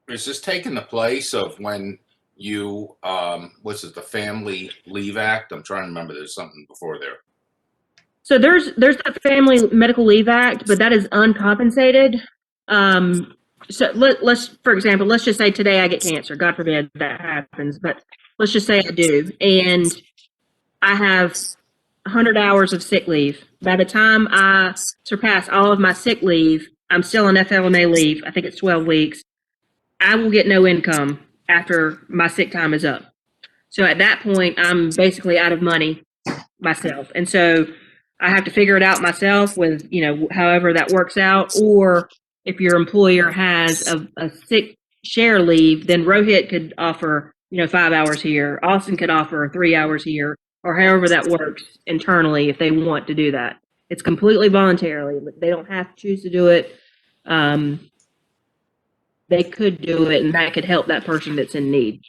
is this taking the place of when you, what's it, the Family Leave Act? I'm trying to remember, there's something before there. So there's the Family Medical Leave Act, but that is uncompensated. So let's, for example, let's just say today I get cancer. God forbid that happens, but let's just say I do. And I have 100 hours of sick leave. By the time I surpass all of my sick leave, I'm still on FLMA leave. I think it's 12 weeks. I will get no income after my sick time is up. So at that point, I'm basically out of money myself. And so I have to figure it out myself with, however that works out. Or if your employer has a sick share leave, then Rohit could offer, 5 hours here. Austin could offer 3 hours here, or however that works internally if they want to do that. It's completely voluntarily. They don't have to choose to do it. They could do it, and that could help that person that's in need.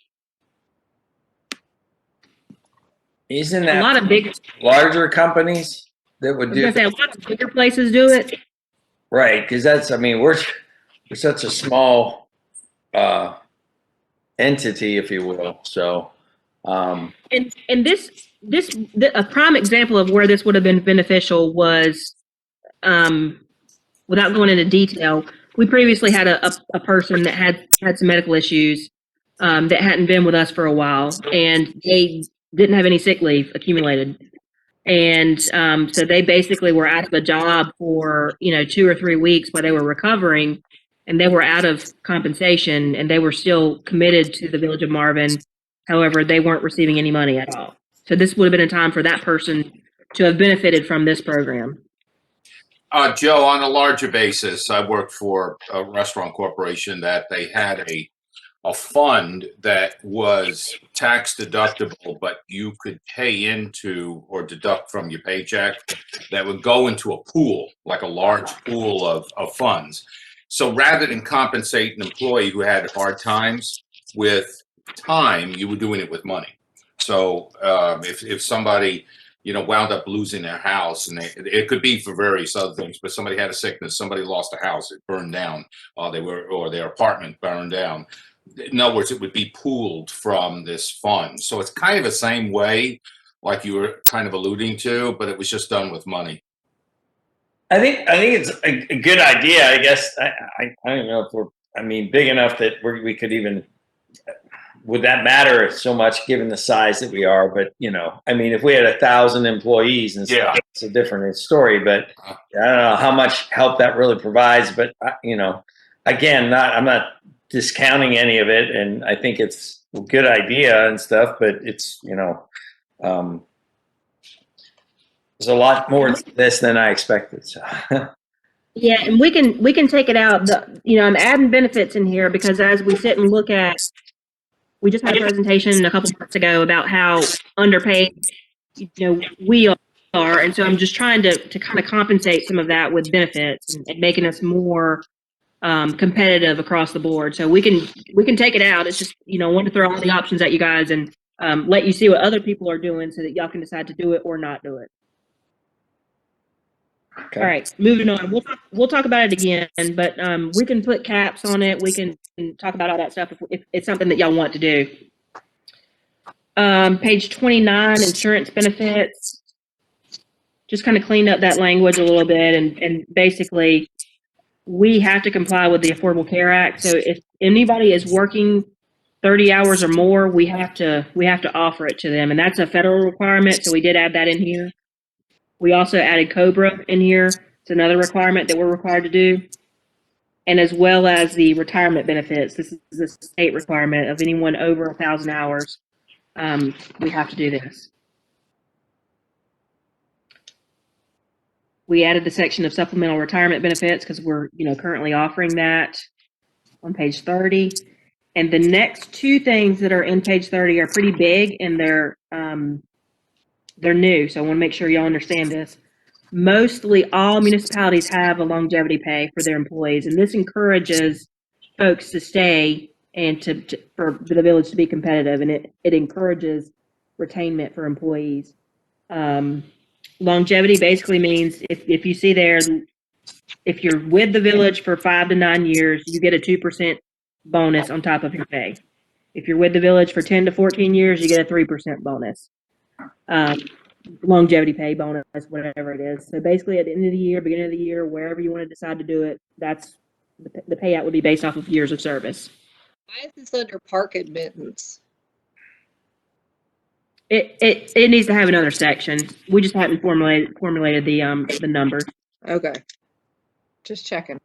Isn't that a lot of big larger companies that would do that? A lot of bigger places do it. Right, because that's, I mean, we're such a small entity, if you will. So, and this a prime example of where this would have been beneficial was, without going into detail, we previously had a person that had some medical issues that hadn't been with us for a while, and they didn't have any sick leave accumulated. And so they basically were out of a job for, 2 or 3 weeks while they were recovering, and they were out of compensation, and they were still committed to the Village of Marvin. However, they weren't receiving any money at all. So this would have been a time for that person to have benefited from this program. Joe, on a larger basis, I worked for a restaurant corporation that they had a fund that was tax deductible, but you could pay into or deduct from your paycheck that would go into a pool, like a large pool of funds. So rather than compensate an employee who had hard times with time, you were doing it with money. So if somebody wound up losing their house, and it could be for various other things, but somebody had a sickness, somebody lost a house, it burned down, or their apartment burned down. In other words, it would be pooled from this fund. So it's kind of the same way, like you were kind of alluding to, but it was just done with money. I think it's a good idea. I guess I don't know if we're big enough that we could even. Would that matter so much given the size that we are? But if we had 1,000 employees and stuff, it's a different story. But I don't know how much help that really provides. But again, I'm not discounting any of it, and I think it's a good idea and stuff. But it's there's a lot more to this than I expected. So. Yeah, and we can take it out. I'm adding benefits in here because as we sit and look at. We just had a presentation a couple months ago about how underpaid, we are, and so I'm just trying to kind of compensate some of that with benefits and making us more competitive across the board. So we can take it out. It's just I want to throw all the options at you guys and let you see what other people are doing so that y'all can decide to do it or not do it. Okay. All right, moving on. We'll talk about it again, but we can put caps on it. We can talk about all that stuff if it's something that y'all want to do. Page 29, insurance benefits. Just kind of cleaned up that language a little bit, and basically, we have to comply with the Affordable Care Act. So if anybody is working 30 hours or more, we have to offer it to them, and that's a federal requirement. So we did add that in here. We also added COBRA in here. It's another requirement that we're required to do. And as well as the retirement benefits. This is a state requirement of anyone over 1,000 hours. We have to do this. We added the section of supplemental retirement benefits because we're currently offering that on page 30. And the next two things that are in page 30 are pretty big, and they're new, so I want to make sure y'all understand this. Mostly all municipalities have a longevity pay for their employees, and this encourages folks to stay and for the village to be competitive, and it encourages retainment for employees. Longevity basically means if you see there, if you're with the village for 5 to 9 years, you get a 2% bonus on top of your pay. If you're with the village for 10 to 14 years, you get a 3% bonus. Longevity pay bonus, whatever it is. So basically at the end of the year, beginning of the year, wherever you want to decide to do it, that's the payout would be based off of years of service. Why is this under park admittance? It needs to have another section. We just haven't formulated the number. Okay. Just checking.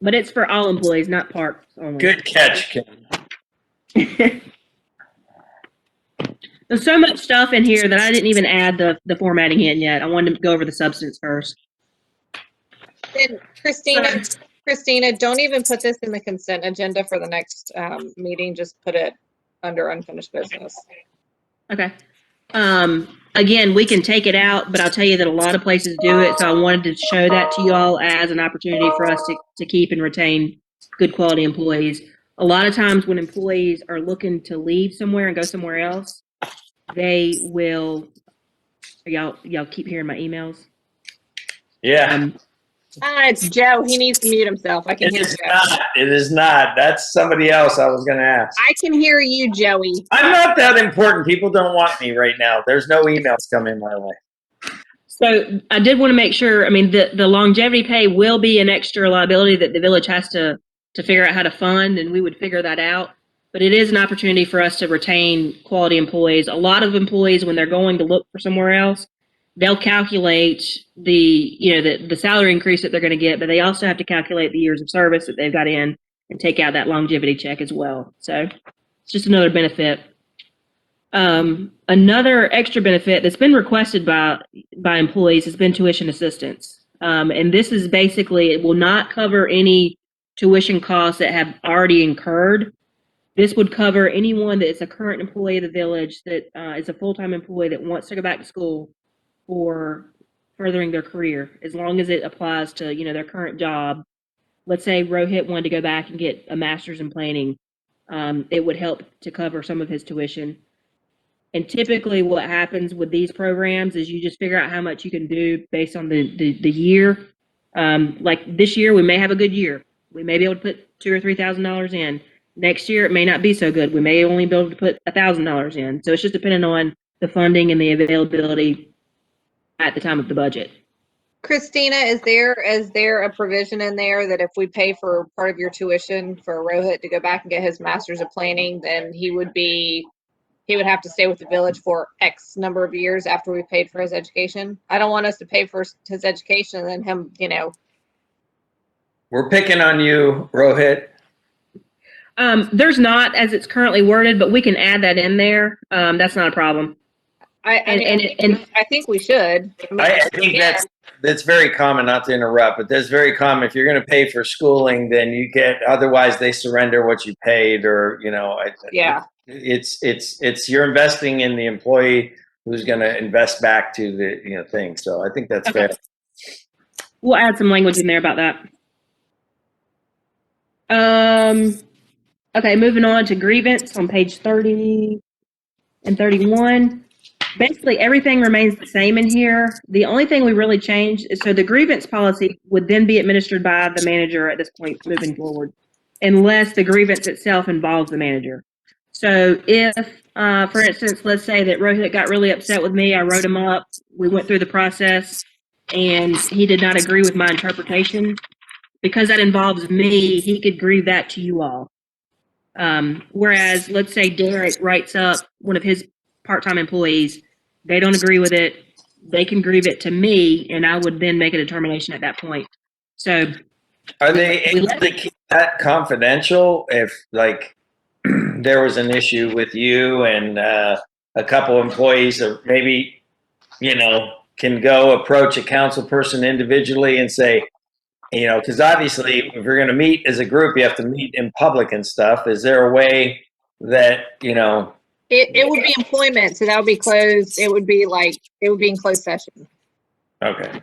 But it's for all employees, not parks only. Good catch, Kim. There's so much stuff in here that I didn't even add the formatting in yet. I wanted to go over the substance first. Then Christina, don't even put this in the consent agenda for the next meeting. Just put it under unfinished business. Okay. Again, we can take it out, but I'll tell you that a lot of places do it. So I wanted to show that to you all as an opportunity for us to keep and retain good quality employees. A lot of times when employees are looking to leave somewhere and go somewhere else, they will. Y'all keep hearing my emails? Yeah. It's Joe. He needs to mute himself. I can hear Joe. It is not. That's somebody else I was going to ask. I can hear you, Joey. I'm not that important. People don't want me right now. There's no emails coming my way. So I did want to make sure, the longevity pay will be an extra liability that the village has to figure out how to fund, and we would figure that out. But it is an opportunity for us to retain quality employees. A lot of employees, when they're going to look for somewhere else, they'll calculate the salary increase that they're going to get, but they also have to calculate the years of service that they've got in and take out that longevity check as well. So it's just another benefit. Another extra benefit that's been requested by employees has been tuition assistance. And this is basically, it will not cover any tuition costs that have already incurred. This would cover anyone that is a current employee of the village that is a full-time employee that wants to go back to school for furthering their career, as long as it applies to, their current job. Let's say Rohit wanted to go back and get a master's in planning. It would help to cover some of his tuition. And typically what happens with these programs is you just figure out how much you can do based on the year. Like this year, we may have a good year. We may be able to put $2,000 or $3,000 in. Next year, it may not be so good. We may only be able to put $1,000 in. So it's just depending on the funding and the availability at the time of the budget. Christina, is there a provision in there that if we pay for part of your tuition for Rohit to go back and get his master's of planning, then he would have to stay with the village for X number of years after we paid for his education? I don't want us to pay for his education and then him, We're picking on you, Rohit. There's not as it's currently worded, but we can add that in there. That's not a problem. I think we should. I think that's very common, not to interrupt, but that's very common. If you're going to pay for schooling, then you get, otherwise they surrender what you paid, or, yeah. It's you're investing in the employee who's going to invest back to the thing. So I think that's fair. We'll add some language in there about that. Okay, moving on to grievance on page 30 and 31. Basically, everything remains the same in here. The only thing we really changed is, so the grievance policy would then be administered by the manager at this point moving forward, unless the grievance itself involves the manager. So if, for instance, let's say that Rohit got really upset with me, I wrote him up, we went through the process, and he did not agree with my interpretation, because that involves me, he could grieve that to you all. Whereas, let's say Derek writes up one of his part-time employees, they don't agree with it, they can grieve it to me, and I would then make a determination at that point. So are they able to keep that confidential if, like, there was an issue with you and a couple employees, or maybe, can go approach a council person individually and say, because obviously if you're going to meet as a group, you have to meet in public and stuff. Is there a way that, It would be employment, so that would be closed. It would be in closed session. Okay.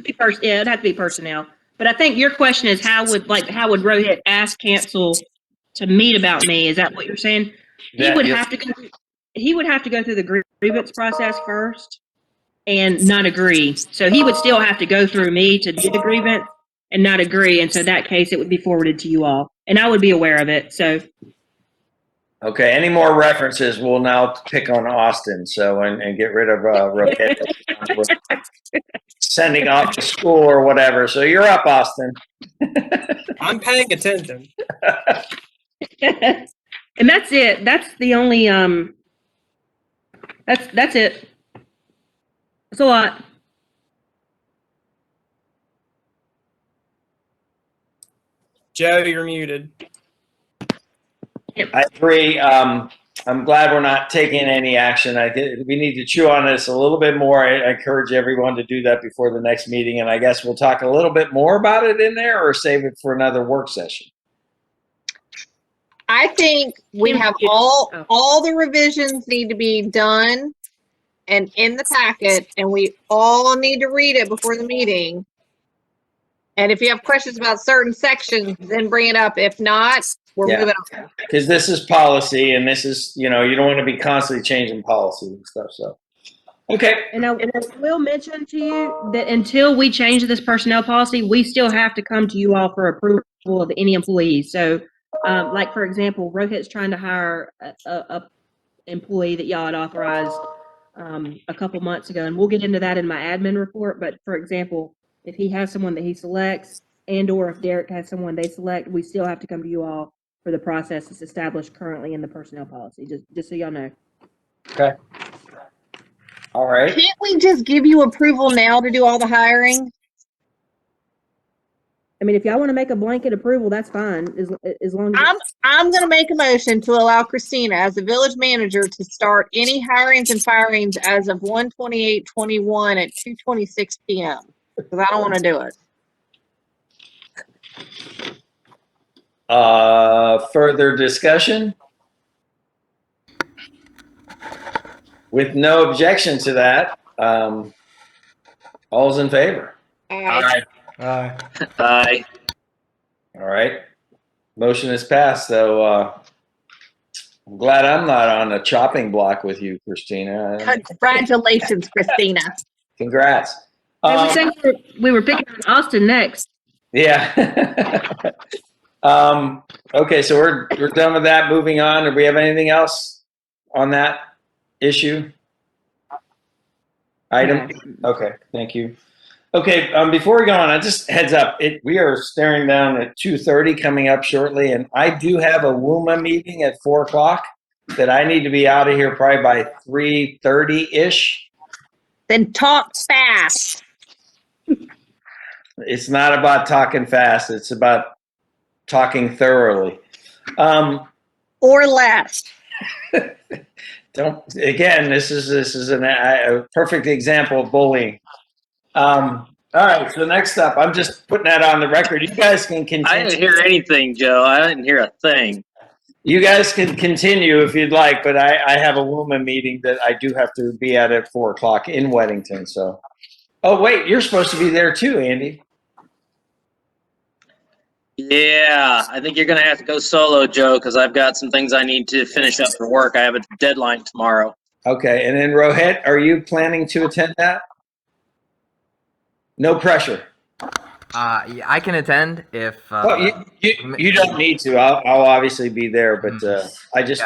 It'd have to be personnel. But I think your question is how would Rohit ask cancel to meet about me? Is that what you're saying? He would have to go through the grievance process first and not agree. So he would still have to go through me to do the grievance and not agree. And so in that case, it would be forwarded to you all, and I would be aware of it. So. Okay. Any more references? We'll now pick on Austin. So and get rid of Rohit. Sending off to school or whatever. So you're up, Austin. I'm paying attention. And that's it. That's the only that's it. It's a lot. Joe, you're muted. I agree. I'm glad we're not taking any action. We need to chew on this a little bit more. I encourage everyone to do that before the next meeting, and I guess we'll talk a little bit more about it in there, or save it for another work session. I think we have all the revisions need to be done and in the packet, and we all need to read it before the meeting. And if you have questions about certain sections, then bring it up. If not, we're moving on. Because this is policy, and this is, you don't want to be constantly changing policy and stuff. So, okay. And I will mention to you that until we change this personnel policy, we still have to come to you all for approval of any employees. So, like for example, Rohit's trying to hire a employee that y'all had authorized a couple months ago, and we'll get into that in my admin report. But for example, if he has someone that he selects, and or if Derek has someone they select, we still have to come to you all for the process that's established currently in the personnel policy, just so y'all know. Okay. All right. Can't we just give you approval now to do all the hiring? I mean, if y'all want to make a blanket approval, that's fine, as long as. I'm gonna make a motion to allow Christina as the village manager to start any hirings and firings as of 1/28/21 at 2:26 p.m. because I don't want to do it. Further discussion? With no objection to that, all's in favor? Aye. Aye. Aye. All right. Motion is passed, so I'm glad I'm not on a chopping block with you, Christina. Congratulations, Christina. Congrats. I was saying we were picking on Austin next. Yeah. Okay, so we're done with that. Moving on. Do we have anything else on that issue? Item? Okay, thank you. Okay, before we go on, I just heads up. We are staring down at 2:30 coming up shortly, and I do have a WUMA meeting at 4 o'clock that I need to be out of here probably by 3:30-ish. Then talk fast. It's not about talking fast. It's about talking thoroughly. Or less. Again, this is a perfect example of bullying. All right, so next up, I'm just putting that on the record. You guys can continue. I didn't hear anything, Joe. I didn't hear a thing. You guys can continue if you'd like, but I have a WUMA meeting that I do have to be at 4 o'clock in Weddington. So, oh wait, you're supposed to be there too, Andy. Yeah, I think you're going to have to go solo, Joe, because I've got some things I need to finish up for work. I have a deadline tomorrow. Okay, and then Rohit, are you planning to attend that? No pressure. Yeah, I can attend if. You don't need to. I'll obviously be there, but I just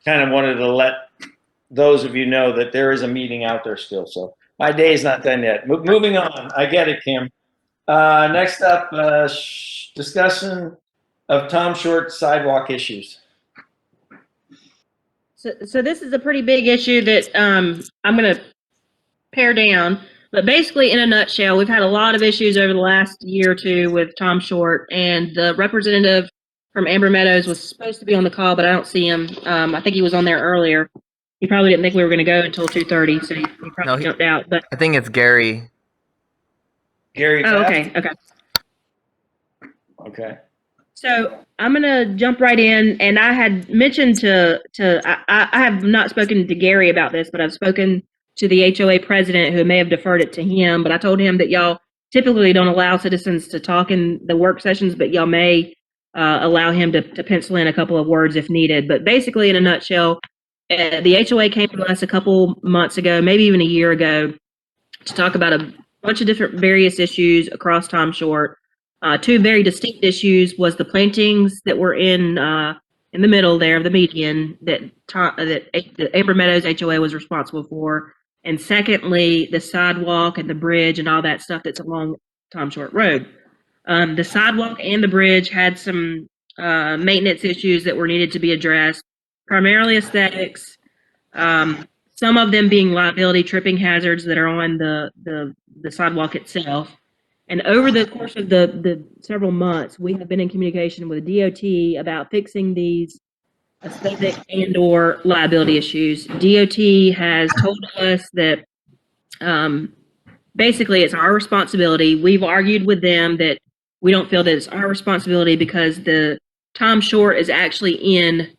kind of wanted to let those of you know that there is a meeting out there still. So my day is not done yet. Moving on. I get it, Kim. Next up, discussion of Tom Short sidewalk issues. So this is a pretty big issue that I'm going to pare down. But basically, in a nutshell, we've had a lot of issues over the last year or two with Tom Short, and the representative from Amber Meadows was supposed to be on the call, but I don't see him. I think he was on there earlier. He probably didn't think we were going to go until 2:30, so he probably jumped out. But I think it's Gary. Gary. Oh, okay. Okay. So I'm going to jump right in, and I had mentioned I have not spoken to Gary about this, but I've spoken to the HOA president, who may have deferred it to him, but I told him that y'all typically don't allow citizens to talk in the work sessions, but y'all may allow him to pencil in a couple of words if needed. But basically, in a nutshell, the HOA came to us a couple months ago, maybe even a year ago, to talk about a bunch of different various issues across Tom Short. Two very distinct issues was the plantings that were in the middle there of the median that the Amber Meadows HOA was responsible for. And secondly, the sidewalk and the bridge and all that stuff that's along Tom Short Road. The sidewalk and the bridge had some maintenance issues that were needed to be addressed, primarily aesthetics, some of them being liability tripping hazards that are on the sidewalk itself. And over the course of the several months, we have been in communication with DOT about fixing these aesthetic and/or liability issues. DOT has told us that basically it's our responsibility. We've argued with them that we don't feel that it's our responsibility because the Tom Short is actually in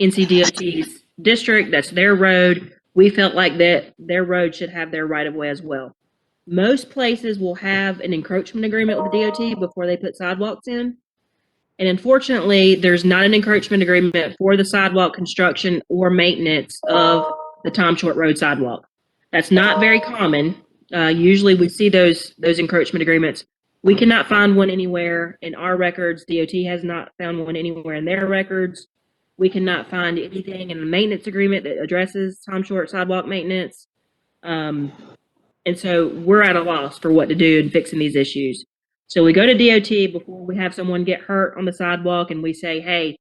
NCDOT's district. That's their road. We felt like that their road should have their right of way as well. Most places will have an encroachment agreement with the DOT before they put sidewalks in. And unfortunately, there's not an encroachment agreement for the sidewalk construction or maintenance of the Tom Short Road sidewalk. That's not very common. Usually we see those encroachment agreements. We cannot find one anywhere in our records. DOT has not found one anywhere in their records. We cannot find anything in the maintenance agreement that addresses Tom Short sidewalk maintenance. And so we're at a loss for what to do in fixing these issues. So we go to DOT before we have someone get hurt on the sidewalk and we say, hey,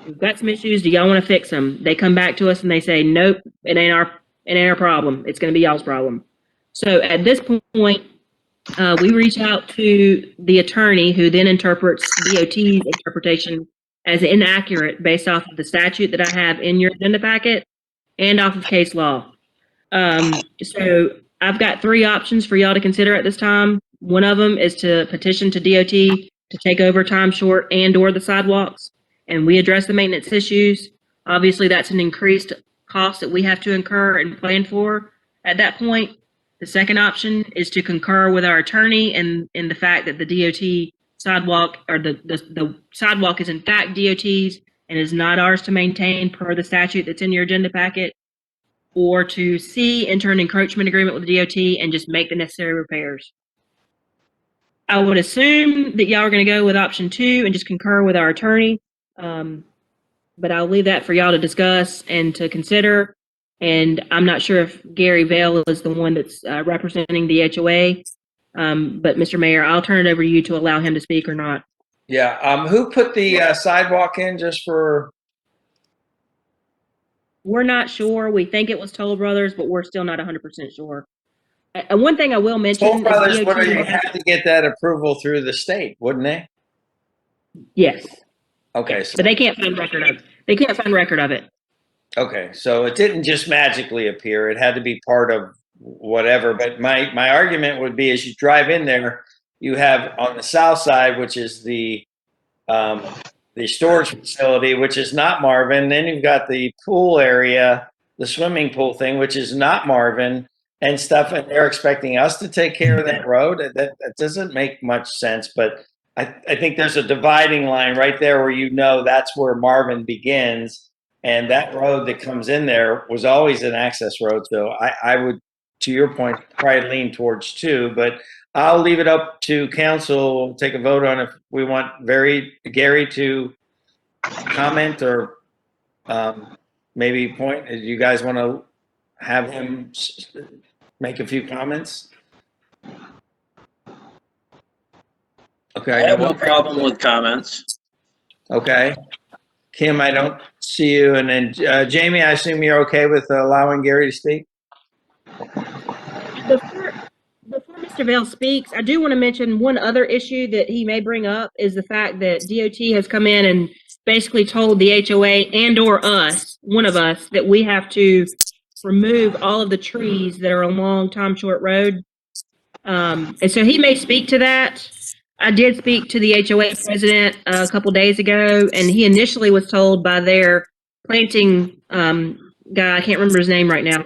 we've got some issues. Do y'all want to fix them? They come back to us and they say, nope, it ain't our It ain't our problem. It's going to be y'all's problem. So at this point, we reach out to the attorney who then interprets DOT's interpretation as inaccurate based off of the statute that I have in your agenda packet and off of case law. So I've got 3 options for y'all to consider at this time. One of them is to petition to DOT to take over time short and or the sidewalks, and we address the maintenance issues. Obviously, that's an increased cost that we have to incur and plan for at that point. The second option is to concur with our attorney and in the fact that the DOT sidewalk or the sidewalk is in fact DOT's and is not ours to maintain per the statute that's in your agenda packet, or to C, enter an encroachment agreement with the DOT and just make the necessary repairs. I would assume that y'all are going to go with option 2 and just concur with our attorney. But I'll leave that for y'all to discuss and to consider. And I'm not sure if Gary Vale is the one that's representing the HOA. But Mr. Mayor, I'll turn it over to you to allow him to speak or not. Yeah. Who put the sidewalk in just for? We're not sure. We think it was Toll Brothers, but we're still not 100% sure. One thing I will mention Toll Brothers is would have had to get that approval through the state, wouldn't they? Yes. Okay. So, but they can't find record of. They can't find record of it. okay. So it didn't just magically appear. It had to be part of whatever. But my argument would be, as you drive in there, you have on the south side, which is the storage facility, which is not Marvin. Then you've got the pool area, the swimming pool thing, which is not Marvin, and stuff. And they're expecting us to take care of that road. That doesn't make much sense. But I think there's a dividing line right there where you know that's where Marvin begins. And that road that comes in there was always an access road. So I would, to your point, probably lean towards 2. But I'll leave it up to council. We'll take a vote on if we want Gary to comment or maybe point. Do you guys want to have him make a few comments? Okay. I have no problem with comments. Okay. Kim, I don't see you. And then Jamie, I assume you're okay with allowing Gary to speak? Before Mr. Vale speaks, I do want to mention one other issue that he may bring up is the fact that DOT has come in and basically told the HOA and or us, one of us, that we have to remove all of the trees that are along Tom Short Road. And so he may speak to that. I did speak to the HOA president a couple days ago, and he initially was told by their planting guy, I can't remember his name right now,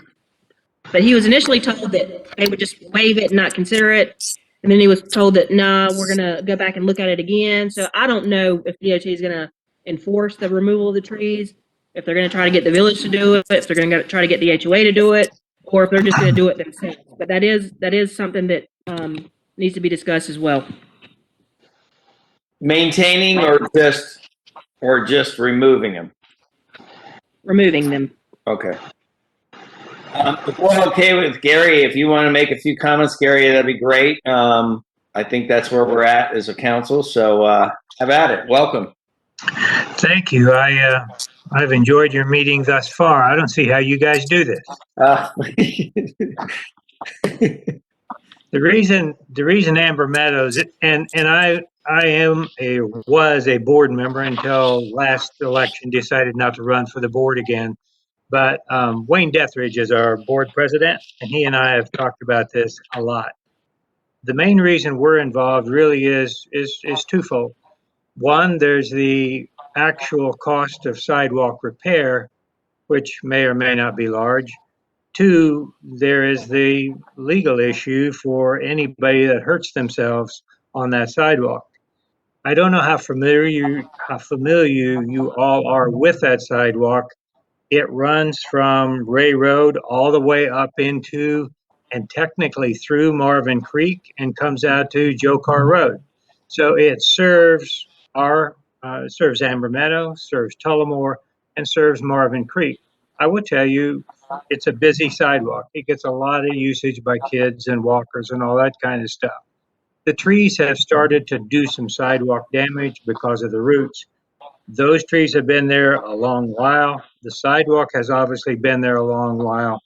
but he was initially told that they would just waive it and not consider it. And then he was told that, nah, we're going to go back and look at it again. So I don't know if DOT is going to enforce the removal of the trees, if they're going to try to get the village to do it, if they're going to try to get the HOA to do it, or if they're just going to do it themselves. But that is something that needs to be discussed as well. Maintaining or just removing them? Removing them. Okay. If we're okay with Gary, if you want to make a few comments, Gary, that'd be great. I think that's where we're at as a council. So have at it. Welcome. Thank you. I've enjoyed your meeting thus far. I don't see how you guys do this. The reason Amber Meadows and I was a board member until last election, decided not to run for the board again. But Wayne Deathridge is our board president, and he and I have talked about this a lot. The main reason we're involved really is twofold. One, there's the actual cost of sidewalk repair, which may or may not be large. 2, there is the legal issue for anybody that hurts themselves on that sidewalk. I don't know how familiar you all are with that sidewalk. It runs from Ray Road all the way up into and technically through Marvin Creek and comes out to Joe Carr Road. So it serves serves Amber Meadow, serves Tullamore, and serves Marvin Creek. I would tell you, it's a busy sidewalk. It gets a lot of usage by kids and walkers and all that kind of stuff. The trees have started to do some sidewalk damage because of the roots. Those trees have been there a long while. The sidewalk has obviously been there a long while.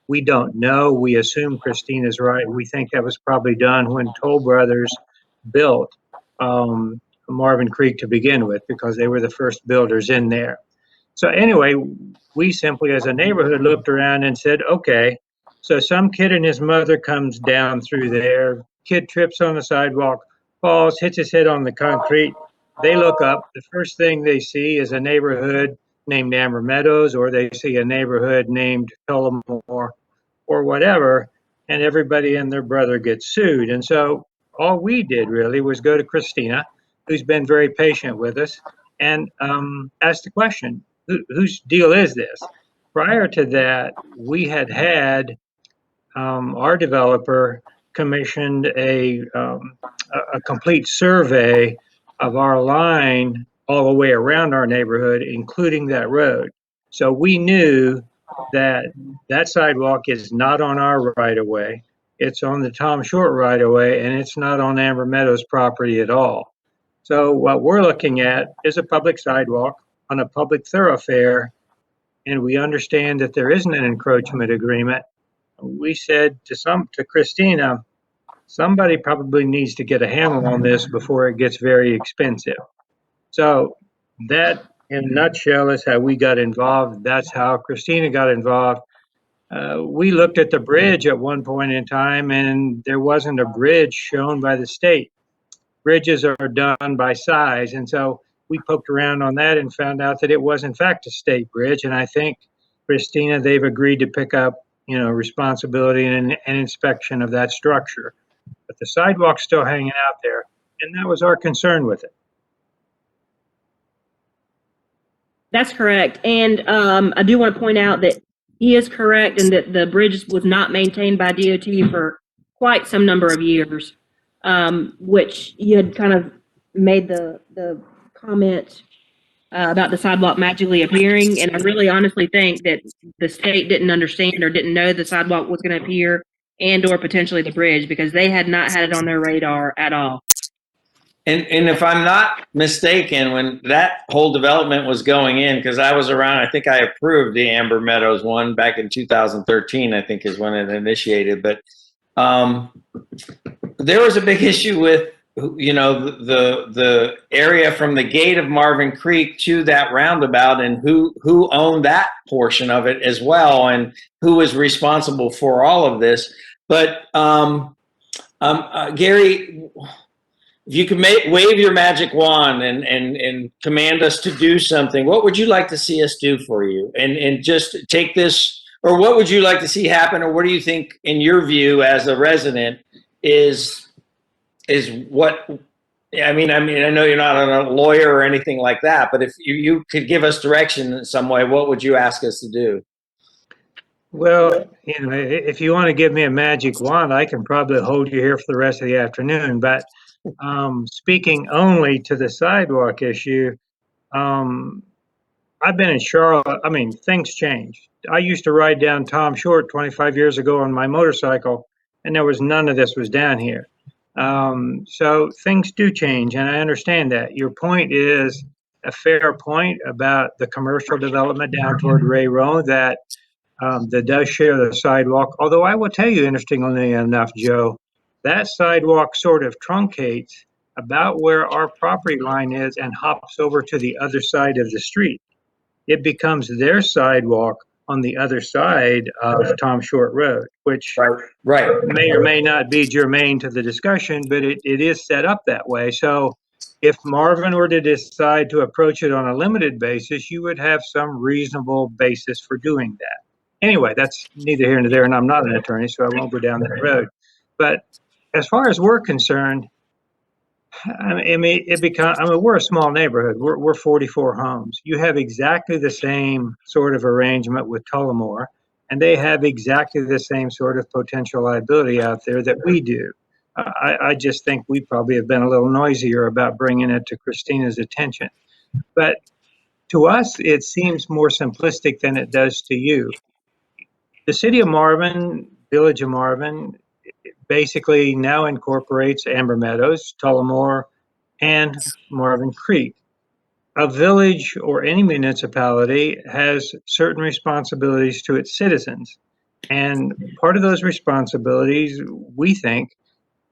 We don't know. We assume Christina's right. We think that was probably done when Toll Brothers built Marvin Creek to begin with, because they were the first builders in there. So anyway, we simply as a neighborhood looked around and said, okay, so some kid and his mother comes down through there, kid trips on the sidewalk, falls, hits his head on the concrete. They look up, the first thing they see is a neighborhood named Amber Meadows, or they see a neighborhood named Tullamore or whatever, and everybody and their brother gets sued. And so all we did really was go to Christina, who's been very patient with us, and ask the question, whose deal is this? Prior to that, we had our developer commissioned a complete survey of our line all the way around our neighborhood, including that road. So we knew that that sidewalk is not on our right of way. It's on the Tom Short right of way, and it's not on Amber Meadows property at all. So what we're looking at is a public sidewalk on a public thoroughfare, and we understand that there isn't an encroachment agreement. We said to Christina, somebody probably needs to get a handle on this before it gets very expensive. So that, in a nutshell, is how we got involved. That's how Christina got involved. We looked at the bridge at one point in time, and there wasn't a bridge shown by the state. Bridges are done by size, and so we poked around on that and found out that it was in fact a state bridge. And I think, Christina, they've agreed to pick up, responsibility and inspection of that structure. But the sidewalk's still hanging out there, and that was our concern with it. That's correct. And I do want to point out that he is correct in that the bridge was not maintained by DOT for quite some number of years, which you had kind of made the comment about the sidewalk magically appearing. And I really honestly think that the state didn't understand or didn't know the sidewalk was going to appear, and or potentially the bridge, because they had not had it on their radar at all. And if I'm not mistaken, when that whole development was going in, because I was around, I think I approved the Amber Meadows one back in 2013, I think is when it initiated. But there was a big issue with, the area from the gate of Marvin Creek to that roundabout, and who owned that portion of it as well, and who was responsible for all of this. But Gary, if you could wave your magic wand and command us to do something, what would you like to see us do for you? And just take this, or what would you like to see happen, or what do you think, in your view as a resident, is what? I mean, I know you're not a lawyer or anything like that, but if you could give us direction in some way, what would you ask us to do? Well, if you want to give me a magic wand, I can probably hold you here for the rest of the afternoon. But speaking only to the sidewalk issue, I've been in Charlotte. I mean, things change. I used to ride down Tom Short 25 years ago on my motorcycle, and there was none of this was down here. So things do change, and I understand that. Your point is a fair point about the commercial development down toward Ray Road that does share the sidewalk. Although I will tell you, interestingly enough, Joe, that sidewalk sort of truncates about where our property line is and hops over to the other side of the street. It becomes their sidewalk on the other side of Tom Short Road, which may or may not be germane to the discussion, but it is set up that way. So if Marvin were to decide to approach it on a limited basis, you would have some reasonable basis for doing that. Anyway, that's neither here nor there, and I'm not an attorney, so I won't go down that road. But as far as we're concerned, we're a small neighborhood. We're 44 homes. You have exactly the same sort of arrangement with Tullamore, and they have exactly the same sort of potential liability out there that we do. I just think we probably have been a little noisier about bringing it to Christina's attention. But to us, it seems more simplistic than it does to you. The city of Marvin, village of Marvin, basically now incorporates Amber Meadows, Tullamore, and Marvin Creek. A village or any municipality has certain responsibilities to its citizens. And part of those responsibilities, we think,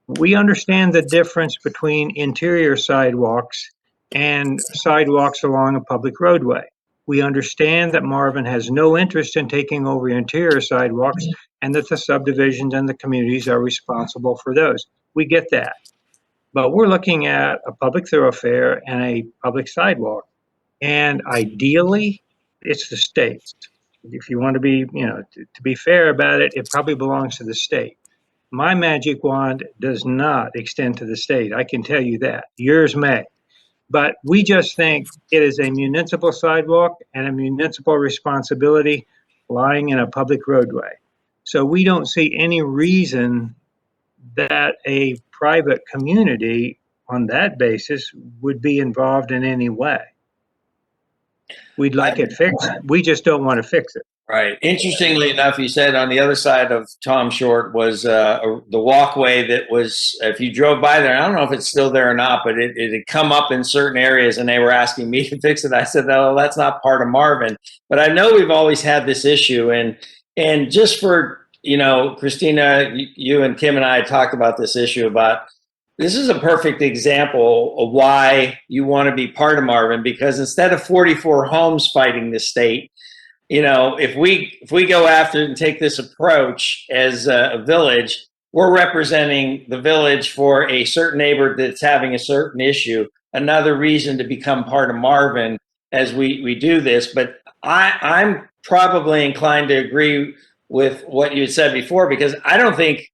we understand the difference between interior sidewalks and sidewalks along a public roadway. We understand that Marvin has no interest in taking over interior sidewalks and that the subdivisions and the communities are responsible for those. We get that. But we're looking at a public thoroughfare and a public sidewalk. And ideally, it's the state. If you want to be, to be fair about it, it probably belongs to the state. My magic wand does not extend to the state. I can tell you that. Yours may. But we just think it is a municipal sidewalk and a municipal responsibility lying in a public roadway. So we don't see any reason that a private community on that basis would be involved in any way. We'd like it fixed. We just don't want to fix it. Right. Interestingly enough, you said on the other side of Tom Short was the walkway that was, if you drove by there, I don't know if it's still there or not, but it had come up in certain areas and they were asking me to fix it. I said, no, that's not part of Marvin. But I know we've always had this issue. And just for, Christina, you and Kim and I talked about this issue about, this is a perfect example of why you want to be part of Marvin, because instead of 44 homes fighting the state, if we go after and take this approach as a village, we're representing the village for a certain neighbor that's having a certain issue. Another reason to become part of Marvin as we do this. But I'm probably inclined to agree with what you had said before, because I don't think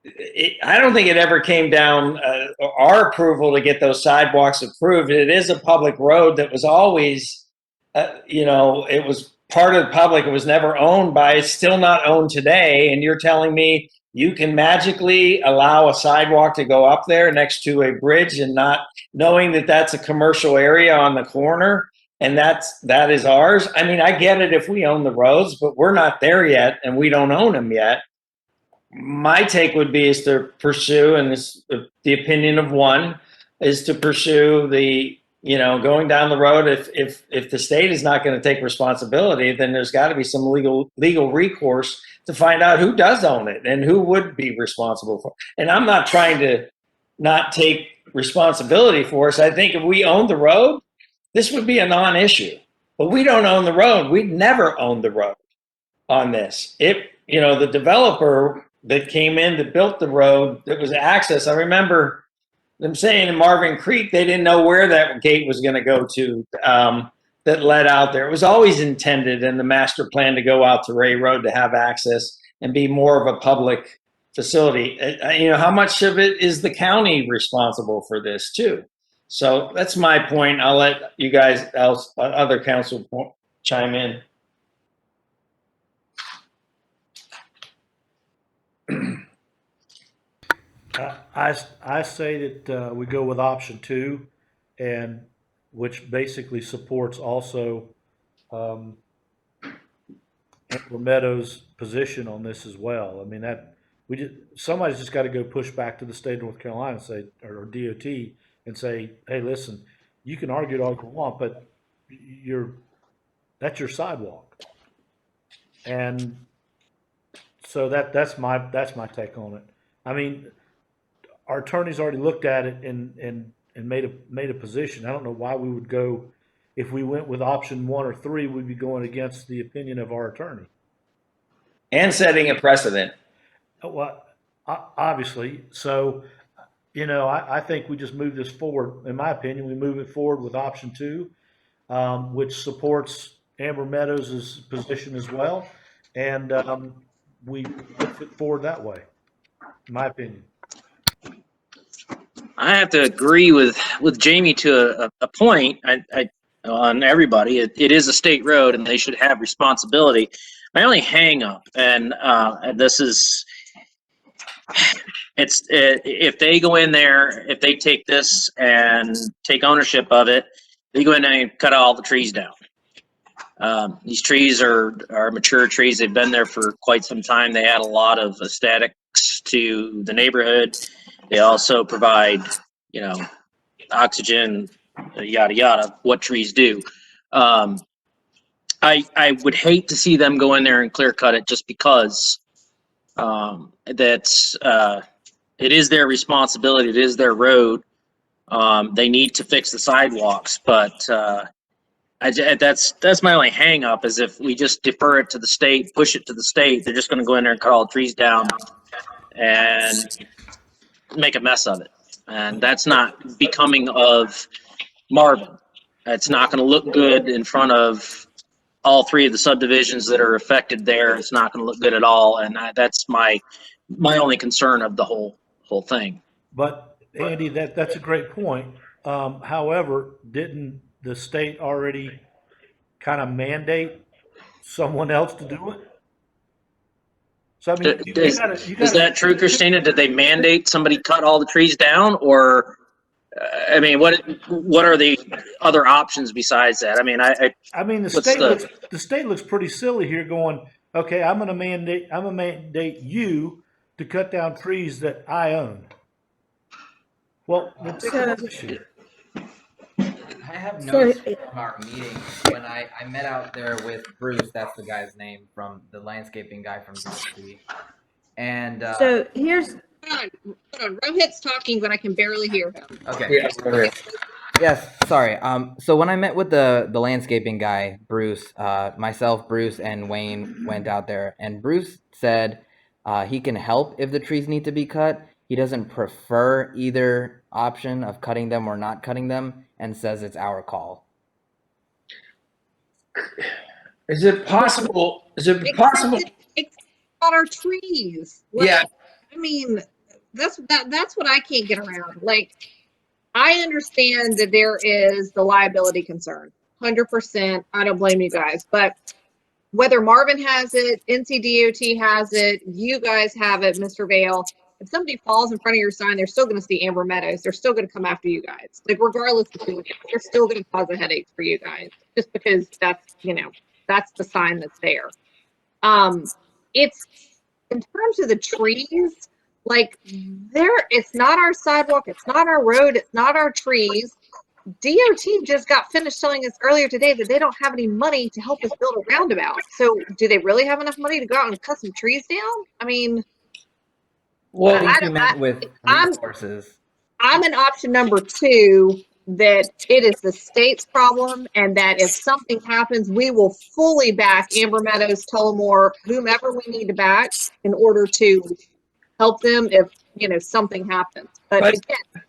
it ever came down our approval to get those sidewalks approved. It is a public road that was always, it was part of the public. It was never owned by, it's still not owned today. And you're telling me you can magically allow a sidewalk to go up there next to a bridge and not knowing that that's a commercial area on the corner and that is ours? I mean, I get it if we own the roads, but we're not there yet and we don't own them yet. My take would be is to pursue, and this, the opinion of one, is to pursue the, going down the road. If the state is not going to take responsibility, then there's got to be some legal recourse to find out who does own it and who would be responsible for it. And I'm not trying to not take responsibility for us. I think if we owned the road, this would be a non-issue. But we don't own the road. We'd never owned the road on this. The developer that came in that built the road that was access. I remember them saying in Marvin Creek, they didn't know where that gate was going to go to that led out there. It was always intended in the master plan to go out to Ray Road to have access and be more of a public facility. How much of it is the county responsible for this too? So that's my point. I'll let you guys, other council chime in. I say that we go with option 2, and which basically supports also Amber Meadows' position on this as well. I mean, somebody's just got to go push back to the state of North Carolina and say, or DOT, and say, hey, listen, you can argue it all you want, but that's your sidewalk. And so that's my take on it. I mean, our attorney's already looked at it and made a position. I don't know why we would go, if we went with option 1 or 3, we'd be going against the opinion of our attorney. And setting a precedent. Well, obviously. So, I think we just move this forward. In my opinion, we move it forward with option 2, which supports Amber Meadows' position as well. And we move it forward that way, in my opinion. I have to agree with Jamie to a point. On everybody, it is a state road, and they should have responsibility. My only hang up, and this is, if they go in there, if they take this and take ownership of it, they go in there and cut all the trees down. These trees are mature trees. They've been there for quite some time. They add a lot of aesthetics to the neighborhood. They also provide, oxygen, yada, yada, what trees do. I I would hate to see them go in there and clear cut it just because it is their responsibility. It is their road. They need to fix the sidewalks, but that's my only hang up is if we just defer it to the state, push it to the state, they're just going to go in there and cut all the trees down and make a mess of it. And that's not becoming of Marvin. It's not going to look good in front of all three of the subdivisions that are affected there. It's not going to look good at all. And that's my only concern of the whole thing. But Andy, that's a great point. However, didn't the state already kind of mandate someone else to do it? So I mean, Is that true, Christina? Did they mandate somebody cut all the trees down, or I mean, what are the other options besides that? I mean, I mean, the state looks pretty silly here. Going, okay, I'm gonna mandate you to cut down trees that I own. Well, ridiculous issue. I have notes from our meeting when I met out there with Bruce. That's the guy's name, from the landscaping guy from DC. And so here's. Hold on. Rohit's talking, but I can barely hear him. Okay. Yes, sorry. So when I met with the landscaping guy, Bruce, myself, Bruce, and Wayne went out there, and Bruce said he can help if the trees need to be cut. He doesn't prefer either option of cutting them or not cutting them, and says it's our call. Is it possible? It's about our trees. Yeah. I mean, that's what I can't get around. Like, I understand that there is the liability concern, 100%. I don't blame you guys, but whether Marvin has it, NCDOT has it, you guys have it, Mr. Vale. If somebody falls in front of your sign, they're still going to see Amber Meadows. They're still going to come after you guys. Like, regardless of who it is, they're still going to cause a headache for you guys, just because that's the sign that's there. It's in terms of the trees, like, it's not our sidewalk, it's not our road, it's not our trees. DOT just got finished telling us earlier today that they don't have any money to help us build a roundabout. So do they really have enough money to go out and cut some trees down? I mean, well, I think you meant with resources. I'm an option number 2, that it is the state's problem, and that if something happens, we will fully back Amber Meadows, Tullamore, whomever we need to back in order to help them if something happens. But again,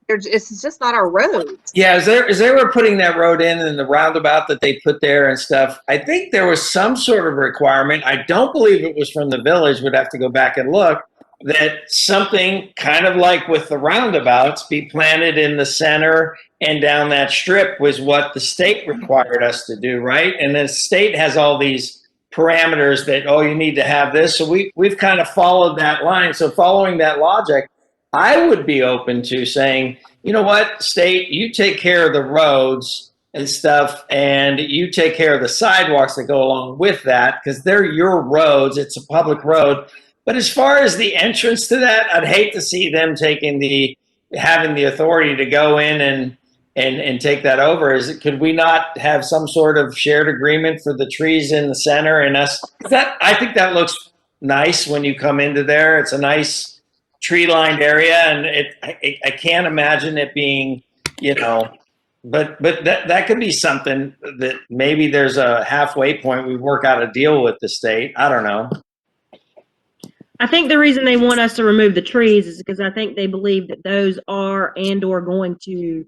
it's just not our road. Yeah, as they were putting that road in and the roundabout that they put there and stuff, I think there was some sort of requirement. I don't believe it was from the village. We'd have to go back and look. That something kind of like with the roundabouts be planted in the center and down that strip was what the state required us to do, right? And the state has all these parameters that, you need to have this. So we've kind of followed that line. So following that logic, I would be open to saying, you know what, state, you take care of the roads and stuff, and you take care of the sidewalks that go along with that, because they're your roads. It's a public road. But as far as the entrance to that, I'd hate to see them having the authority to go in and take that over. Could we not have some sort of shared agreement for the trees in the center and us? I think that looks nice when you come into there. It's a nice tree-lined area, and I can't imagine it being, but that could be something that maybe there's a halfway point. We work out a deal with the state. I don't know. I think the reason they want us to remove the trees is because I think they believe that those are and/or going to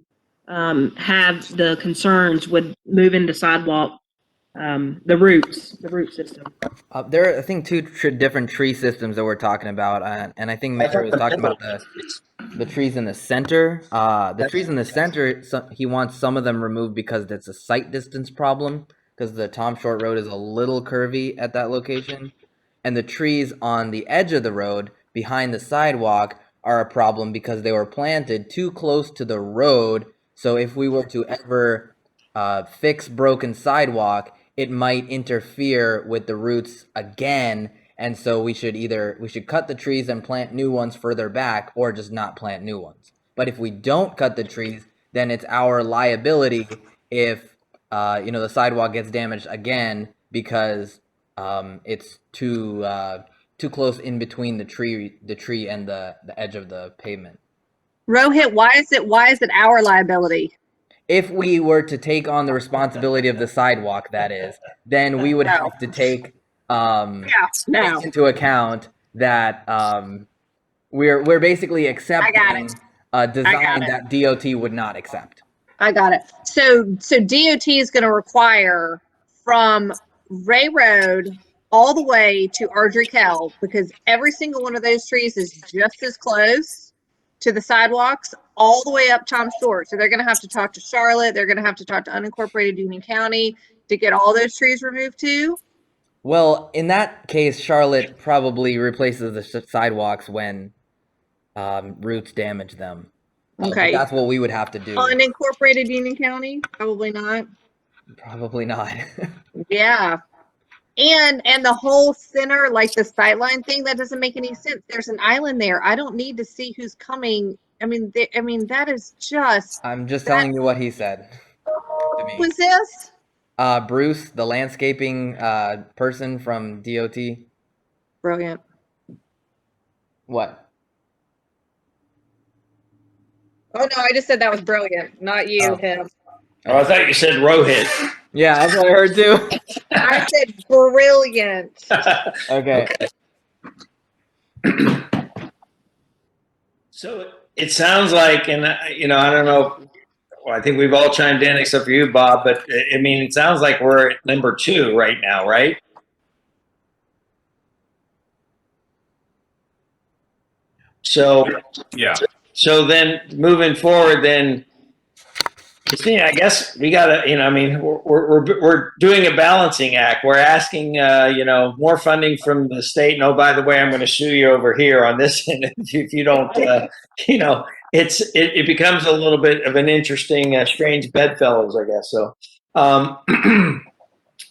have the concerns with moving the sidewalk, the root system. There are, I think, 2 different tree systems that we're talking about, and I think Mayor was talking about the trees in the center. The trees in the center, he wants some of them removed because it's a sight distance problem, because the Tom Short Road is a little curvy at that location. And the trees on the edge of the road behind the sidewalk are a problem because they were planted too close to the road. So if we were to ever fix broken sidewalk, it might interfere with the roots again. And so we should cut the trees and plant new ones further back, or just not plant new ones. But if we don't cut the trees, then it's our liability if the sidewalk gets damaged again because it's too close in between the tree and the edge of the pavement. Rohit, why is it our liability? If we were to take on the responsibility of the sidewalk, that is, then we would have to take take into account that we're basically accepting a design that DOT would not accept. I got it. So DOT is going to require from Ray Road all the way to Ardrey-Kell, because every single one of those trees is just as close to the sidewalks all the way up Tom Short. So they're going to have to talk to Charlotte. They're going to have to talk to unincorporated Union County to get all those trees removed too. Well, in that case, Charlotte probably replaces the sidewalks when roots damage them. Okay. But that's what we would have to do. Unincorporated Union County? Probably not. Probably not. Yeah. And the whole center, like the sightline thing, that doesn't make any sense. There's an island there. I don't need to see who's coming. I mean, that is just. I'm just telling you what he said to me. Who's this? Bruce, the landscaping person from DOT. Brilliant. What? Oh no, I just said that was brilliant, not you, him. Oh, I thought you said Rohit. Yeah, that's what I heard too. I said brilliant. Okay. So it sounds like, and I don't know. Well, I think we've all chimed in except for you, Bob. But I mean, it sounds like we're at number 2 right now, right? So Yeah. So then moving forward, then Christina, I guess we gotta, we're doing a balancing act. We're asking, more funding from the state. And oh, by the way, I'm going to sue you over here on this. And if you don't, it becomes a little bit of an interesting, strange bedfellows, I guess. So,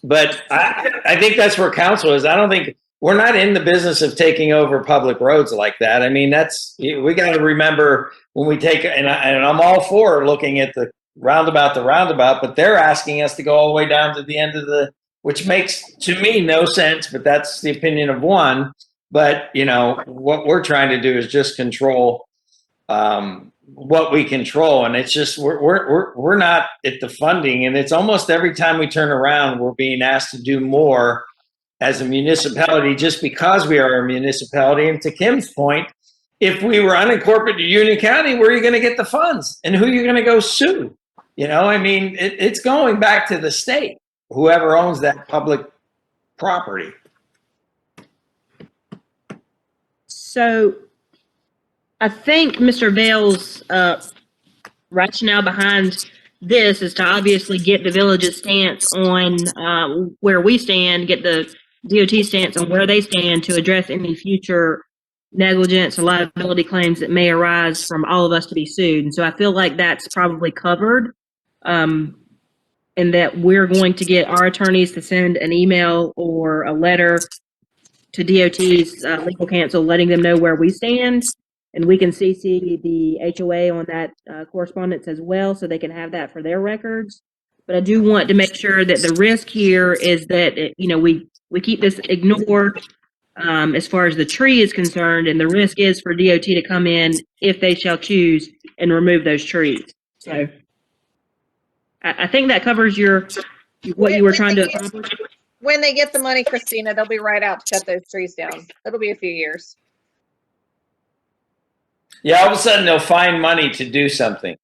but I think that's where council is. I don't think we're not in the business of taking over public roads like that. I mean, we got to remember when we take, and I'm all for looking at the roundabout, but they're asking us to go all the way down to the end of which makes to me no sense, but that's the opinion of one. But what we're trying to do is just control what we control, and it's just we're not at the funding, and it's almost every time we turn around, we're being asked to do more as a municipality just because we are a municipality. And to Kim's point, if we were unincorporated Union County, where are you going to get the funds, and who are you going to go sue? I mean, it's going back to the state, whoever owns that public property. So I think Mr. Vale's rationale behind this is to obviously get the village's stance on where we stand, get the DOT stance on where they stand to address any future negligence or liability claims that may arise from all of us to be sued. And so I feel like that's probably covered, and that we're going to get our attorneys to send an email or a letter to DOT's legal counsel letting them know where we stand, and we can CC the HOA on that correspondence as well, so they can have that for their records. But I do want to make sure that the risk here is that we keep this ignored as far as the tree is concerned, and the risk is for DOT to come in if they shall choose and remove those trees. So I think that covers what you were trying to accomplish. When they get the money, Christina, they'll be right out to cut those trees down. It'll be a few years. Yeah, all of a sudden they'll find money to do something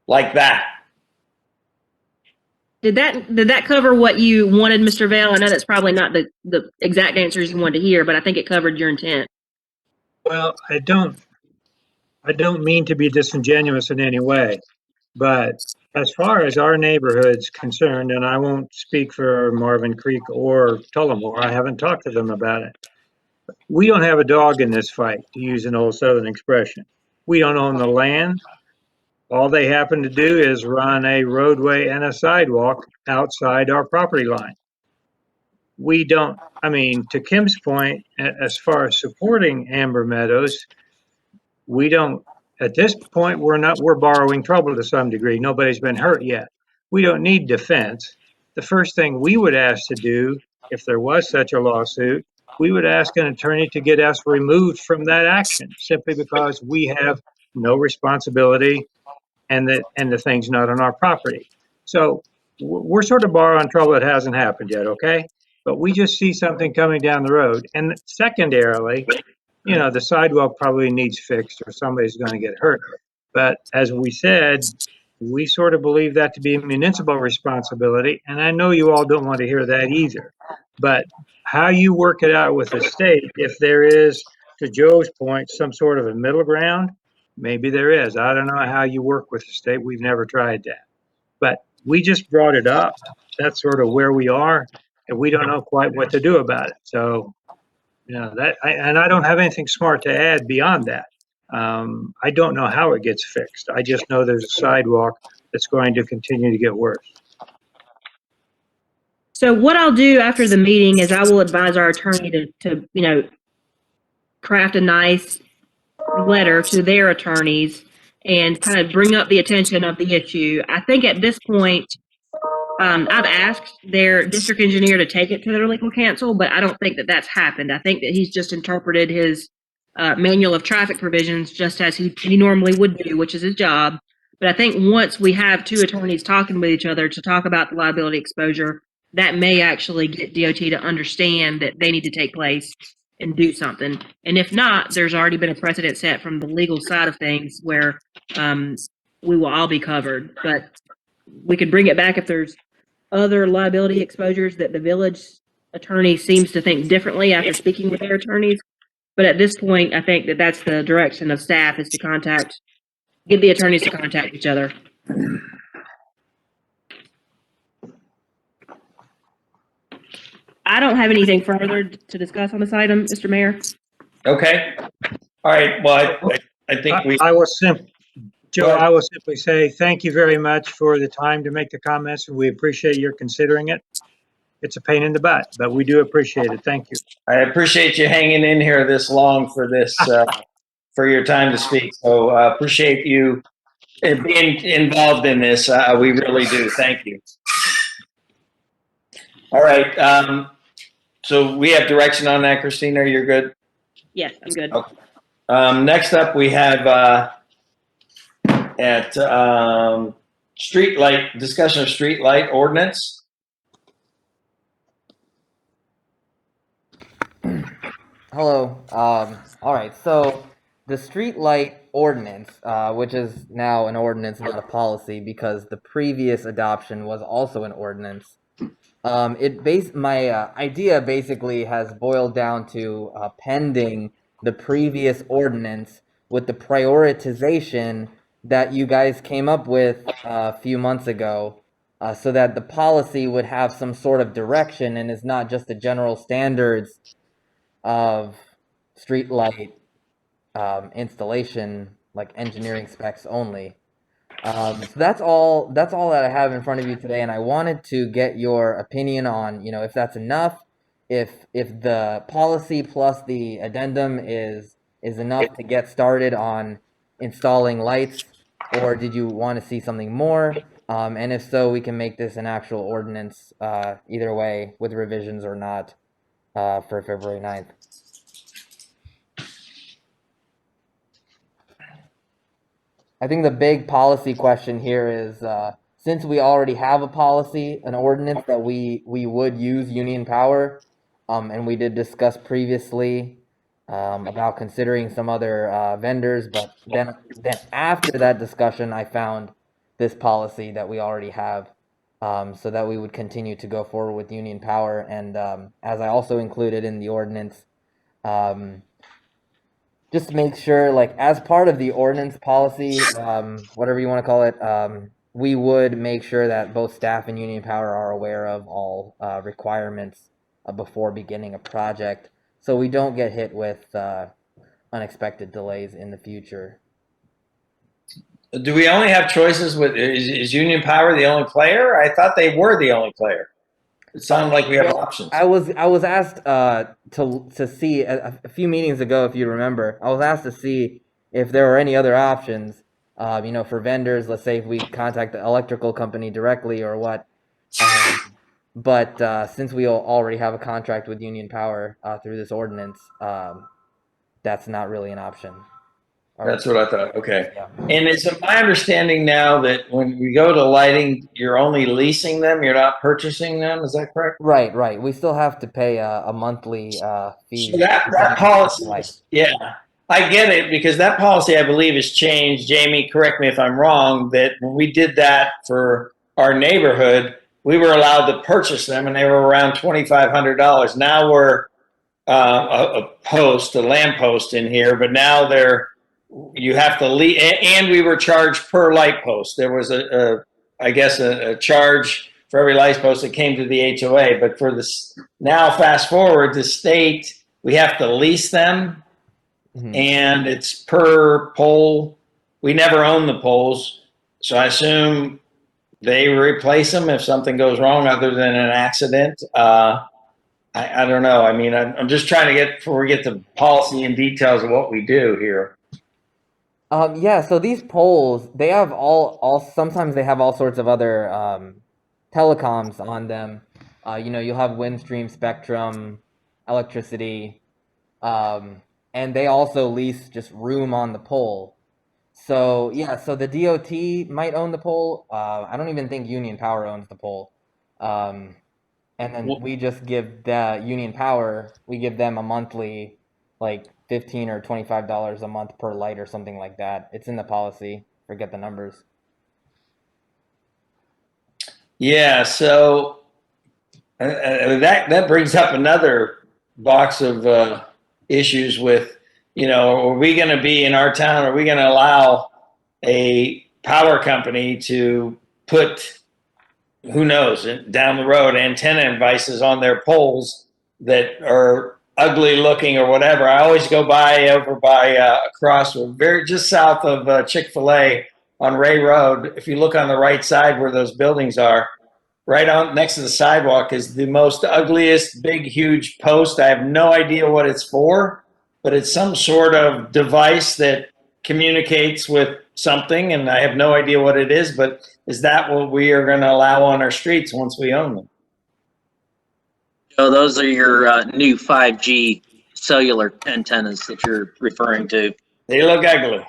like that. Did that cover what you wanted, Mr. Vale? I know that's probably not the exact answers you wanted to hear, but I think it covered your intent. Well, I don't mean to be disingenuous in any way, but as far as our neighborhood's concerned, and I won't speak for Marvin Creek or Tullamore, I haven't talked to them about it. We don't have a dog in this fight, to use an old Southern expression. We don't own the land. All they happen to do is run a roadway and a sidewalk outside our property line. We don't, to Kim's point, as far as supporting Amber Meadows, we don't, at this point, we're borrowing trouble to some degree. Nobody's been hurt yet. we don't need defense. The first thing we would ask to do, if there was such a lawsuit, we would ask an attorney to get us removed from that action, simply because we have no responsibility and the thing's not on our property. So we're sort of borrowing trouble that hasn't happened yet, okay? But we just see something coming down the road. And secondarily, the sidewalk probably needs fixed or somebody's going to get hurt. But as we said, we sort of believe that to be a municipal responsibility. And I know you all don't want to hear that either. But how you work it out with the state, if there is, to Joe's point, some sort of a middle ground, maybe there is. I don't know how you work with the state. We've never tried that. But we just brought it up. That's sort of where we are, and we don't know quite what to do about it. So, I don't have anything smart to add beyond that. I don't know how it gets fixed. I just know there's a sidewalk that's going to continue to get worse. So what I'll do after the meeting is I will advise our attorney to craft a nice letter to their attorneys and kind of bring up the attention of the issue. I think at this point, I've asked their district engineer to take it to their legal counsel, but I don't think that that's happened. I think that he's just interpreted his manual of traffic provisions just as he normally would do, which is his job. But I think once we have two attorneys talking with each other to talk about the liability exposure, that may actually get DOT to understand that they need to take place and do something. And if not, there's already been a precedent set from the legal side of things where we will all be covered. But we could bring it back if there's other liability exposures that the village attorney seems to think differently after speaking with their attorneys. But at this point, I think that that's the direction of staff, is to get the attorneys to contact each other. I don't have anything further to discuss on this item, Mr. Mayor. Okay. All right. Well, I think we. Joe, I will simply say thank you very much for the time to make the comments, and we appreciate your considering it. It's a pain in the butt, but we do appreciate it. Thank you. I appreciate you hanging in here this long for this, for your time to speak. So appreciate you being involved in this. We really do. Thank you. All right. So we have direction on that, Christina. You're good? Yes, I'm good. Okay. Next up, we have street light, discussion of street light ordinance. Hello. All right. So the street light ordinance, which is now an ordinance, not a policy, because the previous adoption was also an ordinance. My idea basically has boiled down to pending the previous ordinance with the prioritization that you guys came up with a few months ago, so that the policy would have some sort of direction and is not just the general standards of street light installation, like engineering specs only. So that's all that I have in front of you today, and I wanted to get your opinion on, if that's enough, if the policy plus the addendum is enough to get started on installing lights, or did you want to see something more? And if so, we can make this an actual ordinance either way, with revisions or not, for February 9th. I think the big policy question here is, since we already have a policy, an ordinance that we would use union power, and we did discuss previously about considering some other vendors, but then after that discussion, I found this policy that we already have, so that we would continue to go forward with union power. And as I also included in the ordinance, just to make sure, like, as part of the ordinance policy, whatever you want to call it, we would make sure that both staff and union power are aware of all requirements before beginning a project, so we don't get hit with unexpected delays in the future. Do we only have choices with, is Union Power the only player? I thought they were the only player. It sounded like we have options. I was asked to see a few meetings ago, if you remember. I was asked to see if there were any other options, For vendors, let's say if we contact the electrical company directly or what. But since we already have a contract with Union Power through this ordinance, that's not really an option. That's what I thought. Okay. Yeah. And it's my understanding now that when we go to lighting, you're only leasing them, you're not purchasing them. Is that correct? Right. We still have to pay a monthly fee. So that policy, yeah, I get it, because that policy, I believe, has changed. Jamie, correct me if I'm wrong, that when we did that for our neighborhood, we were allowed to purchase them and they were around $2,500. Now we're a lamp post in here, but now you have to leave, and we were charged per light post. There was I guess a charge for every light post that came to the HOA, but for this, now fast forward, the state, we have to lease them, and it's per pole. We never own the poles, so I assume they replace them if something goes wrong other than an accident. I don't know. I mean, I'm just trying to get, before we get to policy and details of what we do here. Yeah, so these poles, they have sometimes they have all sorts of other telecoms on them. You'll have Windstream, Spectrum, electricity, and they also lease just room on the pole. So yeah, so the DOT might own the pole. I don't even think Union Power owns the pole. And then we just give the Union Power, we give them a monthly, like $15 or $25 a month per light or something like that. It's in the policy. Forget the numbers. Yeah, so that brings up another box of issues with, are we going to be in our town? Are we going to allow a power company to put, who knows, down the road, antenna devices on their poles that are ugly looking or whatever? I always go over by across, just south of Chick-fil-A on Ray Road. If you look on the right side where those buildings are, right on next to the sidewalk is the most ugliest, big, huge post. I have no idea what it's for, but it's some sort of device that communicates with something, and I have no idea what it is, but is that what we are going to allow on our streets once we own them? So those are your new 5G cellular antennas that you're referring to. They look ugly.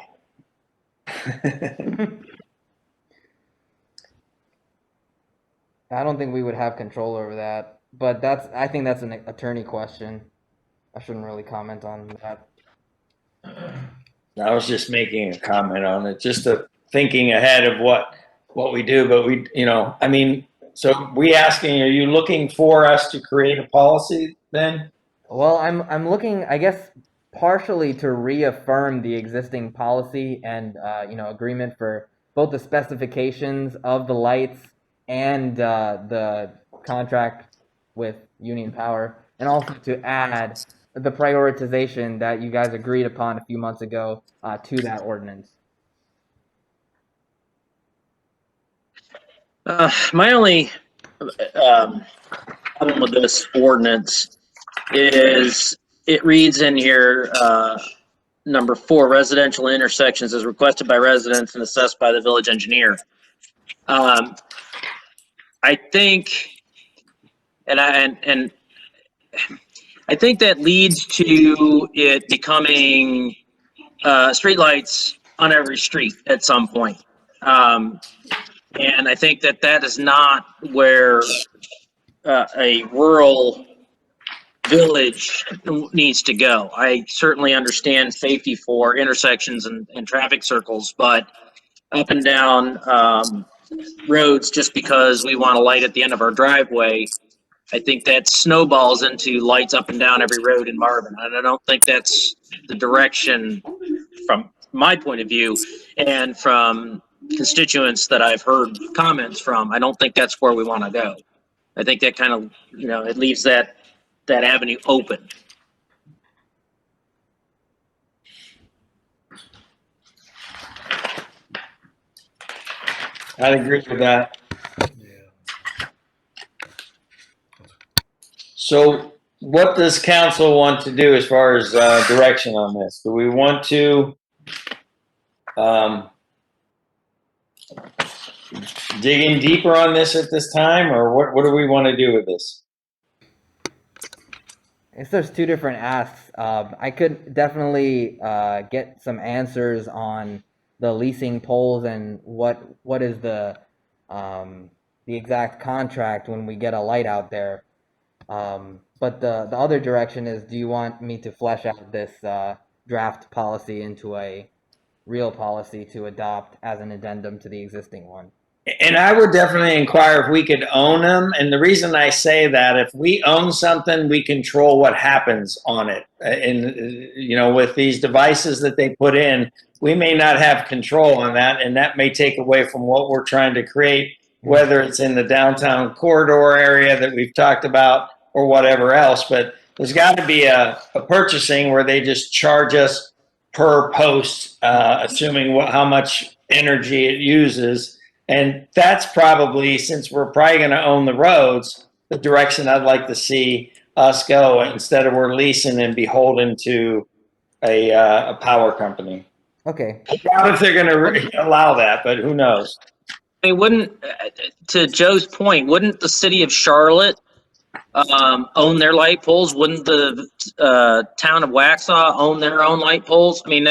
I don't think we would have control over that, but I think that's an attorney question. I shouldn't really comment on that. I was just making a comment on it, just thinking ahead of what we do, but so we asking, are you looking for us to create a policy then? Well, I'm looking, I guess, partially to reaffirm the existing policy and agreement for both the specifications of the lights and the contract with Union Power, and also to add the prioritization that you guys agreed upon a few months ago to that ordinance. My only problem with this ordinance is it reads in here, number 4, residential intersections as requested by residents and assessed by the village engineer. I think, and I think that leads to it becoming streetlights on every street at some point. And I think that is not where a rural village needs to go. I certainly understand safety for intersections and traffic circles, but up and down roads just because we want a light at the end of our driveway, I think that snowballs into lights up and down every road in Marvin. And I don't think that's the direction from my point of view and from constituents that I've heard comments from. I don't think that's where we want to go. I think that kind of, it leaves that avenue open. I'd agree with that. So what does council want to do as far as direction on this? Do we want to dig in deeper on this at this time, or what do we want to do with this? I guess there's two different asks. I could definitely get some answers on the leasing poles and what is the exact contract when we get a light out there. But the other direction is, do you want me to flesh out this draft policy into a real policy to adopt as an addendum to the existing one? And I would definitely inquire if we could own them. And the reason I say that, if we own something, we control what happens on it. And, you know, with these devices that they put in, we may not have control on that. And that may take away from what we're trying to create, whether it's in the downtown corridor area that we've talked about or whatever else. But there's got to be a purchasing where they just charge us per post, assuming how much energy it uses. And that's probably, since we're probably going to own the roads, the direction I'd like to see us go, instead of we're leasing and beholden to a power company. Okay. I doubt if they're going to allow that, but who knows? I mean, wouldn't, to Joe's point, wouldn't the city of Charlotte own their light poles? Wouldn't the town of Waxhaw own their own light poles? I mean,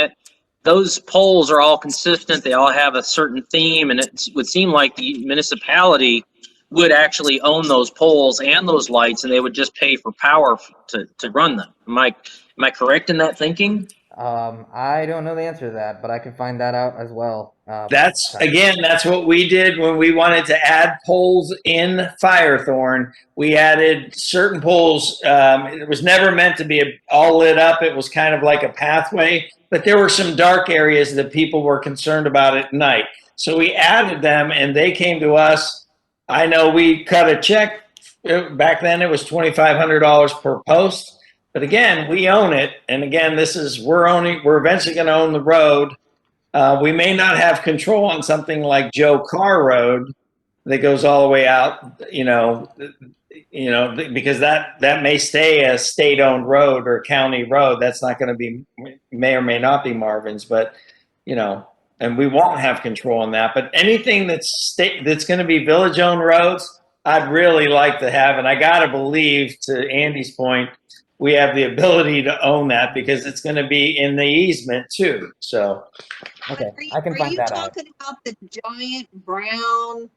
those poles are all consistent. They all have a certain theme, and it would seem like the municipality would actually own those poles and those lights, and they would just pay for power to run them. Am I correct in that thinking? I don't know the answer to that, but I can find that out as well. That's what we did when we wanted to add poles in Firethorn. We added certain poles. It was never meant to be all lit up. It was kind of like a pathway, but there were some dark areas that people were concerned about at night. So we added them, and they came to us. I know we cut a check. Back then it was $2,500 per post. But again, we own it. And again, we're eventually going to own the road. We may not have control on something like Joe Carr Road that goes all the way out, because that may stay a state-owned road or county road. That's not going to be, may or may not be Marvin's, but, and we won't have control on that. But anything that's going to be village-owned roads, I'd really like to have. And I got to believe, to Andy's point, we have the ability to own that because it's going to be in the easement too. So. Okay, I can find that out. Are you talking about the giant brown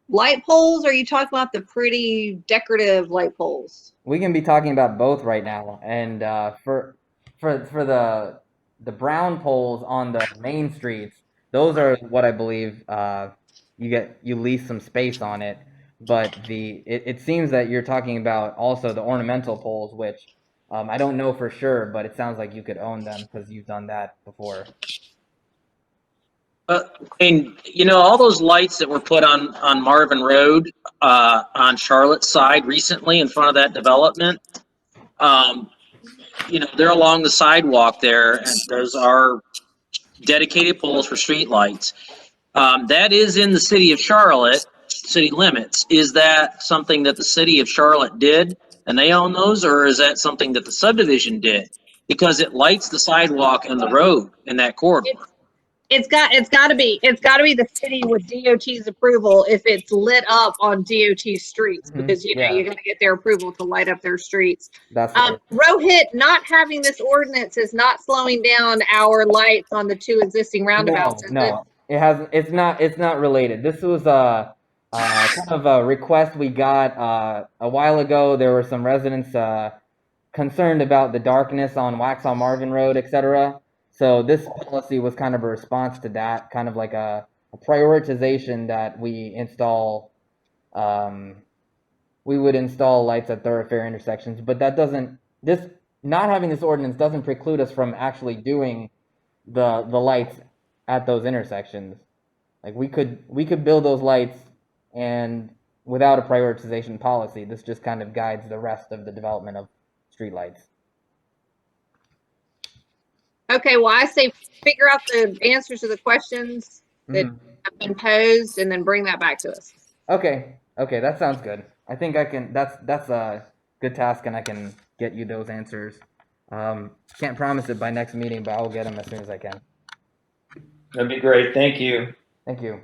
light poles, or are you talking about the pretty decorative light poles? We can be talking about both right now. And for the brown poles on the main streets, those are what I believe you lease some space on it. But it seems that you're talking about also the ornamental poles, which I don't know for sure, but it sounds like you could own them because you've done that before. I mean, all those lights that were put on Marvin Road on Charlotte's side recently in front of that development, they're along the sidewalk there, and those are dedicated poles for street lights. That is in the city of Charlotte, city limits. Is that something that the city of Charlotte did and they own those, or is that something that the subdivision did? Because it lights the sidewalk and the road in that corridor. It's got to be the city with DOT's approval if it's lit up on DOT streets, because you got to get their approval to light up their streets. That's Rohit, not having this ordinance is not slowing down our lights on the two existing roundabouts. No, it hasn't. It's not related. This was kind of a request we got a while ago. There were some residents concerned about the darkness on Waxhaw Marvin Road, etc. So this policy was kind of a response to that, kind of like a prioritization that we install. We would install lights at thoroughfare intersections, but that doesn't. Not having this ordinance doesn't preclude us from actually doing the lights at those intersections. Like we could build those lights, and without a prioritization policy, this just kind of guides the rest of the development of streetlights. Okay, well, I say figure out the answers to the questions that have been posed, and then bring that back to us. Okay, that sounds good. I think I can. That's a good task, and I can get you those answers. Can't promise it by next meeting, but I'll get them as soon as I can. That'd be great. Thank you. Thank you.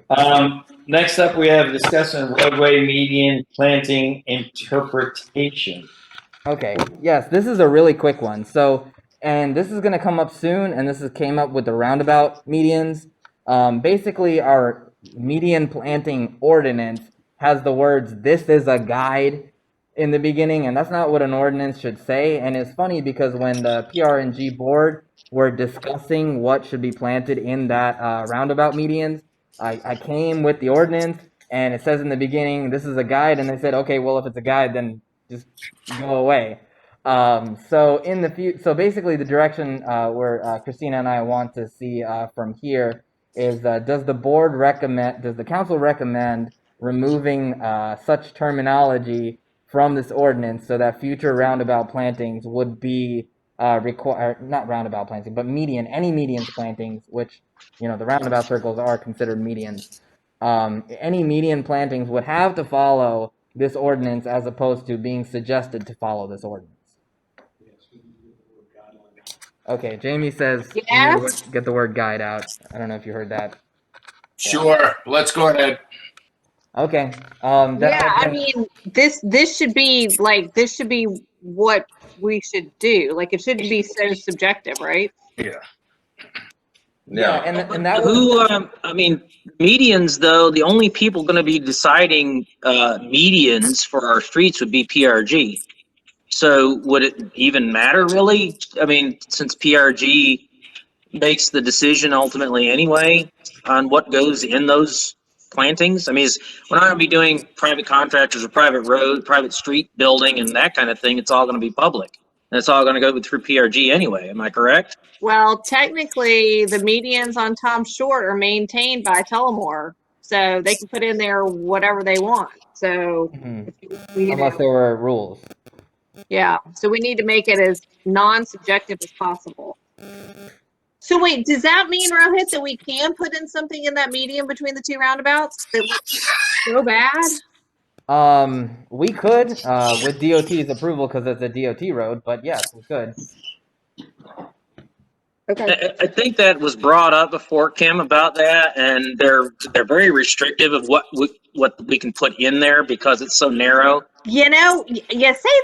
Next up, we have discussion of roadway median planting interpretation. Okay, yes, this is a really quick one. So, and this is going to come up soon, and came up with the roundabout medians. Basically, our median planting ordinance has the words, "This is a guide," in the beginning, and that's not what an ordinance should say. And it's funny because when the PRNG board were discussing what should be planted in that roundabout medians, I came with the ordinance, and it says in the beginning, "This is a guide," and they said, okay, well, if it's a guide, then just go away. So in the so basically the direction where Christina and I want to see from here is, does the council recommend removing such terminology from this ordinance so that future roundabout plantings would be not roundabout planting, but any medians plantings, which, the roundabout circles are considered medians. Any median plantings would have to follow this ordinance as opposed to being suggested to follow this ordinance. Okay, Jamie says we need to get the word guide out. I don't know if you heard that. Sure, let's go ahead. Okay. I mean, this should be what we should do. Like, it shouldn't be so subjective, right? Yeah. Yeah, and that I mean, medians, though, the only people going to be deciding medians for our streets would be PRG. So would it even matter, really? I mean, since PRG makes the decision ultimately anyway on what goes in those plantings. I mean, we're not going to be doing private contractors or private road, private street building and that kind of thing. It's all going to be public. And it's all going to go through PRG anyway. Am I correct? Well, technically, the medians on Tom Short are maintained by Tullamore, so they can put in there whatever they want. So, unless there were rules. Yeah, so we need to make it as non-subjective as possible. So wait, does that mean, Rohit, that we can put in something in that median between the two roundabouts that looks so bad? We could, with DOT's approval, because it's a DOT road, but yes, we could. Okay. I think that was brought up before, Kim, about that, and they're very restrictive of what we can put in there because it's so narrow. You say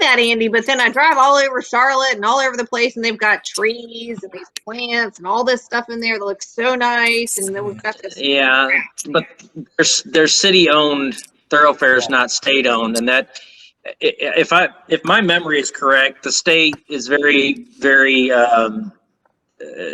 that, Andy, but then I drive all over Charlotte and all over the place, and they've got trees and these plants and all this stuff in there that looks so nice, and then we've got this. Yeah, but they're city-owned thoroughfares, not state-owned, and that if my memory is correct, the state is very, very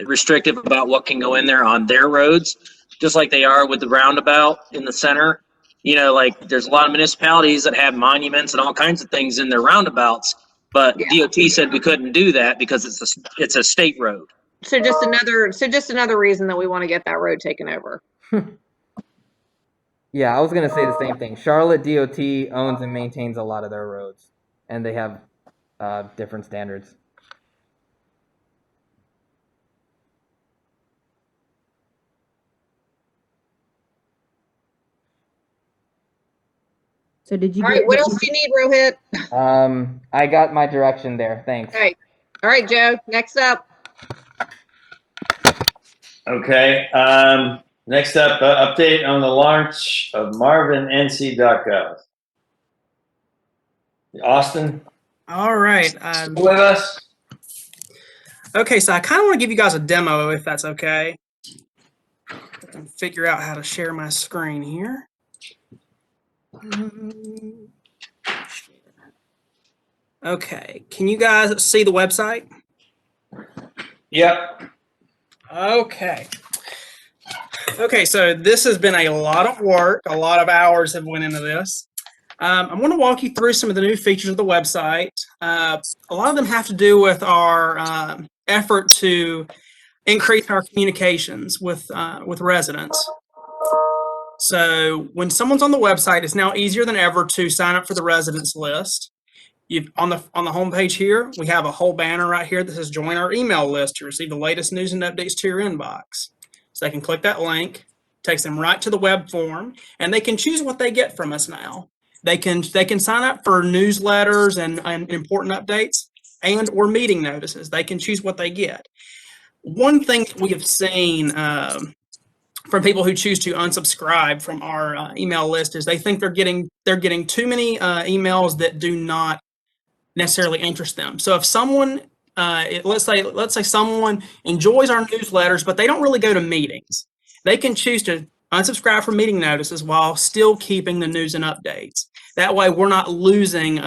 restrictive about what can go in there on their roads, just like they are with the roundabout in the center. Like there's a lot of municipalities that have monuments and all kinds of things in their roundabouts, but DOT said we couldn't do that because it's a state road. So just another reason that we want to get that road taken over. Yeah, I was gonna say the same thing. Charlotte DOT owns and maintains a lot of their roads, and they have different standards. So did you All right, what else do you need, Rohit? I got my direction there. Thanks. All right, Joe. Next up. Okay. Next up, update on the launch of MarvinNC.gov. Austin? All right. With us? Okay, so I kind of want to give you guys a demo, if that's okay. I can figure out how to share my screen here. Okay, can you guys see the website? Yep. Okay. Okay, so this has been a lot of work. A lot of hours have went into this. I want to walk you through some of the new features of the website. A lot of them have to do with our effort to increase our communications with residents. So when someone's on the website, it's now easier than ever to sign up for the residents list. On the homepage here, we have a whole banner right here that says join our email list to receive the latest news and updates to your inbox. So they can click that link, takes them right to the web form, and they can choose what they get from us now. They can sign up for newsletters and important updates and or meeting notices. They can choose what they get. One thing that we have seen from people who choose to unsubscribe from our email list is they think they're getting too many emails that do not necessarily interest them. So if someone, let's say someone enjoys our newsletters, but they don't really go to meetings, they can choose to unsubscribe from meeting notices while still keeping the news and updates. That way, we're not losing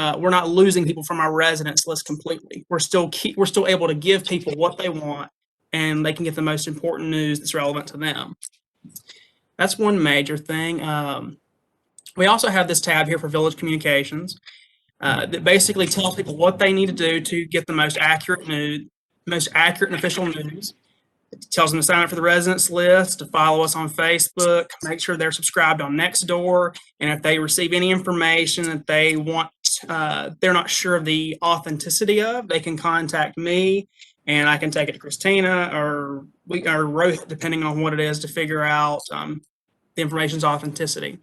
people from our residence list completely. We're still able to give people what they want, and they can get the most important news that's relevant to them. That's one major thing. We also have this tab here for Village Communications that basically tells people what they need to do to get the most accurate and official news. It tells them to sign up for the residence list, to follow us on Facebook, make sure they're subscribed on Nextdoor, and if they receive any information that they want, they're not sure of the authenticity of, they can contact me, and I can take it to Christina or Rohit, depending on what it is, to figure out the information's authenticity.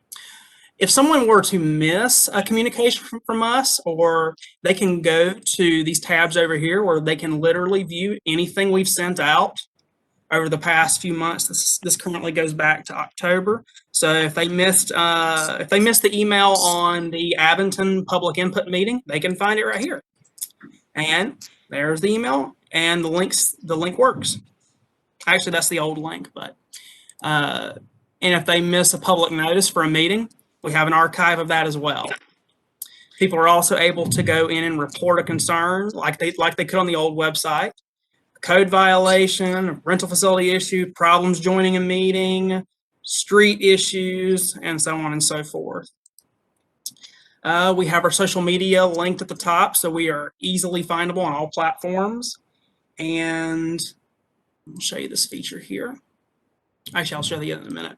If someone were to miss a communication from us, or they can go to these tabs over here where they can literally view anything we've sent out over the past few months. This currently goes back to October. So if they missed the email on the Abington public input meeting, they can find it right here. And there's the email, and the link works. Actually, that's the old link, but and if they miss a public notice for a meeting, we have an archive of that as well. People are also able to go in and report a concern like they could on the old website. A code violation, a rental facility issue, problems joining a meeting, street issues, and so on and so forth. We have our social media linked at the top, so we are easily findable on all platforms. And I'll show you this feature here. Actually, I'll show you in a minute.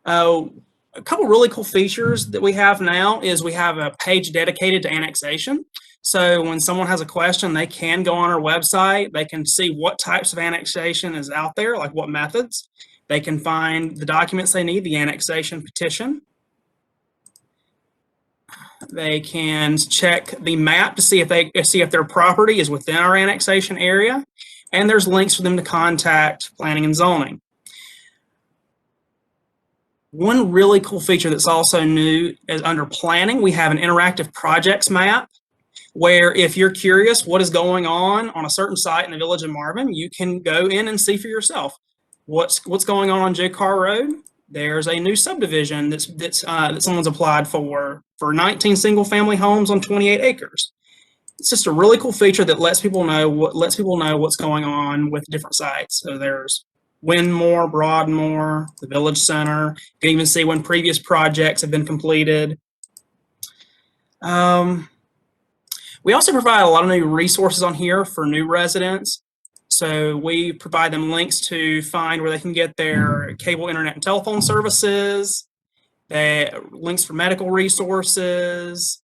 A couple really cool features that we have now is we have a page dedicated to annexation. So when someone has a question, they can go on our website. They can see what types of annexation is out there, like what methods. They can find the documents they need, the annexation petition. They can check the map to see if their property is within our annexation area. And there's links for them to contact planning and zoning. One really cool feature that's also new is under planning, we have an interactive projects map where if you're curious what is going on a certain site in the village of Marvin, you can go in and see for yourself what's going on J-Car Road. There's a new subdivision that someone's applied for 19 single family homes on 28 acres. It's just a really cool feature that lets people know what's going on with different sites. So there's Winmore, Broadmoor, the Village Center. You can even see when previous projects have been completed. We also provide a lot of new resources on here for new residents. So we provide them links to find where they can get their cable, internet, and telephone services, links for medical resources,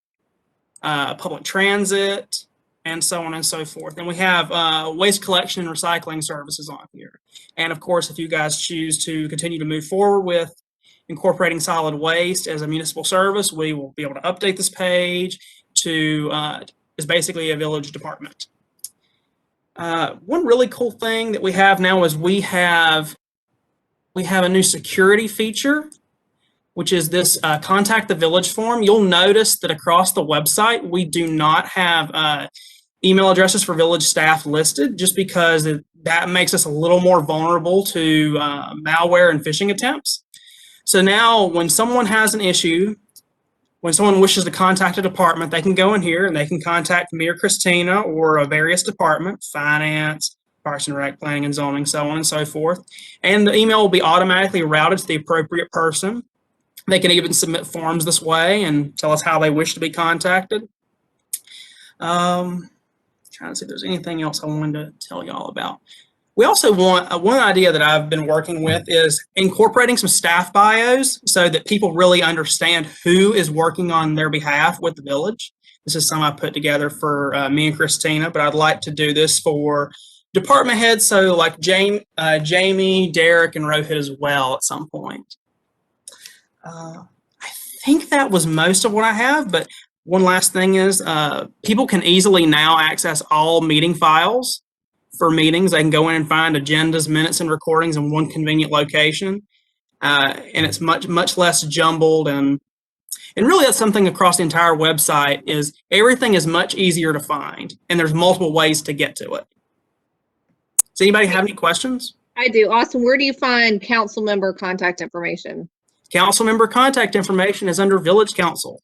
public transit, and so on and so forth. And we have waste collection and recycling services on here. And of course, if you guys choose to continue to move forward with incorporating solid waste as a municipal service, we will be able to update this page to is basically a village department. One really cool thing that we have now is we have a new security feature, which is this contact the village form. You'll notice that across the website, we do not have email addresses for village staff listed, just because that makes us a little more vulnerable to malware and phishing attempts. So now when someone has an issue, when someone wishes to contact a department, they can go in here and they can contact me or Christina or a various department, finance, Parks and Rec, planning and zoning, so on and so forth. And the email will be automatically routed to the appropriate person. They can even submit forms this way and tell us how they wish to be contacted. Trying to see if there's anything else I wanted to tell y'all about. We also want, one idea that I've been working with is incorporating some staff bios so that people really understand who is working on their behalf with the village. This is something I put together for me and Christina, but I'd like to do this for department heads, so like Jamie, Derek, and Rohit as well at some point. I think that was most of what I have, but one last thing is people can easily now access all meeting files for meetings. They can go in and find agendas, minutes, and recordings in one convenient location. and it's much less jumbled, and really that's something across the entire website is everything is much easier to find, and there's multiple ways to get to it. Does anybody have any questions? I do. Austin, where do you find council member contact information? Council member contact information is under Village Council.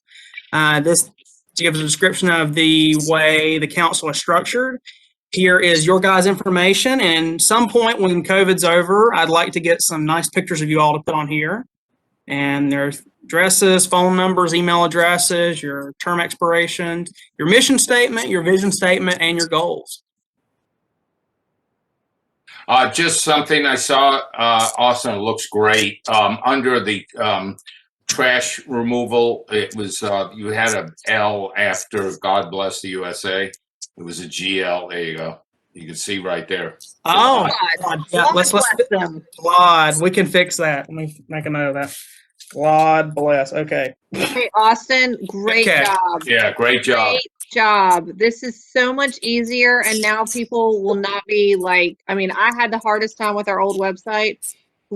This gives a description of the way the council is structured. Here is your guys' information, and some point when COVID's over, I'd like to get some nice pictures of you all to put on here. And there's addresses, phone numbers, email addresses, your term expirations, your mission statement, your vision statement, and your goals. Just something I saw, Austin, it looks great. Under the trash removal, it was, you had a L after God Bless the USA. It was a GL. There you go. You can see right there. Oh, God. Yeah, let's Glad. We can fix that. Let me make a note of that. God bless. Okay. Hey, Austin, great job. Yeah, great job. Great job. This is so much easier, and now people will not be like, I mean, I had the hardest time with our old website.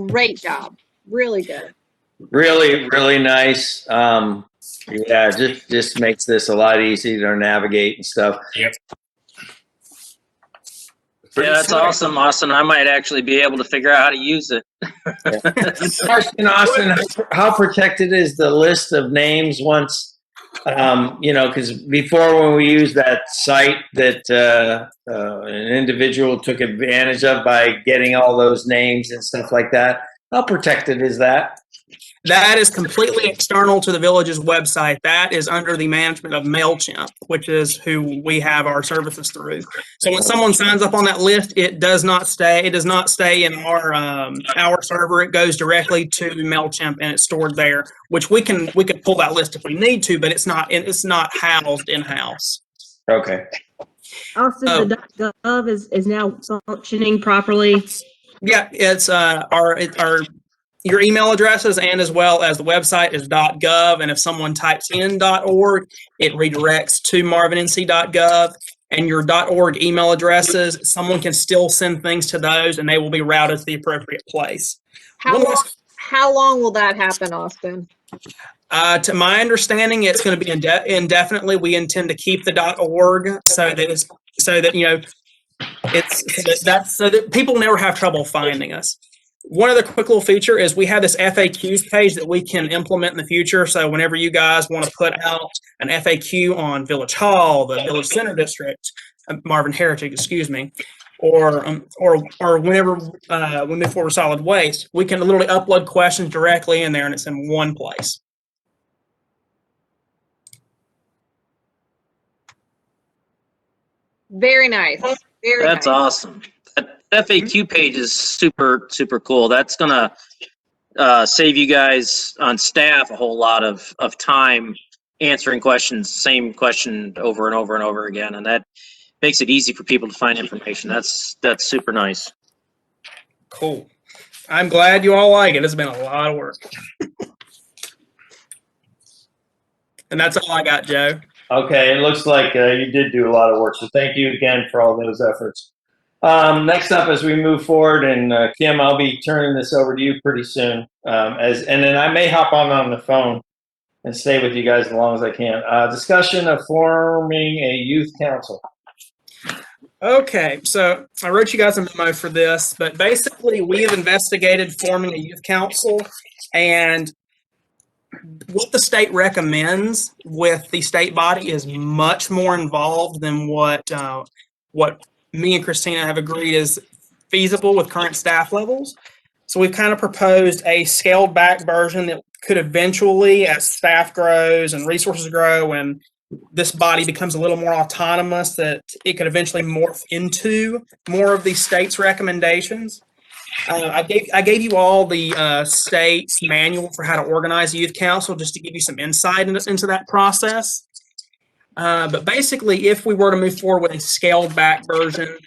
Great job. Really good. Really, really nice. Yeah, just makes this a lot easier to navigate and stuff. Yep. Yeah, that's awesome, Austin. I might actually be able to figure out how to use it. Austin, how protected is the list of names once, because before when we used that site that an individual took advantage of by getting all those names and stuff like that, how protected is that? That is completely external to the village's website. That is under the management of MailChimp, which is who we have our services through. So when someone signs up on that list, it does not stay in our server. It goes directly to MailChimp and it's stored there, which we can pull that list if we need to, but it's not housed in-house. Okay. Also, the .gov is now functioning properly. Yeah, it's your email addresses and as well as the website is .gov, and if someone types in .org, it redirects to marvinnc.gov, and your .org email addresses, someone can still send things to those and they will be routed to the appropriate place. How long will that happen, Austin? To my understanding, it's going to be indefinitely. We intend to keep the .org so that people never have trouble finding us. One other quick little feature is we have this FAQs page that we can implement in the future. So whenever you guys want to put out an FAQ on Village Hall, the Village Center District, Marvin Heritage, excuse me, or whenever we move forward with solid waste, we can literally upload questions directly in there and it's in one place. Very nice. That's awesome. That FAQ page is super, super cool. That's going to save you guys on staff a whole lot of time answering questions, same question over and over and over again. And that makes it easy for people to find information. That's super nice. Cool. I'm glad you all like it. It's been a lot of work. And that's all I got, Joe. Okay, it looks like you did do a lot of work, so thank you again for all those efforts. Next up, as we move forward, and Kim, I'll be turning this over to you pretty soon. And then I may hop on the phone and stay with you guys as long as I can. Discussion of forming a youth council. Okay, so I wrote you guys a memo for this, but basically we have investigated forming a youth council, and what the state recommends with the state body is much more involved than what me and Christina have agreed is feasible with current staff levels. So we've kind of proposed a scaled back version that could eventually, as staff grows and resources grow and this body becomes a little more autonomous, that it could eventually morph into more of the state's recommendations. I gave you all the state's manual for how to organize a youth council just to give you some insight into that process. But basically, if we were to move forward with a scaled back version,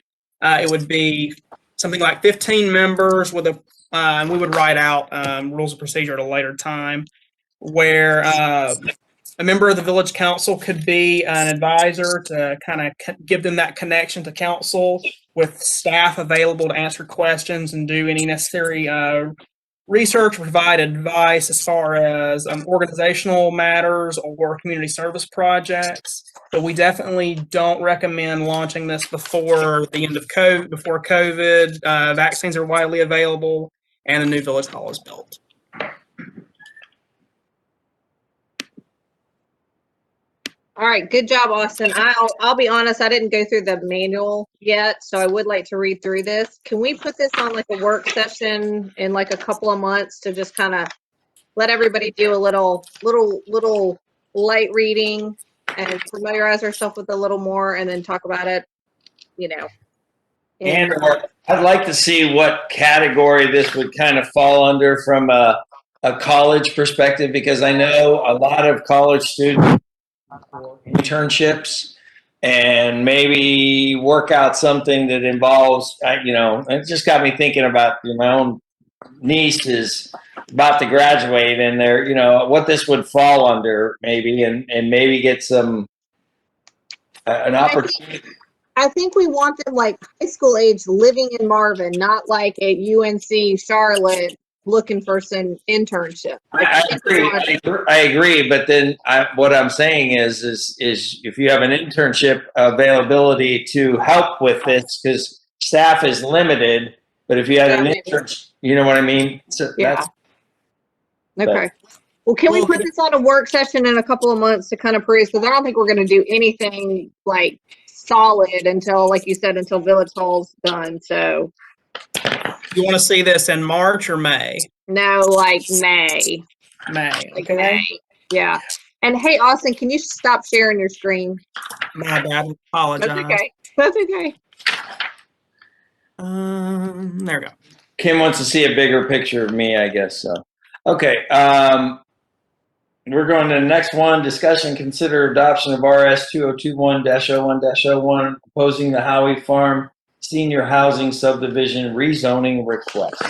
it would be something like 15 members with and we would write out rules of procedure at a later time, where a member of the village council could be an advisor to kind of give them that connection to council, with staff available to answer questions and do any necessary research, provide advice as far as organizational matters or community service projects. But we definitely don't recommend launching this before the end of COVID, before COVID. Vaccines are widely available, and the new village hall is built. All right, good job, Austin. I'll be honest, I didn't go through the manual yet, so I would like to read through this. Can we put this on like a work session in like a couple of months to just kind of let everybody do a little light reading and familiarize ourselves with a little more, and then talk about it, you know. And I'd like to see what category this would kind of fall under from a college perspective, because I know a lot of college students for internships and maybe work out something that involves, you know, it just got me thinking about my own niece is about to graduate, and they're, you know, what this would fall under maybe, and maybe get some, an opportunity. I think we want them like high school age, living in Marvin, not like at UNC Charlotte looking for some internship. I agree, but then what I'm saying is if you have an internship availability to help with this, because staff is limited, but if you had an internship, you know what I mean? So yeah. Okay. Well, can we put this on a work session in a couple of months to kind of peruse? Because I don't think we're going to do anything like solid until, like you said, until Village Hall's done. So you want to see this in March or May? No, like May. May. Like Okay. May. Yeah. And hey, Austin, can you stop sharing your screen? My bad. Apologize. That's okay. That's okay. There we go. Kim wants to see a bigger picture of me, I guess so. Okay. We're going to the next one. Discussion, consider adoption of RS 2021-01-01, proposing the Howie Farm Senior Housing Subdivision rezoning request.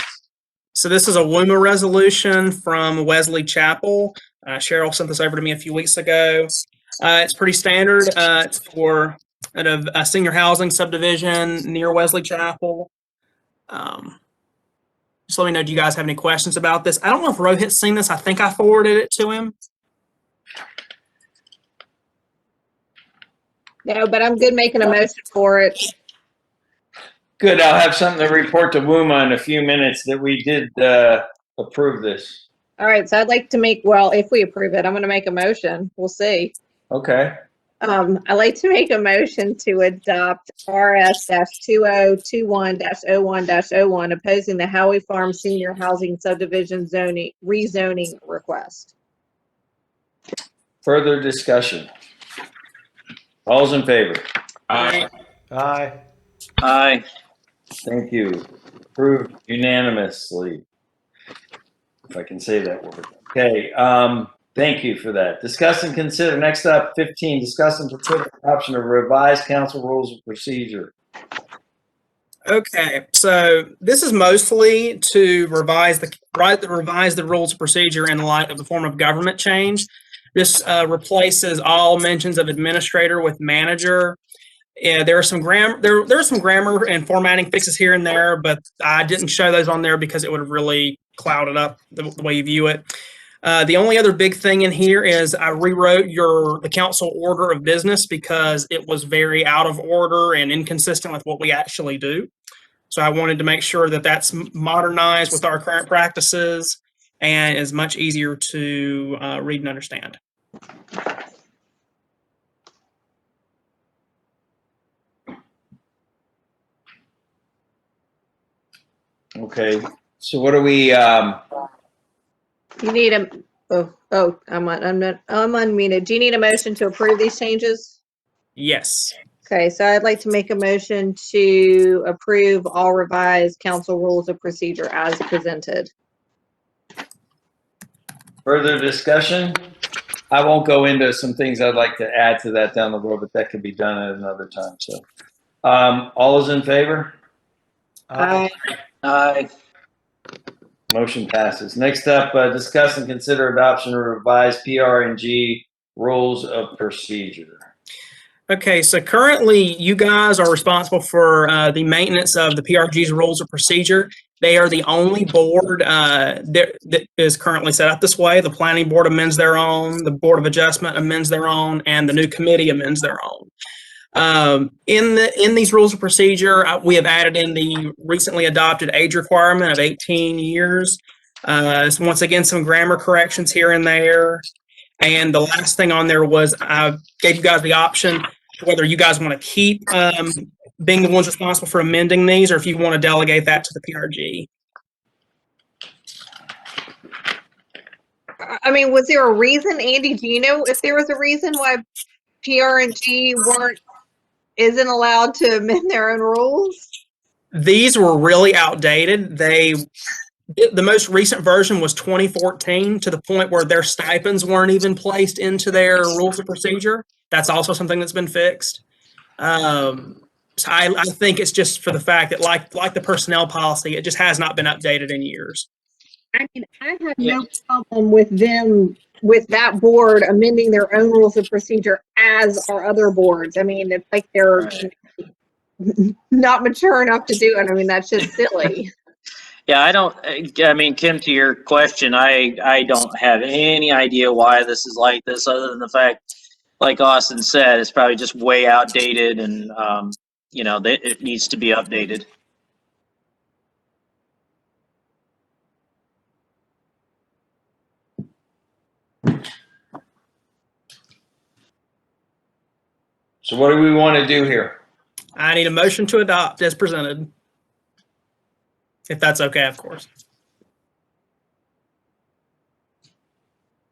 So this is a WUMA resolution from Wesley Chapel. Cheryl sent this over to me a few weeks ago. It's pretty standard. It's for a senior housing subdivision near Wesley Chapel. Just let me know, do you guys have any questions about this? I don't know if Rohit's seen this. I think I forwarded it to him. No, but I'm good making a motion for it. Good. I'll have something to report to WUMA in a few minutes that we did approve this. All right, so I'd like to make, well, if we approve it, I'm going to make a motion. We'll see. Okay. I'd like to make a motion to adopt RS-2021-01-01, opposing the Howie Farm Senior Housing Subdivision rezoning request. Further discussion. All's in favor? Aye. Aye. Aye. Thank you. Approved unanimously, if I can say that word. Okay. Thank you for that. Discuss and consider. Next up, 15. Discuss and consider adoption of revised council rules of procedure. Okay, so this is mostly to revise the rules of procedure in light of the form of government change. This replaces all mentions of administrator with manager. Yeah, there are some grammar and formatting fixes here and there, but I didn't show those on there because it would have really clouded up the way you view it. The only other big thing in here is I rewrote the council order of business because it was very out of order and inconsistent with what we actually do. So I wanted to make sure that that's modernized with our current practices and is much easier to read and understand. Okay. So what do we? You need a, I'm unmuted. Do you need a motion to approve these changes? Yes. Okay, so I'd like to make a motion to approve all revised council rules of procedure as presented. Further discussion? I won't go into some things I'd like to add to that down the road, but that could be done at another time. So, all is in favor? Aye. Aye. Motion passes. Next up, discuss and consider adoption of revised PR&G rules of procedure. Okay, so currently you guys are responsible for the maintenance of the PRG's rules of procedure. They are the only board that is currently set up this way. The planning board amends their own, the board of adjustment amends their own, and the new committee amends their own. In these rules of procedure, we have added in the recently adopted age requirement of 18 years. So once again, some grammar corrections here and there. And the last thing on there was I gave you guys the option whether you guys want to keep being the ones responsible for amending these, or if you want to delegate that to the PRG. I mean, was there a reason, Andy? Do you know if there was a reason why PRG isn't allowed to amend their own rules? These were really outdated. The most recent version was 2014, to the point where their stipends weren't even placed into their rules of procedure. That's also something that's been fixed. So I think it's just for the fact that, like the personnel policy, it just has not been updated in years. I mean, I have no problem with that board amending their own rules of procedure as our other boards. I mean, it's like they're not mature enough to do it. I mean, that's just silly. Yeah, I mean, Kim, to your question, I don't have any idea why this is like this, other than the fact, like Austin said, it's probably just way outdated, and it needs to be updated. So what do we want to do here? I need a motion to adopt as presented, if that's okay, of course.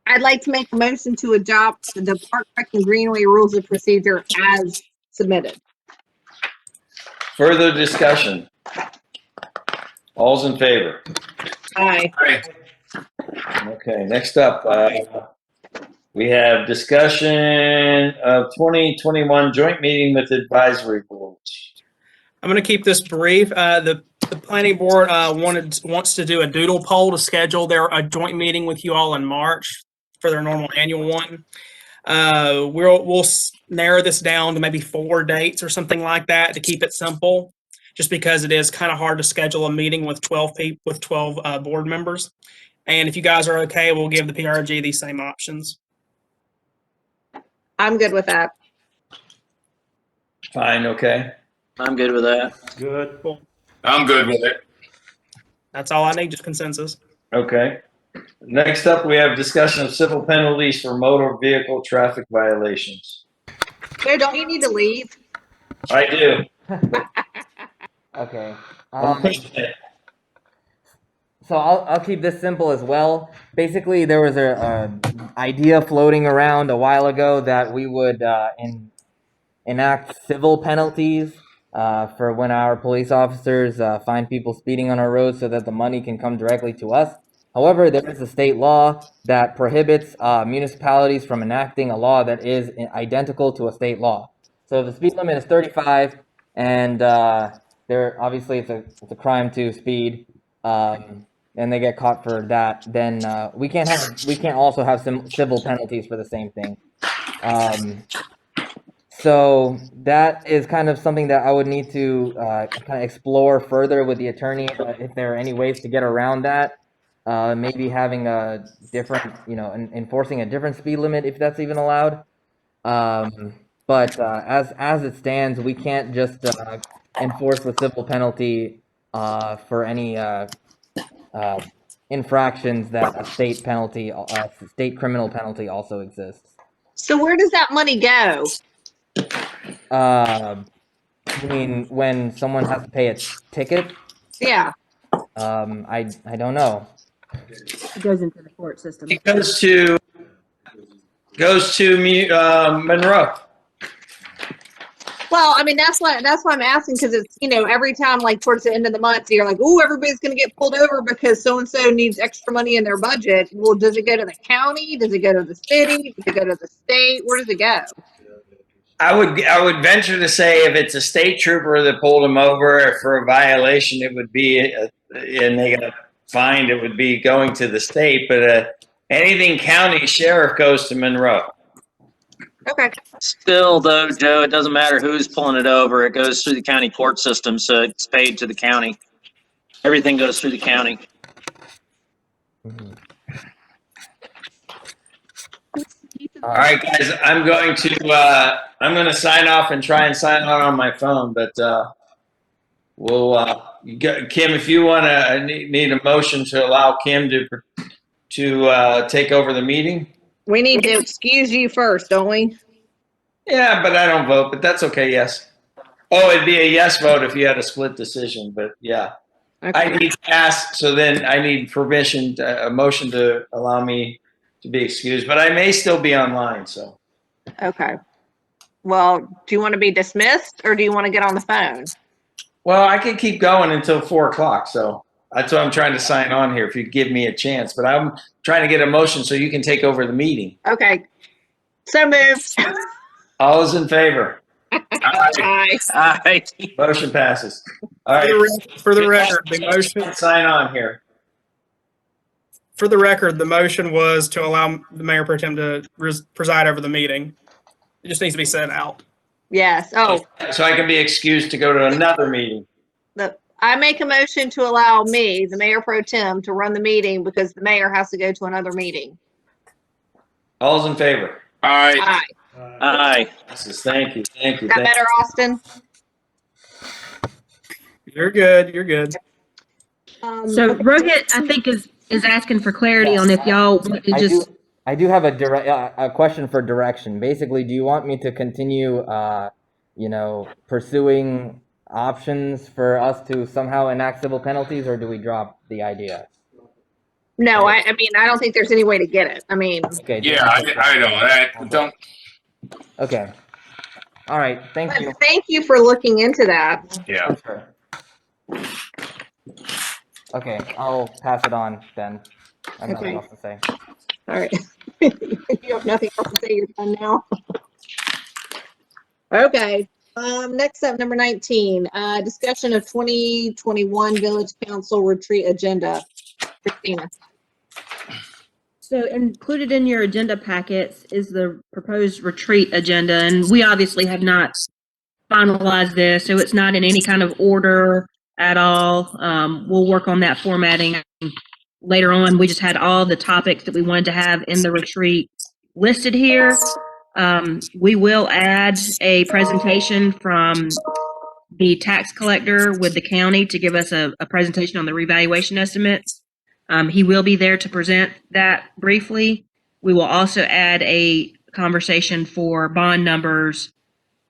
I'd like to make a motion to adopt the Park Rec and Greenway rules of procedure as submitted. Further discussion? All's in favor? Aye. Okay, next up, we have discussion of 2021 joint meeting with advisory boards. I'm going to keep this brief. The planning board wants to do a doodle poll to schedule a joint meeting with you all in March for their normal annual one. We'll narrow this down to maybe 4 dates or something like that to keep it simple, just because it is kind of hard to schedule a meeting with 12 people, with 12 board members. And if you guys are okay, we'll give the PRG these same options. I'm good with that. Fine, okay. I'm good with that. Good. I'm good with it. That's all I need, just consensus. Okay. Next up, we have discussion of civil penalties for motor vehicle traffic violations. Joe, don't you need to leave? I do. Okay. I'm pushing it. So I'll keep this simple as well. Basically, there was a idea floating around a while ago that we would enact civil penalties for when our police officers find people speeding on our roads, so that the money can come directly to us. However, there is a state law that prohibits municipalities from enacting a law that is identical to a state law. So if the speed limit is 35, and obviously it's a crime to speed, and they get caught for that, then we can't also have civil penalties for the same thing. So that is kind of something that I would need to kind of explore further with the attorney, if there are any ways to get around that. Maybe having a different, enforcing a different speed limit, if that's even allowed. But as it stands, we can't just enforce the civil penalty for any infractions that a state criminal penalty also exists. So where does that money go? You mean when someone has to pay a ticket? Yeah. I don't know. It goes into the court system. It goes to Monroe. Well, I mean, that's why I'm asking, because it's, every time, like towards the end of the month, you're like, oh, everybody's going to get pulled over because so-and-so needs extra money in their budget. Well, does it go to the county? Does it go to the city? Does it go to the state? Where does it go? I would venture to say if it's a state trooper that pulled him over for a violation, it would be, and they got fined, it would be going to the state. But anything county sheriff goes to Monroe. Okay. Still, though, Joe, it doesn't matter who's pulling it over. It goes through the county court system, so it's paid to the county. Everything goes through the county. All right, guys, I'm going to sign off and try and sign on my phone, but Kim, if you want to need a motion to allow Kim to take over the meeting. We need to excuse you first, don't we? Yeah, but I don't vote, but that's okay. Yes. Oh, it'd be a yes vote if you had a split decision, but yeah. Okay. I need to ask, so then I need permission, a motion to allow me to be excused, but I may still be online, so. Okay. Well, do you want to be dismissed or do you want to get on the phone? Well, I can keep going until 4 o'clock, so that's why I'm trying to sign on here if you give me a chance, but I'm trying to get a motion so you can take over the meeting. Okay. So moved. All is in favor? Aye. Aye. Motion passes. All right. For the record, the motion. Sign on here. For the record, the motion was to allow the mayor pro tem to preside over the meeting. It just needs to be sent out. Yes. Oh, So I can be excused to go to another meeting. I make a motion to allow me, the mayor pro tem, to run the meeting because the mayor has to go to another meeting. All's in favor? Aye. Aye. Aye. Thank you. Thank you. Got Thank better, Austin? You're good. You're good. So Rohit, I think is asking for clarity on if y'all want to just. I do have a question for direction. Basically, do you want me to continue, pursuing options for us to somehow enact civil penalties, or do we drop the idea? No, I mean, I don't think there's any way to get it. I mean. Okay. Yeah, I know that. Don't. Okay. All right. Thank you. Thank you for looking into that. Yeah. Sure. Okay, I'll pass it on then. I have nothing else to say. All right. You have nothing else to say. You're done now. Okay. Next up, number 19, discussion of 2021 Village Council retreat agenda. Christina. So included in your agenda packets is the proposed retreat agenda, and we obviously have not finalized this, so it's not in any kind of order at all. We'll work on that formatting later on. We just had all the topics that we wanted to have in the retreat listed here. We will add a presentation from the tax collector with the county to give us a presentation on the revaluation estimates. He will be there to present that briefly. We will also add a conversation for bond numbers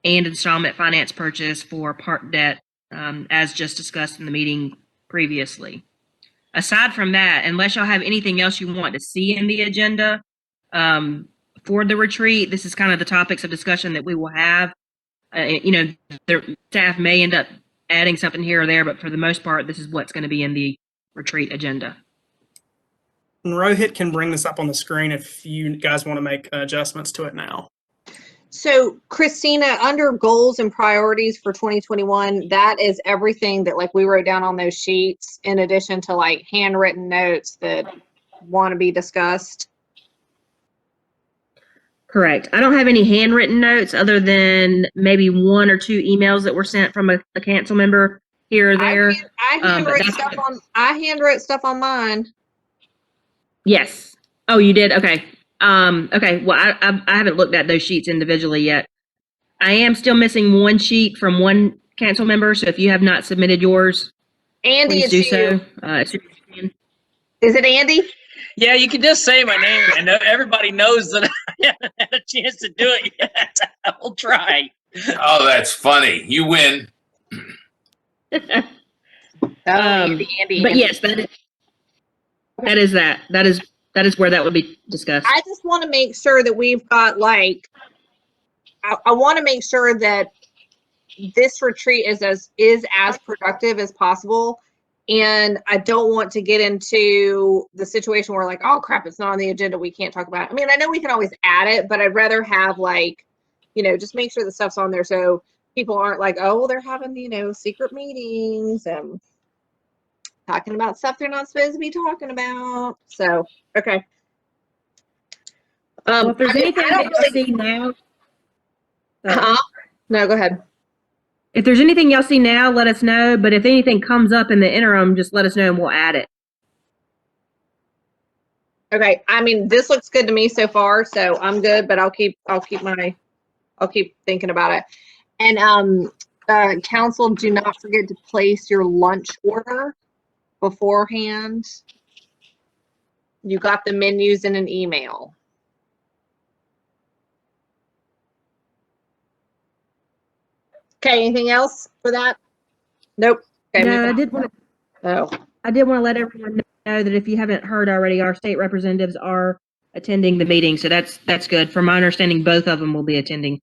and installment finance purchase for park debt, as just discussed in the meeting previously. Aside from that, unless y'all have anything else you want to see in the agenda for the retreat, this is kind of the topics of discussion that we will have. The staff may end up adding something here or there, but for the most part, this is what's going to be in the retreat agenda. And Rohit can bring this up on the screen if you guys want to make adjustments to it now. So Christina, under goals and priorities for 2021, that is everything that like we wrote down on those sheets in addition to like handwritten notes that want to be discussed. Correct. I don't have any handwritten notes other than maybe 1 or 2 emails that were sent from a council member here or there. I handwrote stuff on mine. Yes. Oh, you did? Okay. Okay. Well, I haven't looked at those sheets individually yet. I am still missing 1 sheet from 1 council member. So if you have not submitted yours, Andy, please do it's so. you. Is it Andy? Yeah, you can just say my name, and everybody knows that I haven't had a chance to do it yet. I will try. Oh, that's funny. You win. Andy. But yes, that is where that would be discussed. I just want to make sure that we've got like, I want to make sure that this retreat is as productive as possible. And I don't want to get into the situation where like, oh crap, it's not on the agenda, we can't talk about it. I mean, I know we can always add it, but I'd rather have like, just make sure the stuff's on there so people aren't like, oh, well, they're having, secret meetings and talking about stuff they're not supposed to be talking about. So, okay. Well, if there's anything that you see now. No, go ahead. If there's anything y'all see now, let us know. But if anything comes up in the interim, just let us know and we'll add it. Okay, I mean, this looks good to me so far, so I'm good, but I'll keep thinking about it. And council, do not forget to place your lunch order beforehand. You got the menus in an email. Okay, anything else for that? Nope. Okay, No, I did want to let everyone know that if you haven't heard already, our state representatives are attending the meeting. So that's good. From my understanding, both of them will be attending.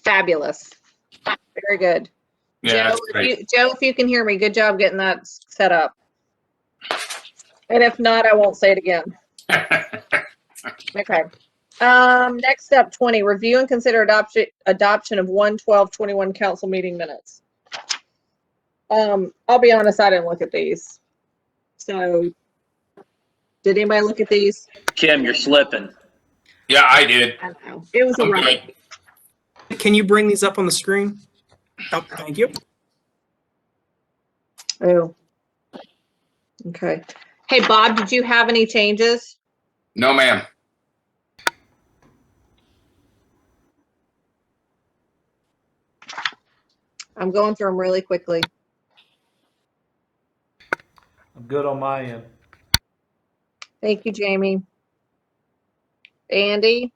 Fabulous. Very good. Yeah, Joe, that's great. Joe, if you can hear me, good job getting that set up. And if not, I won't say it again. Okay. Next up, 20, review and consider adoption of 1/12/21 council meeting minutes. I'll be honest, I didn't look at these. So, did anybody look at these? Kim, you're slipping. Yeah, I did. I don't know. It was a I'm run. good. Can you bring these up on the screen? Oh, thank you. Oh. Okay. Hey, Bob, did you have any changes? No, ma'am. I'm going through them really quickly. I'm good on my end. Thank you, Jamie. Andy?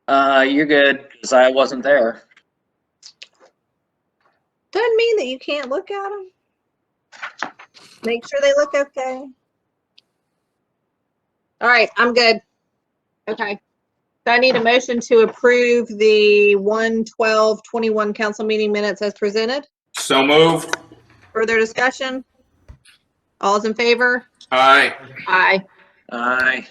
You're good because I wasn't there. Doesn't mean that you can't look at them. Make sure they look okay. All right, I'm good. Okay. So I need a motion to approve the 1/12/21 council meeting minutes as presented. So move. Further discussion? All's in favor? Aye. Aye. Aye.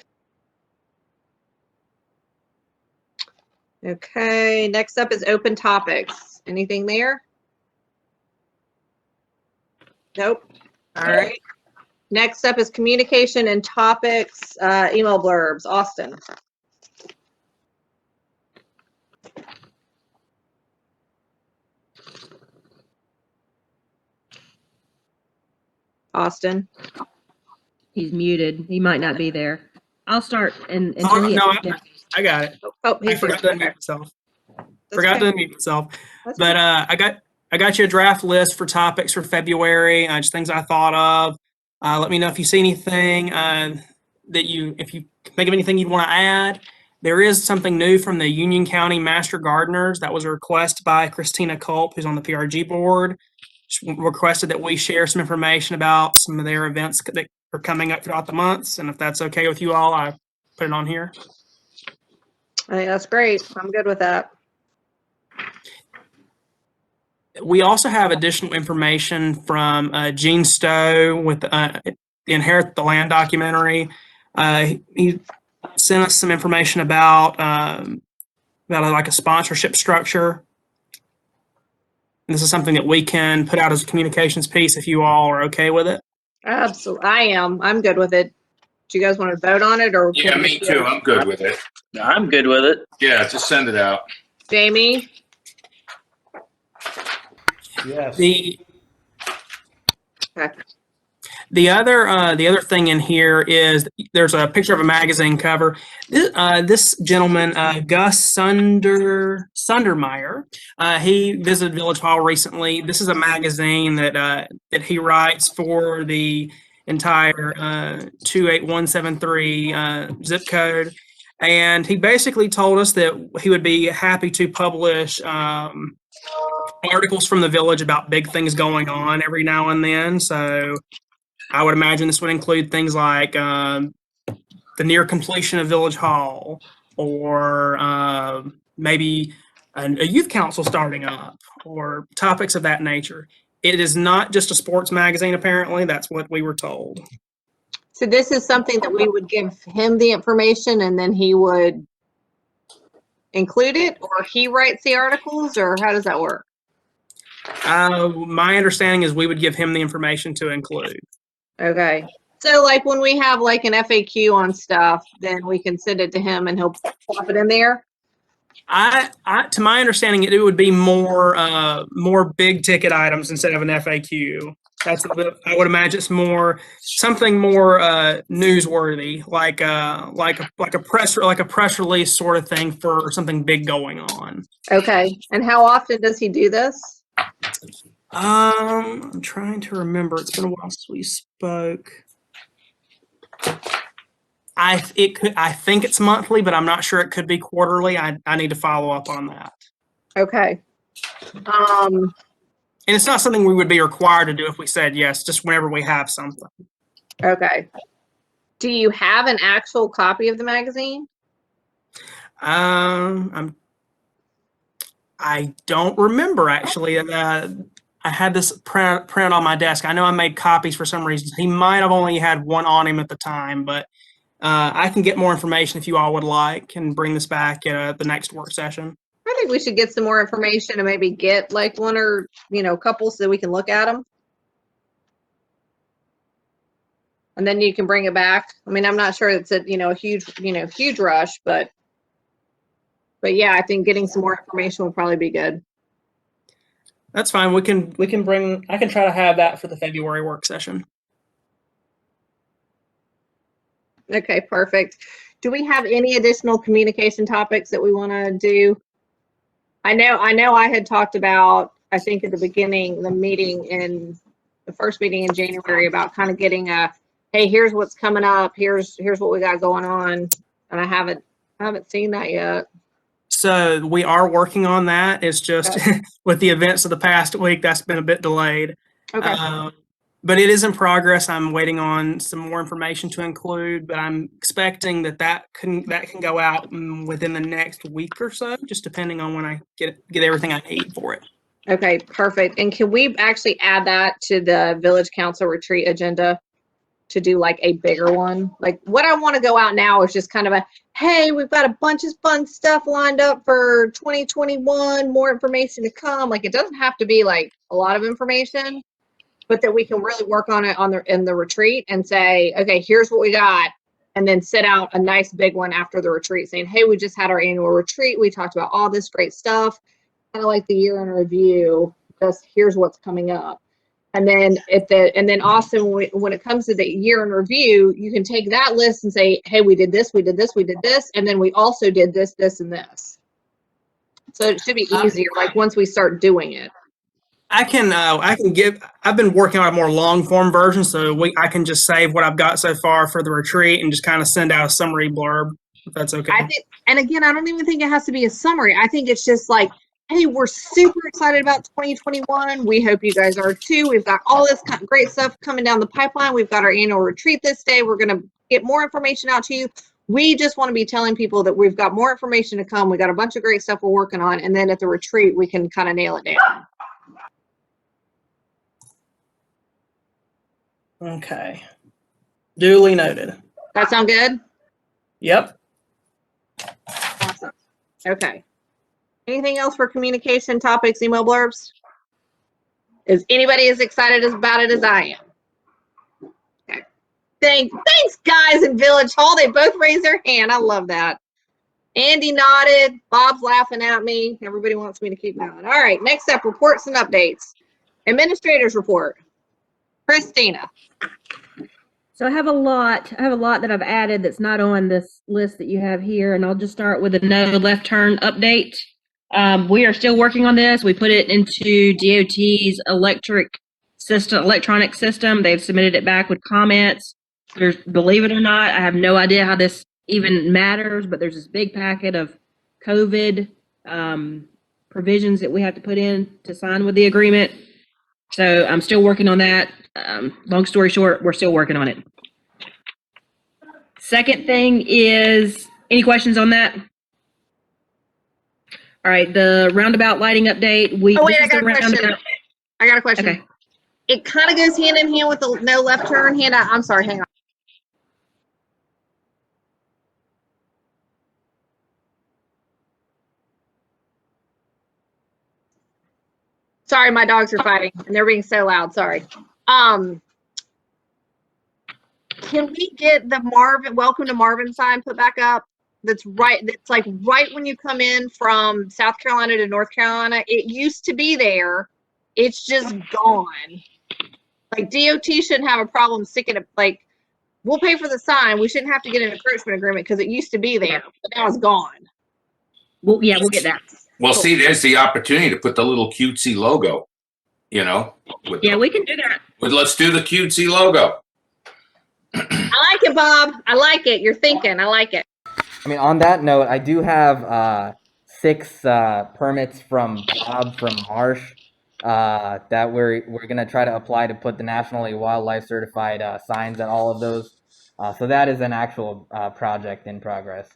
Okay, next up is open topics. Anything there? Nope. All right. Next up is communication and topics, email blurbs. Austin. Austin. He's muted. He might not be there. I'll start until Oh, he. no, I got it. Oh, I forgot to unmute myself. Forgot okay. to unmute myself. That's But okay. I got you a draft list for topics for February. Just things I thought of. Let me know if you see anything if you think of anything you'd want to add. There is something new from the Union County Master Gardeners. That was a request by Christina Culp, who's on the PRG board. She requested that we share some information about some of their events that are coming up throughout the months. And if that's okay with you all, I put it on here. I think that's great. I'm good with that. We also have additional information from Gene Stowe with the Inherit the Land documentary. He sent us some information about like a sponsorship structure. And this is something that we can put out as a communications piece if you all are okay with it. Absolutely. I am. I'm good with it. Do you guys want to vote on it or? Yeah, me too. I'm good with it. I'm good with it. Yeah, just send it out. Jamie? Yes. The other thing in here is there's a picture of a magazine cover. This gentleman, Gus Sundermeyer, he visited Village Hall recently. This is a magazine that he writes for the entire 28173 zip code, and he basically told us that he would be happy to publish articles from the village about big things going on every now and then. So I would imagine this would include things like the near completion of Village Hall, or maybe a youth council starting up, or topics of that nature. It is not just a sports magazine, apparently. That's what we were told. So this is something that we would give him the information and then he would include it, or he writes the articles, or how does that work? My understanding is we would give him the information to include. Okay. So like when we have like an FAQ on stuff, then we can send it to him and he'll plop it in there? To my understanding, it would be more big ticket items instead of an FAQ. That's I would imagine it's something more newsworthy, like a press release sort of thing for something big going on. Okay. And how often does he do this? I'm trying to remember. It's been a while since we spoke. I think it's monthly, but I'm not sure. It could be quarterly. I need to follow up on that. Okay. And it's not something we would be required to do if we said yes, just whenever we have something. Okay. Do you have an actual copy of the magazine? I don't remember actually. I had this printed on my desk. I know I made copies for some reason. He might have only had one on him at the time, but I can get more information if you all would like and bring this back at the next work session. I think we should get some more information and maybe get like one or, couple so that we can look at them. And then you can bring it back. I mean, I'm not sure it's a huge rush, but yeah, I think getting some more information will probably be good. That's fine. I can try to have that for the February work session. Okay, perfect. Do we have any additional communication topics that we want to do? I know I had talked about, I think at the beginning, the first meeting in January, about kind of getting hey, here's what's coming up. Here's what we got going on. And I haven't seen that yet. So we are working on that. It's just with the events of the past week, that's been a bit delayed. Okay. But it is in progress. I'm waiting on some more information to include, but I'm expecting that can go out within the next week or so, just depending on when I get everything I need for it. Okay, perfect. And can we actually add that to the village council retreat agenda to do like a bigger one? Like what I want to go out now is just kind of hey, we've got a bunch of fun stuff lined up for 2021, more information to come. Like it doesn't have to be like a lot of information, but that we can really work on it in the retreat and say, okay, here's what we got. And then set out a nice big one after the retreat saying, hey, we just had our annual retreat. We talked about all this great stuff. Kind of like the year in review, just here's what's coming up. And then also when it comes to the year in review, you can take that list and say, hey, we did this, we did this, we did this, and then we also did this, this, and this. So it should be easier, like once we start doing it. I've been working on a more long form version, so I can just save what I've got so far for the retreat and just kind of send out a summary blurb, if that's okay. And again, I don't even think it has to be a summary. I think it's just like, hey, we're super excited about 2021. We hope you guys are too. We've got all this great stuff coming down the pipeline. We've got our annual retreat this day. We're going to get more information out to you. We just want to be telling people that we've got more information to come. We got a bunch of great stuff we're working on. And then at the retreat, we can kind of nail it down. Okay. Duly noted. That sound good? Yep. Awesome. Okay. Anything else for communication topics, email blurbs? Is anybody as excited about it as I am? Okay. Thanks, guys in Village Hall. They both raised their hand. I love that. Andy nodded. Bob's laughing at me. Everybody wants me to keep going. All right. Next up, reports and updates. Administrator's report. Christina. So I have a lot that I've added that's not on this list that you have here, and I'll just start with a no left turn update. We are still working on this. We put it into DOT's electronic system. They've submitted it back with comments. Believe it or not, I have no idea how this even matters, but there's this big packet of COVID provisions that we have to put in to sign with the agreement. So I'm still working on that. Long story short, we're still working on it. Second thing is, any questions on that? All right, the roundabout lighting update. I got a question. Okay. It kind of goes hand in hand with the no left turn handout. I'm sorry, hang on. Sorry, my dogs are fighting and they're being so loud. Sorry. Can we get the Welcome to Marvin sign put back up? that's like right when you come in from South Carolina to North Carolina. It used to be there. It's just gone. Like DOT shouldn't have a problem sticking it, like, we'll pay for the sign. We shouldn't have to get an encroachment agreement because it used to be there, but now it's gone. Well, yeah, we'll get that. Well, see, there's the opportunity to put the little cutesy logo, you know. Yeah, we can do that. Let's do the cutesy logo. I like it, Bob. I like it. You're thinking. I like it. I mean, on that note, I do have 6 permits from Bob from Marsh that we're gonna try to apply to put the nationally wildlife certified signs at all of those. So that is an actual project in progress.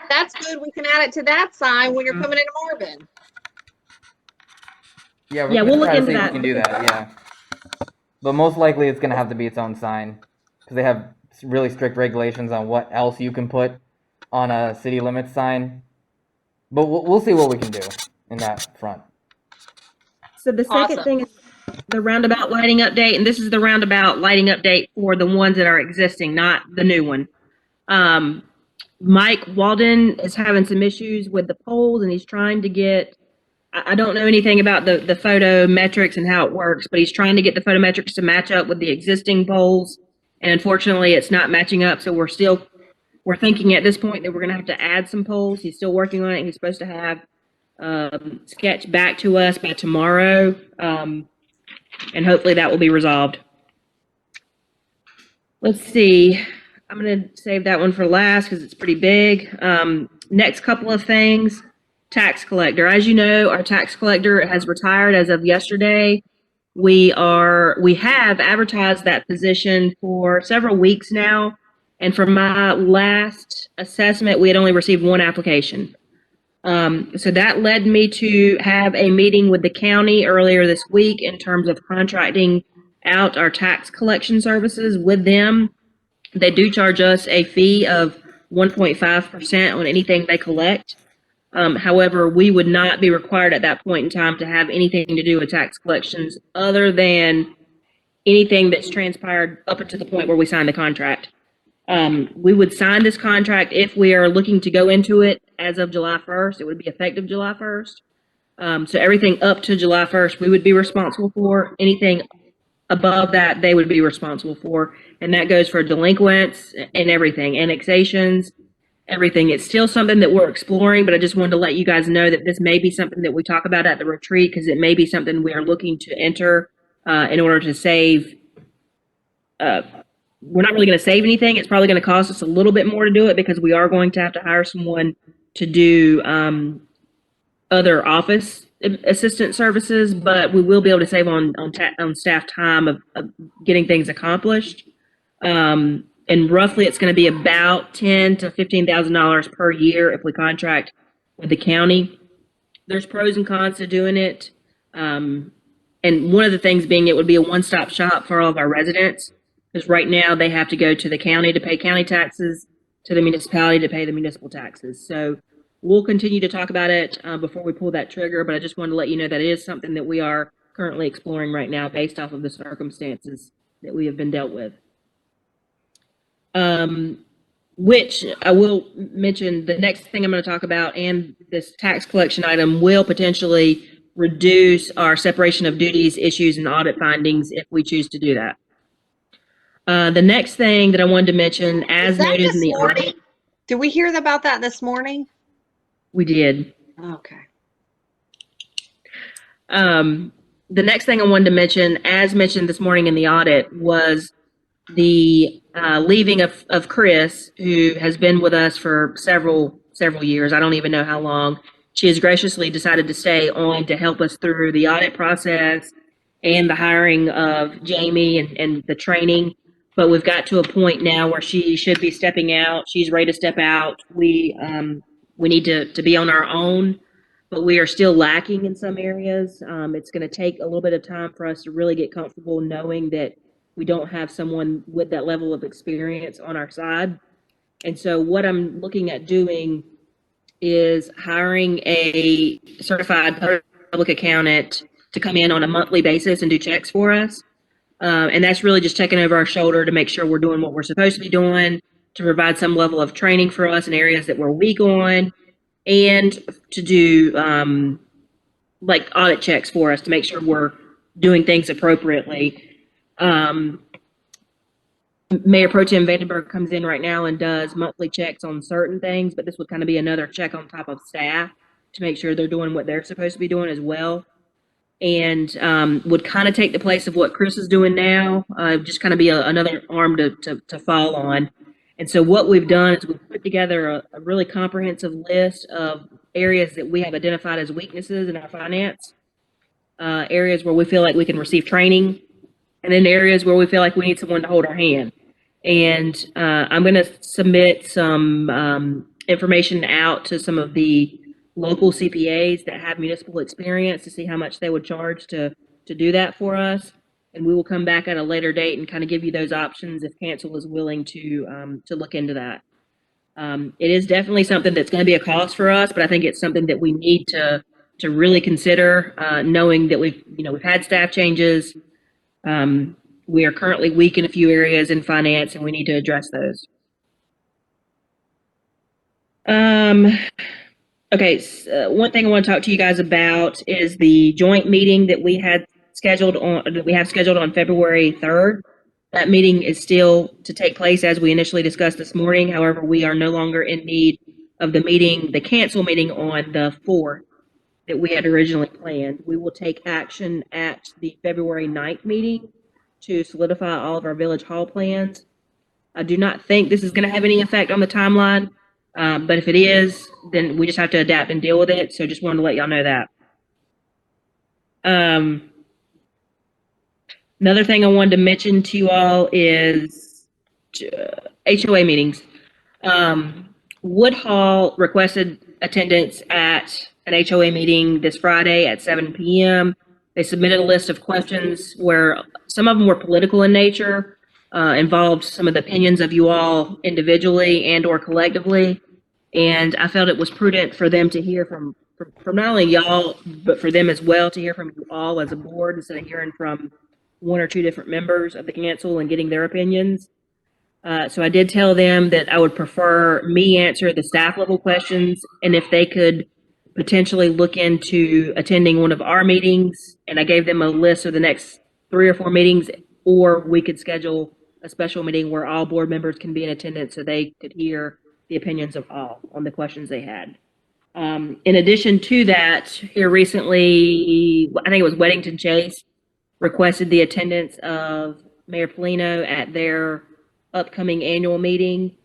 That's good. We can add it to that sign when you're coming into Marvin. Yeah, Yeah, we're we'll gonna try look to see into if we that. can do that. Yeah, but most likely it's gonna have to be its own sign because they have really strict regulations on what else you can put on a city limits sign. But we'll see what we can do in that front. So the second thing is the roundabout lighting update, and this is the roundabout lighting update for the ones that are existing, not the new one. Mike Walden is having some issues with the poles, and he's trying to get, I don't know anything about the photometrics and how it works, but he's trying to get the photometrics to match up with the existing poles. And unfortunately, it's not matching up. So we're thinking at this point that we're going to have to add some poles. He's still working on it. He's supposed to have sketch back to us by tomorrow. And hopefully that will be resolved. Let's see. I'm going to save that one for last because it's pretty big. Next couple of things. Tax collector. As you know, our tax collector has retired as of yesterday. We have advertised that position for several weeks now. And from my last assessment, we had only received one application. So that led me to have a meeting with the county earlier this week in terms of contracting out our tax collection services with them. They do charge us a fee of 1.5% on anything they collect. However, we would not be required at that point in time to have anything to do with tax collections other than anything that's transpired up until the point where we sign the contract. We would sign this contract if we are looking to go into it as of July 1st. It would be effective July 1st. So everything up to July 1st, we would be responsible for. Anything above that, they would be responsible for. And that goes for delinquents and everything, annexations, everything. It's still something that we're exploring, but I just wanted to let you guys know that this may be something that we talk about at the retreat because it may be something we are looking to enter in order to save. We're not really going to save anything. It's probably going to cost us a little bit more to do it because we are going to have to hire someone to do other office assistant services, but we will be able to save on staff time of getting things accomplished. And roughly it's going to be about $10,000 to $15,000 per year if we contract with the county. There's pros and cons to doing it. And one of the things being it would be a one-stop shop for all of our residents. Because right now they have to go to the county to pay county taxes, to the municipality to pay the municipal taxes. So we'll continue to talk about it before we pull that trigger, but I just wanted to let you know that it is something that we are currently exploring right now based off of the circumstances that we have been dealt with. Which I will mention, the next thing I'm going to talk about and this tax collection item will potentially reduce our separation of duties, issues, and audit findings if we choose to do that. The next thing that I wanted to mention, as noted in the audit. Did we hear about that this morning? We did. Okay. The next thing I wanted to mention, as mentioned this morning in the audit, was the leaving of Chris, who has been with us for several years. I don't even know how long. She has graciously decided to stay on to help us through the audit process and the hiring of Jamie and the training. But we've got to a point now where she should be stepping out. She's ready to step out. We need to be on our own, but we are still lacking in some areas. It's going to take a little bit of time for us to really get comfortable knowing that we don't have someone with that level of experience on our side. And so what I'm looking at doing is hiring a certified public accountant to come in on a monthly basis and do checks for us. And that's really just checking over our shoulder to make sure we're doing what we're supposed to be doing, to provide some level of training for us in areas that we're weak on, and to do like audit checks for us to make sure we're doing things appropriately. Mayor Pro Tem Vandenberg comes in right now and does monthly checks on certain things, but this would kind of be another check on top of staff to make sure they're doing what they're supposed to be doing as well. And would kind of take the place of what Chris is doing now, just kind of be another arm to fall on. And so what we've done is we've put together a really comprehensive list of areas that we have identified as weaknesses in our finance, areas where we feel like we can receive training, and then areas where we feel like we need someone to hold our hand. And I'm going to submit some information out to some of the local CPAs that have municipal experience to see how much they would charge to do that for us. And we will come back at a later date and kind of give you those options if council is willing to look into that. It is definitely something that's going to be a cost for us, but I think it's something that we need to really consider, knowing that we've had staff changes. We are currently weak in a few areas in finance, and we need to address those. Okay, so one thing I want to talk to you guys about is the joint meeting that we have scheduled on February 3rd. That meeting is still to take place as we initially discussed this morning. However, we are no longer in need of the cancel meeting on the 4th that we had originally planned. We will take action at the February 9th meeting to solidify all of our village hall plans. I do not think this is going to have any effect on the timeline, but if it is, then we just have to adapt and deal with it. So just wanted to let y'all know that. Another thing I wanted to mention to you all is HOA meetings. Woodhall requested attendance at an HOA meeting this Friday at 7 p.m. They submitted a list of questions where some of them were political in nature, involved some of the opinions of you all individually and or collectively. And I felt it was prudent for them to hear from not only y'all, but for them as well to hear from you all as a board instead of hearing from one or two different members of the council and getting their opinions. So I did tell them that I would prefer me answer the staff level questions, and if they could potentially look into attending one of our meetings, and I gave them a list of the next 3 or 4 meetings, or we could schedule a special meeting where all board members can be in attendance so they could hear the opinions of all on the questions they had. In addition to that, here recently, I think it was Weddington Chase, requested the attendance of Mayor Polino at their upcoming annual meeting.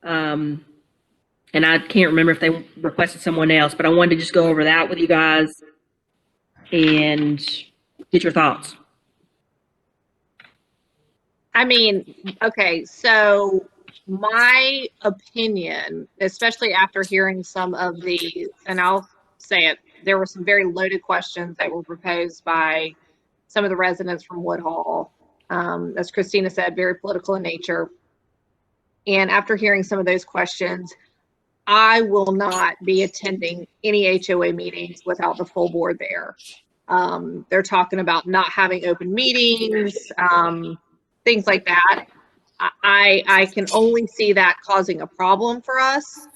And I can't remember if they requested someone else, but I wanted to just go over that with you guys and get your thoughts. I mean, okay, so my opinion, especially after hearing some of the, and I'll say it, there were some very loaded questions that were proposed by some of the residents from Woodhall. As Christina said, very political in nature. And after hearing some of those questions, I will not be attending any HOA meetings without the full board there. They're talking about not having open meetings, things like that. I can only see that causing a problem for us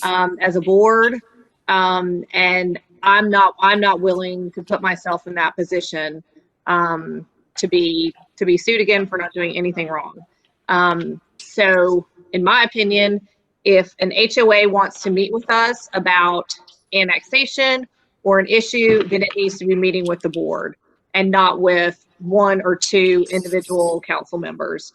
as a board, and I'm not willing to put myself in that position to be sued again for not doing anything wrong. So, in my opinion, if an HOA wants to meet with us about annexation or an issue, then it needs to be meeting with the board and not with 1 or 2 individual council members,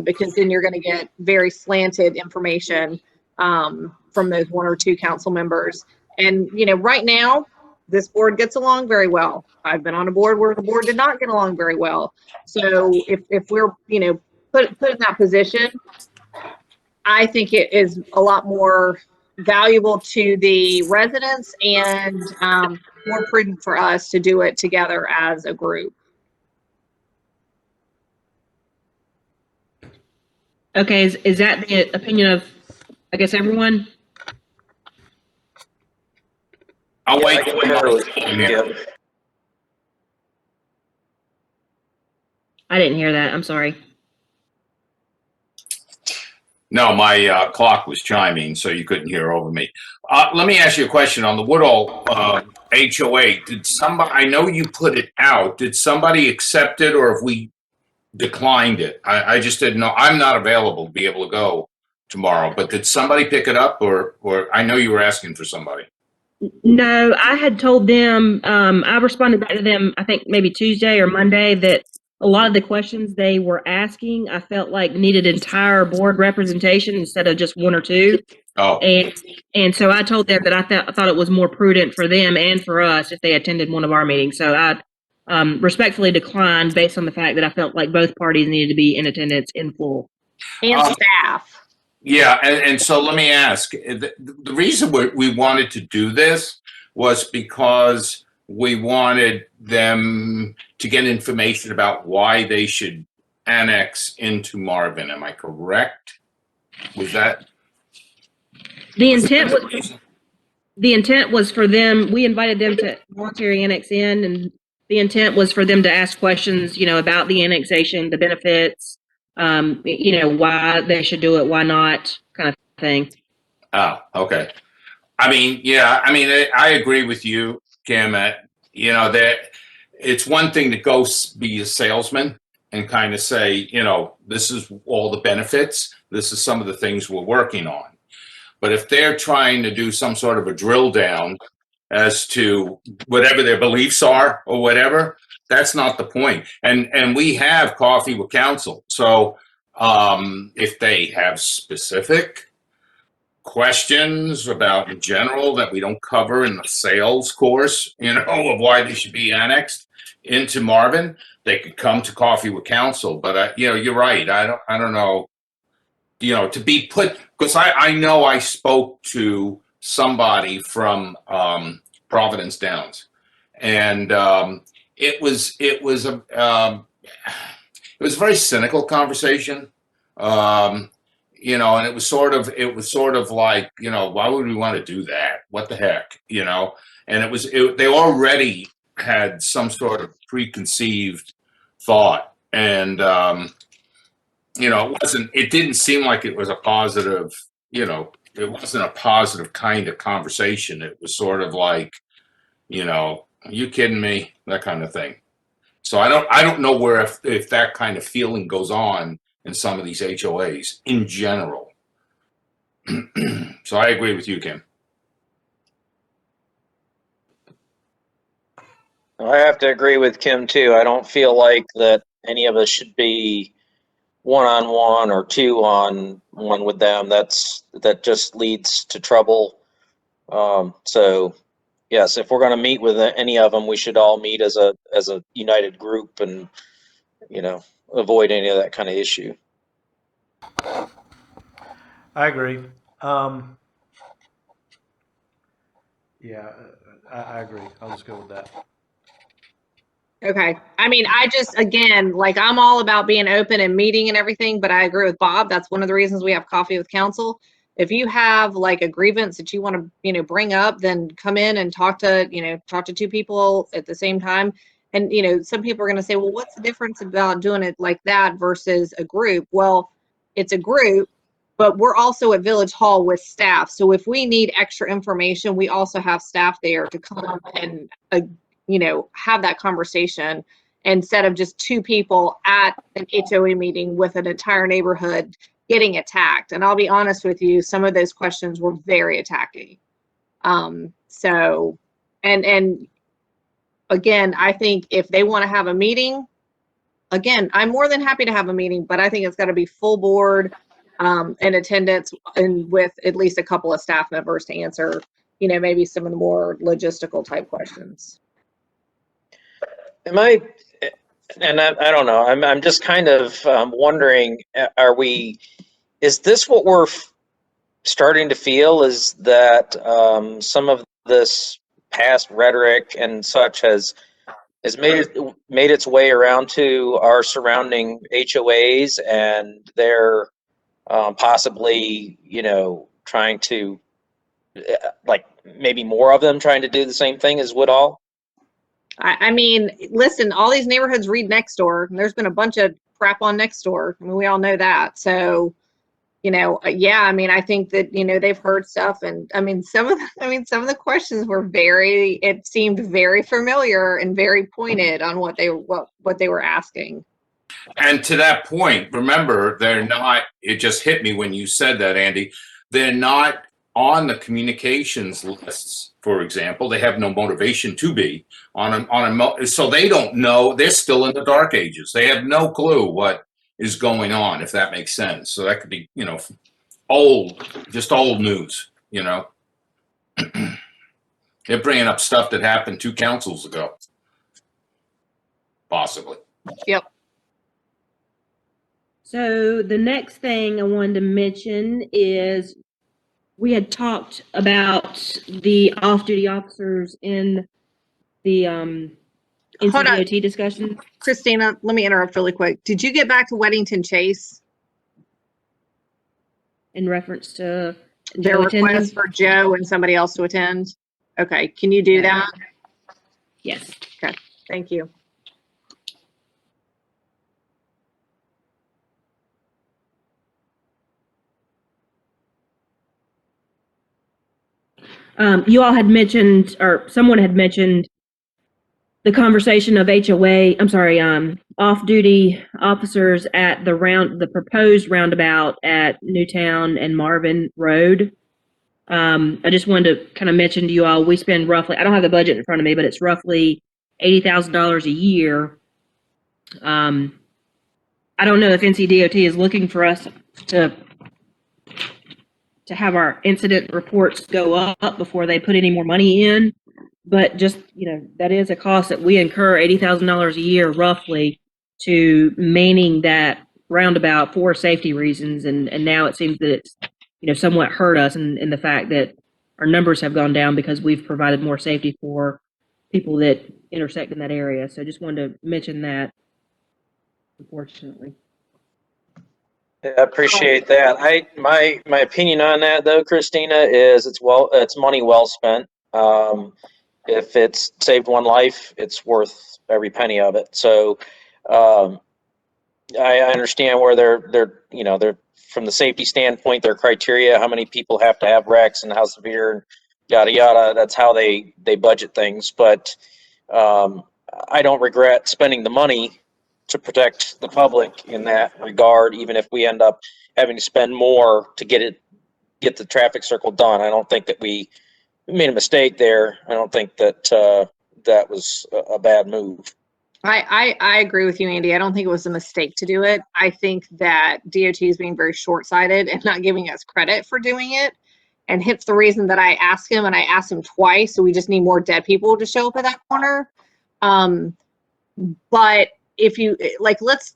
because then you're going to get very slanted information from those 1 or 2 council members. And, right now, this board gets along very well. I've been on a board where the board did not get along very well. So if we're, put in that position, I think it is a lot more valuable to the residents and more prudent for us to do it together as a group. Okay, is that the opinion of, I guess, everyone? I'll wait. I didn't hear that. I'm sorry. No, my clock was chiming, so you couldn't hear over me. Let me ask you a question on the Woodall HOA. Did somebody? I know you put it out. Did somebody accept it, or have we declined it? I just didn't know. I'm not available to be able to go tomorrow. But did somebody pick it up, or I know you were asking for somebody. No, I had told them, I responded back to them, I think maybe Tuesday or Monday, that a lot of the questions they were asking, I felt like needed entire board representation instead of just one or two. Oh. And so I told them that I thought it was more prudent for them and for us if they attended one of our meetings. So I respectfully declined based on the fact that I felt like both parties needed to be in attendance in full. And staff. Yeah, and so let me ask, the reason we wanted to do this was because we wanted them to get information about why they should annex into Marvin. Am I correct? Was that? The intent was for them, we invited them to voluntary annex in, and the intent was for them to ask questions, about the annexation, the benefits, why they should do it, why not, kind of thing. Oh, okay. I mean, yeah, I agree with you, Kim, that it's one thing to go be a salesman and kind of say, this is all the benefits. This is some of the things we're working on. But if they're trying to do some sort of a drill down as to whatever their beliefs are or whatever, that's not the point. And we have coffee with counsel. So if they have specific questions about in general that we don't cover in the sales course, of why they should be annexed into Marvin, they could come to coffee with counsel. But you're right. I don't know. To be put, because I know I spoke to somebody from Providence Downs, and it was a very cynical conversation. And it was sort of like, why would we want to do that? What the heck, And they already had some sort of preconceived thought, and it didn't seem like it was a positive, it wasn't a positive kind of conversation. It was sort of like, are you kidding me? That kind of thing. So I don't know where if that kind of feeling goes on in some of these HOAs in general. So I agree with you, Kim. I have to agree with Kim too. I don't feel like that any of us should be one-on-one or two-on-one with them. That just leads to trouble. So yes, if we're going to meet with any of them, we should all meet as a united group and avoid any of that kind of issue. I agree. Yeah, I agree. I'll just go with that. Okay. I mean, again, I'm all about being open and meeting and everything, but I agree with Bob. That's one of the reasons we have coffee with counsel. If you have a grievance that you want to, bring up, then come in and talk to two people at the same time. And, some people are going to say, well, what's the difference about doing it like that versus a group? Well, it's a group, but we're also at Village Hall with staff. So if we need extra information, we also have staff there to come and, have that conversation instead of just two people at an HOA meeting with an entire neighborhood getting attacked. And I'll be honest with you, some of those questions were very attacking. And again, I think if they want to have a meeting, again, I'm more than happy to have a meeting, but I think it's got to be full board in attendance and with at least a couple of staff members to answer, maybe some of the more logistical type questions. I don't know. I'm just kind of wondering, is this what we're starting to feel, is that some of this past rhetoric and such has made its way around to our surrounding HOAs, and they're possibly, trying to, maybe more of them trying to do the same thing as Woodall? I mean, listen, all these neighborhoods read Nextdoor, and there's been a bunch of crap on Nextdoor. I mean, we all know that. So, Yeah, I mean, I think that, they've heard stuff, and I mean, some of the questions were it seemed very familiar and very pointed on what they were asking. And to that point, remember, they're not, it just hit me when you said that, Andy, they're not on the communications lists, for example. They have no motivation to be so they don't know, they're still in the dark ages. They have no clue what is going on, if that makes sense. So that could be, just old news, They're bringing up stuff that happened 2 councils ago, possibly. Yep. So the next thing I wanted to mention is we had talked about the off-duty officers in the Hold on. NCDOT discussion. Christina, let me interrupt really quick. Did you get back to Weddington Chase? In reference to Their Joe request attending? for Joe and somebody else to attend? Okay, can you do that? Yes. Okay, thank you. You all had mentioned, or someone had mentioned, the conversation of off-duty officers at the proposed roundabout at Newtown and Marvin Road. I just wanted to kind of mention to you all, we spend roughly, I don't have the budget in front of me, but it's roughly $80,000 a year. I don't know if NCDOT is looking for us to have our incident reports go up before they put any more money in. But just, that is a cost that we incur, $80,000 a year roughly, to manning that roundabout for safety reasons. And now it seems that it's, somewhat hurt us in the fact that our numbers have gone down because we've provided more safety for people that intersect in that area. So I just wanted to mention that, unfortunately. Yeah, I appreciate that. My opinion on that though, Christina, is it's money well spent. If it's saved one life, it's worth every penny of it. So I understand where they're from the safety standpoint, their criteria, how many people have to have wrecks and how severe and yada yada. That's how they budget things. But I don't regret spending the money to protect the public in that regard, even if we end up having to spend more to get the traffic circle done. I don't think that we made a mistake there. I don't think that that was a bad move. I agree with you, Andy. I don't think it was a mistake to do it. I think that DOT is being very short-sighted and not giving us credit for doing it. And hence the reason that I asked him, and I asked him twice, so we just need more dead people to show up at that corner. But if you let's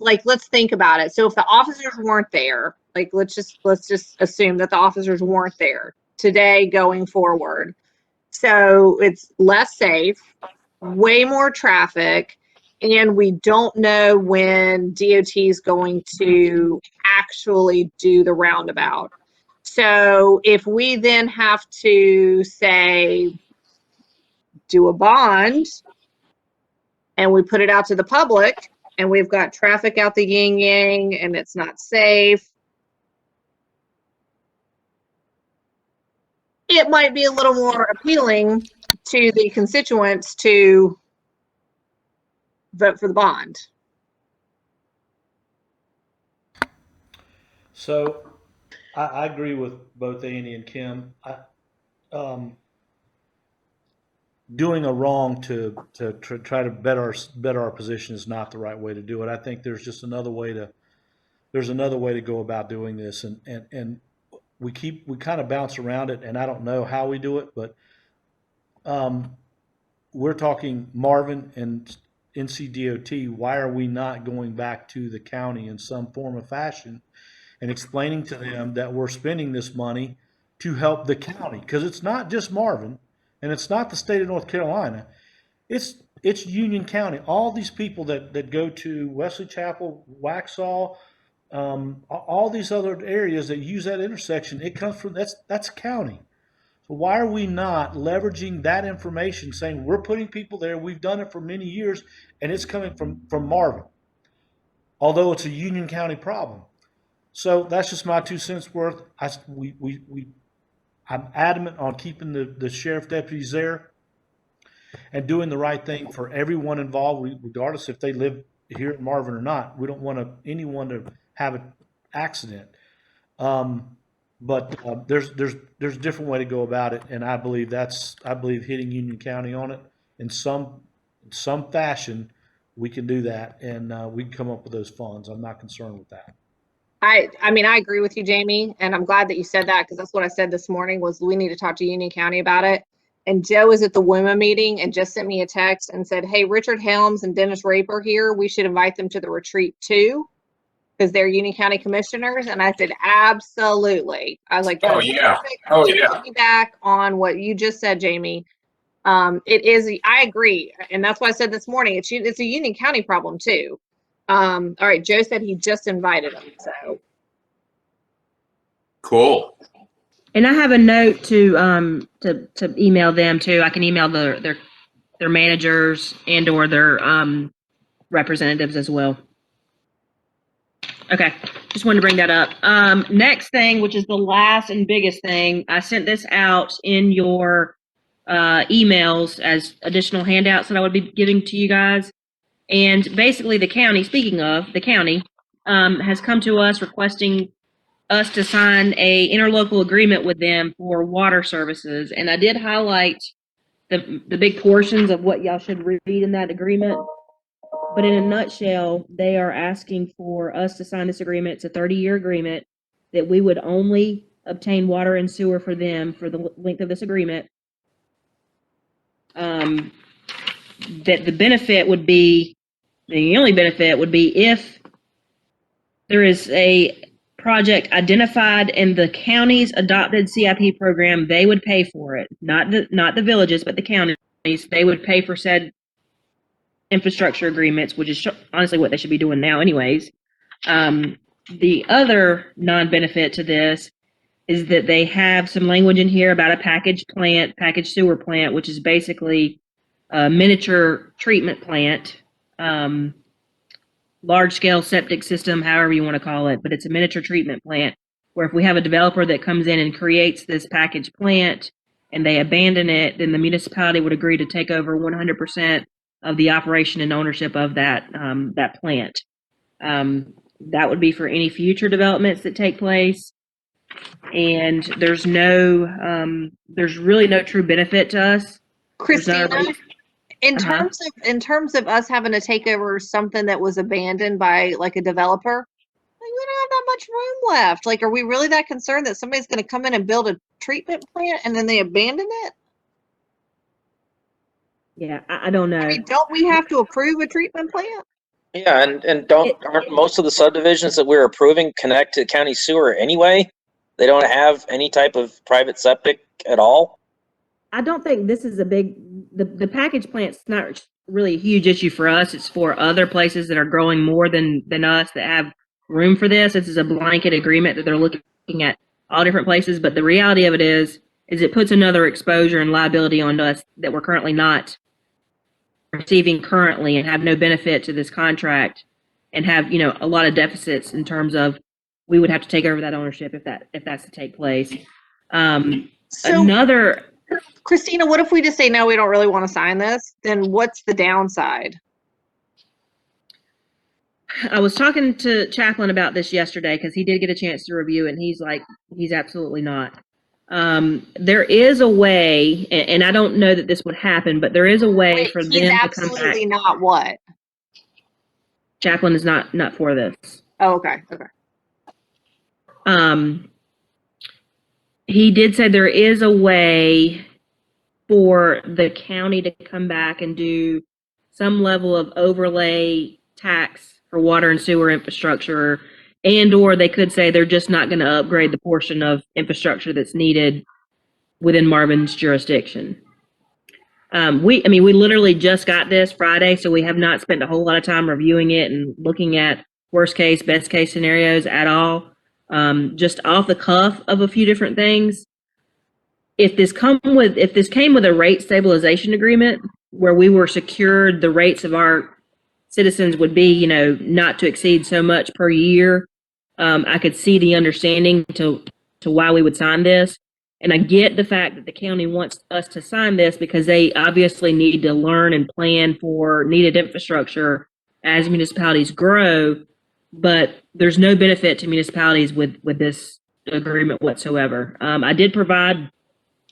think about it. So if the officers weren't there, let's just assume that the officers weren't there today going forward. So it's less safe, way more traffic, and we don't know when DOT is going to actually do the roundabout. So if we then have to say, do a bond, and we put it out to the public, and we've got traffic out the yin yang, and it's not safe, it might be a little more appealing to the constituents to vote for the bond. So I agree with both Andy and Kim. Doing a wrong to try to better our position is not the right way to do it. I think there's just another way to go about doing this, and we kind of bounce around it, and I don't know how we do it, but we're talking Marvin and NCDOT. Why are we not going back to the county in some form or fashion and explaining to them that we're spending this money to help the county? Because it's not just Marvin, and it's not the state of North Carolina. It's Union County. All these people that go to Wesley Chapel, Waxhaw, all these other areas that use that intersection, it comes from that's county. So why are we not leveraging that information, saying we're putting people there, we've done it for many years, and it's coming from Marvin, although it's a Union County problem. So that's just my 2 cents worth. I'm adamant on keeping the sheriff deputies there and doing the right thing for everyone involved, regardless if they live here in Marvin or not. We don't want anyone to have an accident. But there's a different way to go about it, and I believe hitting Union County on it in some fashion. We can do that, and we can come up with those funds. I'm not concerned with that. I mean, I agree with you, Jamie, and I'm glad that you said that, because that's what I said this morning was we need to talk to Union County about it. And Joe was at the WIMA meeting and just sent me a text and said, hey, Richard Helms and Dennis Raper here. We should invite them to the retreat too, because they're Union County commissioners. And I said, absolutely. I was like, Oh, yeah. Oh, yeah. Back on what you just said, Jamie. It is, I agree. And that's why I said this morning, it's a Union County problem too. All right. Joe said he just invited them. So Cool. And I have a note to email them too. I can email their managers and or their representatives as well. Okay, just wanted to bring that up. Next thing, which is the last and biggest thing, I sent this out in your emails as additional handouts that I would be giving to you guys. And basically the county, speaking of the county, has come to us requesting us to sign a interlocal agreement with them for water services. And I did highlight the big portions of what y'all should read in that agreement. But in a nutshell, they are asking for us to sign this agreement. It's a 30-year agreement that we would only obtain water and sewer for them for the length of this agreement. That the benefit would be, the only benefit would be if there is a project identified in the county's adopted CIP program, they would pay for it. Not the villages, but the counties. They would pay for said infrastructure agreements, which is honestly what they should be doing now anyways. The other non-benefit to this is that they have some language in here about a packaged sewer plant, which is basically a miniature treatment plant, large-scale septic system, however you want to call it, but it's a miniature treatment plant where if we have a developer that comes in and creates this packaged plant and they abandon it, then the municipality would agree to take over 100% of the operation and ownership of that plant. That would be for any future developments that take place. And there's really no true benefit to us. Christina, in terms of us having to take over something that was abandoned by like a developer, like, we don't have that much room left. Like, are we really that concerned that somebody's going to come in and build a treatment plant and then they abandon it? Yeah, I don't know. I mean, don't we have to approve a treatment plant? Yeah, and aren't most of the subdivisions that we're approving connect to county sewer anyway? They don't have any type of private septic at all? I don't think this is the package plant's not really a huge issue for us. It's for other places that are growing more than us that have room for this. This is a blanket agreement that they're looking at all different places. But the reality of it is it puts another exposure and liability on us that we're currently not receiving currently and have no benefit to this contract and have, a lot of deficits in terms of we would have to take over that ownership if that's to take place. Christina, what if we just say, no, we don't really want to sign this? Then what's the downside? I was talking to Chaplin about this yesterday because he did get a chance to review it, and he's like, he's absolutely not. There is a way, and I don't know that this would happen, but there is a way for them to come back. Absolutely not what? Chaplin is not for this. Oh, okay. He did say there is a way for the county to come back and do some level of overlay tax for water and sewer infrastructure, and or they could say they're just not going to upgrade the portion of infrastructure that's needed within Marvin's jurisdiction. We literally just got this Friday, so we have not spent a whole lot of time reviewing it and looking at worst case, best case scenarios at all. Just off the cuff of a few different things. If this came with a rate stabilization agreement where we were secured the rates of our citizens would be, not to exceed so much per year, I could see the understanding to why we would sign this. And I get the fact that the county wants us to sign this because they obviously need to learn and plan for needed infrastructure as municipalities grow. But there's no benefit to municipalities with this agreement whatsoever. I did provide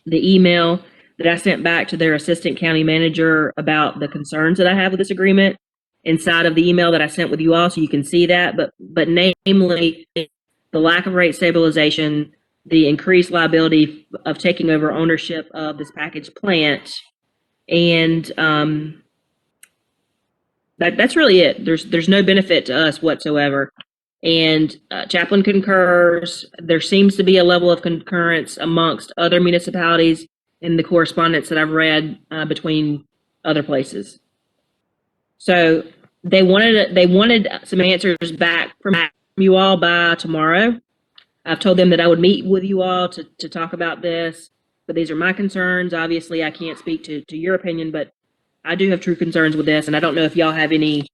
the email that I sent back to their assistant county manager about the concerns that I have with this agreement inside of the email that I sent with you all, so you can see that. But namely, the lack of rate stabilization, the increased liability of taking over ownership of this package plant, and that's really it. There's no benefit to us whatsoever. And Chaplain concurs. There seems to be a level of concurrence amongst other municipalities in the correspondence that I've read between other places. So they wanted some answers back from you all by tomorrow. I've told them that I would meet with you all to talk about this, but these are my concerns. Obviously, I can't speak to your opinion, but I do have true concerns with this, and I don't know if y'all have any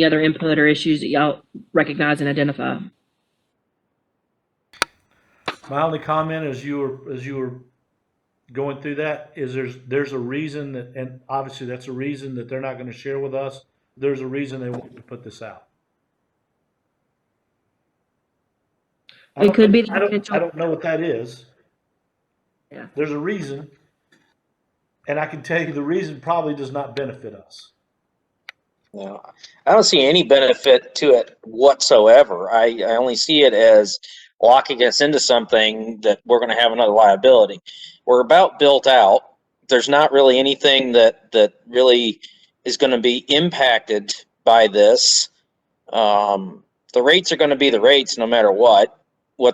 other input or issues that y'all recognize and identify. My only comment as you were going through that is there's a reason that, and obviously that's a reason that they're not going to share with us. There's a reason they want to put this out. It could be the I potential. don't know what that is. Yeah. There's a reason, and I can tell you the reason probably does not benefit us. No, I don't see any benefit to it whatsoever. I only see it as locking us into something that we're going to have another liability. We're about built out. There's not really anything that really is going to be impacted by this. The rates are going to be the rates no matter what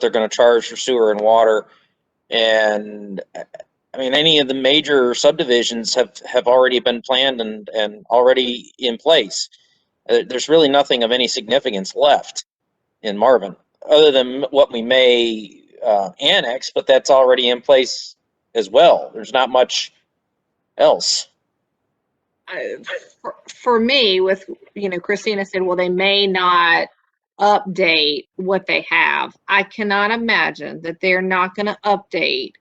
they're going to charge for sewer and water. And I mean, any of the major subdivisions have already been planned and already in place. There's really nothing of any significance left in Marvin, other than what we may annex, but that's already in place as well. There's not much else. For me, with, Christina said, well, they may not update what they have. I cannot imagine that they're not going to update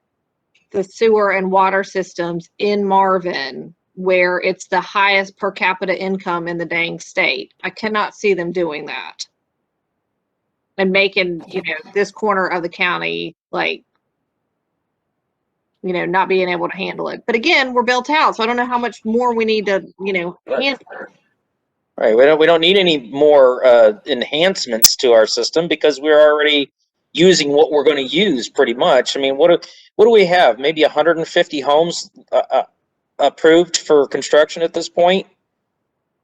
the sewer and water systems in Marvin, where it's the highest per capita income in the dang state. I cannot see them doing that and making, this corner of the county, like, not being able to handle it. But again, we're built out, so I don't know how much more we need to, handle. Right. We don't need any more enhancements to our system because we're already using what we're going to use pretty much. I mean, what do we have? Maybe 150 homes approved for construction at this point,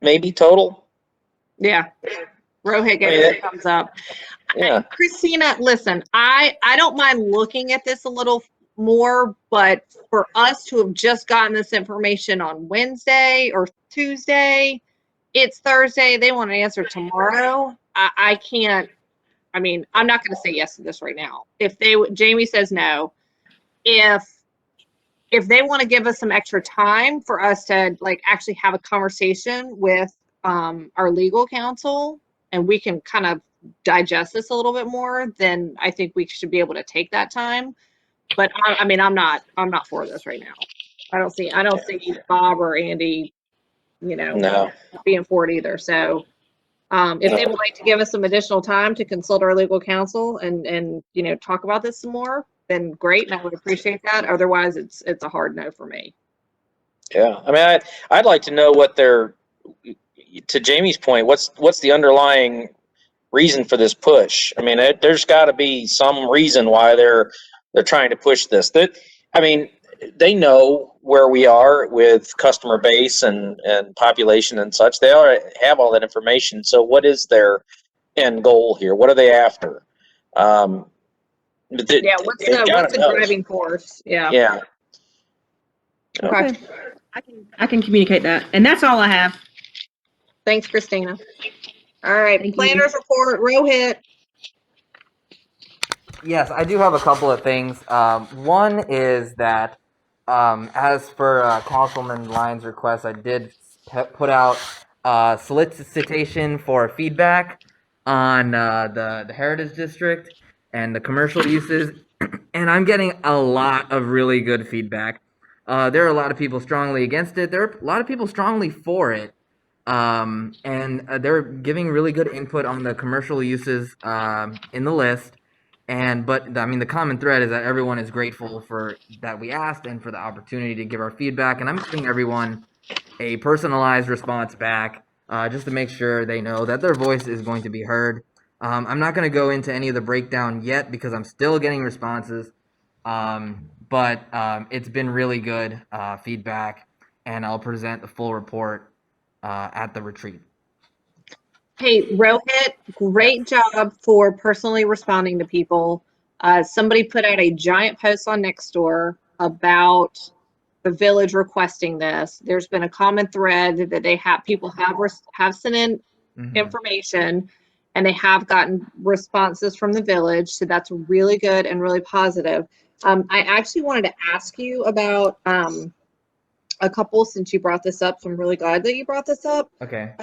maybe total. Yeah. Rohit gave it a thumbs up. Yeah. Christina, listen, I don't mind looking at this a little more, but for us to have just gotten this information on Wednesday or Tuesday, it's Thursday, they want an answer tomorrow. I can't. I mean, I'm not going to say yes to this right now. If Jamie says no, if they want to give us some extra time for us to actually have a conversation with our legal counsel, and we can kind of digest this a little bit more, then I think we should be able to take that time. But I mean, I'm not for this right now. I don't see Bob or Andy, No. being for it either. So if they would like to give us some additional time to consult our legal counsel and talk about this some more, then great, and I would appreciate that. Otherwise, it's a hard no for me. Yeah. I mean, I'd like to know what to Jamie's point, what's the underlying reason for this push? I mean, there's got to be some reason why they're trying to push this. I mean, they know where we are with customer base and population and such. They already have all that information. So what is their end goal here? What are they after? What's the driving force? Yeah. Yeah. Okay. I can communicate that, and that's all I have. Thanks, Christina. All right, Thank planners report, Rohit. Yes, I do have a couple of things. One is that, as for Councilman Lyons' request, I did put out solicitation for feedback. on the Heritage District and the commercial uses, and I'm getting a lot of really good feedback. There are a lot of people strongly against it. There are a lot of people strongly for it. And they're giving really good input on the commercial uses in the list. But I mean, the common thread is that everyone is grateful for that we asked and for the opportunity to give our feedback. And I'm giving everyone a personalized response back just to make sure they know that their voice is going to be heard. I'm not going to go into any of the breakdown yet because I'm still getting responses. But it's been really good feedback, and I'll present the full report at the retreat. Hey, Rohit, great job for personally responding to people. Somebody put out a giant post on Nextdoor about the village requesting this. There's been a common thread that people have sent in information, and they have gotten responses from the village. So that's really good and really positive. I actually wanted to ask you about a couple, since you brought this up. So I'm really glad that you brought this up. Okay.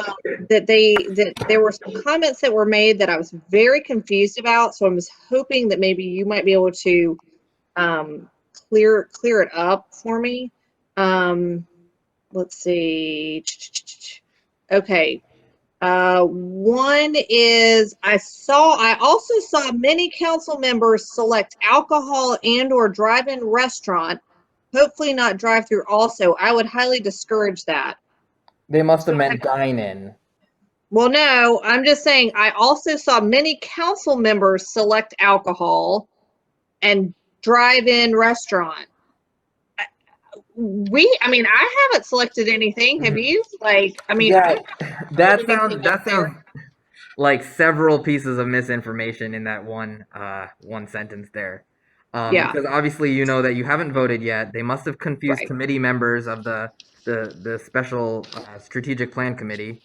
That there were some comments that were made that I was very confused about. So I was hoping that maybe you might be able to clear it up for me. Let's see. Okay. One is I also saw many council members select alcohol and/or drive-in restaurant. Hopefully not drive-through also. I would highly discourage that. They must have meant dine-in. Well, no, I'm just saying I also saw many council members select alcohol and drive-in restaurant. I haven't selected anything. Have you? Yeah, that sounds like several pieces of misinformation in that one sentence there. Yeah. Because obviously you know that you haven't voted yet. They must have confused Right. committee members of the special strategic plan committee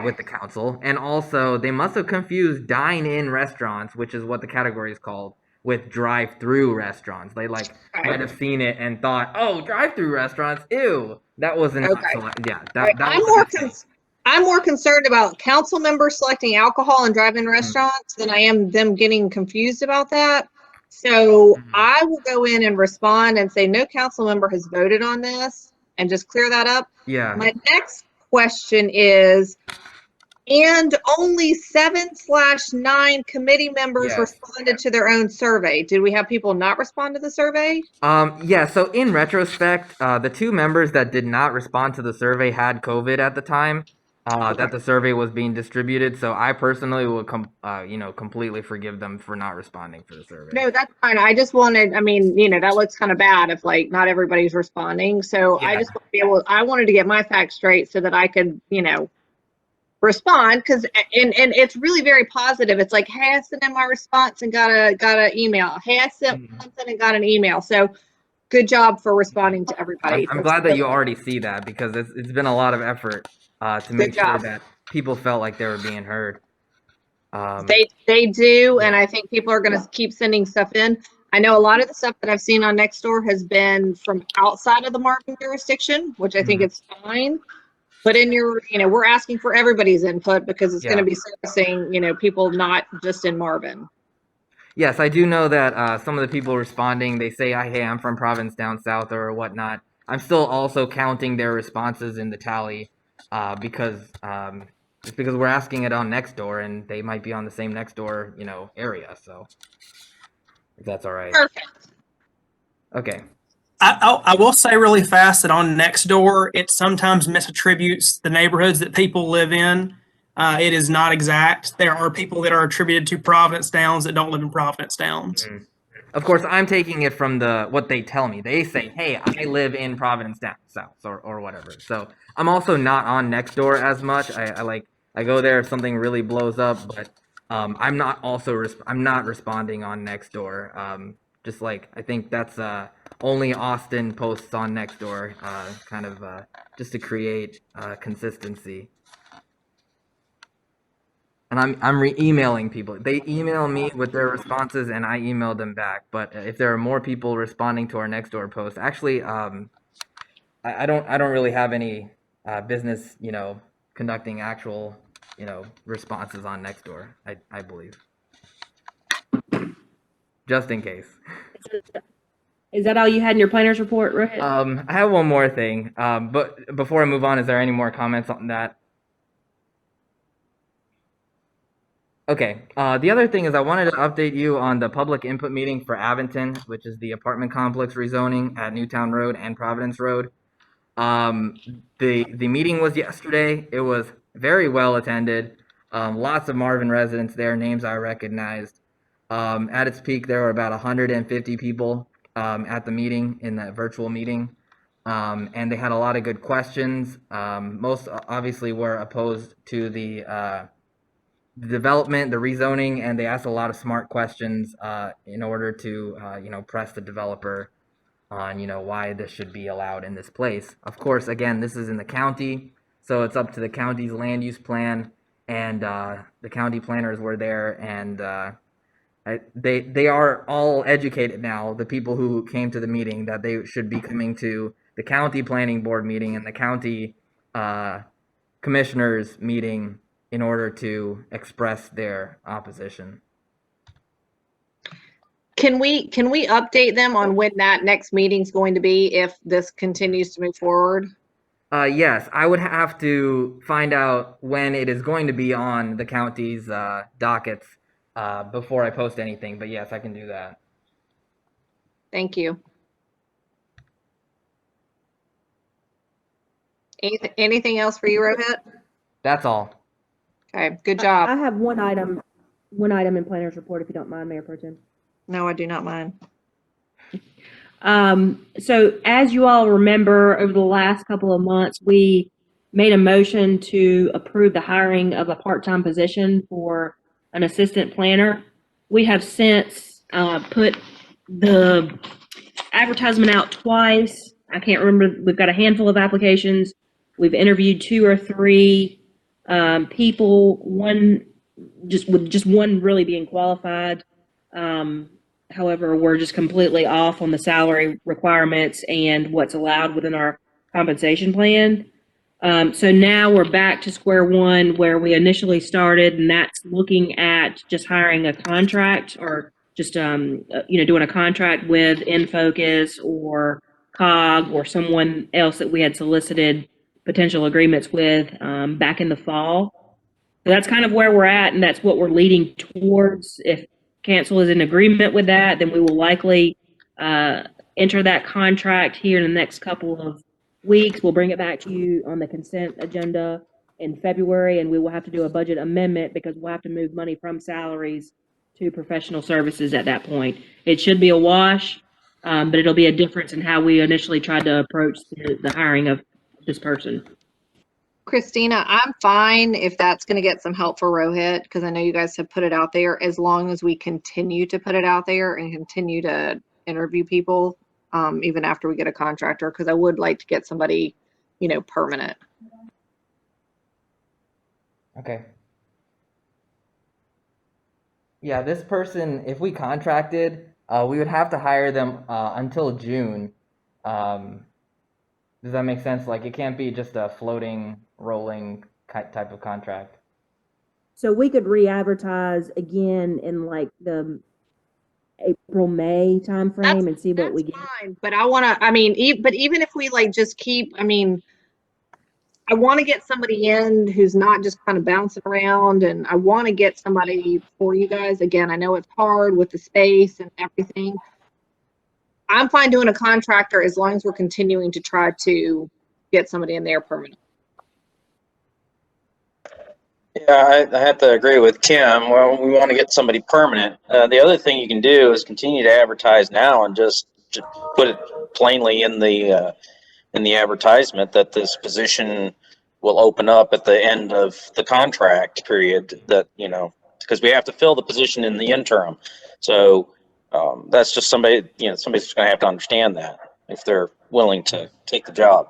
with the council, and also they must have confused dine-in restaurants, which is what the category is called, with drive-through restaurants. They might have seen it and thought, "Oh, drive-through restaurants, ew." That wasn't yeah. I'm more concerned about council members selecting alcohol and drive-in restaurants than I am them getting confused about that. So I will go in and respond and say no council member has voted on this and just clear that up. Yeah. My next question is, and only 7/9 committee members responded to their own survey. Did we have people not respond to the survey? Yeah, so in retrospect, the two members that did not respond to the survey had COVID at the time that the survey was being distributed. So I personally would completely forgive them for not responding for the survey. No, that's fine. I just wanted, that looks kind of bad if not everybody's responding. So I just want to be I wanted to get my facts straight so that I could, respond, because and it's really very positive. It's like, hey, I sent in my response and got a email. Hey, I sent something and got an email. So good job for responding to everybody. I'm glad that you already see that, because it's been a lot of effort to make sure that people felt like they were being heard. They do, and I think people are going to keep sending stuff in. I know a lot of the stuff that I've seen on Nextdoor has been from outside of the Marvin jurisdiction, which I think it's fine. But in your, we're asking for everybody's input because it's going to be servicing, people not just in Marvin. Yes, I do know that some of the people responding, they say, hey, I'm from province down south or whatnot. I'm still also counting their responses in the tally because we're asking it on Nextdoor, and they might be on the same Nextdoor, area. So if that's all right. Perfect. Okay. I will say really fast that on Nextdoor, it sometimes misattributes the neighborhoods that people live in. It is not exact. There are people that are attributed to Providence Downs that don't live in Providence Downs. Of course, I'm taking it from what they tell me. They say, hey, I live in Providence Downs South or whatever. So I'm also not on Nextdoor as much. I go there if something really blows up, but I'm not responding on Nextdoor. Just like, I think that's only Austin posts on Nextdoor, just to create consistency. And I'm emailing people. They email me with their responses, and I email them back. But if there are more people responding to our Nextdoor post, actually, I don't really have any business, conducting actual responses on Nextdoor, I believe. Just in case. Is that all you had in your planner's report, Rohit? I have one more thing, but before I move on, is there any more comments on that? Okay, the other thing is I wanted to update you on the public input meeting for Aventon, which is the apartment complex rezoning at Newtown Road and Providence Road. The meeting was yesterday. It was very well attended. Lots of Marvin residents there, names I recognized. At its peak, there were about 150 people at the meeting, in that virtual meeting. And they had a lot of good questions. Most obviously were opposed to the development, the rezoning, and they asked a lot of smart questions in order to, press the developer on, why this should be allowed in this place. Of course, again, this is in the county, so it's up to the county's land use plan, and the county planners were there, and they are all educated now, the people who came to the meeting, that they should be coming to the county planning board meeting and the county commissioners meeting in order to express their opposition. Can we update them on when that next meeting's going to be if this continues to move forward? Yes, I would have to find out when it is going to be on the county's dockets before I post anything, but yes, I can do that. Thank you. Anything else for you, Rohit? That's all. Okay, good job. I have one item in planner's report, if you don't mind, Mayor Pro Tem. No, I do not mind. So as you all remember, over the last couple of months, we made a motion to approve the hiring of a part-time position for an assistant planner. We have since put the advertisement out twice. I can't remember. We've got a handful of applications. We've interviewed 2 or 3 people, one really being qualified. However, we're just completely off on the salary requirements and what's allowed within our compensation plan. So now we're back to square one where we initially started, and that's looking at just hiring a contract, or just doing a contract with InFocus or COG or someone else that we had solicited potential agreements with back in the fall. So that's kind of where we're at, and that's what we're leading towards. If council is in agreement with that, then we will likely enter that contract here in the next couple of weeks. We'll bring it back to you on the consent agenda in February, and we will have to do a budget amendment because we'll have to move money from salaries to professional services at that point. It should be a wash, but it'll be a difference in how we initially tried to approach the hiring of this person. Christina, I'm fine if that's going to get some help for Rohit, because I know you guys have put it out there, as long as we continue to put it out there and continue to interview people, even after we get a contractor, because I would like to get somebody, permanent. Okay. Yeah, this person, if we contracted, we would have to hire them until June. Does that make sense? Like, it can't be just a floating, rolling type of contract. So we could re-advertise again in like the April, May timeframe and see what we get. Fine, but but even if we just keep, I want to get somebody in who's not just kind of bouncing around, and I want to get somebody for you guys. Again, I know it's hard with the space and everything. I'm fine doing a contractor as long as we're continuing to try to get somebody in there permanent. Yeah, I have to agree with Kim. Well, we want to get somebody permanent. The other thing you can do is continue to advertise now and just put it plainly in the advertisement that this position will open up at the end of the contract period. That because we have to fill the position in the interim. So that's just somebody's just going to have to understand that if they're willing to take the job.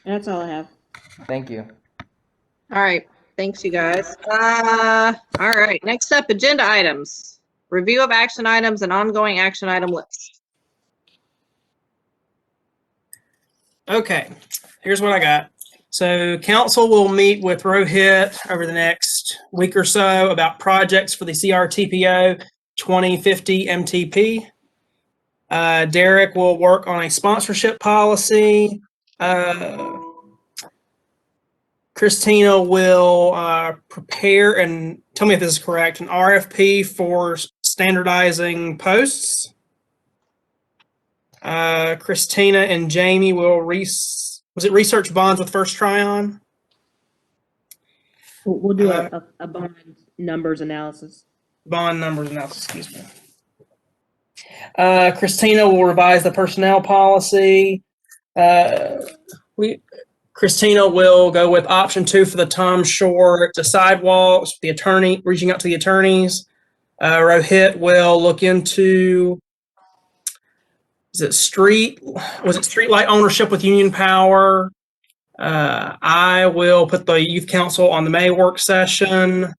That's all I have. Thank you. All right. Thanks, you guys. All right. Next up, agenda items. Review of action items and ongoing action item list. Okay, here's what I got. So council will meet with Rohit over the next week or so about projects for the CRTPO 2050 MTP. Derek will work on a sponsorship policy. Christina will prepare and tell me if this is correct, an RFP for standardizing posts. Christina and Jamie will research bonds with First Tryon? We'll do a bond numbers analysis. Bond numbers analysis, excuse me. Christina will revise the personnel policy. Christina will go with option 2 for the Tom Short, the sidewalks, the attorney, reaching out to the attorneys. Rohit will look into, was it streetlight ownership with Union Power? I will put the youth council on the May work session.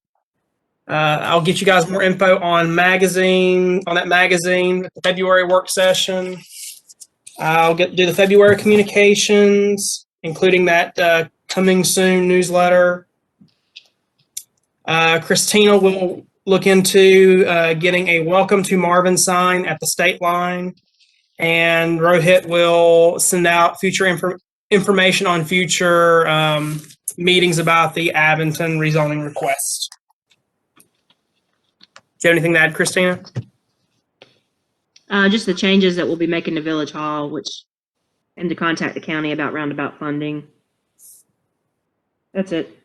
I'll get you guys more info on that magazine, February work session. I'll do the February communications, including that coming soon newsletter. Christina will look into getting a welcome to Marvin sign at the state line. And Rohit will send out future information on future meetings about the Abington rezoning request. Do you have anything to add, Christina? Just the changes that we'll be making to Village Hall, and to contact the county about roundabout funding. That's it.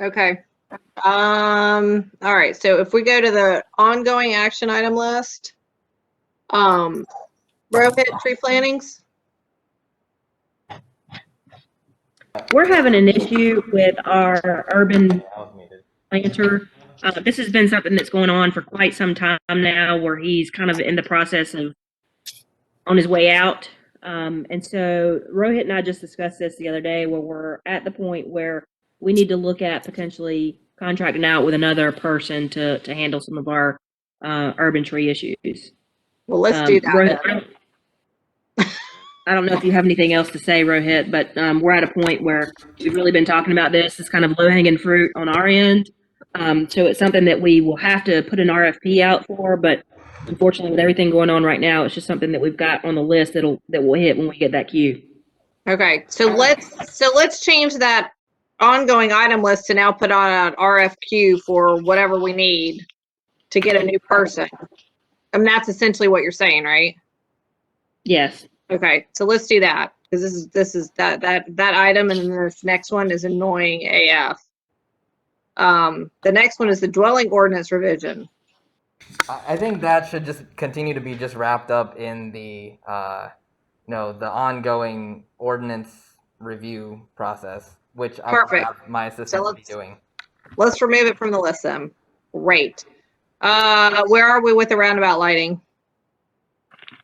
Okay. All right. So if we go to the ongoing action item list, Rohit, tree plantings. We're having an issue with our urban planter. This has been something that's going on for quite some time now, where he's kind of in the process of on his way out. And so Rohit and I just discussed this the other day, where we're at the point where we need to look at potentially contracting out with another person to handle some of our urban tree issues. Well, let's do that. Rohit, I don't know if you have anything else to say, Rohit, but we're at a point where we've really been talking about this. It's kind of low-hanging fruit on our end. So it's something that we will have to put an RFP out for, but unfortunately, with everything going on right now, it's just something that we've got on the list that will hit when we get that queue. Okay, so let's change that ongoing item list to now put on an RFQ for whatever we need to get a new person. I mean, that's essentially what you're saying, right? Yes. Okay, so let's do that, because this is that item, and then this next one is annoying AF. The next one is the dwelling ordinance revision. I think that should just continue to be just wrapped up in the the ongoing ordinance review process, which I will have my assistant be doing. Let's remove it from the list then. Great. Where are we with the roundabout lighting?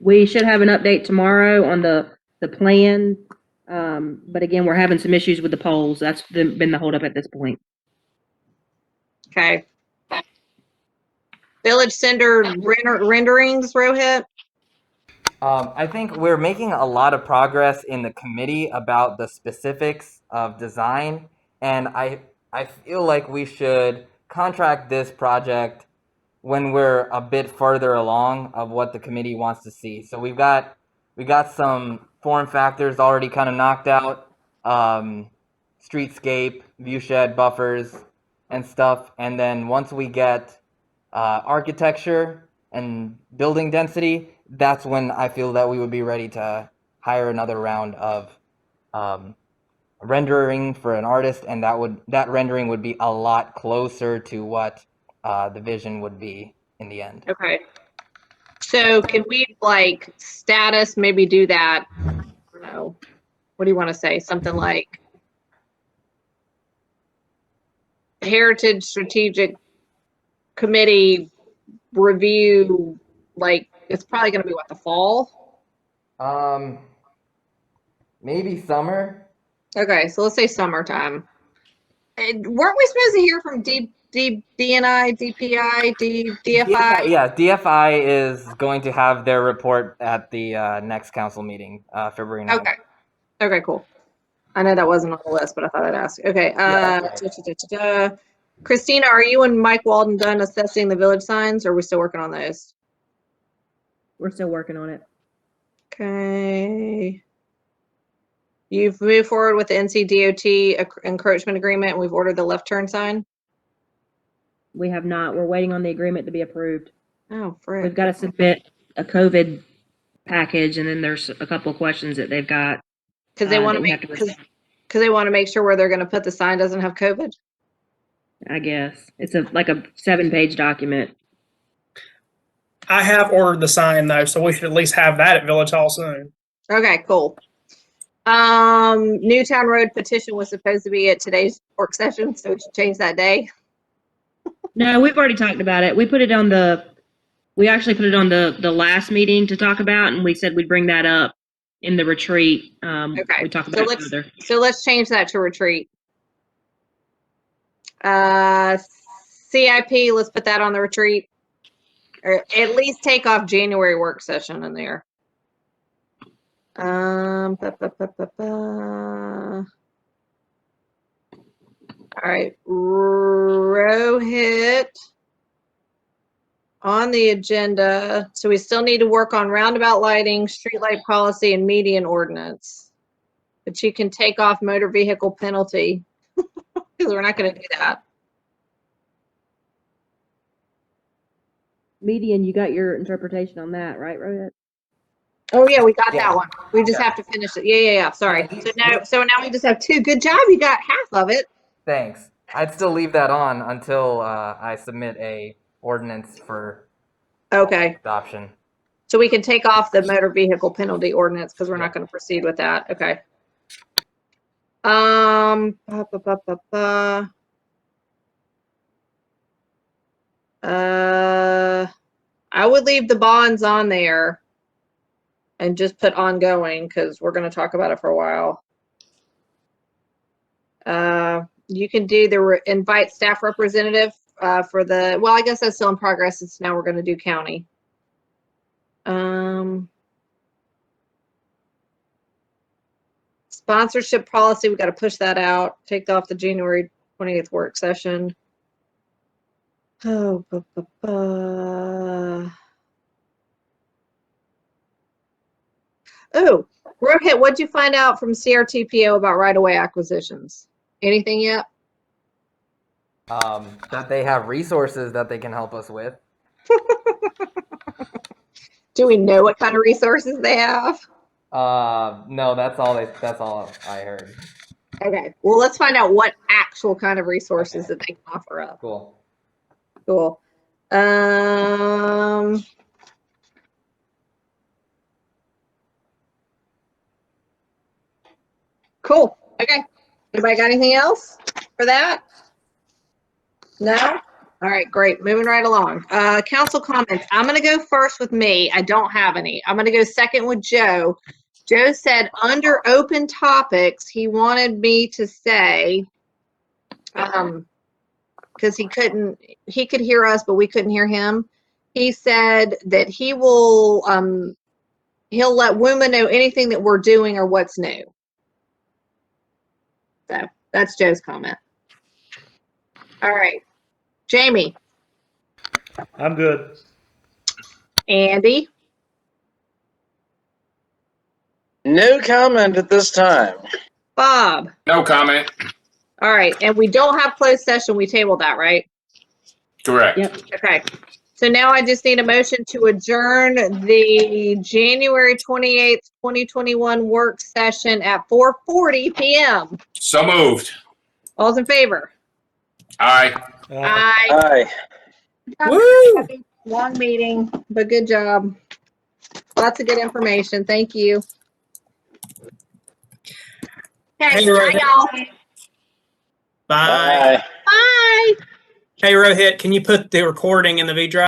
We should have an update tomorrow on the plan. But again, we're having some issues with the poles. That's been the holdup at this point. Okay. Village Center renderings, Rohit? I think we're making a lot of progress in the committee about the specifics of design, and I feel like we should contract this project when we're a bit further along of what the committee wants to see. So we got some form factors already kind of knocked out, streetscape, viewshed, buffers, and stuff. And then once we get architecture and building density, that's when I feel that we would be ready to hire another round of rendering for an artist, and that rendering would be a lot closer to what the vision would be in the end. Okay. So can we status maybe do that? I don't know. What do you want to say? Something like Heritage Strategic Committee review, it's probably going to be the fall? Maybe summer. Okay, so let's say summertime. Weren't we supposed to hear from DNI, DPI, DFI? Yeah, DFI is going to have their report at the next council meeting, February 9th. Okay. Okay, cool. I know that wasn't on the list, but I thought I'd ask. Okay. Christina, are you and Mike Walden done assessing the village signs, or are we still working on those? We're still working on it. Okay. You've moved forward with the NCDOT encroachment agreement, and we've ordered the left turn sign? We have not. We're waiting on the agreement to be approved. Oh, frick. We've got to submit a COVID package, and then there's a couple of questions that they've got. Because they want to make, because they want to make sure where they're going to put the sign doesn't have COVID? I guess. It's like a 7-page document. I have ordered the sign though, so we should at least have that at Village Hall soon. Okay, cool. Newtown Road petition was supposed to be at today's work session, so we should change that day. No, we've already talked about it. We actually put it on the last meeting to talk about, and we said we'd bring that up in the retreat. Okay. We talked about it further. So let's change that to retreat. CIP, let's put that on the retreat. Or at least take off January work session in there. All right, Rohit on the agenda. So we still need to work on roundabout lighting, streetlight policy, and median ordinance. But you can take off motor vehicle penalty because we're not going to do that. Median, you got your interpretation on that, right, Rohit? Oh yeah, we got that one. We just have to finish it. Yeah. Sorry. So now we just have 2. Good job. You got half of it. Thanks. I'd still leave that on until I submit a ordinance for adoption. So we can take off the motor vehicle penalty ordinance because we're not going to proceed with that. Okay. I would leave the bonds on there and just put ongoing because we're going to talk about it for a while. You can do the invite staff representative for the, well, I guess that's still in progress. It's now we're going to do county. Sponsorship policy, we got to push that out. Take off the January 28th work session. Oh, Oh, Rohit, what'd you find out from CRTPO about right-of-way acquisitions? Anything yet? That they have resources that they can help us with. Do we know what kind of resources they have? No, that's all I heard. Okay. Well, let's find out what actual kind of resources that they can offer up. Cool. Cool. Cool. Okay. Anybody got anything else for that? No? All right, great. Moving right along. Council comments. I'm going to go first with me. I don't have any. I'm going to go second with Joe. Joe said under open topics, he wanted me to say, because he could hear us, but we couldn't hear him. He said that he will, he'll let WUMA know anything that we're doing or what's new. So that's Joe's comment. All right. Jamie. I'm good. Andy. No comment at this time. Bob. No comment. All right. And we don't have closed session. We tabled that, right? Correct. Yep. Okay. So now I just need a motion to adjourn the January 28th, 2021 work session at 4:40 p.m. So moved. All's in favor? Aye. Aye. Aye. Woo! Long meeting, but good job. Lots of good information. Thank you. Okay, Hey, bye, y'all. Bye. Bye. Hey, Rohit, can you put the recording in the V drive?